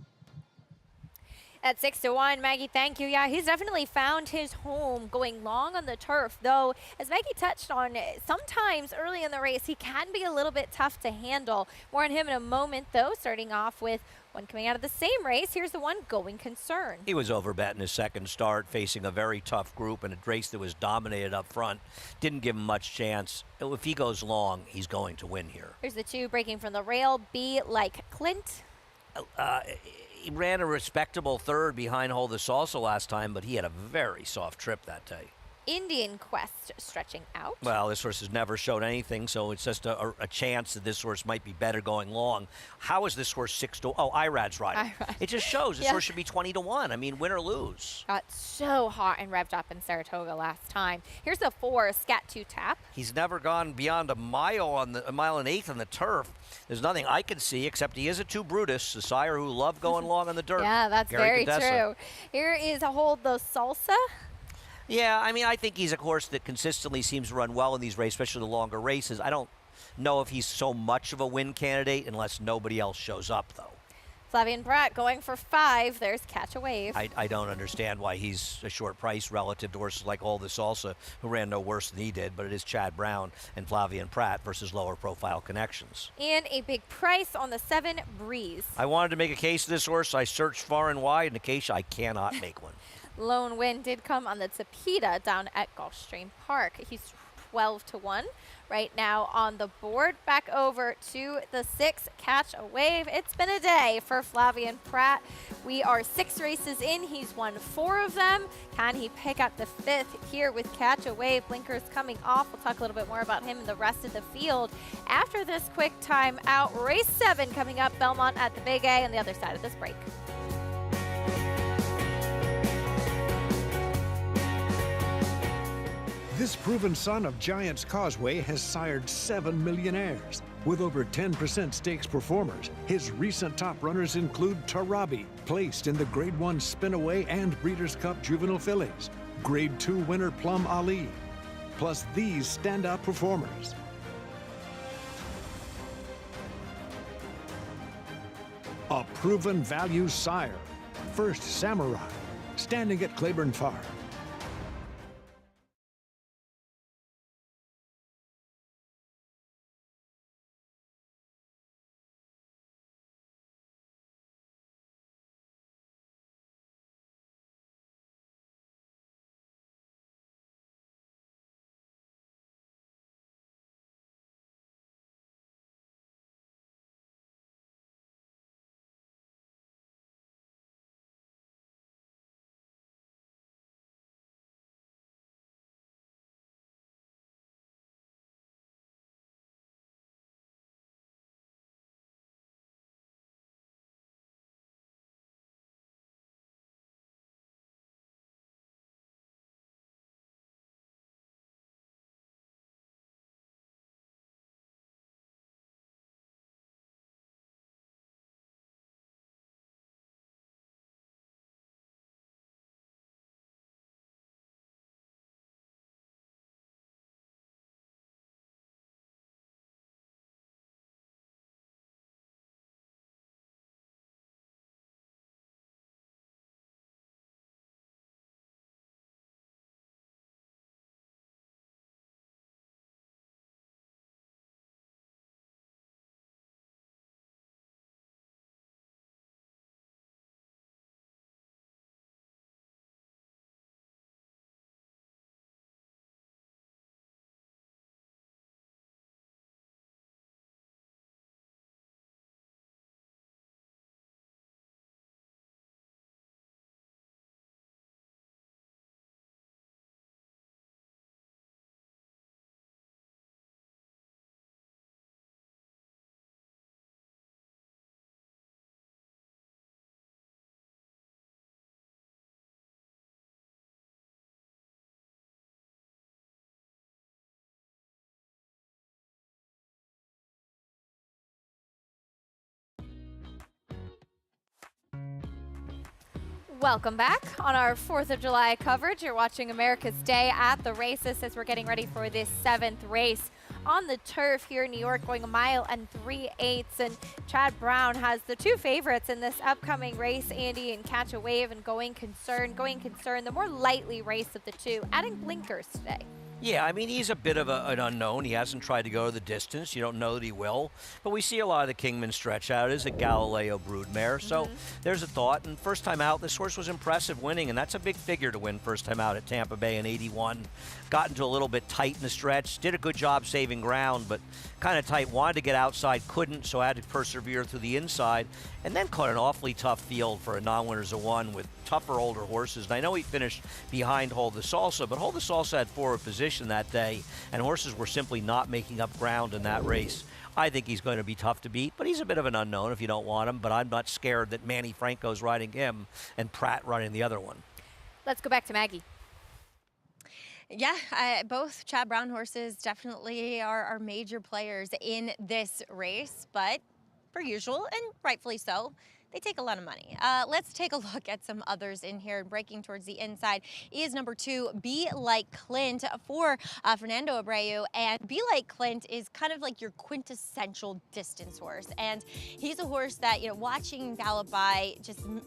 At 6-1, Maggie, thank you. Yeah, he's definitely found his home going long on the turf, though, as Maggie touched on, sometimes early in the race, he can be a little bit tough to handle. More on him in a moment, though, starting off with one coming out of the same race. Here's the one, Going Concern. He was overbet in his second start, facing a very tough group in a race that was dominated up front. Didn't give him much chance. If he goes long, he's going to win here. Here's the 2 breaking from the rail, Be Like Clint. He ran a respectable third behind Hold the Salsa last time, but he had a very soft trip that day. Indian Quest stretching out. Well, this horse has never shown anything, so it's just a chance that this horse might be better going long. How is this horse 6-1? Oh, Irad's riding. It just shows this horse should be 20-1. I mean, win or lose. Got so hot and revved up in Saratoga last time. Here's the 4, Scat 2 Tap. He's never gone beyond a mile and 1/8 on the turf. There's nothing I can see except he is a 2 Brutus, the sire who loved going long on the dirt. Yeah, that's Gary very Cadessa. true. Here is a Hold the Salsa. Yeah, I mean, I think he's a horse that consistently seems to run well in these races, especially the longer races. I don't know if he's so much of a win candidate unless nobody else shows up, though. Flavien Prat going for 5. There's Catch a Wave. I don't understand why he's a short price relative to horses like All the Salsa, who ran no worse than he did, but it is Chad Brown and Flavien Prat versus lower profile connections. And a big price on the 7, Breeze. I wanted to make a case of this horse. I searched far and wide, and Acacia, I cannot make one. Lone Win did come on the Tapeta down at Gulfstream Park. He's 12-1 right now on the board. Back over to the 6, Catch a Wave. It's been a day for Flavien Prat. We are 6 races in. He's won 4 of them. Can he pick up the 5th here with Catch a Wave? Blinkers coming off. We'll talk a little bit more about him and the rest of the field after this quick time out. Race 7 coming up, Belmont at the Big A on the other side of this break. This proven son of Giants Causeway has sired 7 millionaires. With over 10% stakes performers, his recent top runners include Tarabi, placed in the Grade 1 Spinaway and Breeders' Cup Juvenile Fillies, Grade 2 winner Plum Ali, plus these standout performers. A proven value sire, First Samurai, standing at Claiborne Farm. Welcome back on our 4th of July coverage. You're watching America's Day at the races as we're getting ready for this 7th race on the turf here in New York, going 1 mile and 3/8. And Chad Brown has the 2 favorites in this upcoming race, Andy, and Catch a Wave and Going Concern. Going Concern, the more lightly race of the 2, adding blinkers today. Yeah, I mean, he's a bit of an unknown. He hasn't tried to go the distance. You don't know that he will. But we see a lot of the Kingman stretch out. It is a Galileo broodmare. So there's a thought. And first time out, this horse was impressive winning. And that's a big figure to win first time out at Tampa Bay in 81. Got into a little bit tight in the stretch. Did a good job saving ground, but kind of tight. Wanted to get outside, couldn't. So had to persevere through the inside. And then caught an awfully tough field for a non-winners of 1 with tougher older horses. And I know he finished behind Hold the Salsa, but Hold the Salsa had forward position that day, and horses were simply not making up ground in that race. I think he's going to be tough to beat, but he's a bit of an unknown if you don't want him. But I'm not scared that Manny Franco's riding him and Pratt running the other one. Let's go back to Maggie. Yeah, both Chad Brown horses definitely are major players in this race, but per usual, and rightfully so, they take a lot of money. Let's take a look at some others in here. Breaking towards the inside is number 2, Be Like Clint for Fernando Abreu. And Be Like Clint is kind of like your quintessential distance horse. And he's a horse that, you know, watching gallop by just kind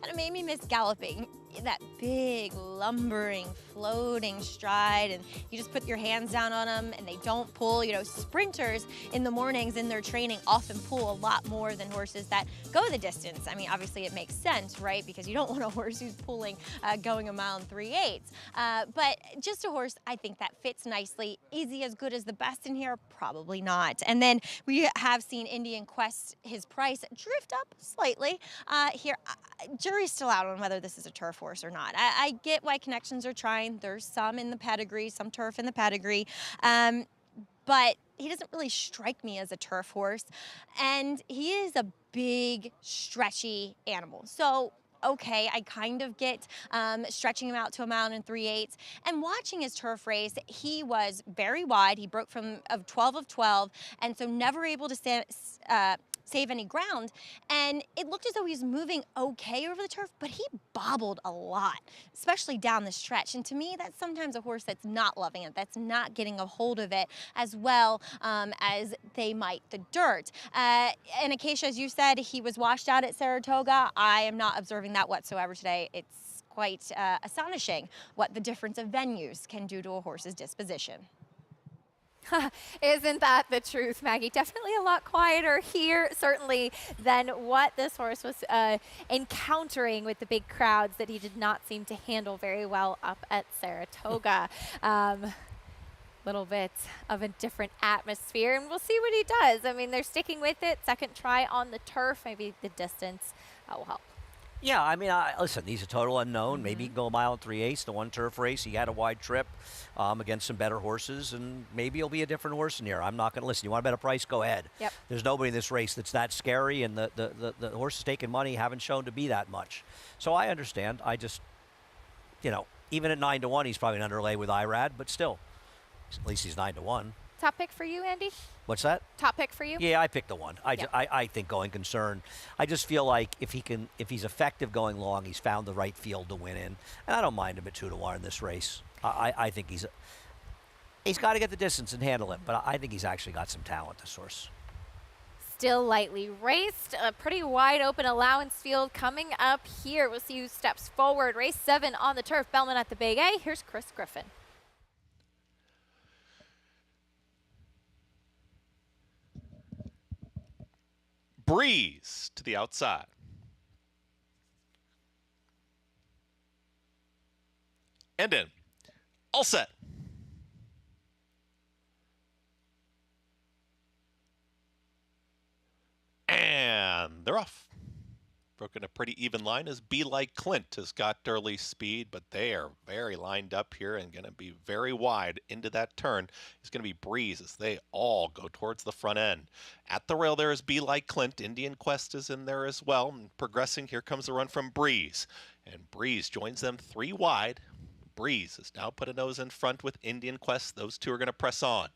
of made me miss galloping. That big, lumbering, floating stride, and you just put your hands down on them and they don't pull. You know, sprinters in the mornings in their training often pull a lot more than horses that go the distance. I mean, obviously it makes sense, right? Because you don't want a horse who's pulling going 1 mile and 3/8. But just a horse, I think, that fits nicely. Is he as good as the best in here? Probably not. And then we have seen Indian Quest, his price drift up slightly here. Jury's still out on whether this is a turf horse or not. I get why Connections are trying. There's some in the pedigree, some turf in the pedigree, but he doesn't really strike me as a turf horse, and he is a big, stretchy animal. So okay, I kind of get stretching him out to 1 mile and 3/8. And watching his turf race, he was very wide. He broke from 12 of 12, and so never able to save any ground. And it looked as though he was moving okay over the turf, but he bobbled a lot, especially down the stretch. And to me, that's sometimes a horse that's not loving it, that's not getting a hold of it as well as they might the dirt. And Acacia, as you said, he was washed out at Saratoga. I am not observing that whatsoever today. It's quite astonishing what the difference of venues can do to a horse's disposition. Isn't that the truth, Maggie? Definitely a lot quieter here, certainly, than what this horse was encountering with the big crowds that he did not seem to handle very well up at Saratoga. Little bit of a different atmosphere, and we'll see what he does. I mean, they're sticking with it. Second try on the turf, maybe the distance will help. Yeah, I mean, listen, he's a total unknown. Maybe he can go 1 mile and 3/8, the 1 turf race. He had a wide trip against some better horses, and maybe he'll be a different horse in here. I'm not going to listen. You want to bet a price? Go ahead. Yep. There's nobody in this race that's that scary, and the horses taking money haven't shown to be that much. So I understand. I just, you know, even at 9 to 1, he's probably an underlay with IRAD, but still, at least he's 9 to 1. Top pick for you, Andy? What's that? Top pick for you? Yeah, I picked the 1. I think Going Concern. I just feel like if he's effective going long, he's found the right field to win in. And I don't mind him at 2 to 1 in this race. I think he's got to get the distance and handle it, but I think he's actually got some talent, this horse. Still lightly raced, a pretty wide open allowance field coming up here. We'll see who steps forward. Race 7 on the turf. Bellman at the Big A. Here's Chris Griffin. Breeze to the outside. And in. All set. And they're off. Broken a pretty even line as Be Like Clint has got early speed, but they are very lined up here and going to be very wide into that turn. It's going to be Breeze as they all go towards the front end. At the rail there is Be Like Clint. Indian Quest is in there as well. And progressing, here comes the run from Breeze. And Breeze joins them 3 wide. Breeze has now put a nose in front with Indian Quest. Those two are going to press on.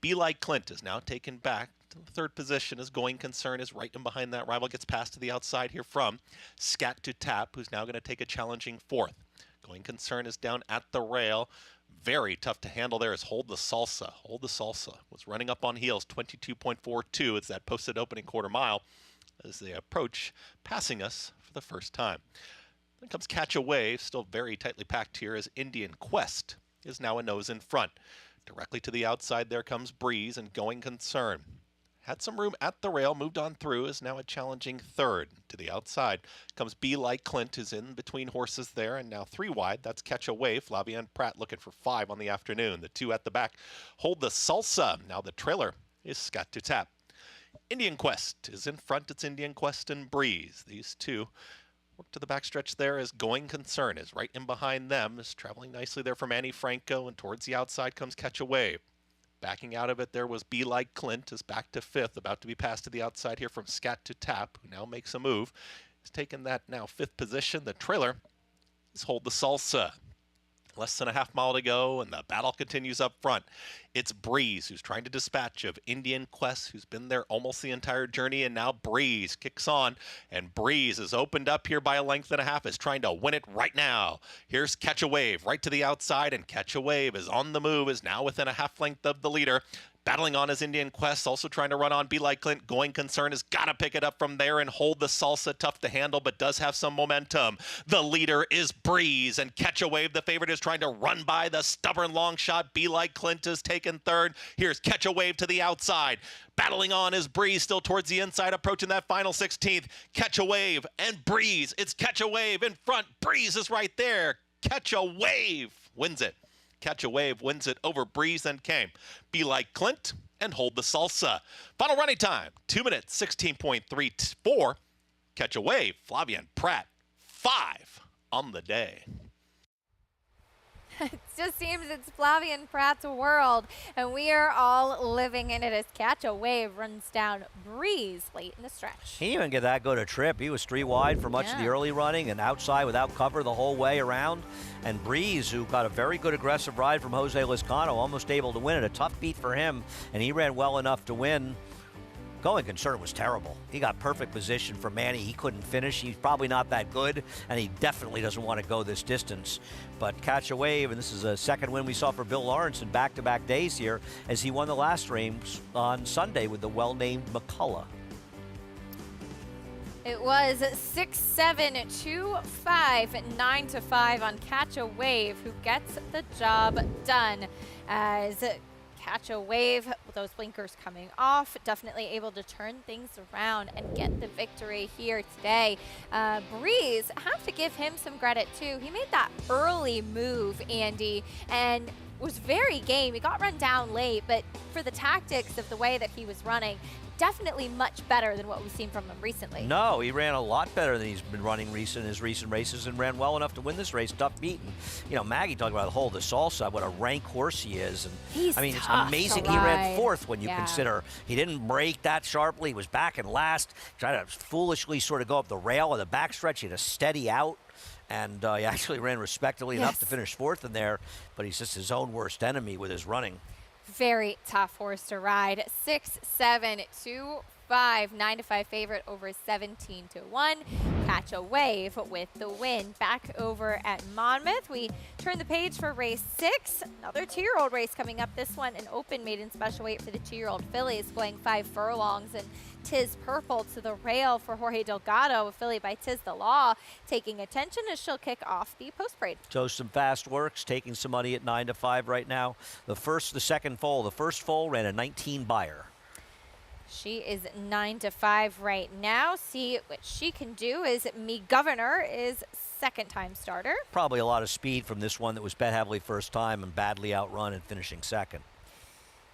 Be Like Clint is now taken back to the third position as Going Concern is right in behind that rival. Gets past to the outside here from Scat to Tap, who's now going to take a challenging fourth. Going Concern is down at the rail. Very tough to handle there is Hold the Salsa. Hold the Salsa was running up on heels, 22.42. It's that posted opening quarter mile as they approach, passing us for the first time. Then comes Catch a Wave, still very tightly packed here as Indian Quest is now a nose in front. Directly to the outside there comes Breeze and Going Concern. Had some room at the rail, moved on through, is now a challenging third. To the outside comes Be Like Clint, who's in between horses there, and now 3 wide. That's Catch a Wave. Flavien Prat looking for 5 on the afternoon. The 2 at the back Hold the Salsa. Now the trailer is Scat to Tap. Indian Quest is in front. It's Indian Quest and Breeze. These two work to the backstretch there as Going Concern is right in behind them, is traveling nicely there from Annie Franco, and towards the outside comes Catch a Wave. Backing out of it there was Be Like Clint, is back to 5th, about to be passed to the outside here from Scat to Tap, who now makes a move. He's taken that now 5th position. The trailer is Hold the Salsa. Less than a half mile to go, and the battle continues up front. It's Breeze who's trying to dispatch of Indian Quest, who's been there almost the entire journey, and now Breeze kicks on, and Breeze is opened up here by a length and a half, is trying to win it right now. Here's Catch a Wave right to the outside, and Catch a Wave is on the move, is now within a half length of the leader. Battling on his Indian Quest, also trying to run on Be Like Clint. Going Concern has got to pick it up from there and Hold the Salsa. Tough to handle, but does have some momentum. The leader is Breeze, and Catch a Wave, the favorite, is trying to run by the stubborn long shot. Be Like Clint is taken third. Here's Catch a Wave to the outside. Battling on is Breeze, still towards the inside, approaching that final 16th. Catch a Wave and Breeze. It's Catch a Wave in front. Breeze is right there. Catch a Wave wins it. Catch a Wave wins it over Breeze and came. Be Like Clint and Hold the Salsa. Final running time, 2 minutes, 16.34. Catch a Wave, Flavien Prat, 5 on the day. It just seems it's Flavien Prat's world, and we are all living in it as Catch a Wave runs down Breeze late in the stretch. He didn't even get that good a trip. He was 3 wide for much of the early running and outside without cover the whole way around. And Breeze, who got a very good aggressive ride from Jose Lizcano, almost able to win it. A tough beat for him, and he ran well enough to win. Going Concern was terrible. He got perfect position for Manny. He couldn't finish. He's probably not that good, and he definitely doesn't want to go this distance. But Catch a Wave, and this is a second win we saw for Bill Lawrence in back-to-back days here, as he won the last race on Sunday with the well-named McCullough. It was 6-7, 2-5, 9-5 on Catch a Wave, who gets the job done as Catch a Wave, with those blinkers coming off, definitely able to turn things around and get the victory here today. Breeze, I have to give him some credit too. He made that early move, Andy, and was very game. He got run down late, but for the tactics of the way that he was running, definitely much better than what we've seen from him recently. No, he ran a lot better than he's been running in his recent races, and ran well enough to win this race. Tough beat. And, you know, Maggie talking about Hold the Salsa, what a rank horse he is. And I mean, it's amazing he ran 4th when you consider he didn't break that sharply. He was back in last, trying to foolishly sort of go up the rail of the backstretch. He had a steady out. And he actually ran respectably enough to finish 4th in there, but he's just his own worst enemy with his running. Very tough horse to ride. 6-7, 2-5, 9-5 favorite over 17-1. Catch a Wave with the win. Back over at Monmouth, we turn the page for race 6. Another 2-year-old race coming up. This one, an open maiden special weight for the 2-year-old fillies, going 5 furlongs, and Tiz Purple to the rail for Jorge Delgado, a filly by Tiz the Law, taking attention as she'll kick off the post parade. So some fast works, taking some money at 9-5 right now. The second foal, the first foal ran a 19 buyer. She is 9-5 right now. See what she can do. Is Me Governor is second-time starter. Probably a lot of speed from this one that was bet heavily first time and badly outrun and finishing second.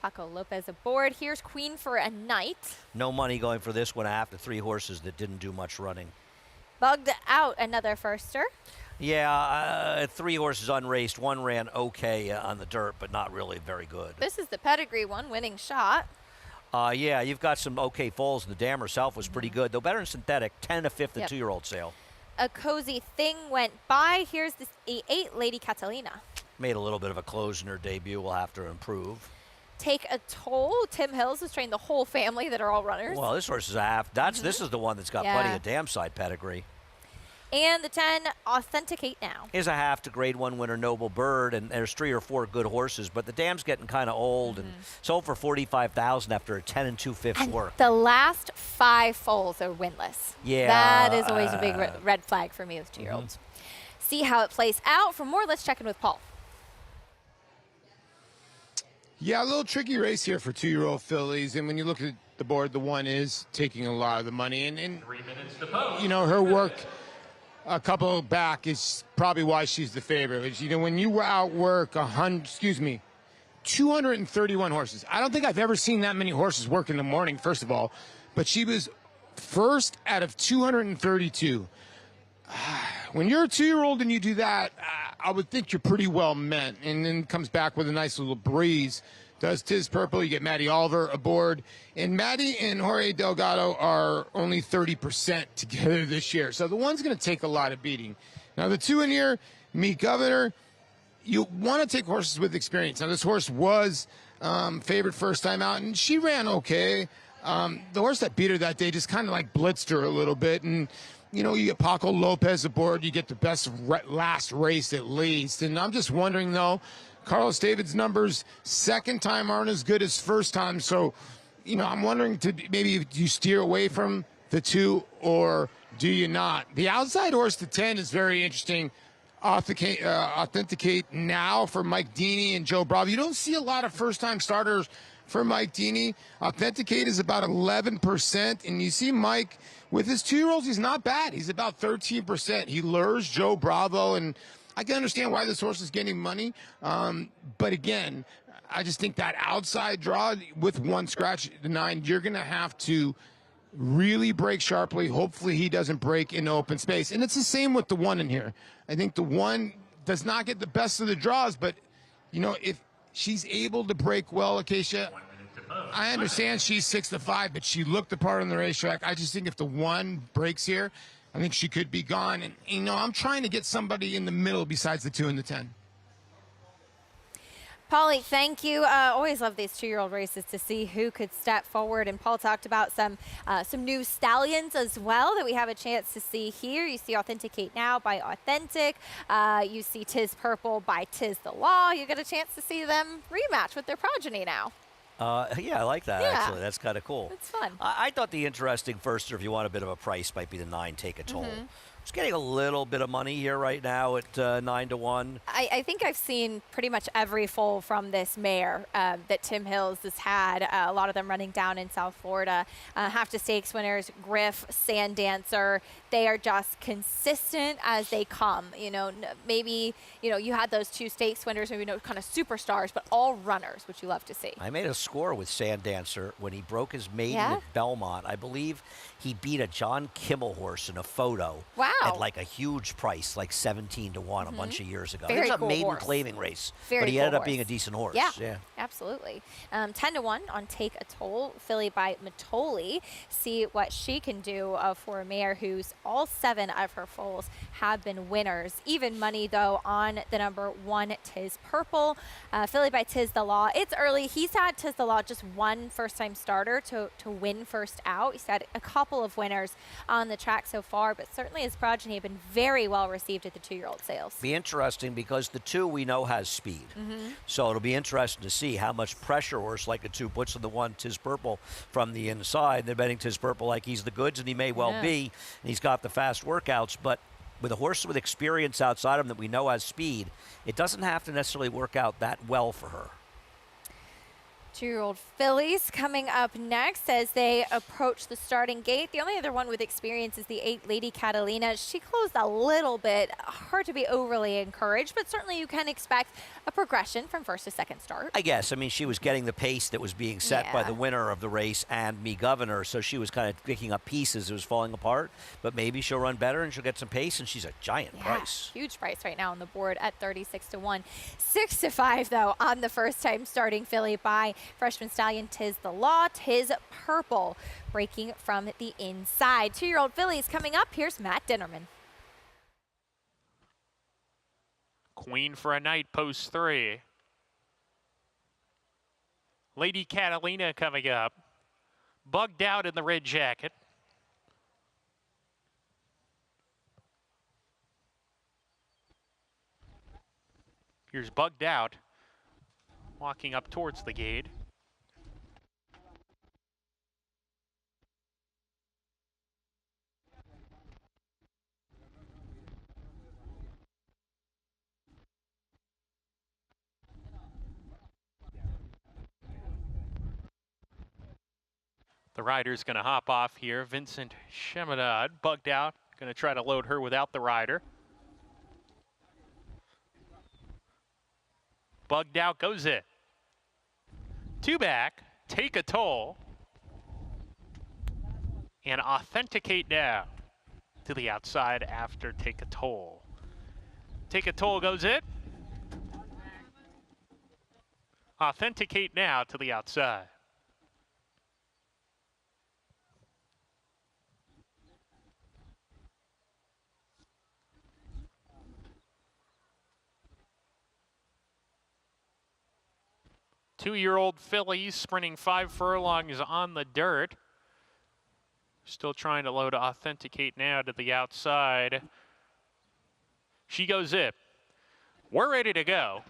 Paco Lopez aboard. Here's Queen for a Night. No money going for this one after 3 horses that didn't do much running. Bugged Out, another firster. Yeah, 3 horses unraced. 1 ran okay on the dirt, but not really very good. This is the pedigree one, Winning Shot. Yeah, you've got some okay foals. The dam herself was pretty good, though better than synthetic. 10 to 5th, the 2-year-old sale. a cozy thing went by. Here's the 8 Lady Catalina. Made a little bit of a close in her debut. We'll have to improve. Take a Toll. Tim Hills has trained the whole family that are all runners. Well, this horse is a half. This is the one that's got plenty of dam side pedigree. And the 10, Authenticate Now. Is a half to Grade 1 winner Noble Bird, and there's 3 or 4 good horses, but the dam's getting kind of old and sold for $45,000 after a 10 2/5 work. The last 5 foals are winless. Yeah. That is always a big red flag for me with 2-year-olds. See how it plays out. For more, let's check in with Paul. Yeah, a little tricky race here for 2-year-old fillies. And when you look at the board, the 1 is taking a lot of the money. And 3 minutes to post. you know, her work a couple back is probably why she's the favorite. You know, when you outwork 231 horses. I don't think I've ever seen that many horses work in the morning, first of all. But she was first out of 232. When you're a 2-year-old and you do that, I would think you're pretty well met. And then comes back with a nice little breeze. Does Tiz Purple. You get Maddie Oliver aboard. And Maddie and Jorge Delgado are only 30% together this year. So the 1's going to take a lot of beating. Now, the 2 in here, Meet Governor, you want to take horses with experience. Now, this horse was favored first time out, and she ran okay. The horse that beat her that day just kind of like blitzed her a little bit. And, you know, you get Paco Lopez aboard. You get the best last race at least. And I'm just wondering, though, Carlos David's numbers second time aren't as good as first time. So, you know, I'm wondering maybe do you steer away from the 2 or do you not? The outside horse, the 10, is very interesting. Authenticate Now for Mike Deeney and Joe Bravo. You don't see a lot of first-time starters for Mike Deeney. Authenticate is about 11%. And you see Mike, with his 2-year-olds, he's not bad. He's about 13%. He lures Joe Bravo, and I can understand why this horse is getting money. But again, I just think that outside draw with 1 scratch, the 9, you're going to have to really break sharply. Hopefully he doesn't break in open space. And it's the same with the 1 in here. I think the 1 does not get the best of the draws, but, you know, if she's able to break well, Acacia, I understand she's 6-5, but she looked the part on the racetrack. I just think if the 1 breaks here, I think she could be gone. And, you know, I'm trying to get somebody in the middle besides the 2 and the 10. Paulie, thank you. Always love these 2-year-old races to see who could step forward. And Paul talked about some new stallions as well that we have a chance to see here. You see Authenticate Now by Authentic. You see Tiz Purple by Tiz the Law. You get a chance to see them rematch with their progeny now. Yeah, I like that, actually. That's kind of cool. It's fun. I thought the interesting firster, if you want a bit of a price, might be the 9, Take a Toll. It's getting a little bit of money here right now at 9-1. I think I've seen pretty much every foal from this mare that Tim Hills has had. A lot of them running down in South Florida. Half to stakes winners, Griff, Sand Dancer. They are just consistent as they come. You know, maybe, you know, you had those 2 stakes winners, maybe no kind of superstars, but all runners, which you love to see. I made a score with Sand Dancer when he broke his maiden at Belmont. I believe he beat a John Kimmel horse in a photo. Wow. At like a huge price, like 17-1 a bunch of years ago. Very it was cool a maiden horse. claiming race, Very but he cool ended up horse. being a decent horse. Yeah, absolutely. 10-1 on Take a Toll, filly by Matoli. See what she can do for a mare who's all 7 of her foals have been winners. Even money, though, on the number 1, Tiz Purple. Filly by Tiz the Law. It's early. He's had Tiz the Law just 1 first-time starter to win first out. He's had a couple of winners on the track so far, but certainly his progeny have been very well received at the 2-year-old sales. Be interesting because the 2 we know has speed. So it'll be interesting to see how much pressure horse like a 2 puts on the 1, Tiz Purple, from the inside. They're betting Tiz Purple like he's the goods, and he may well be. And he's got the fast workouts, but with a horse with experience outside of him that we know has speed, it doesn't have to necessarily work out that well for her. 2-year-old fillies coming up next as they approach the starting gate. The only other one with experience is the 8 Lady Catalina. She closed a little bit. Hard to be overly encouraged, but certainly you can expect a progression from first to second start. I guess. I mean, she was getting the pace that was being set by the winner of the race and Me Governor, so she was kind of picking up pieces. It was falling apart, but maybe she'll run better and she'll get some pace, and she's a giant price. Huge price right now on the board at 36-1. 6-5, though, on the first-time starting filly by freshman stallion Tiz the Law. Tiz Purple breaking from the inside. 2-year-old fillies coming up. Here's Matt Dinnerman. Queen for a Night, post 3. Lady Catalina coming up. Bugged Out in the red jacket. Here's Bugged Out, walking up towards the gate. The rider's going to hop off here. Vincent Cheminade, Bugged Out, going to try to load her without the rider. Bugged Out goes it. 2 back, Take a Toll. And Authenticate Now to the outside after Take a Toll. Take a Toll goes it. Authenticate Now to the outside. Two-year-old fillies sprinting 5 furlongs on the dirt. Still trying to load Authenticate Now to the outside. She goes it. We're ready to go.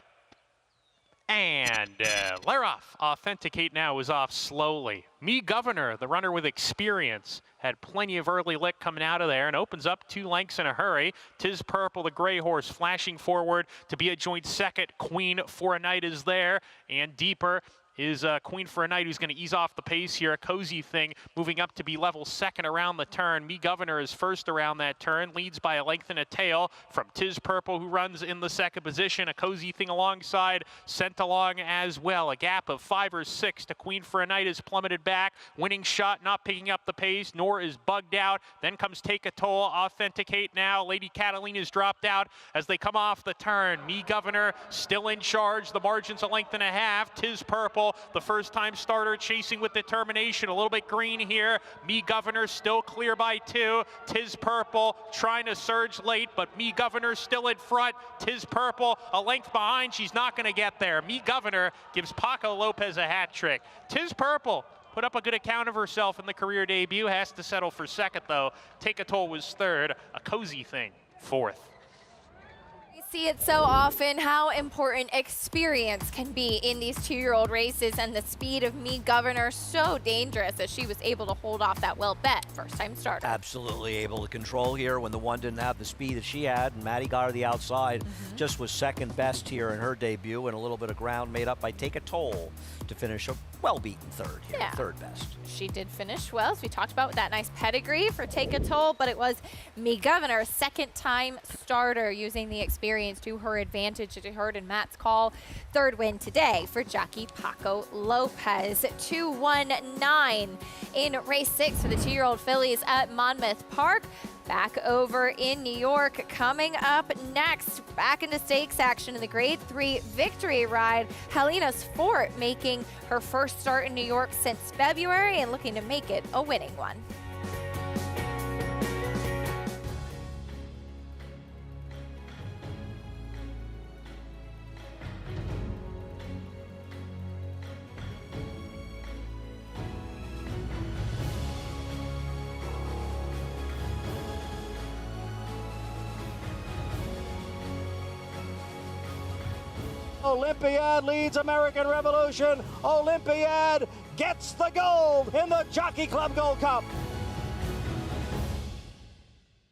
And they're off. Authenticate Now was off slowly. Me Governor, the runner with experience, had plenty of early lick coming out of there and opens up 2 lengths in a hurry. Tis Purple, the gray horse, flashing forward to be a joint second. Queen for a Night is there, and deeper is Queen for a Night, who's going to ease off the pace here. A Cozy Thing moving up to be level second around the turn. Me Governor is first around that turn, leads by a length and a tail from Tis Purple, who runs in the second position. A Cozy Thing alongside, sent along as well. A gap of 5 or 6 to Queen for a Night is plummeted back. Winning Shot not picking up the pace, nor is Bugged Out. Then comes Take a Toll, Authenticate Now. Lady Catalina's dropped out as they come off the turn. Me Governor still in charge. The margin's a length and a half. Tis Purple, the first-time starter, chasing with determination. A little bit green here. Me Governor still clear by 2. Tis Purple trying to surge late, but Me Governor still in front. Tis Purple a length behind. She's not going to get there. Me Governor gives Paco Lopez a hat trick. Tis Purple put up a good account of herself in the career debut. Has to settle for second, though. Take a Toll was third. A Cozy Thing, fourth. See it so often how important experience can be in these 2-year-old races, and the speed of Me Governor so dangerous as she was able to hold off that well bet first-time starter. Absolutely able to control here when the one didn't have the speed that she had, and Maddie got her the outside. Just was second best here in her debut, and a little bit of ground made up by Take a Toll to finish a well-beaten third here, third best. She did finish well, as we talked about, with that nice pedigree for Take a Toll, but it was Me Governor, second-time starter, using the experience to her advantage, as you heard in Matt's call. Third win today for jockey Paco Lopez. 2-1-9 in race 6 for the 2-year-old fillies at Monmouth Park. Back over in New York. Coming up next, back into stakes action in the Grade 3 Victory Ride. Helena Sport making her first start in New York since February and looking to make it a winning one. Olympiad leads American Revolution. Olympiad gets the gold in the Jockey Club Gold Cup.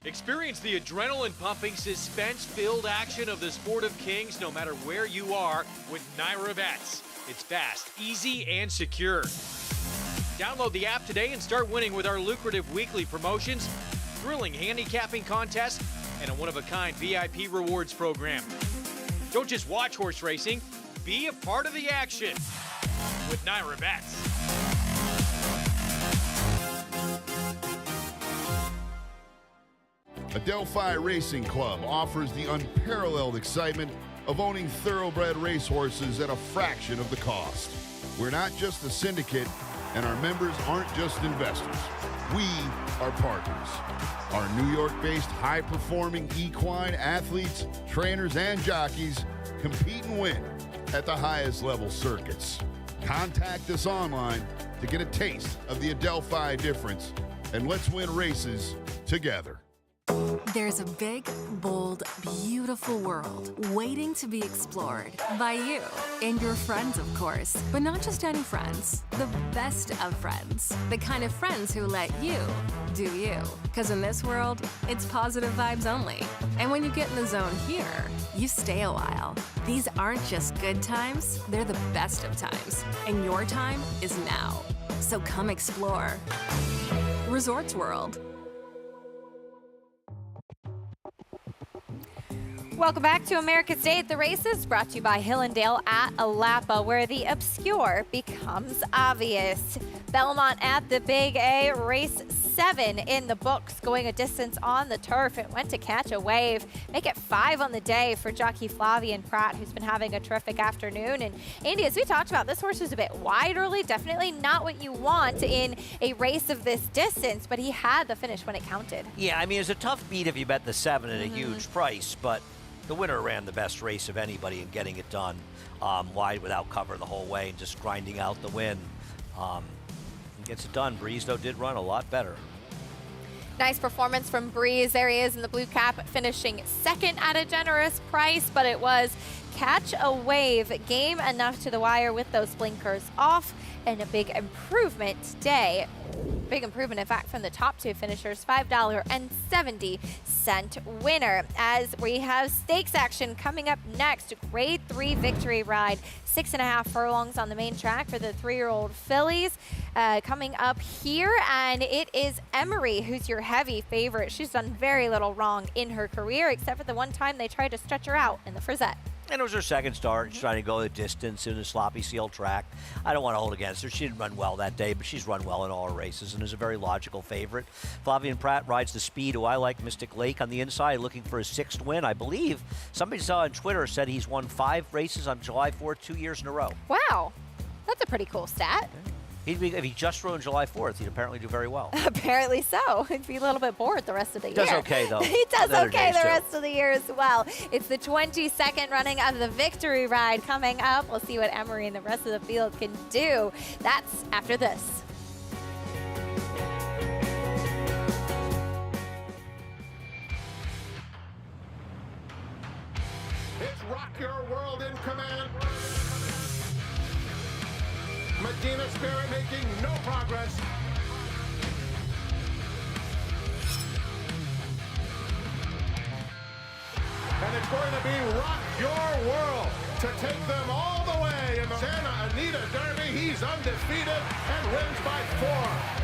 Experience the adrenaline-pumping, suspense-filled action of the Sport of Kings no matter where you are with Naira Bets. It's fast, easy, and secure. Download the app today and start winning with our lucrative weekly promotions, thrilling handicapping contests, and a one-of-a-kind VIP rewards program. Don't just watch horse racing, be a part of the action with Naira Bets. Adelphi Racing Club offers the unparalleled excitement of owning thoroughbred racehorses at a fraction of the cost. We're not just a syndicate, and our members aren't just investors. We are partners. Our New York-based high-performing equine athletes, trainers, and jockeys compete and win at the highest level circuits. Contact us online to get a taste of the Adelphi difference, and let's win races together. There's a big, bold, beautiful world waiting to be explored by you and your friends, of course. But not just any friends, the best of friends. The kind of friends who let you do you. Because in this world, it's positive vibes only. And when you get in the zone here, you stay a while. These aren't just good times, they're the best of times. And your time is now. So come explore. Resorts World. Welcome back to America's Day at the Races, brought to you by Hillendale at Alapa, where the obscure becomes obvious. Belmont at the Big A, race 7 in the books, going a distance on the turf. It went to Catch a Wave. Make it 5 on the day for jockey Flavian Pratt, who's been having a terrific afternoon. And Andy, as we talked about, this horse was a bit wide early, definitely not what you want in a race of this distance, but he had the finish when it counted. Yeah, I mean, it's a tough beat if you bet the 7 at a huge price, but the winner ran the best race of anybody in getting it done wide without cover the whole way and just grinding out the win. Gets it done. Breeze, though, did run a lot better. Nice performance from Breeze. There he is in the blue cap, finishing second at a generous price, but it was Catch a Wave. Game enough to the wire with those blinkers off, and a big improvement today. Big improvement, in fact, from the top 2 finishers. $5.70 winner. As we have stakes action coming up next, Grade 3 victory ride. 6.5 furlongs on the main track for the 3-year-old fillies. Coming up here, and it is Emery who's your heavy favorite. She's done very little wrong in her career, except for the one time they tried to stretch her out in the Frisette. And it was her second start. She's trying to go the distance in a sloppy seal track. I don't want to hold against her. She didn't run well that day, but she's run well in all her races and is a very logical favorite. Flavian Pratt rides the speed, who I like, Mystic Lake on the inside, looking for his 6th win. I believe somebody saw on Twitter said he's won 5 races on July 4th, 2 years in a row. Wow, that's a pretty cool stat. If he just rode July 4th, he'd apparently do very well. Apparently so. He'd be a little bit bored the rest of the year. Does okay, though. He does on okay the too. rest of the year as well. It's the 22nd running of the victory ride coming up. We'll see what Emery and the rest of the field can do. That's after this. It's Rock Your World in command. Medina Spirit making no progress. And it's going to be Rock Your World to take them all the way in the Santa Anita Derby. He's undefeated and wins by 4.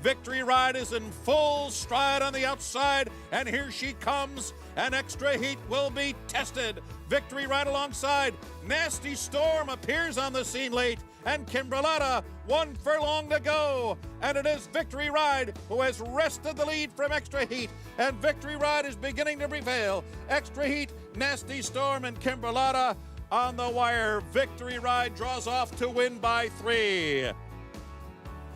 Victory Ride is in full stride on the outside, and here she comes. An extra heat will be tested. Victory Ride alongside. Nasty Storm appears on the scene late, and Kimberletta 1 furlong to go. And it is Victory Ride who has wrested the lead from Extra Heat, and Victory Ride is beginning to prevail. Extra Heat, Nasty Storm, and Kimberletta on the wire. Victory Ride draws off to win by 3.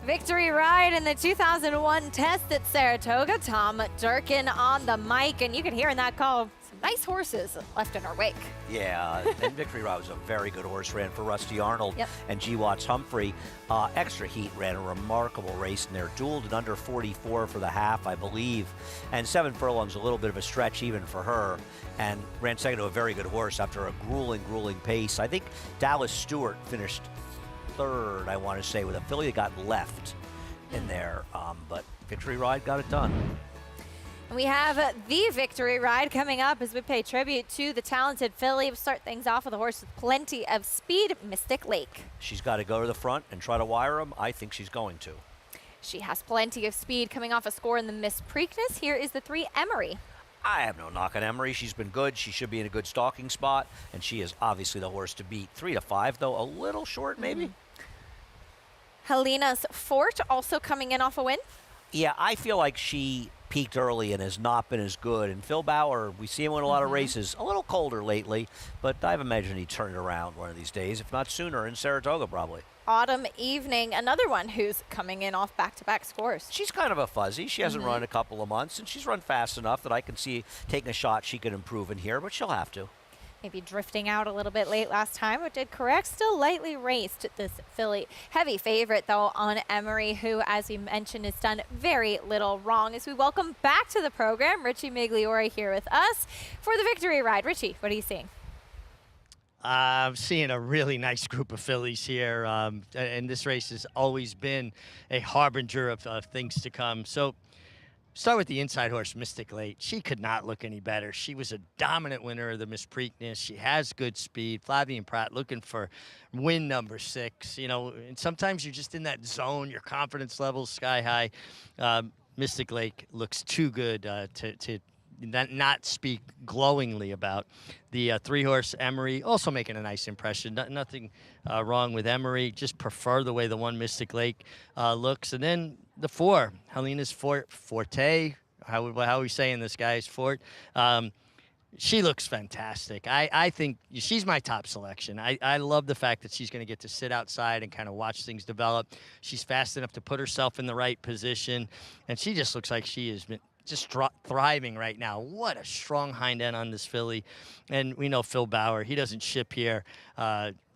Victory Ride in the 2001 test at Saratoga. Tom Durkin on the mic, and you can hear in that call some nice horses left in her wake. Yeah, and Victory Ride was a very good horse, ran for Rusty Arnold and G. Watts Humphrey. Extra Heat ran a remarkable race in there, dueled in under 44 for the half, I believe, and 7 furlongs, a little bit of a stretch even for her, and ran second to a very good horse after a grueling pace. I think Dallas Stewart finished third, I want to say, with a filly that got left in there, but Victory Ride got it done. And we have the Victory Ride coming up as we pay tribute to the talented filly. We'll start things off with a horse with plenty of speed, Mystic Lake. She's got to go to the front and try to wire him. I think she's going to. She has plenty of speed, coming off a score in the Miss Preakness. Here is the 3 Emery. I have no knock on Emery. She's been good. She should be in a good stalking spot, and she is obviously the horse to beat. 3 to 5, though, a little short, maybe. Helena's Fort also coming in off a win. Yeah, I feel like she peaked early and has not been as good. And Phil Bauer, we see him win a lot of races, a little colder lately, but I've imagined he'd turn it around one of these days, if not sooner, in Saratoga probably. Autumn Evening, another one who's coming in off back-to-back scores. She's kind of a fuzzy. She hasn't run a couple of months, and she's run fast enough that I can see taking a shot she can improve in here, but she'll have to. Maybe drifting out a little bit late last time, but did correct. Still lightly raced, this filly. Heavy favorite, though, on Emery, who, as we mentioned, has done very little wrong. As we welcome back to the program, Richie Migliore here with us for the Victory Ride. Richie, what are you seeing? I'm seeing a really nice group of fillies here, and this race has always been a harbinger of things to come. So start with the inside horse, Mystic Lake. She could not look any better. She was a dominant winner of the Miss Preakness. She has good speed. Flavian Pratt looking for win number 6. You know, and sometimes you're just in that zone. Your confidence level's sky high. Mystic Lake looks too good to not speak glowingly about. The 3-horse Emery also making a nice impression. Nothing wrong with Emery. Just prefer the way the 1 Mystic Lake looks. And then the 4, Helena's Forte. How are we saying this, guys? Fort. She looks fantastic. I think she's my top selection. I love the fact that she's going to get to sit outside and kind of watch things develop. She's fast enough to put herself in the right position, and she just looks like she has been just thriving right now. What a strong hind end on this filly. And we know Phil Bauer, he doesn't ship here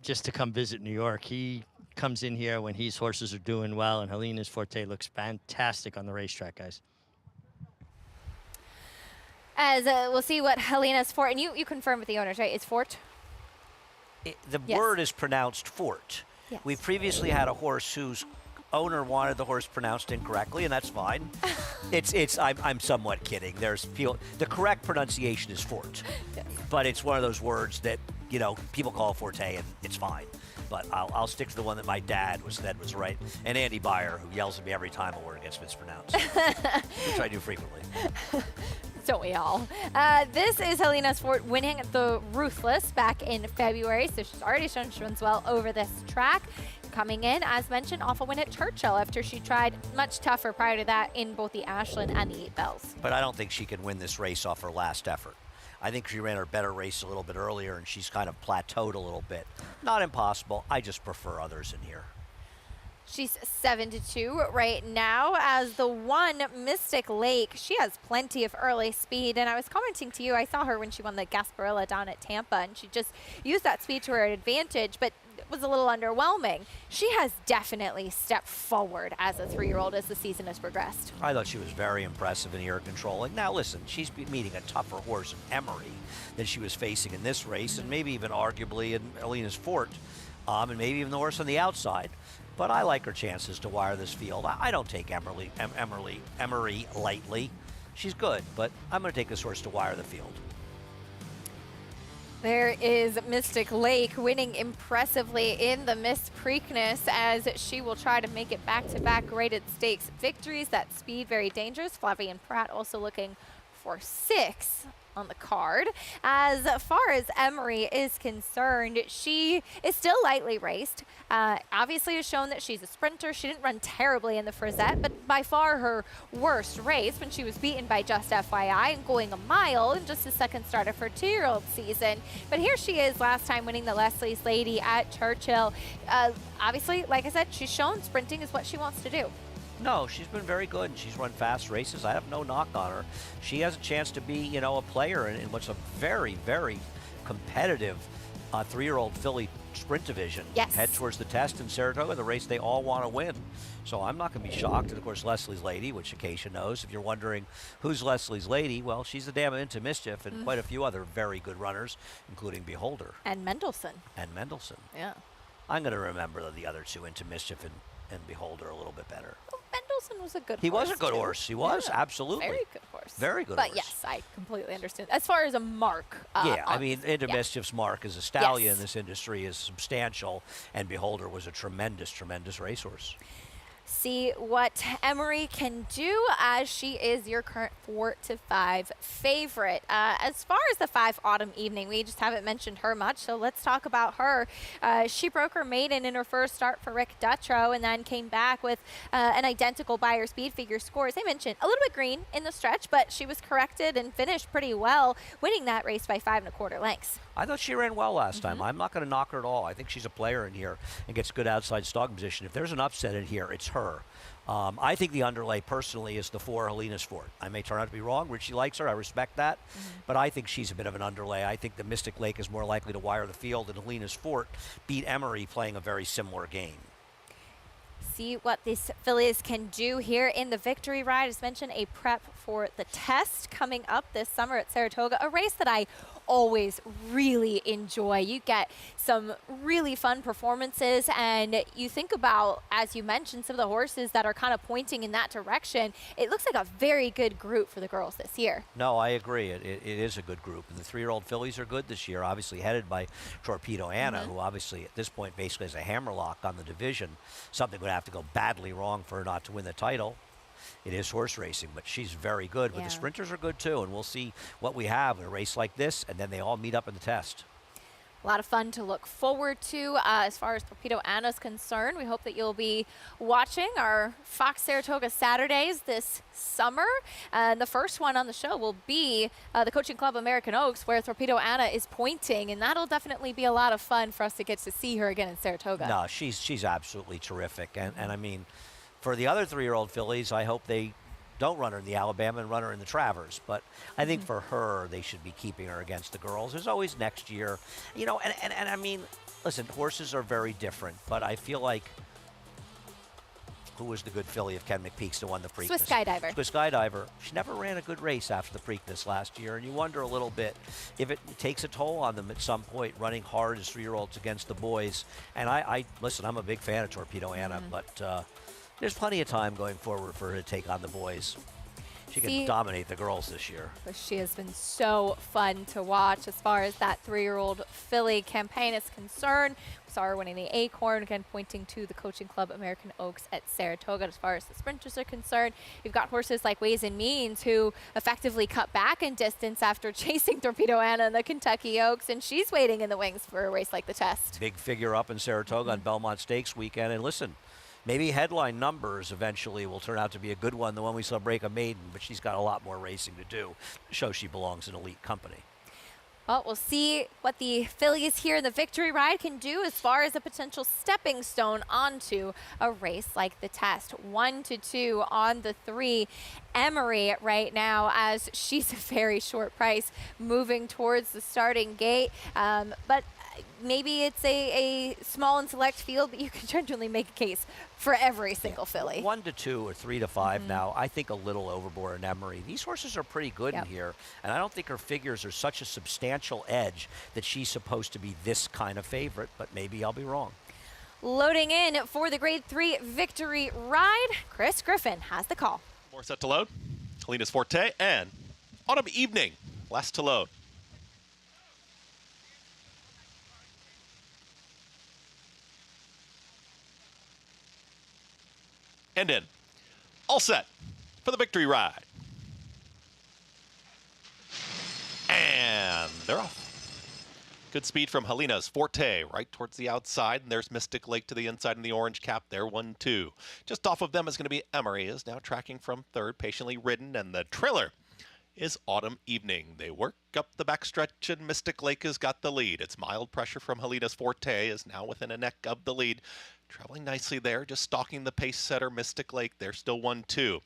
just to come visit New York. He comes in here when his horses are doing well, and Helena's Forte looks fantastic on the racetrack, guys. As we'll see what Helena's Fort, and you confirm with the owners, right? It's Fort? The word is pronounced Fort. Yes. We previously had a horse whose owner wanted the horse pronounced incorrectly, and that's fine. I'm somewhat kidding. The correct pronunciation is Fort, but it's one of those words that, you know, people call Forte, and it's fine. But I'll stick to the one that my dad said was right, and Andy Beyer, who yells at me every time a word gets mispronounced, which I do frequently. Don't we all? This is Helena's Fort winning the Ruthless back in February, so she's already shown she runs well over this track. Coming in, as mentioned, off a win at Churchill after she tried much tougher prior to that in both the Ashland and the 8 Bells. But I don't think she can win this race off her last effort. I think she ran her better race a little bit earlier, and she's kind of plateaued a little bit. Not impossible. I just prefer others in here. She's 7-2 right now as the 1 Mystic Lake. She has plenty of early speed, and I was commenting to you, I saw her when she won the Gasparilla down at Tampa, and she just used that speed to her advantage, but it was a little underwhelming. She has definitely stepped forward as a 3-year-old as the season has progressed. I thought she was very impressive in ear controlling. Now listen, she's meeting a tougher horse in Emery than she was facing in this race, and maybe even arguably in Helena's Fort, and maybe even the horse on the outside. But I like her chances to wire this field. I don't take Emery lightly. She's good, but I'm going to take this horse to wire the field. There is Mystic Lake winning impressively in the Miss Preakness as she will try to make it back-to-back graded stakes victories. That speed, very dangerous. Flavian Pratt also looking for 6 on the card. As far as Emery is concerned, she is still lightly raced. Obviously has shown that she's a sprinter. She didn't run terribly in the Frisette, but by far her worst race when she was beaten by Just FYI and going a mile in just the second start of her 2-year-old season. But here she is last time winning the Leslie's Lady at Churchill. Obviously, like I said, she's shown sprinting is what she wants to do. No, she's been very good. She's run fast races. I have no knock on her. She has a chance to be, a player in what's a very, very competitive 3-year-old filly sprint division. Yes. Head towards the test in Saratoga, the race they all want to win. So I'm not going to be shocked. And, of course, Leslie's Lady, which Acacia knows. If you're wondering who's Leslie's Lady, well, she's the dam into Mischief and quite a few other very good runners, including Beholder. And Mendelssohn. Yeah. I'm going to remember the other two, Into Mischief and Beholder, a little bit better. Mendelssohn was a good horse. He was a good horse. He was, absolutely. Very good horse. Very good but horse. yes, I completely understand. As far as a mark. Yeah, I mean, Into Mischief's mark as a stallion in this industry is substantial, and Beholder was a tremendous, tremendous racehorse. See what Emery can do as she is your current 4-5 favorite. As far as the 5 Autumn Evening, we just haven't mentioned her much, so let's talk about her. She broke her maiden in her first start for Rick Dutrow and then came back with an identical by her speed figure score. As I mentioned, a little bit green in the stretch, but she was corrected and finished pretty well, winning that race by 5 1/4 lengths. I thought she ran well last time. I'm not going to knock her at all. I think she's a player in here and gets good outside stalking position. If there's an upset in here, it's her. I think the underlay, personally, is the 4 Helena's Fort. I may turn out to be wrong. Richie likes her. I respect that. But I think she's a bit of an underlay. I think the Mystic Lake is more likely to wire the field, and Helena's Fort beat Emery playing a very similar game. See what these fillies can do here in the Victory Ride. As mentioned, a prep for the test coming up this summer at Saratoga, a race that I always really enjoy. You get some really fun performances, and you think about, as you mentioned, some of the horses that are kind of pointing in that direction. It looks like a very good group for the girls this year. No, I agree. It is a good group. And the 3-year-old fillies are good this year, obviously headed by Torpedo Anna, who obviously at this point basically has a hammerlock on the division. Something would have to go badly wrong for her not to win the title. It is horse racing, but she's very good. But the sprinters are good too, and we'll see what we have in a race like this, and then they all meet up in the test. A lot of fun to look forward to as far as Torpedo Anna's concerned. We hope that you'll be watching our Fox Saratoga Saturdays this summer. And the first one on the show will be the Coaching Club American Oaks, where Torpedo Anna is pointing, and that'll definitely be a lot of fun for us to get to see her again in Saratoga. No, she's absolutely terrific. And I mean, for the other 3-year-old fillies, I hope they don't run her in the Alabama and run her in the Travers. But I think for her, they should be keeping her against the girls. There's always next year. And I mean, listen, horses are very different. But I feel like, who was the good filly of Ken McPeak's that won the Preakness? Swiss Skydiver. Swiss Skydiver. She never ran a good race after the Preakness last year. And you wonder a little bit if it takes a toll on them at some point, running hard as 3-year-olds against the boys. And listen, I'm a big fan of Torpedo Anna, but there's plenty of time going forward for her to take on the boys. She can dominate the girls this year. She has been so fun to watch as far as that 3-year-old filly campaign is concerned. We saw her winning the Acorn, again pointing to the Coaching Club American Oaks at Saratoga. As far as the sprinters are concerned, you've got horses like Ways and Means, who effectively cut back in distance after chasing Torpedo Anna in the Kentucky Oaks, and she's waiting in the wings for a race like the test. Big figure up in Saratoga on Belmont Stakes weekend. And listen, maybe headline numbers eventually will turn out to be a good one, the one we saw break a maiden, but she's got a lot more racing to do to show she belongs in elite company. Well, we'll see what the fillies here in the Victory Ride can do as far as a potential stepping stone onto a race like the test. 1-2 on the 3. Emery right now, as she's a very short price, moving towards the starting gate. But maybe it's a small and select field, but you can generally make a case for every single filly. 1-2 or 3-5 now. I think a little overboard in Emery. These horses are pretty good in here, and I don't think her figures are such a substantial edge that she's supposed to be this kind of favorite, but maybe I'll be wrong. Loading in for the Grade 3 Victory Ride, Chris Griffin has the call. More set to load. Helena's Forte and Autumn Evening, last to load. and in. All set for the victory ride. And they're off. Good speed from Helena's Forte right towards the outside, and there's Mystic Lake to the inside in the orange cap there, 1-2. Just off of them is going to be Emery, is now tracking from third, patiently ridden, and the trailer is Autumn Evening. They work up the backstretch, and Mystic Lake has got the lead. It's mild pressure from Helena's Forte, is now within a neck of the lead. Traveling nicely there, just stalking the pace setter, Mystic Lake. They're still 1-2.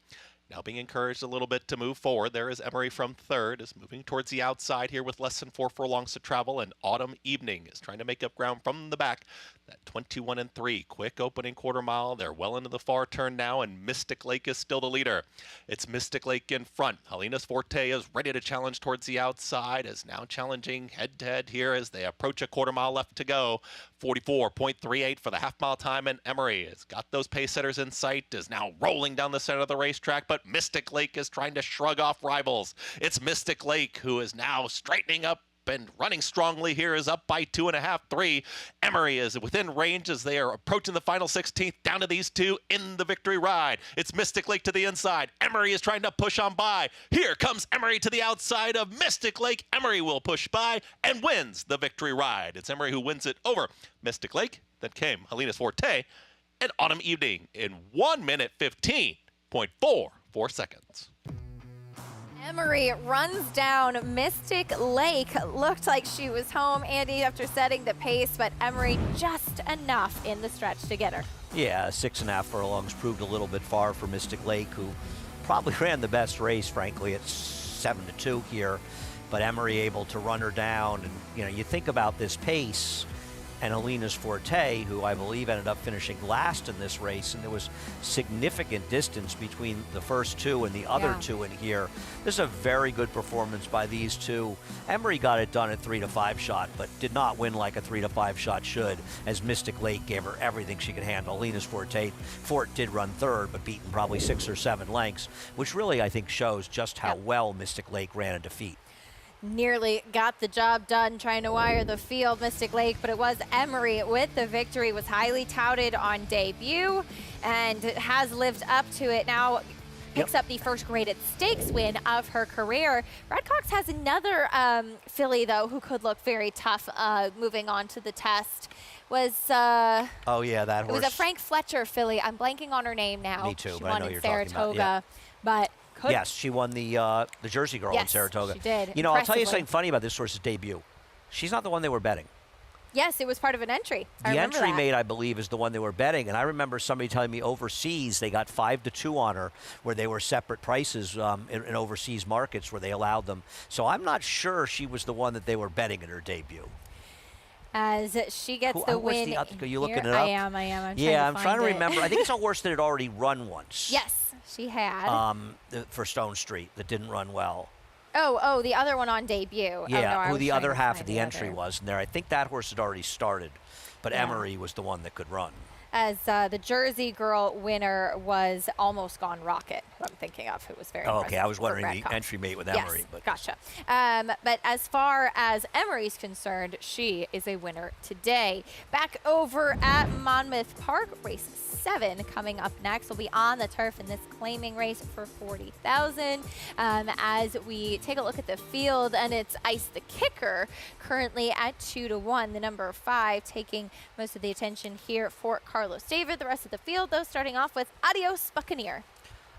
Now being encouraged a little bit to move forward. There is Emery from third, is moving towards the outside here with less than 4 furlongs to travel, and Autumn Evening is trying to make up ground from the back. That 21-3, quick opening quarter mile. They're well into the far turn now, and Mystic Lake is still the leader. It's Mystic Lake in front. Helena's Forte is ready to challenge towards the outside, is now challenging head-to-head here as they approach a quarter mile left to go. 44.38 for the half-mile time, and Emery has got those pace setters in sight, is now rolling down the center of the racetrack, but Mystic Lake is trying to shrug off rivals. It's Mystic Lake who is now straightening up and running strongly here, is up by 2.5, 3. Emery is within range as they are approaching the final 16th, down to these two in the victory ride. It's Mystic Lake to the inside. Emery is trying to push on by. Here comes Emery to the outside of Mystic Lake. Emery will push by and wins the victory ride. It's Emery who wins it over Mystic Lake. Then came Helena's Forte and Autumn Evening in 1 minute 15.44 seconds. Emery runs down Mystic Lake. Looked like she was home, Andy, after setting the pace, but Emery just enough in the stretch to get her. Yeah, 6.5 furlongs proved a little bit far for Mystic Lake, who probably ran the best race, frankly. It's 7-2 here, but Emery able to run her down. And, you know, you think about this pace, and Helena's Forte, who I believe ended up finishing last in this race, and there was significant distance between the first two and the other two in here. This is a very good performance by these two. Emery got it done at 3 to 5 shot, but did not win like a 3 to 5 shot should, as Mystic Lake gave her everything she could handle. Helena's Fort did run third, but beaten probably 6 or 7 lengths, which really I think shows just how well Mystic Lake ran in defeat. Nearly got the job done trying to wire the field, Mystic Lake, but it was Emery with the victory. Was highly touted on debut and has lived up to it. Now picks up the first graded stakes win of her career. Red Cox has another filly, though, who could look very tough moving on to the test. Was oh yeah, that horse. It was a Frank Fletcher filly. I'm blanking on her name now. Me too, she but won I know in you're Saratoga, talking about. but Yes, she won the Jersey Girl in Saratoga. She did. You know, I'll tell you something funny about this horse's debut. She's not the one they were betting. Yes, it was part of an entry. The entry mate, I believe, is the one they were betting. And I remember somebody telling me overseas they got 5-2 on her, where they were separate prices in overseas markets where they allowed them. So I'm not sure she was the one that they were betting in her debut. As she gets the win. Are you looking it up? I am. I'm trying to remember. I think it's a horse that had already run once. Yes. She had. For Stone Street that didn't run well. Oh, the other one on debut. Yeah, who the other half of the entry was in there. I think that horse had already started, but Emery was the one that could run. As the Jersey Girl winner was Almost Gone Rocket, who I'm thinking of, who was very okay, I was wondering the entry mate with Emery. Yes, but. Gotcha. But as far as Emery's concerned, she is a winner today. Back over at Monmouth Park, race 7 coming up next. We'll be on the turf in this claiming race for $40,000. As we take a look at the field, and it's Ice the Kicker currently at 2-1. The number 5 taking most of the attention here for Carlos David. The rest of the field, though, starting off with Adios Buccaneer.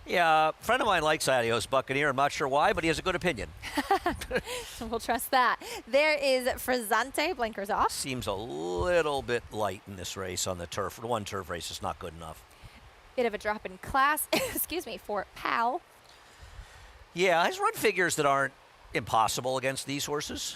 Yeah, a friend of mine likes Adios Buccaneer. I'm not sure why, but he has a good opinion. We'll trust that. There is Frizzante, blinkers off. Seems a little bit light in this race on the turf. The one turf race is not good enough. Bit of a drop in class, excuse me, for Pal. Yeah, his run figures that aren't impossible against these horses.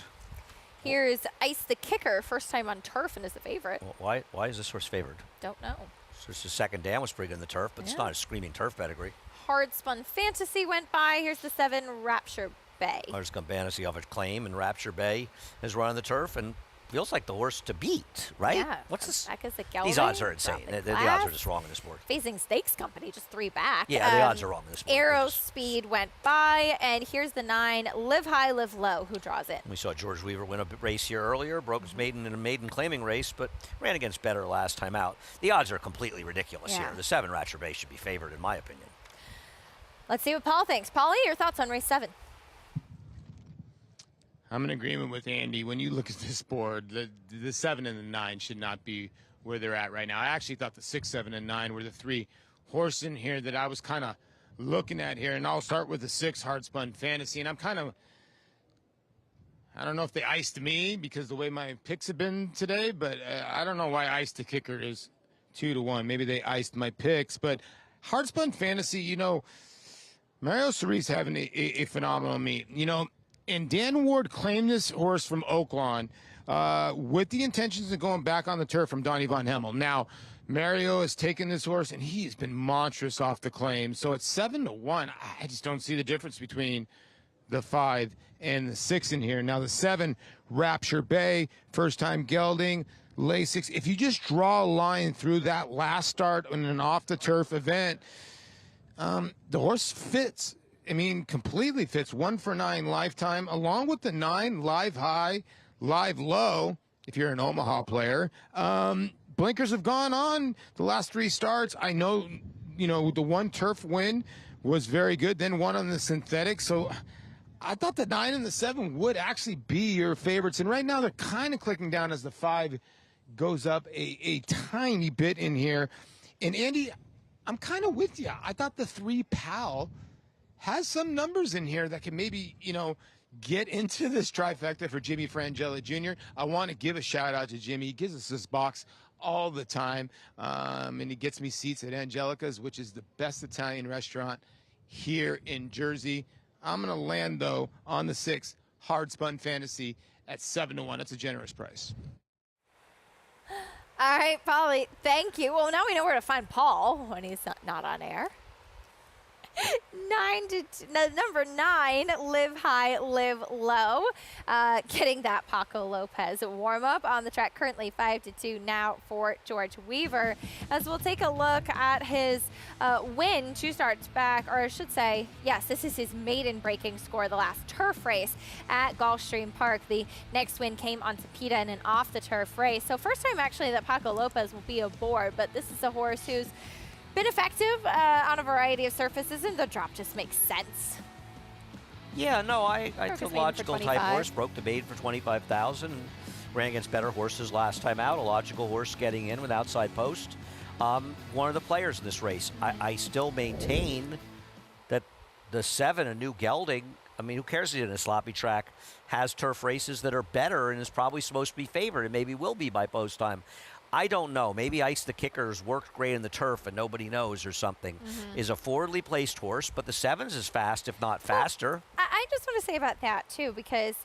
Here's Ice the Kicker, first time on turf and is the favorite. Well, why is this horse favored? Don't know. So it's the second dam was pretty good in the turf, but it's not a screaming turf pedigree. Hard Spun Fantasy went by. Here's the 7, Rapture Bay. Hard Spun Fantasy off its claim, and Rapture Bay has run on the turf, and feels like the horse to beat, right? Yeah. What's this? Back as the gelding. These odds are insane. The odds are just wrong in this sport. Facing Stakes Company, just 3 back. Yeah, the odds are wrong in this sport. Arrow Speed went by, and here's the 9, Live High, Live Low. Who draws it? We saw George Weaver win a race here earlier, broke his maiden in a maiden claiming race, but ran against better last time out. The odds are completely ridiculous here. The 7 Ratchet Bay should be favored, in my opinion. Let's see what Paul thinks. Paulie, your thoughts on race 7? I'm in agreement with Andy. When you look at this board, the 7 and the 9 should not be where they're at right now. I actually thought the 6, 7, and 9 were the 3 horses in here that I was kind of looking at here. And I'll start with the 6, Hard Spun Fantasy. And I don't know if they iced me because the way my picks have been today, but I don't know why I iced the kicker is 2-1. Maybe they iced my picks. But Hard Spun Fantasy, you know, Mario Cerise having a phenomenal meet. You know, and Dan Ward claimed this horse from Oaklawn with the intentions of going back on the turf from Donnie Von Hemmel. Now, Mario has taken this horse, and he's been monstrous off the claim. So it's 7-1. I just don't see the difference between the 5 and the 6 in here. Now, the 7, Rapture Bay, first-time gelding, lay 6. If you just draw a line through that last start in an off-the-turf event, the horse fits. I mean, completely fits. 1 for 9 lifetime, along with the 9 live high, live low, if you're an Omaha player. Blinkers have gone on the last 3 starts. I know, you know, the 1 turf win was very good, then 1 on the synthetic. So I thought the 9 and the 7 would actually be your favorites. And right now they're kind of clicking down as the 5 goes up a tiny bit in here. And Andy, I'm kind of with you. I thought the 3 Pal has some numbers in here that can maybe, you know, get into this trifecta for Jimmy Frangella Jr. I want to give a shout out to Jimmy. He gives us this box all the time, and he gets me seats at Angelica's, which is the best Italian restaurant here in Jersey. I'm going to land, though, on the 6, Hard Spun Fantasy at 7-1. That's a generous price. All right, Paulie, thank you. Well, now we know where to find Paul when he's not on air. Number 9, Live High, Live Low. Getting that Paco Lopez warm-up on the track, currently 5-2 now for George Weaver. As we'll take a look at his win 2 starts back, or I should say, yes, this is his maiden breaking score, the last turf race at Gulfstream Park. The next win came on Tapeta in an off-the-turf race. So first time actually that Paco Lopez will be aboard, but this is a horse who's been effective on a variety of surfaces, and the drop just makes sense. Yeah, no, I took a logical type horse, broke the maiden for 25,000, ran against better horses last time out. A logical horse getting in with outside post. One of the players in this race. I still maintain that the 7, a new gelding, I mean, who cares if it's in a sloppy track, has turf races that are better and is probably supposed to be favored and maybe will be by post time. I don't know. Maybe Ice the Kickers worked great in the turf and nobody knows or something. Is a forwardly placed horse, but the 7's is fast, if not faster. Well, I just want to say about that, too, because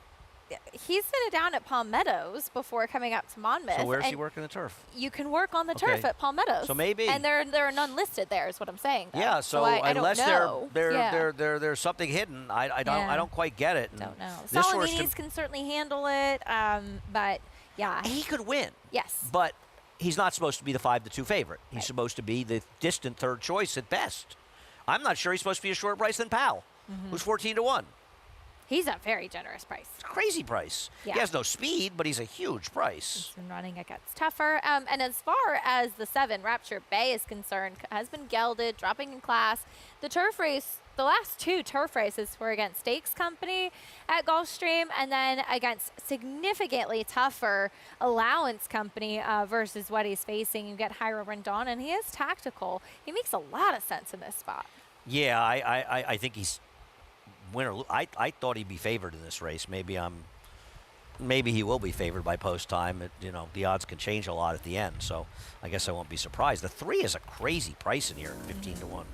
he's been down at Palmettos before coming up to Monmouth. So where's he working the turf? You can work on the turf at Palmettos. So maybe. And there are none listed there is what I'm saying. Though. Yeah, so I unless don't know. there's something hidden, I don't quite get it. Don't know. This horse can certainly handle it, but yeah. He could win. Yes. But he's not supposed to be the 5-2 favorite. He's supposed to be the distant 3rd choice at best. I'm not sure he's supposed to be a short price than Pal, who's 14-1. He's a very generous price. It's a crazy price. Yeah. He has no speed, but he's a huge price. He's been running against tougher. And as far as the 7, Rapture Bay, is concerned, has been gelded, dropping in class. The turf race, the last 2 turf races were against Stakes Company at Gulfstream and then against significantly tougher Allowance Company versus what he's facing. You get Jairo Rendon, and he is tactical. He makes a lot of sense in this spot. Yeah, I think he's winner. I thought he'd be favored in this race. Maybe he will be favored by post time. You know, the odds can change a lot at the end, so I guess I won't be surprised. The 3 is a crazy price in here, 15-1.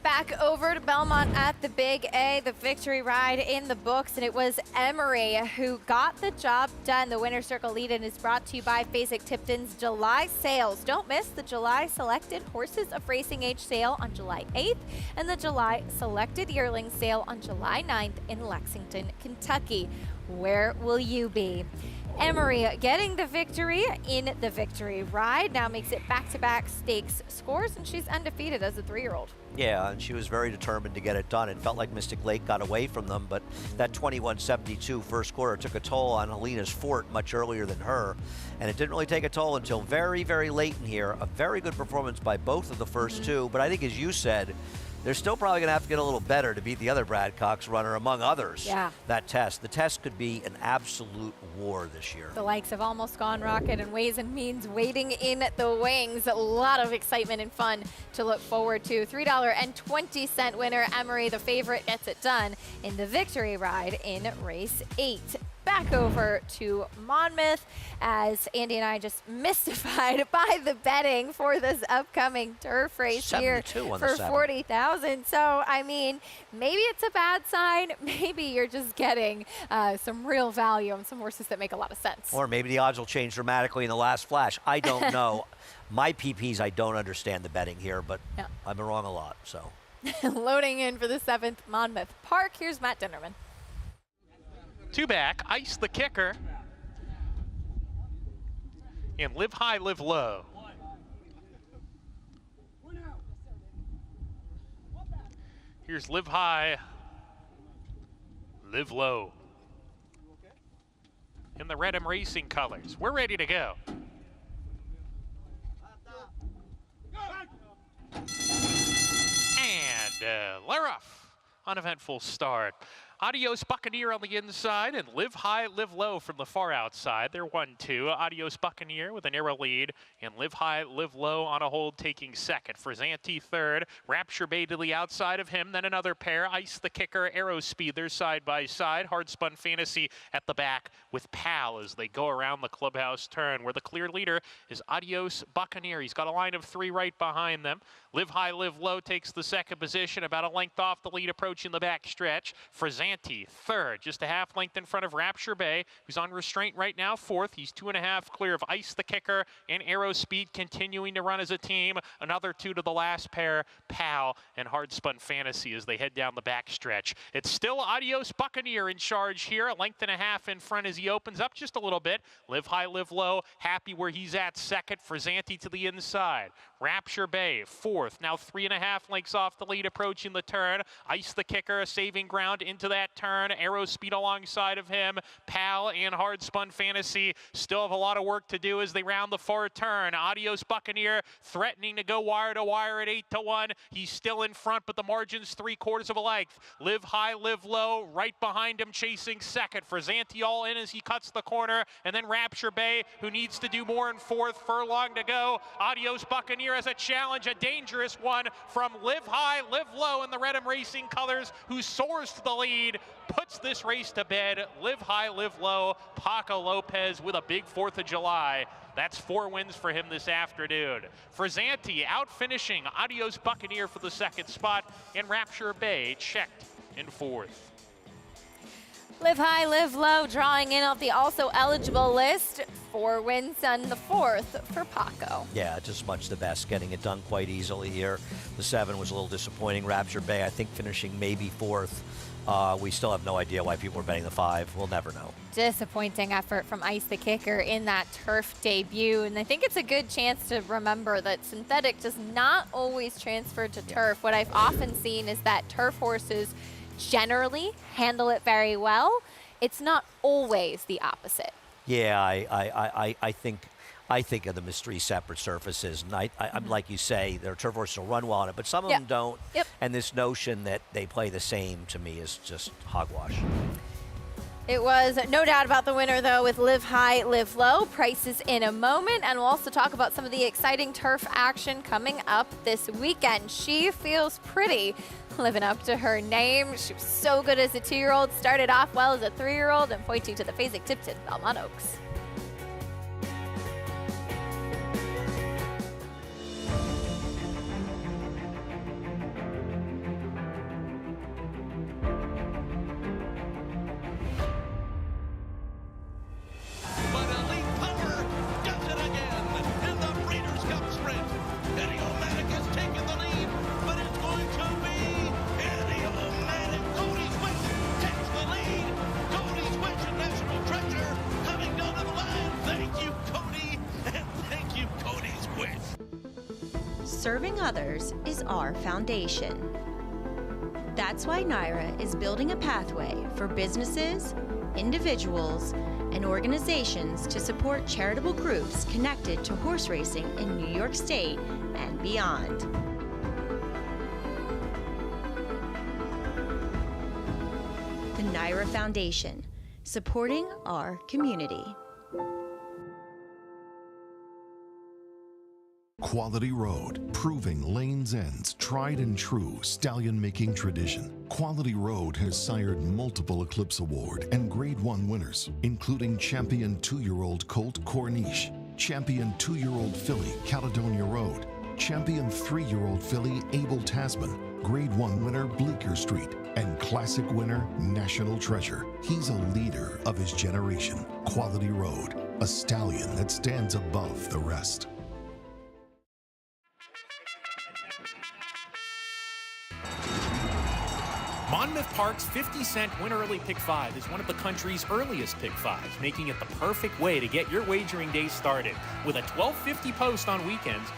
Back over to Belmont at the Big A, the victory ride in the books, and it was Emery who got the job done. The Winner's Circle lead-in is brought to you by Fasig-Tipton's July sales. Don't miss the July selected Horses of Racing Age sale on July 8th and the July selected Yearling sale on July 9th in Lexington, Kentucky. where will you be? Emery getting the victory in the victory ride now makes it back-to-back stakes scores, and she's undefeated as a 3-year-old. Yeah, and she was very determined to get it done. It felt like Mystic Lake got away from them, but that 21-72 first quarter took a toll on Helena's Fort much earlier than her, and it didn't really take a toll until very, very late in here. A very good performance by both of the first two, but I think, as you said, they're still probably going to have to get a little better to beat the other Brad Cox runner, among others. Yeah. That test. The test could be an absolute war this year. The likes of Almost Gone Rocket and Ways and Means waiting in the wings. A lot of excitement and fun to look forward to. $3.20 winner Emery, the favorite, gets it done in the victory ride in race 8. Back over to Monmouth as Andy and I just mystified by the betting for this upcoming turf race here for $40,000. So, I mean, maybe it's a bad sign. Maybe you're just getting some real value on some horses that make a lot of sense. Or maybe the odds will change dramatically in the last flash. I don't know. My PPs, I don't understand the betting here, but yeah. I've been wrong a lot. So, loading in for the 7th Monmouth Park. Here's Matt Dinnerman. 2 back, Ice the Kicker, and Live High, Live Low. Here's Live High, Live Low. In the Redham Racing colors. We're ready to go. And Lair off. Uneventful start. Adios Buccaneer on the inside and Live High, Live Low from the far outside. They're 1-2. Adios Buccaneer with a narrow lead and Live High, Live Low on a hold taking second. Frizanti third. Rapture Bay to the outside of him. Then another pair. Ice the Kicker, Arrow Speed. They're side by side. Hard Spun Fantasy at the back with Pal as they go around the clubhouse turn where the clear leader is Adios Buccaneer. He's got a line of 3 right behind them. Live High, Live Low takes the second position, about a length off the lead approaching the back stretch. Frizanti third, just a half length in front of Rapture Bay, who's on restraint right now, 4th. He's 2.5 clear of Ice the Kicker and Arrow Speed continuing to run as a team. Another 2 to the last pair, Pal and Hard Spun Fantasy as they head down the back stretch. It's still Adios Buccaneer in charge here, a length and a half in front as he opens up just a little bit. Live High, Live Low, happy where he's at second. Frizanti to the inside. Rapture Bay, 4th, now 3.5 lengths off the lead approaching the turn. Ice the Kicker, a saving ground into that turn. Arrow Speed alongside of him. Pal and Hard Spun Fantasy still have a lot of work to do as they round the far turn. Adios Buccaneer threatening to go wire to wire at 8-1. He's still in front, but the margin's 3/4 of a length. Live High, Live Low, right behind him chasing second. Frizanti all in as he cuts the corner, and then Rapture Bay, who needs to do more in 4th. Furlong to go. Adios Buccaneer as a challenge, a dangerous one from Live High, Live Low in the Redham Racing colors, who soars to the lead, puts this race to bed. Live High, Live Low. Paco Lopez with a big 4th of July. That's 4 wins for him this afternoon. Frizanti out finishing Adios Buccaneer for the 2nd spot, and Rapture Bay checked in 4th. Live High, Live Low, drawing in off the also eligible list. 4 wins on the 4th for Paco. Yeah, just much the best, getting it done quite easily here. The 7 was a little disappointing. Rapture Bay, I think, finishing maybe 4th. We still have no idea why people are betting the 5. We'll never know. Disappointing effort from Ice the Kicker in that turf debut. And I think it's a good chance to remember that synthetic does not always transfer to turf. What I've often seen is that turf horses generally handle it very well. It's not always the opposite. Yeah, I think of them as 3 separate surfaces, and I'm like you say, their turf horses will run well on it, but some of them don't. Yep. And this notion that they play the same to me is just hogwash. It was no doubt about the winner, though, with Live High, Live Low. Prices in a moment, and we'll also talk about some of the exciting turf action coming up this weekend. She feels pretty, living up to her name. She was so good as a 2-year-old, started off well as a 3-year-old, and pointing to the Fasig-Tipton Belmont Oaks. Serving others is our foundation. That's why NYRA is building a pathway for businesses, individuals, and organizations to support charitable groups connected to horse racing in New York State and beyond. The NYRA Foundation, supporting our community. Quality Road, proving Lane's End's tried and true stallion-making tradition. Quality Road has sired multiple Eclipse Award and Grade 1 winners, including champion 2-year-old colt Corniche, champion 2-year-old filly Caledonia Road, champion 3-year-old filly Abel Tasman, Grade 1 winner Bleecker Street, and classic winner National Treasure. He's a leader of his generation. Quality Road, a stallion that stands above the rest. Monmouth Park's 50-cent Win Early Pick 5 is one of the country's earliest Pick 5s, making it the perfect way to get your wagering day started. With a $12.50 post on weekends,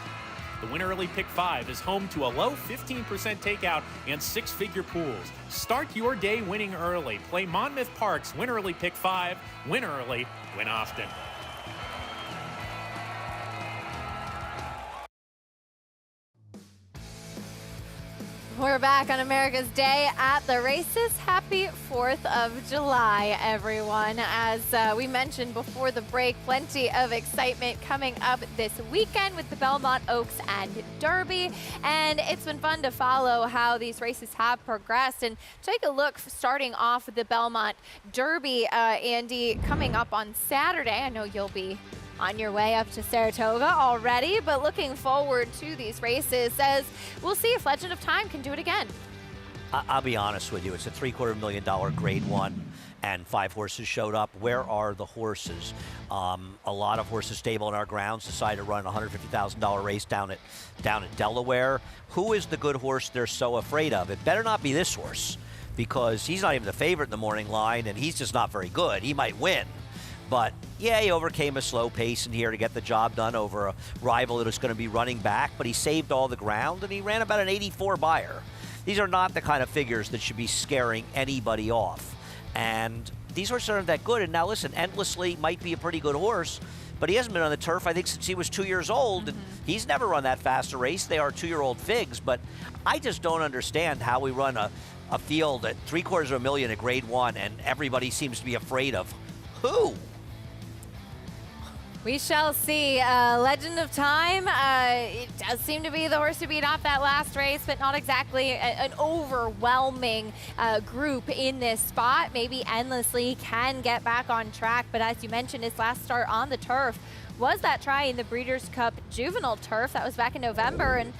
the Win Early Pick 5 is home to a low 15% takeout and 6-figure pools. Start your day winning early. Play Monmouth Park's Win Early Pick 5. Win early, win often. We're back on America's Day at the Races. Happy 4th of July, everyone. As we mentioned before the break, plenty of excitement coming up this weekend with the Belmont Oaks and Derby. And it's been fun to follow how these races have progressed. And take a look, starting off with the Belmont Derby, Andy, coming up on Saturday. I know you'll be on your way up to Saratoga already, but looking forward to these races as we'll see if Legend of Time can do it again. I'll be honest with you. It's a $750,000 Grade 1 and 5 horses showed up. Where are the horses? A lot of horses stable in our grounds decided to run a $150,000 race down at Delaware. Who is the good horse they're so afraid of? It better not be this horse, because he's not even the favorite in the morning line, and he's just not very good. He might win. But, yeah, he overcame a slow pace in here to get the job done over a rival that was going to be running back, but he saved all the ground, and he ran about an 84 buyer. These are not the kind of figures that should be scaring anybody off. And these horses aren't that good. And now, listen, Endlessly might be a pretty good horse, but he hasn't been on the turf, I think, since he was 2 years old, and he's never run that fast a race. They are 2-year-old figs, but I just don't understand how we run a field at $750,000 at Grade 1, and everybody seems to be afraid of who? We shall see. Legend of Time, it does seem to be the horse to beat off that last race, but not exactly an overwhelming group in this spot. Maybe Endlessly can get back on track, but as you mentioned, his last start on the turf was that try in the Breeders' Cup Juvenile Turf. That was back in November, and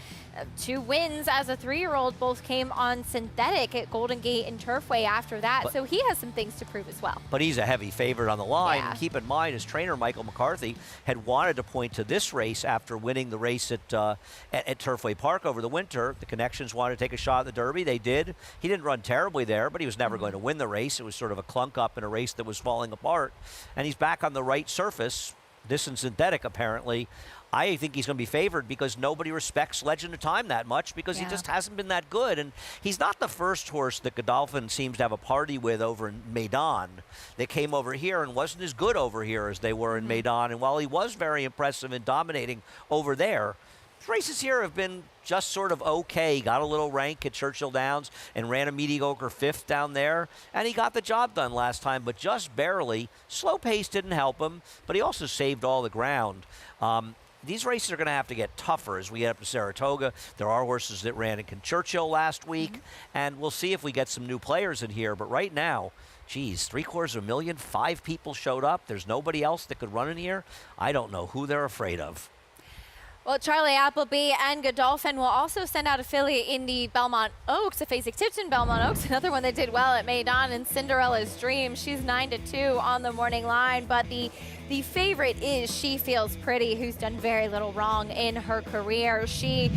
2 wins as a 3-year-old both came on synthetic at Golden Gate and Turfway after that, so he has some things to prove as well. But he's a heavy favorite on the line. Yeah. And keep in mind, his trainer, Michael McCarthy, had wanted to point to this race after winning the race at Turfway Park over the winter. The Connections wanted to take a shot at the Derby. They did. He didn't run terribly there, but he was never going to win the race. It was sort of a clunk up in a race that was falling apart. And he's back on the right surface, this and synthetic apparently. I think he's going to be favored because nobody respects Legend of Time that much because he just hasn't been that good. And he's not the first horse that Godolphin seems to have a party with over in Maiden. They came over here and wasn't as good over here as they were in Maiden. And while he was very impressive and dominating over there, races here have been just sort of okay. Got a little rank at Churchill Downs and ran a mediocre 5th down there. And he got the job done last time, but just barely. Slow pace didn't help him, but he also saved all the ground. These races are going to have to get tougher as we get up to Saratoga. There are horses that ran in Churchill last week, and we'll see if we get some new players in here. But right now, geez, $750,000, 5 people showed up. There's nobody else that could run in here. I don't know who they're afraid of. Well, Charlie Appleby and Godolphin will also send out a filly in the Belmont Oaks, a Fasig Tipton Belmont Oaks, another one that did well at Maiden, and Cinderella's Dream. She's 9-2 on the morning line, but the favorite is She Feels Pretty, who's done very little wrong in her career. She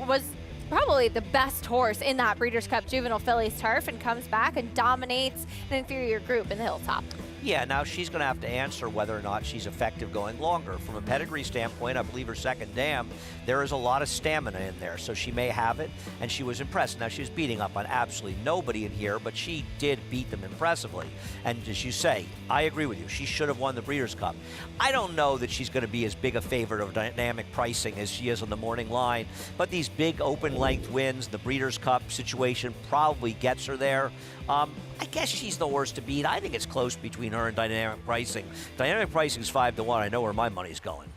was probably the best horse in that Breeders' Cup Juvenile Fillies Turf and comes back and dominates an inferior group in the Hilltop. Yeah, now she's going to have to answer whether or not she's effective going longer. From a pedigree standpoint, I believe her second dam, there is a lot of stamina in there, so she may have it, and she was impressed. Now, she was beating up on absolutely nobody in here, but she did beat them impressively. And as you say, I agree with you. She should have won the Breeders' Cup. I don't know that she's going to be as big a favorite of dynamic pricing as she is on the morning line, but these big open-length wins, the Breeders' Cup situation probably gets her there. I guess she's the horse to beat. I think it's close between her and dynamic pricing. Dynamic pricing is 5-1. I know where my money's going.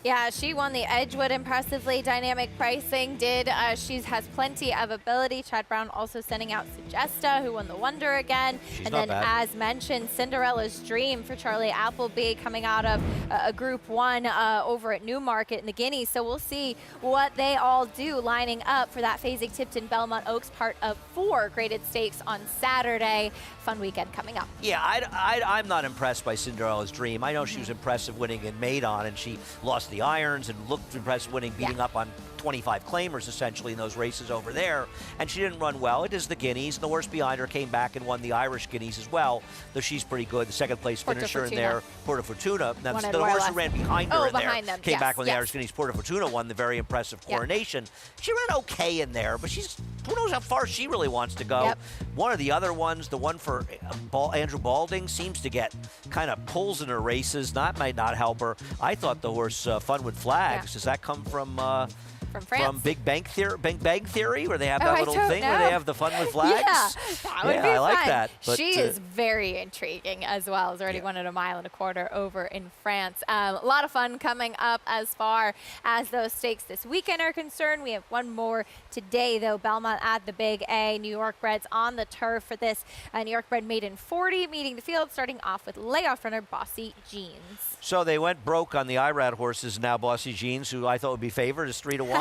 Yeah, she won the Edgewood impressively. Dynamic pricing did. She has plenty of ability. Chad Brown also sending out Sugesta, who won the Wonder again. She's and not then, bad. as mentioned, Cinderella's Dream for Charlie Appleby coming out of a Group 1 over at Newmarket in the Guineas. So we'll see what they all do lining up for that Fasig-Tipton Belmont Oaks part of 4 graded stakes on Saturday. Fun weekend coming up. Yeah, I'm not impressed by Cinderella's Dream. I know she was impressive winning in Maiden, and she lost the irons and looked impressive winning, beating up on 25 claimers essentially in those races over there, and she didn't run well. It is the Guineas, and the horse behind her came back and won the Irish Guineas as well, though she's pretty good. The second place finisher in there, Porta Fortuna. Now, the horse who ran behind her in there came back on the Irish Guineas. Porta Fortuna won the very impressive Coronation. She ran okay in there, but who knows how far she really wants to go. One of the other ones, the one for Andrew Balding, seems to get kind of pulls in her races. That might not help her. I thought the horse Fun with Flags, does that come from France. From Big Bang Theory, where they have that little thing where they have the Fun with Flags? Yeah, that would be I like fun. that. But, she is very intriguing as well. Has already won at 1.25 miles over in France. A lot of fun coming up as far as those stakes this weekend are concerned. We have one more today, though. Belmont at the Big A. New York Breds on the turf for this New York Bred Maiden 40, meeting the field, starting off with layoff runner Bossy Jeans. So they went broke on the IRAD horses. Now Bossy Jeans, who I thought would be favored, is 3-1.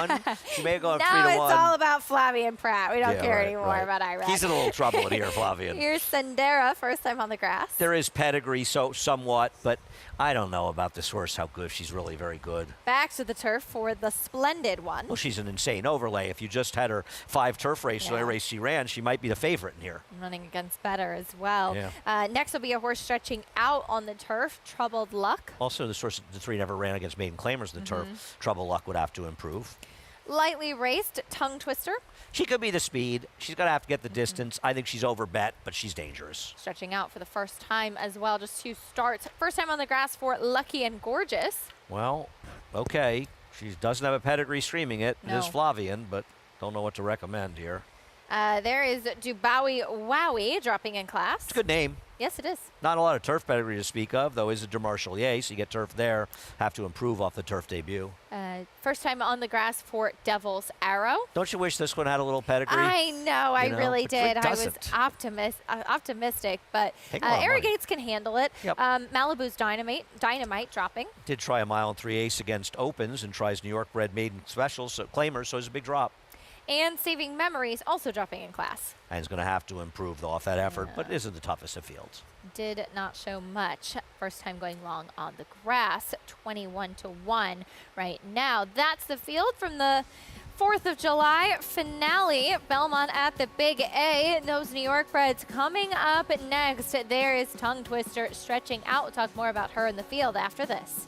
She may go 3-1. Now it's all about Flavian Pratt. We don't care anymore about Iraq. He's in a little trouble in here, Flavian. Here's Sendera, first time on the grass. There is pedigree, so somewhat, but I don't know about this horse, how good. She's really very good. Back to the turf for the Splendid One. Well, she's an insane overlay. If you just had her 5 turf races, the race she ran, she might be the favorite in here. Running against better as well. Yeah. Next will be a horse stretching out on the turf, Troubled Luck. Also, this horse, the 3 never ran against Maiden claimers in the turf. Trouble Luck would have to improve. Lightly raced, Tongue Twister. She could be the speed. She's going to have to get the distance. I think she's overbet, but she's dangerous. Stretching out for the first time as well, just 2 starts. First time on the grass for Lucky and Gorgeous. Well, okay. She doesn't have a pedigree streaming it. No. It is Flavian, but don't know what to recommend here. There is Dubawi Wowie dropping in class. It's a good name. Yes, it is. Not a lot of turf pedigree to speak of, though is a Demarchelier, so you get turf there. Have to improve off the turf debut. First time on the grass for Devil's Arrow. Don't you wish this one had a little pedigree? I know, I really but did. it I was doesn't. optimistic, but Take a lot of money. Arrogates can handle it. Yep. Malibu's Dynamite dropping. Did try 1 mile and 3/8 against Opens and tries New York Bred Maiden Specials, so claimers, so it's a big drop. And Saving Memories also dropping in class. And he's going to have to improve off that effort, but it isn't the toughest of fields. Did not show much. First time going long on the grass, 21-1 right now. That's the field from the 4th of July finale. Belmont at the Big A. Those New York Breds coming up next. There is Tongue Twister stretching out. We'll talk more about her in the field after this.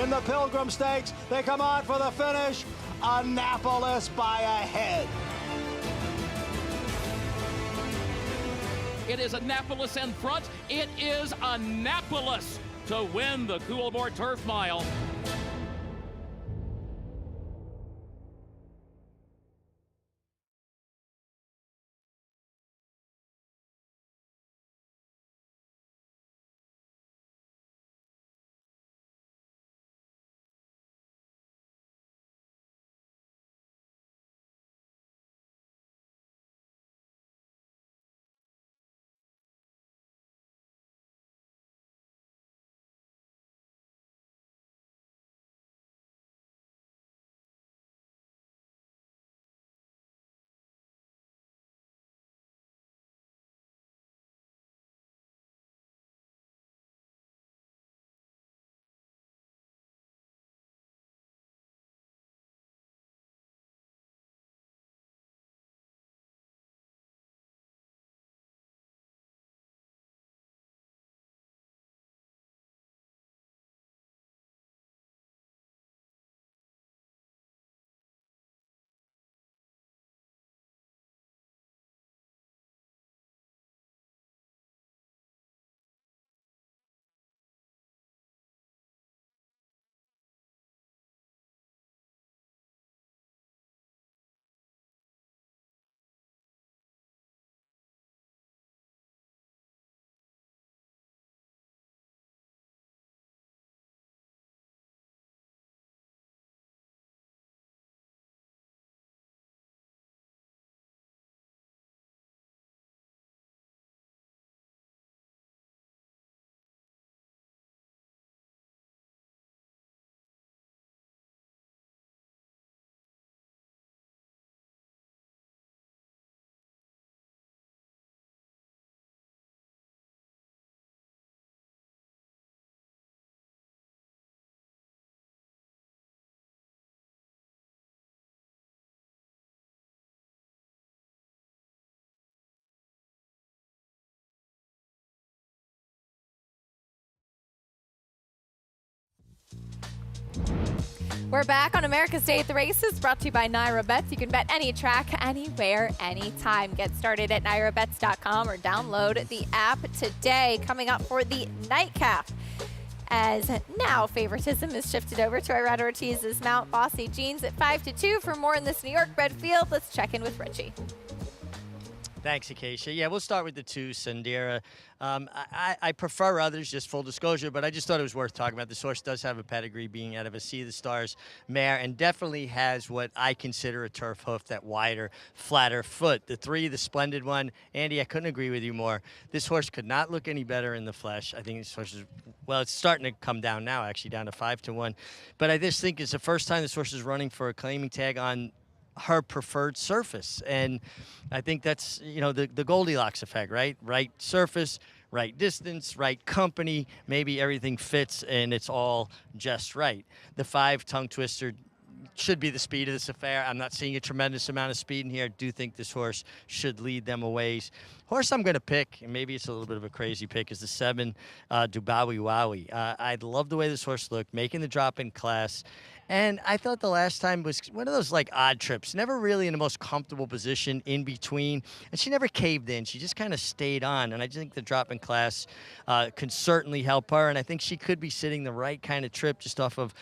In the Pilgrim Stakes, they come on for the finish. Annapolis by a head. It is Annapolis in front. It is Annapolis to win the Coolmore Turf Mile. We're back on America's Day at the Races, brought to you by Naira Bets. You can bet any track, anywhere, anytime. Get started at nairabets.com or download the app today. Coming up for the nightcap, as now favoritism is shifted over to Irad Ortiz's Mount Bossy Jeans at 5-2. For more in this New York bred field, let's check in with Richie. Thanks, Acacia. Yeah, we'll start with the 2, Sandera. I prefer others, just full disclosure, but I just thought it was worth talking about. This horse does have a pedigree, being out of a Sea of the Stars mare, and definitely has what I consider a turf hoof, that wider, flatter foot. The 3, the splendid one, Andy, I couldn't agree with you more. This horse could not look any better in the flesh. I think this horse is, well, it's starting to come down now, actually, down to 5-1. But I just think it's the first time this horse is running for a claiming tag on her preferred surface, and I think that's, you know, the Goldilocks effect, right? Right surface, right distance, right company, maybe everything fits and it's all just right. The 5, Tongue Twister, should be the speed of this affair. I'm not seeing a tremendous amount of speed in here. I do think this horse should lead them a ways. Horse I'm going to pick, and maybe it's a little bit of a crazy pick, is the 7, Dubawi Wowie. I love the way this horse looked, making the drop in class. And I thought the last time was one of those like odd trips, never really in the most comfortable position in between. And she never caved in. She just kind of stayed on. And I think the drop in class can certainly help her. And I think she could be sitting the right kind of trip just off of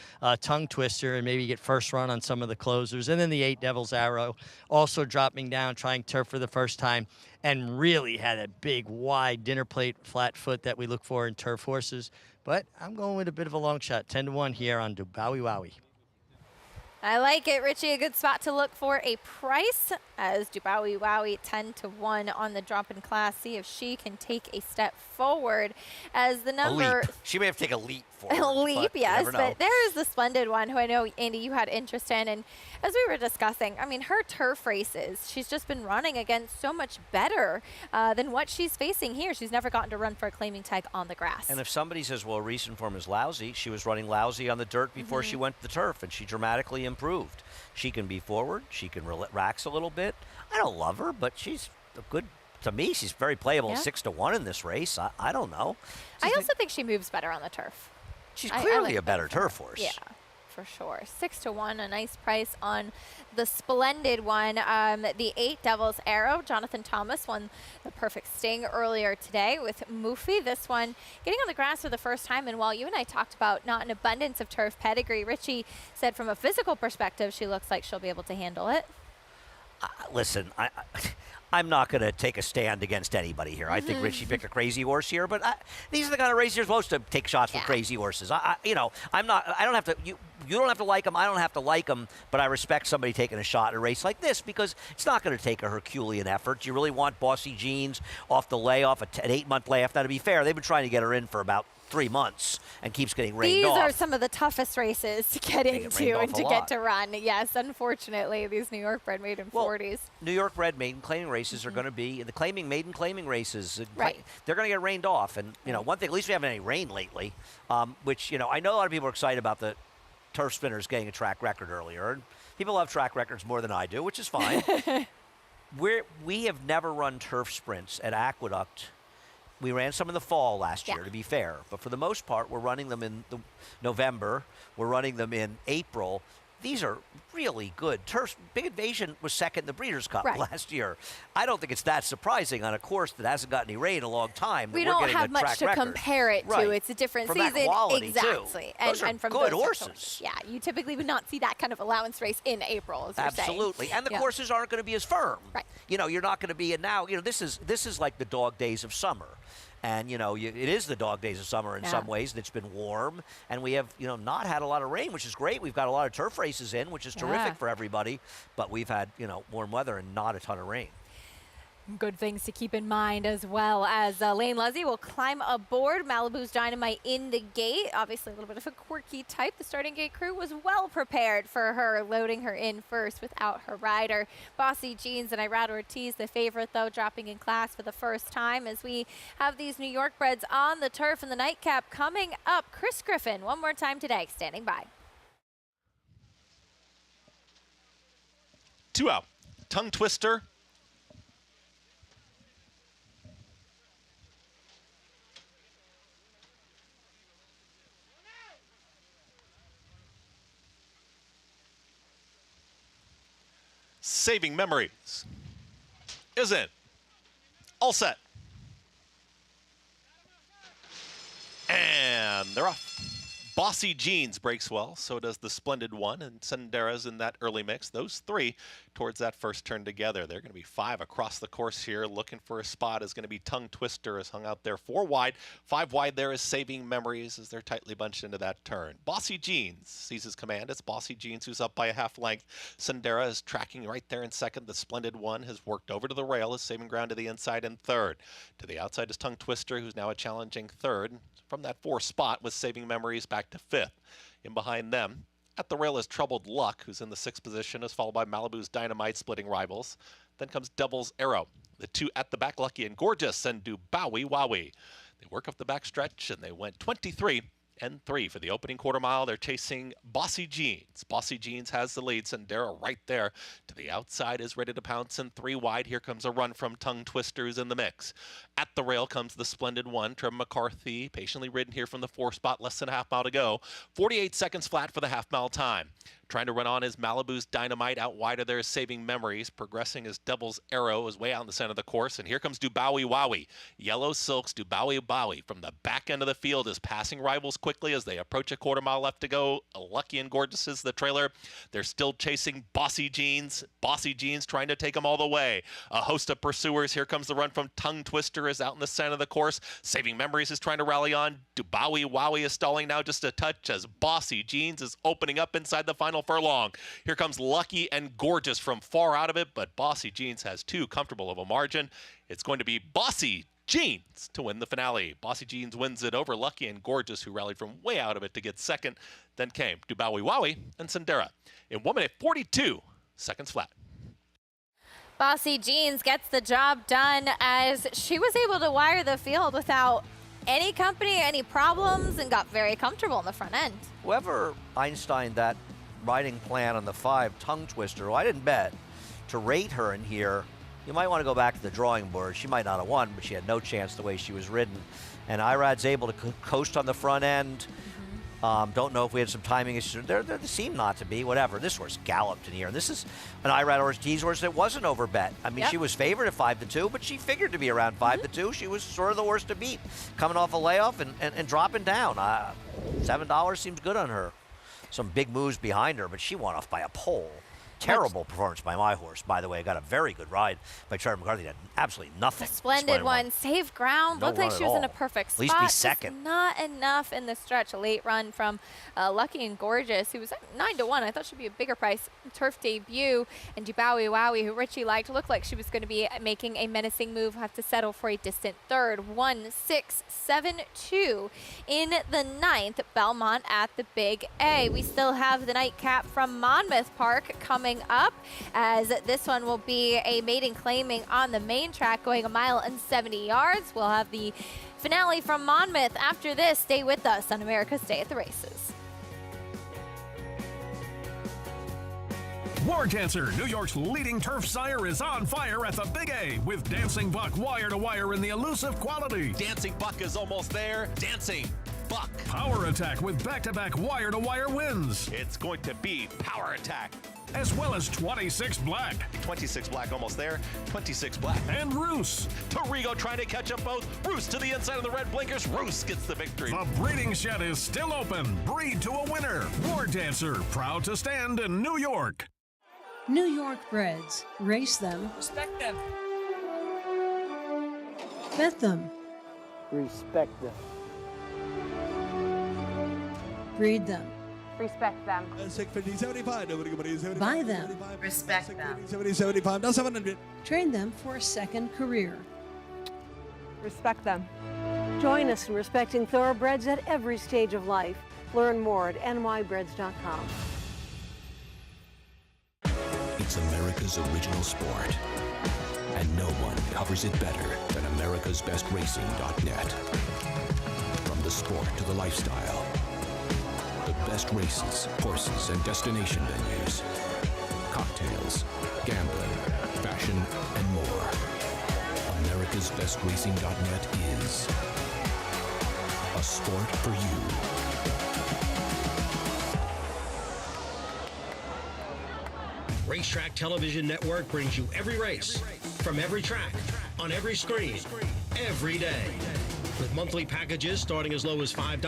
Tongue Twister and maybe get first run on some of the closers. And then the 8, Devil's Arrow, also dropping down, trying turf for the first time, and really had a big, wide dinner plate flat foot that we look for in turf horses. But I'm going with a bit of a long shot, 10-1 here on Dubawi Wowie. I like it, Richie. A good spot to look for a price, as Dubawi Wowie 10-1 on the drop in class. See if she can take a step forward as the number. A leap. She may have to take a leap forward. A leap, yes. But there's the splendid one, who I know, Andy, you had interest in. And as we were discussing, I mean, her turf races, she's just been running against so much better than what she's facing here. She's never gotten to run for a claiming tag on the grass. And if somebody says, well, recent form is lousy, she was running lousy on the dirt before she went to the turf, and she dramatically improved. She can be forward. She can relax a little bit. I don't love her, but she's a good. To me, she's very playable. 6-1 in this race. I don't know. I also think she moves better on the turf. She's clearly a better turf horse. Yeah, for sure. 6-1, a nice price on the splendid one. The 8, Devil's Arrow. Jonathan Thomas won the perfect sting earlier today with Moofy. This one getting on the grass for the first time. And while you and I talked about not an abundance of turf pedigree, Richie said from a physical perspective, she looks like she'll be able to handle it. Listen, I'm not going to take a stand against anybody here. I think Richie picked a crazy horse here, but these are the kind of races you're supposed to take shots with crazy horses. You know, I'm not. I don't have to. You don't have to like them. I don't have to like them. But I respect somebody taking a shot at a race like this because it's not going to take a Herculean effort. You really want Bossy Jeans off the layoff, an 8-month layoff. Now, to be fair, they've been trying to get her in for about 3 months and keeps getting rained off. These are some of the toughest races to get into and to get to run. Yes, unfortunately, these New York bred maiden 40s. New York bred maiden claiming races are going to be the maiden claiming races. Right. They're going to get rained off. And, you know, one thing, at least we haven't had any rain lately, which, you know, I know a lot of people are excited about the turf spinners getting a track record earlier. And people love track records more than I do, which is fine. We have never run turf sprints at Aqueduct. We ran some in the fall last year, to be fair. But for the most part, we're running them in November. We're running them in April. These are really good turfs. Big Invasion was second in the Breeders' Cup last year. I don't think it's that surprising on a course that hasn't gotten any rain in a long time. We don't have much to compare it to. It's a different from season. That quality exactly. Too. Those are and from good those horses. Yeah, you typically would not see that kind of allowance race in April, as you're saying. Absolutely. And the courses aren't going to be as firm. Right. You know, you're not going to be, and now, you know, this is like the dog days of summer. And, you know, it is the dog days of summer in some ways. It's been warm, and we have, you know, not had a lot of rain, which is great. We've got a lot of turf races in, which is terrific for everybody. But we've had, you know, warm weather and not a ton of rain. Good things to keep in mind, as well as Lane Luzzy will climb aboard Malibu's Dynamite in the gate. Obviously a little bit of a quirky type. The starting gate crew was well prepared for her, loading her in first without her rider. Bossy Jeans and Irad Ortiz, the favorite, though, dropping in class for the first time as we have these New York breds on the turf in the nightcap coming up. Chris Griffin, one more time today, standing by. 2 out. Tongue Twister. Saving Memories is in. All set. And they're off. Bossy Jeans breaks well, so does the Splendid One, and Sendera's in that early mix. Those three towards that first turn together. They're going to be 5 across the course here. Looking for a spot is going to be Tongue Twister, is hung out there 4 wide. 5 wide there is Saving Memories as they're tightly bunched into that turn. Bossy Jeans sees his command. It's Bossy Jeans who's up by a half length. Sendera is tracking right there in second. The Splendid One has worked over to the rail, is saving ground to the inside in third. To the outside is Tongue Twister, who's now a challenging third. From that 4 spot with Saving Memories back to 5th. In behind them, at the rail is Troubled Luck, who's in the 6th position, is followed by Malibu's Dynamite, splitting rivals. Then comes Devil's Arrow. The 2 at the back, Lucky and Gorgeous, and do Bowie Wowie. They work up the back stretch, and they went 23 and 3 for the opening quarter mile. They're chasing Bossy Jeans. Bossy Jeans has the lead. Sendera right there to the outside is ready to pounce, and 3 wide. Here comes a run from Tongue Twisters in the mix. At the rail comes the Splendid One. Trevor McCarthy patiently ridden here from the 4 spot, less than a half mile to go. 48 seconds flat for the half mile time. Trying to run on is Malibu's Dynamite. Out wider there is Saving Memories. Progressing is Devil's Arrow is way out in the center of the course. And here comes Do Bowie Wowie. Yellow Silks, Do Bowie Bowie from the back end of the field is passing rivals quickly as they approach a quarter mile left to go. Lucky and Gorgeous is the trailer. They're still chasing Bossy Jeans. Bossy Jeans trying to take them all the way. A host of pursuers. Here comes the run from Tongue Twister is out in the center of the course. Saving Memories is trying to rally on. Do Bowie Wowie is stalling now just a touch as Bossy Jeans is opening up inside the final furlong. Here comes Lucky and Gorgeous from far out of it, but Bossy Jeans has too comfortable of a margin. It's going to be Bossy Jeans to win the finale. Bossy Jeans wins it over Lucky and Gorgeous, who rallied from way out of it to get second. Then came Do Bowie Wowie and Sendera in 1 minute 42 seconds flat. Bossy Jeans gets the job done as she was able to wire the field without any company, any problems, and got very comfortable in the front end. Whoever Einstein that riding plan on the 5 Tongue Twister, who I didn't bet, to rate her in here, you might want to go back to the drawing board. She might not have won, but she had no chance the way she was ridden. And Irad's able to coast on the front end. Don't know if we had some timing issues. There seem not to be, whatever. This horse galloped in here. And this is an Irad Ortiz horse that wasn't overbet. I mean, she was favored at 5-2, but she figured to be around 5-2. She was sort of the horse to beat, coming off a layoff and dropping down. $7 seems good on her. Some big moves behind her, but she won off by a pole. Terrible performance by my horse, by the way. Got a very good ride by Trevor McCarthy. Had absolutely nothing. The Splendid One saved ground. Looked like she was in a perfect spot. At least be second. Just not enough in the stretch. A late run from Lucky and Gorgeous, who was at 9-1. I thought she'd be a bigger price. Turf debut. And Do Bowie Wowie, who Richie liked, looked like she was going to be making a menacing move. Have to settle for a distant third. 1-6-7-2 in the 9th. Belmont at the Big A. We still have the nightcap from Monmouth Park coming up, as this one will be a maiden claiming on the main track, going 1 mile and 70 yards. We'll have the finale from Monmouth after this. Stay with us on America's Day at the Races. War Dancer, New York's leading turf sire, is on fire at the Big A with Dancing Buck wire to wire in the elusive quality. Dancing Buck is almost there. Dancing Buck. Power Attack with back-to-back wire to wire wins. It's going to be Power Attack. As well as 26 Black. 26 Black almost there. 26 Black. And Roos. Torigo trying to catch up both. Roos to the inside of the red blinkers. Roos gets the victory. The breeding shed is still open. Breed to a winner. War Dancer, proud to stand in New York. New York breds. Race them. Respect them. Bet them. Respect them. Breed them. Respect them. Buy them. Respect them. Train them for a second career. Respect them. Join us in respecting thoroughbreds at every stage of life. Learn more at nybreds.com. It's America's original sport, and no one covers it better than americasbestracing.net. From the sport to the lifestyle, the best races, horses, and destination venues, cocktails, gambling, fashion, and more. americasbestracing.net is a sport for you. Racetrack Television Network brings you every race, from every track, on every screen, every day. With monthly packages starting as low as $5,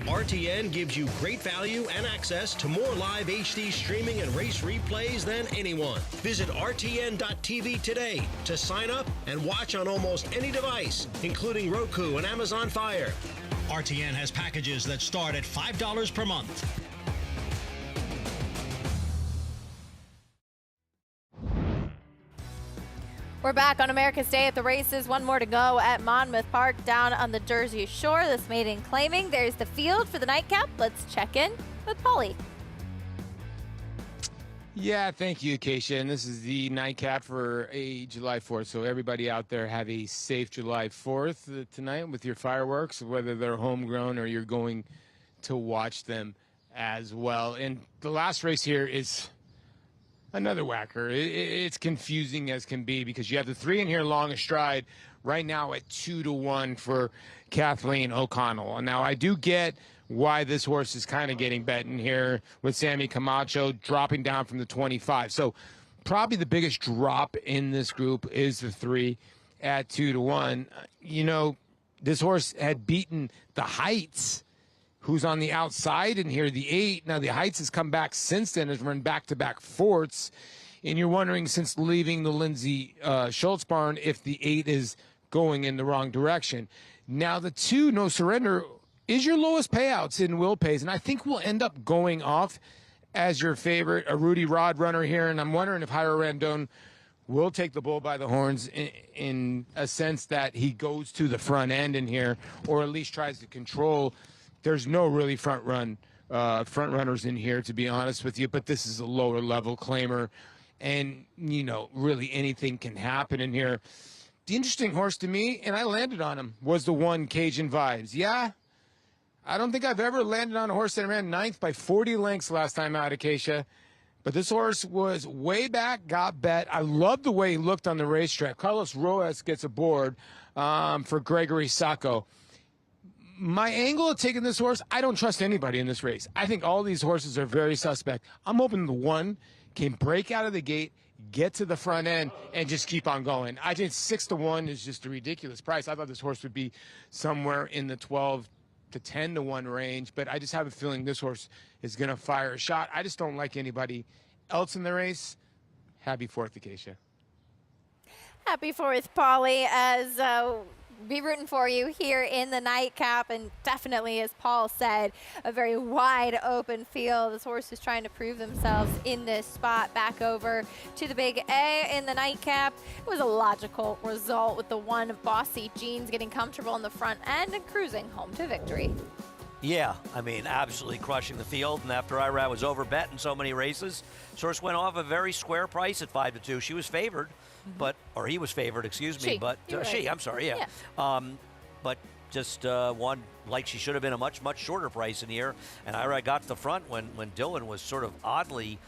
RTN gives you great value and access to more live HD streaming and race replays than anyone. Visit RTN.tv today to sign up and watch on almost any device, including Roku and Amazon Fire. RTN has packages that start at $5 per month. We're back on America's Day at the races. One more to go at Monmouth Park down on the Jersey Shore. This maiden claiming. There's the field for the nightcap. Let's check in with Paulie. Yeah, thank you, Acacia. And this is the nightcap for a July 4th. So everybody out there have a safe July 4th tonight with your fireworks, whether they're homegrown or you're going to watch them as well. And the last race here is another whacker. It's confusing as can be because you have the 3 in here long astride right now at 2-1 for Kathleen O'Connell. And now I do get why this horse is kind of getting bet in here with Sammy Camacho dropping down from the 25. So probably the biggest drop in this group is the 3 at 2-1. You know, this horse had beaten the Heights, who's on the outside in here, the 8. Now, the Heights has come back since then, has run back-to-back forts. And you're wondering, since leaving the Lindsay Schultz barn, if the 8 is going in the wrong direction. Now, the 2, No Surrender, is your lowest payouts in Will Pays. And I think we'll end up going off as your favorite, a Rudy Rod runner here. And I'm wondering if Jairo Randon will take the bull by the horns in a sense that he goes to the front end in here, or at least tries to control. There's no really front runners in here, to be honest with you, but this is a lower level claimer, and you know, really anything can happen in here. The interesting horse to me, and I landed on him, was the 1 Cajun Vibes. Yeah, I don't think I've ever landed on a horse that ran 9th by 40 lengths last time out, Acacia, but this horse was way back, got bet. I love the way he looked on the racetrack. Carlos Rojas gets aboard for Gregory Sacco. My angle of taking this horse, I don't trust anybody in this race. I think all these horses are very suspect. I'm hoping the 1 can break out of the gate, get to the front end, and just keep on going. I think 6-1 is just a ridiculous price. I thought this horse would be somewhere in the 12 to 10-1 range, but I just have a feeling this horse is going to fire a shot. I just don't like anybody else in the race. Happy 4th, Acacia. Happy 4th, Paulie, as be rooting for you here in the nightcap, and definitely, as Paul said, a very wide open field. This horse is trying to prove themselves in this spot. Back over to the big A in the nightcap. It was a logical result with the 1 Bossy Jeans getting comfortable in the front end and cruising home to victory. Yeah, I mean, absolutely crushing the field. And after Irad was overbet in so many races, Source went off a very square price at 5-2. She was favored, but, or he was favored, excuse me, but I'm sorry, yeah. But just won like she should have been a much, much shorter price in here. And Irad got to the front when Dylan was sort of oddly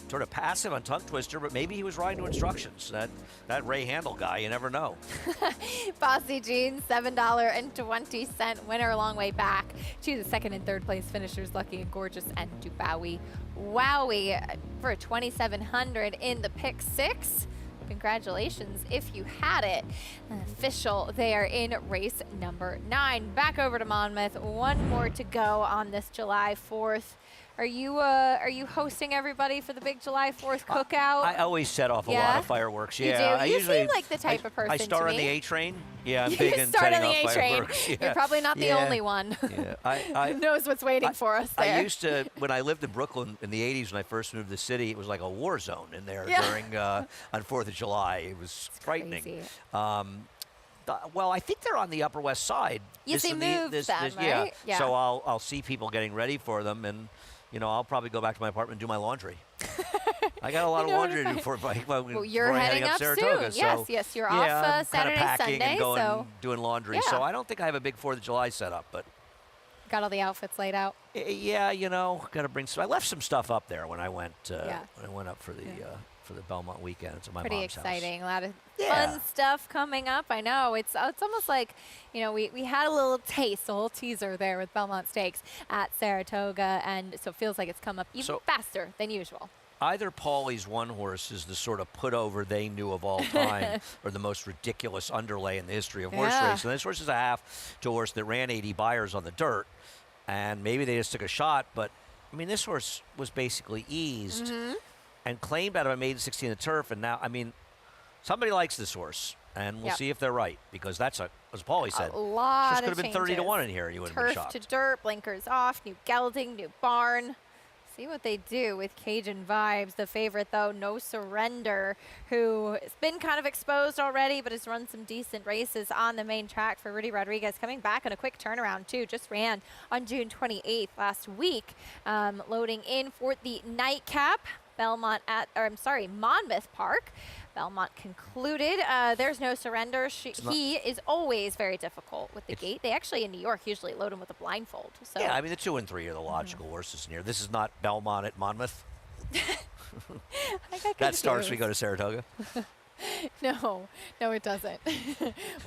sort of passive on Tongue Twister, but maybe he was riding to instructions. That Ray Handel guy, you never know. Bossy Jeans, $7.20 winner, a long way back to the 2nd and 3rd place finishers, Lucky and Gorgeous and Dubawi Wowie for a 2,700 in the pick 6. Congratulations if you had it. Official there in race number 9. Back over to Monmouth. 1 more to go on this July 4th. Are you hosting everybody for the big July 4th cookout? I always set off a lot of fireworks. Yeah, you do. You seem like the type of person. I start on the A train. Yeah, I'm big in start on setting the off A train. fireworks. Yeah. You're probably not the only one. Yeah, Who knows what's waiting for us there? I used to, when I lived in Brooklyn in the 80s, when I first moved to the city, it was like a war zone in there during on 4th of July. It was frightening. Well, I think they're on the Upper West Side. Yes, they moved them, right? Yeah. So I'll see people getting ready for them, and you know, I'll probably go back to my apartment and do my laundry. I got a lot of laundry to do before you're heading up Saratoga. Soon. So yes, you're off Saturday, packing Sunday. And going, doing laundry. So I don't think I have a big 4th of July setup, but got all the outfits laid out. Yeah, you know, got to bring some. I left some stuff up there when I went when I went up for the Belmont weekend. It's at my Pretty mom's exciting. house. A lot of fun stuff coming up. I know it's almost like, you know, we had a little taste, a little teaser there with Belmont Stakes at Saratoga, and so it feels like it's come up even faster than usual. either Paulie's one horse is the sort of put over they knew of all time or the most ridiculous underlay in the history of horse racing. This horse is a half to a horse that ran 80 buyers on the dirt, and maybe they just took a shot, but I mean, this horse was basically eased and claimed out of a maiden 16 in the turf, and now, I mean, somebody likes this horse, and we'll see if they're right, because that's as Paulie said, a lot this of could have been 30 to 1 in here, and you wouldn't have been Turf shocked. to dirt, blinkers off, new gelding, new barn. See what they do with Cajun Vibes. The favorite, though, No Surrender, who has been kind of exposed already, but has run some decent races on the main track for Rudy Rodriguez. Coming back on a quick turnaround, too. Just ran on June 28th last week, loading in for the nightcap. Monmouth Park. Belmont concluded. There's No Surrender. He is always very difficult with the gate. They actually, in New York, usually load him with a blindfold. So. Yeah, I mean, the 2 and 3 are the logical horses in here. This is not Belmont at Monmouth. That starts we go to Saratoga. No, it doesn't.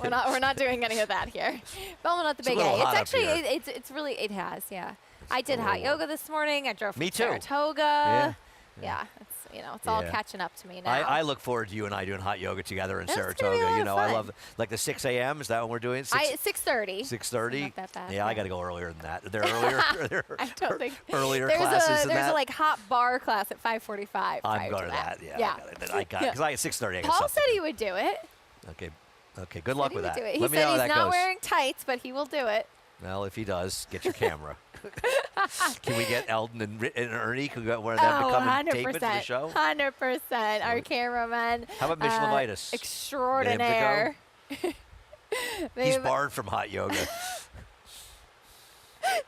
we're not doing any of that here. Belmont at the Big A. It's actually it's really it has, yeah. I did hot yoga this morning. I drove from Me too. Saratoga. Yeah, it's all catching up to me now. I look forward to you and I doing hot yoga together in That's Saratoga. gonna be a lot of I fun. love like the 6 a.m. Is that when we're doing? 6:30. 6:30. Not that bad. Yeah, I got to go earlier than that. Are there earlier? I don't think earlier there's classes than there's that? a like hot bar class at 5:45. I'm going to that. Yeah. I got because I at 6:30. Paul said he would do it. Okay. Good luck with that. He Let me said know how he's that not goes. wearing tights, but he will do it. Well, if he does, get your camera. Can we get Eldon and Ernie? Can we get one of them to come and tape it for the show? 100%. Our cameraman. How about Mitch Levitas? Extraordinaire. He's barred from hot yoga.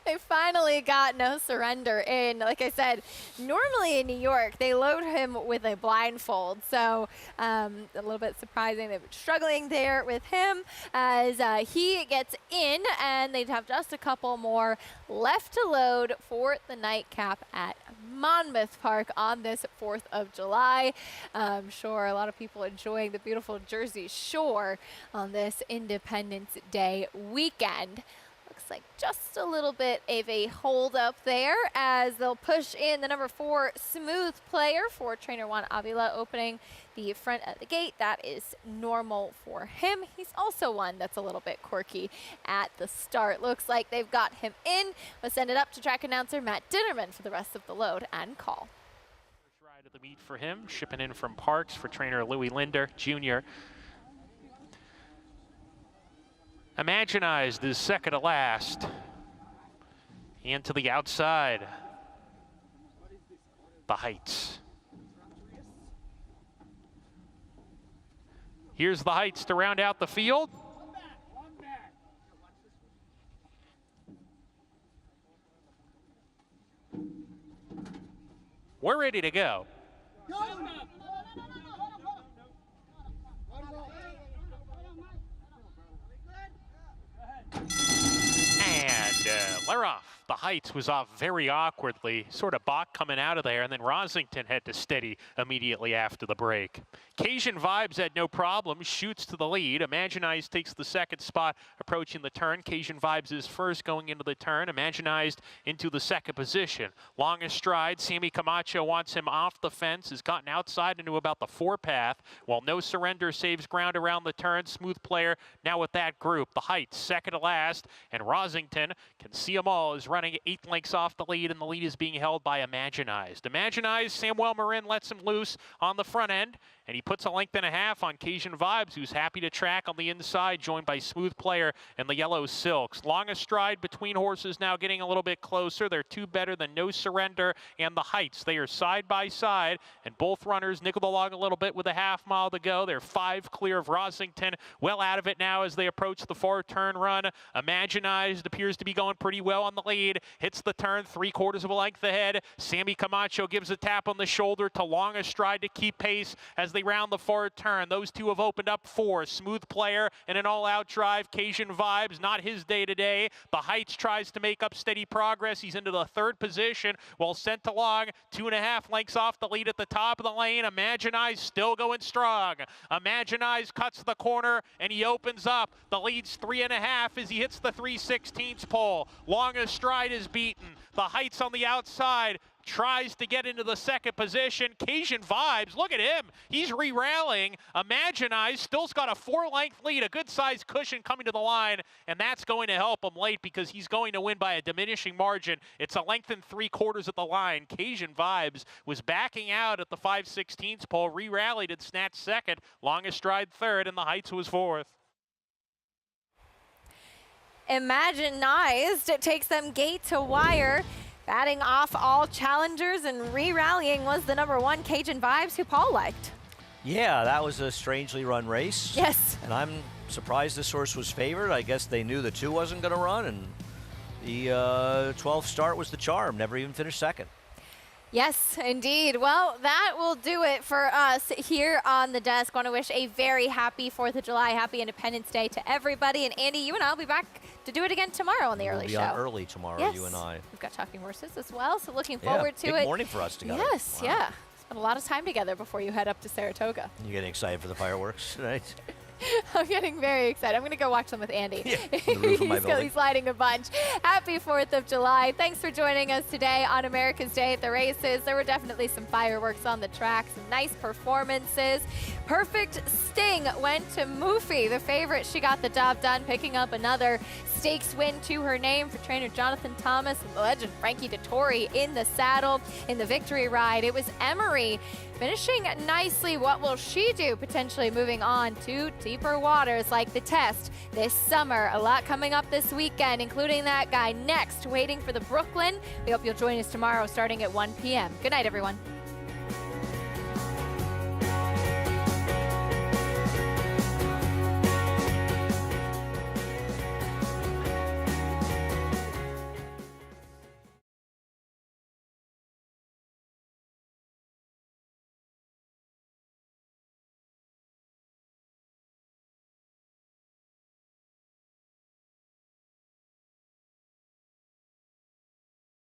They finally got No Surrender in. Like I said, normally in New York, they load him with a blindfold. So a little bit surprising. They've been struggling there with him as he gets in, and they'd have just a couple more left to load for the nightcap at Monmouth Park on this 4th of July. I'm sure a lot of people enjoying the beautiful Jersey Shore on this Independence Day weekend. Looks like just a little bit of a hold up there as they'll push in the number 4 Smooth Player for trainer Juan Avila, opening the front of the gate. That is normal for him. He's also one that's a little bit quirky at the start. Looks like they've got him in. We'll send it up to track announcer Matt Dinnerman for the rest of the load and call. First ride of the meet for him, shipping in from Parks for trainer Louis Linder Jr. Imaginized is second to last. And to the outside. The Heights. Here's the Heights to round out the field. We're ready to go. And they're off. The Heights was off very awkwardly, sort of Bach coming out of there, and then Rosington had to steady immediately after the break. Cajun Vibes had no problem, shoots to the lead. Imaginized takes the second spot approaching the turn. Cajun Vibes is first going into the turn. Imaginized into the second position. Longest stride, Sammy Camacho wants him off the fence, has gotten outside into about the 4 path, while No Surrender saves ground around the turn. Smooth Player now with that group. The Heights second to last, and Rosington can see them all, is running 8 lengths off the lead, and the lead is being held by Imaginized. Imaginized, Samuel Marin lets him loose on the front end, and he puts a length and a half on Cajun Vibes, who's happy to track on the inside, joined by Smooth Player and the Yellow Silks. Longest stride between horses now getting a little bit closer. They're 2 better than No Surrender and the Heights. They are side by side, and both runners nickel along a little bit with a half mile to go. They're 5 clear of Rosington. Well out of it now as they approach the 4-turn run. Imaginized appears to be going pretty well on the lead. Hits the turn 3/4 of a length ahead. Sammy Camacho gives a tap on the shoulder to Longest Stride to keep pace as they round the 4th turn. Those two have opened up 4. Smooth Player and an all-out drive. Cajun Vibes, not his day today. The Heights tries to make up steady progress. He's into the 3rd position, while sent along 2.5 lengths off the lead at the top of the lane. Imaginized still going strong. Imaginized cuts the corner and he opens up. The lead's 3.5 as he hits the 3/16 pole. Longest Stride is beaten. The Heights on the outside. tries to get into the second position. Cajun Vibes, look at him. He's re-rallying. Imagine Eyes still's got a 4-length lead, a good-sized cushion coming to the line, and that's going to help him late because he's going to win by a diminishing margin. It's a length and 3/4 at the line. Cajun Vibes was backing out at the 5/16 pole, re-rallied and snatched second, longest stride third, and the Heights was fourth. Imaginized, it takes them gate to wire. Batting off all challengers and re-rallying was the #1 Cajun Vibes, who Paul liked. Yeah, that was a strangely run race. Yes. And I'm surprised this horse was favored. I guess they knew the 2 wasn't going to run, and the 12th start was the charm. Never even finished second. Yes, indeed. Well, that will do it for us here on the desk. Want to wish a very happy 4th of July, happy Independence Day to everybody. And Andy, you and I will be back to do it again tomorrow on the early show. We'll be on early tomorrow, yes. you and I. We've got Talking Horses as well, so looking forward to it. Big morning for us together. Yes, wow. yeah. Spent a lot of time together before you head up to Saratoga. You getting excited for the fireworks tonight? I'm getting very excited. I'm going to go watch them with Andy. Yeah, on the roof of my building. He's lighting a bunch. Happy 4th of July. Thanks for joining us today on America's Day at the Races. There were definitely some fireworks on the track, some nice performances. Perfect sting went to Moofy, the favorite. She got the job done, picking up another stakes win to her name for trainer Jonathan Thomas and the legend Frankie Dettori in the saddle. In the victory ride, it was Emery finishing nicely. What will she do? Potentially moving on to deeper waters like the Test this summer. A lot coming up this weekend, including that guy next, waiting for the Brooklyn. We hope you'll join us tomorrow starting at 1 p.m. Good night, everyone.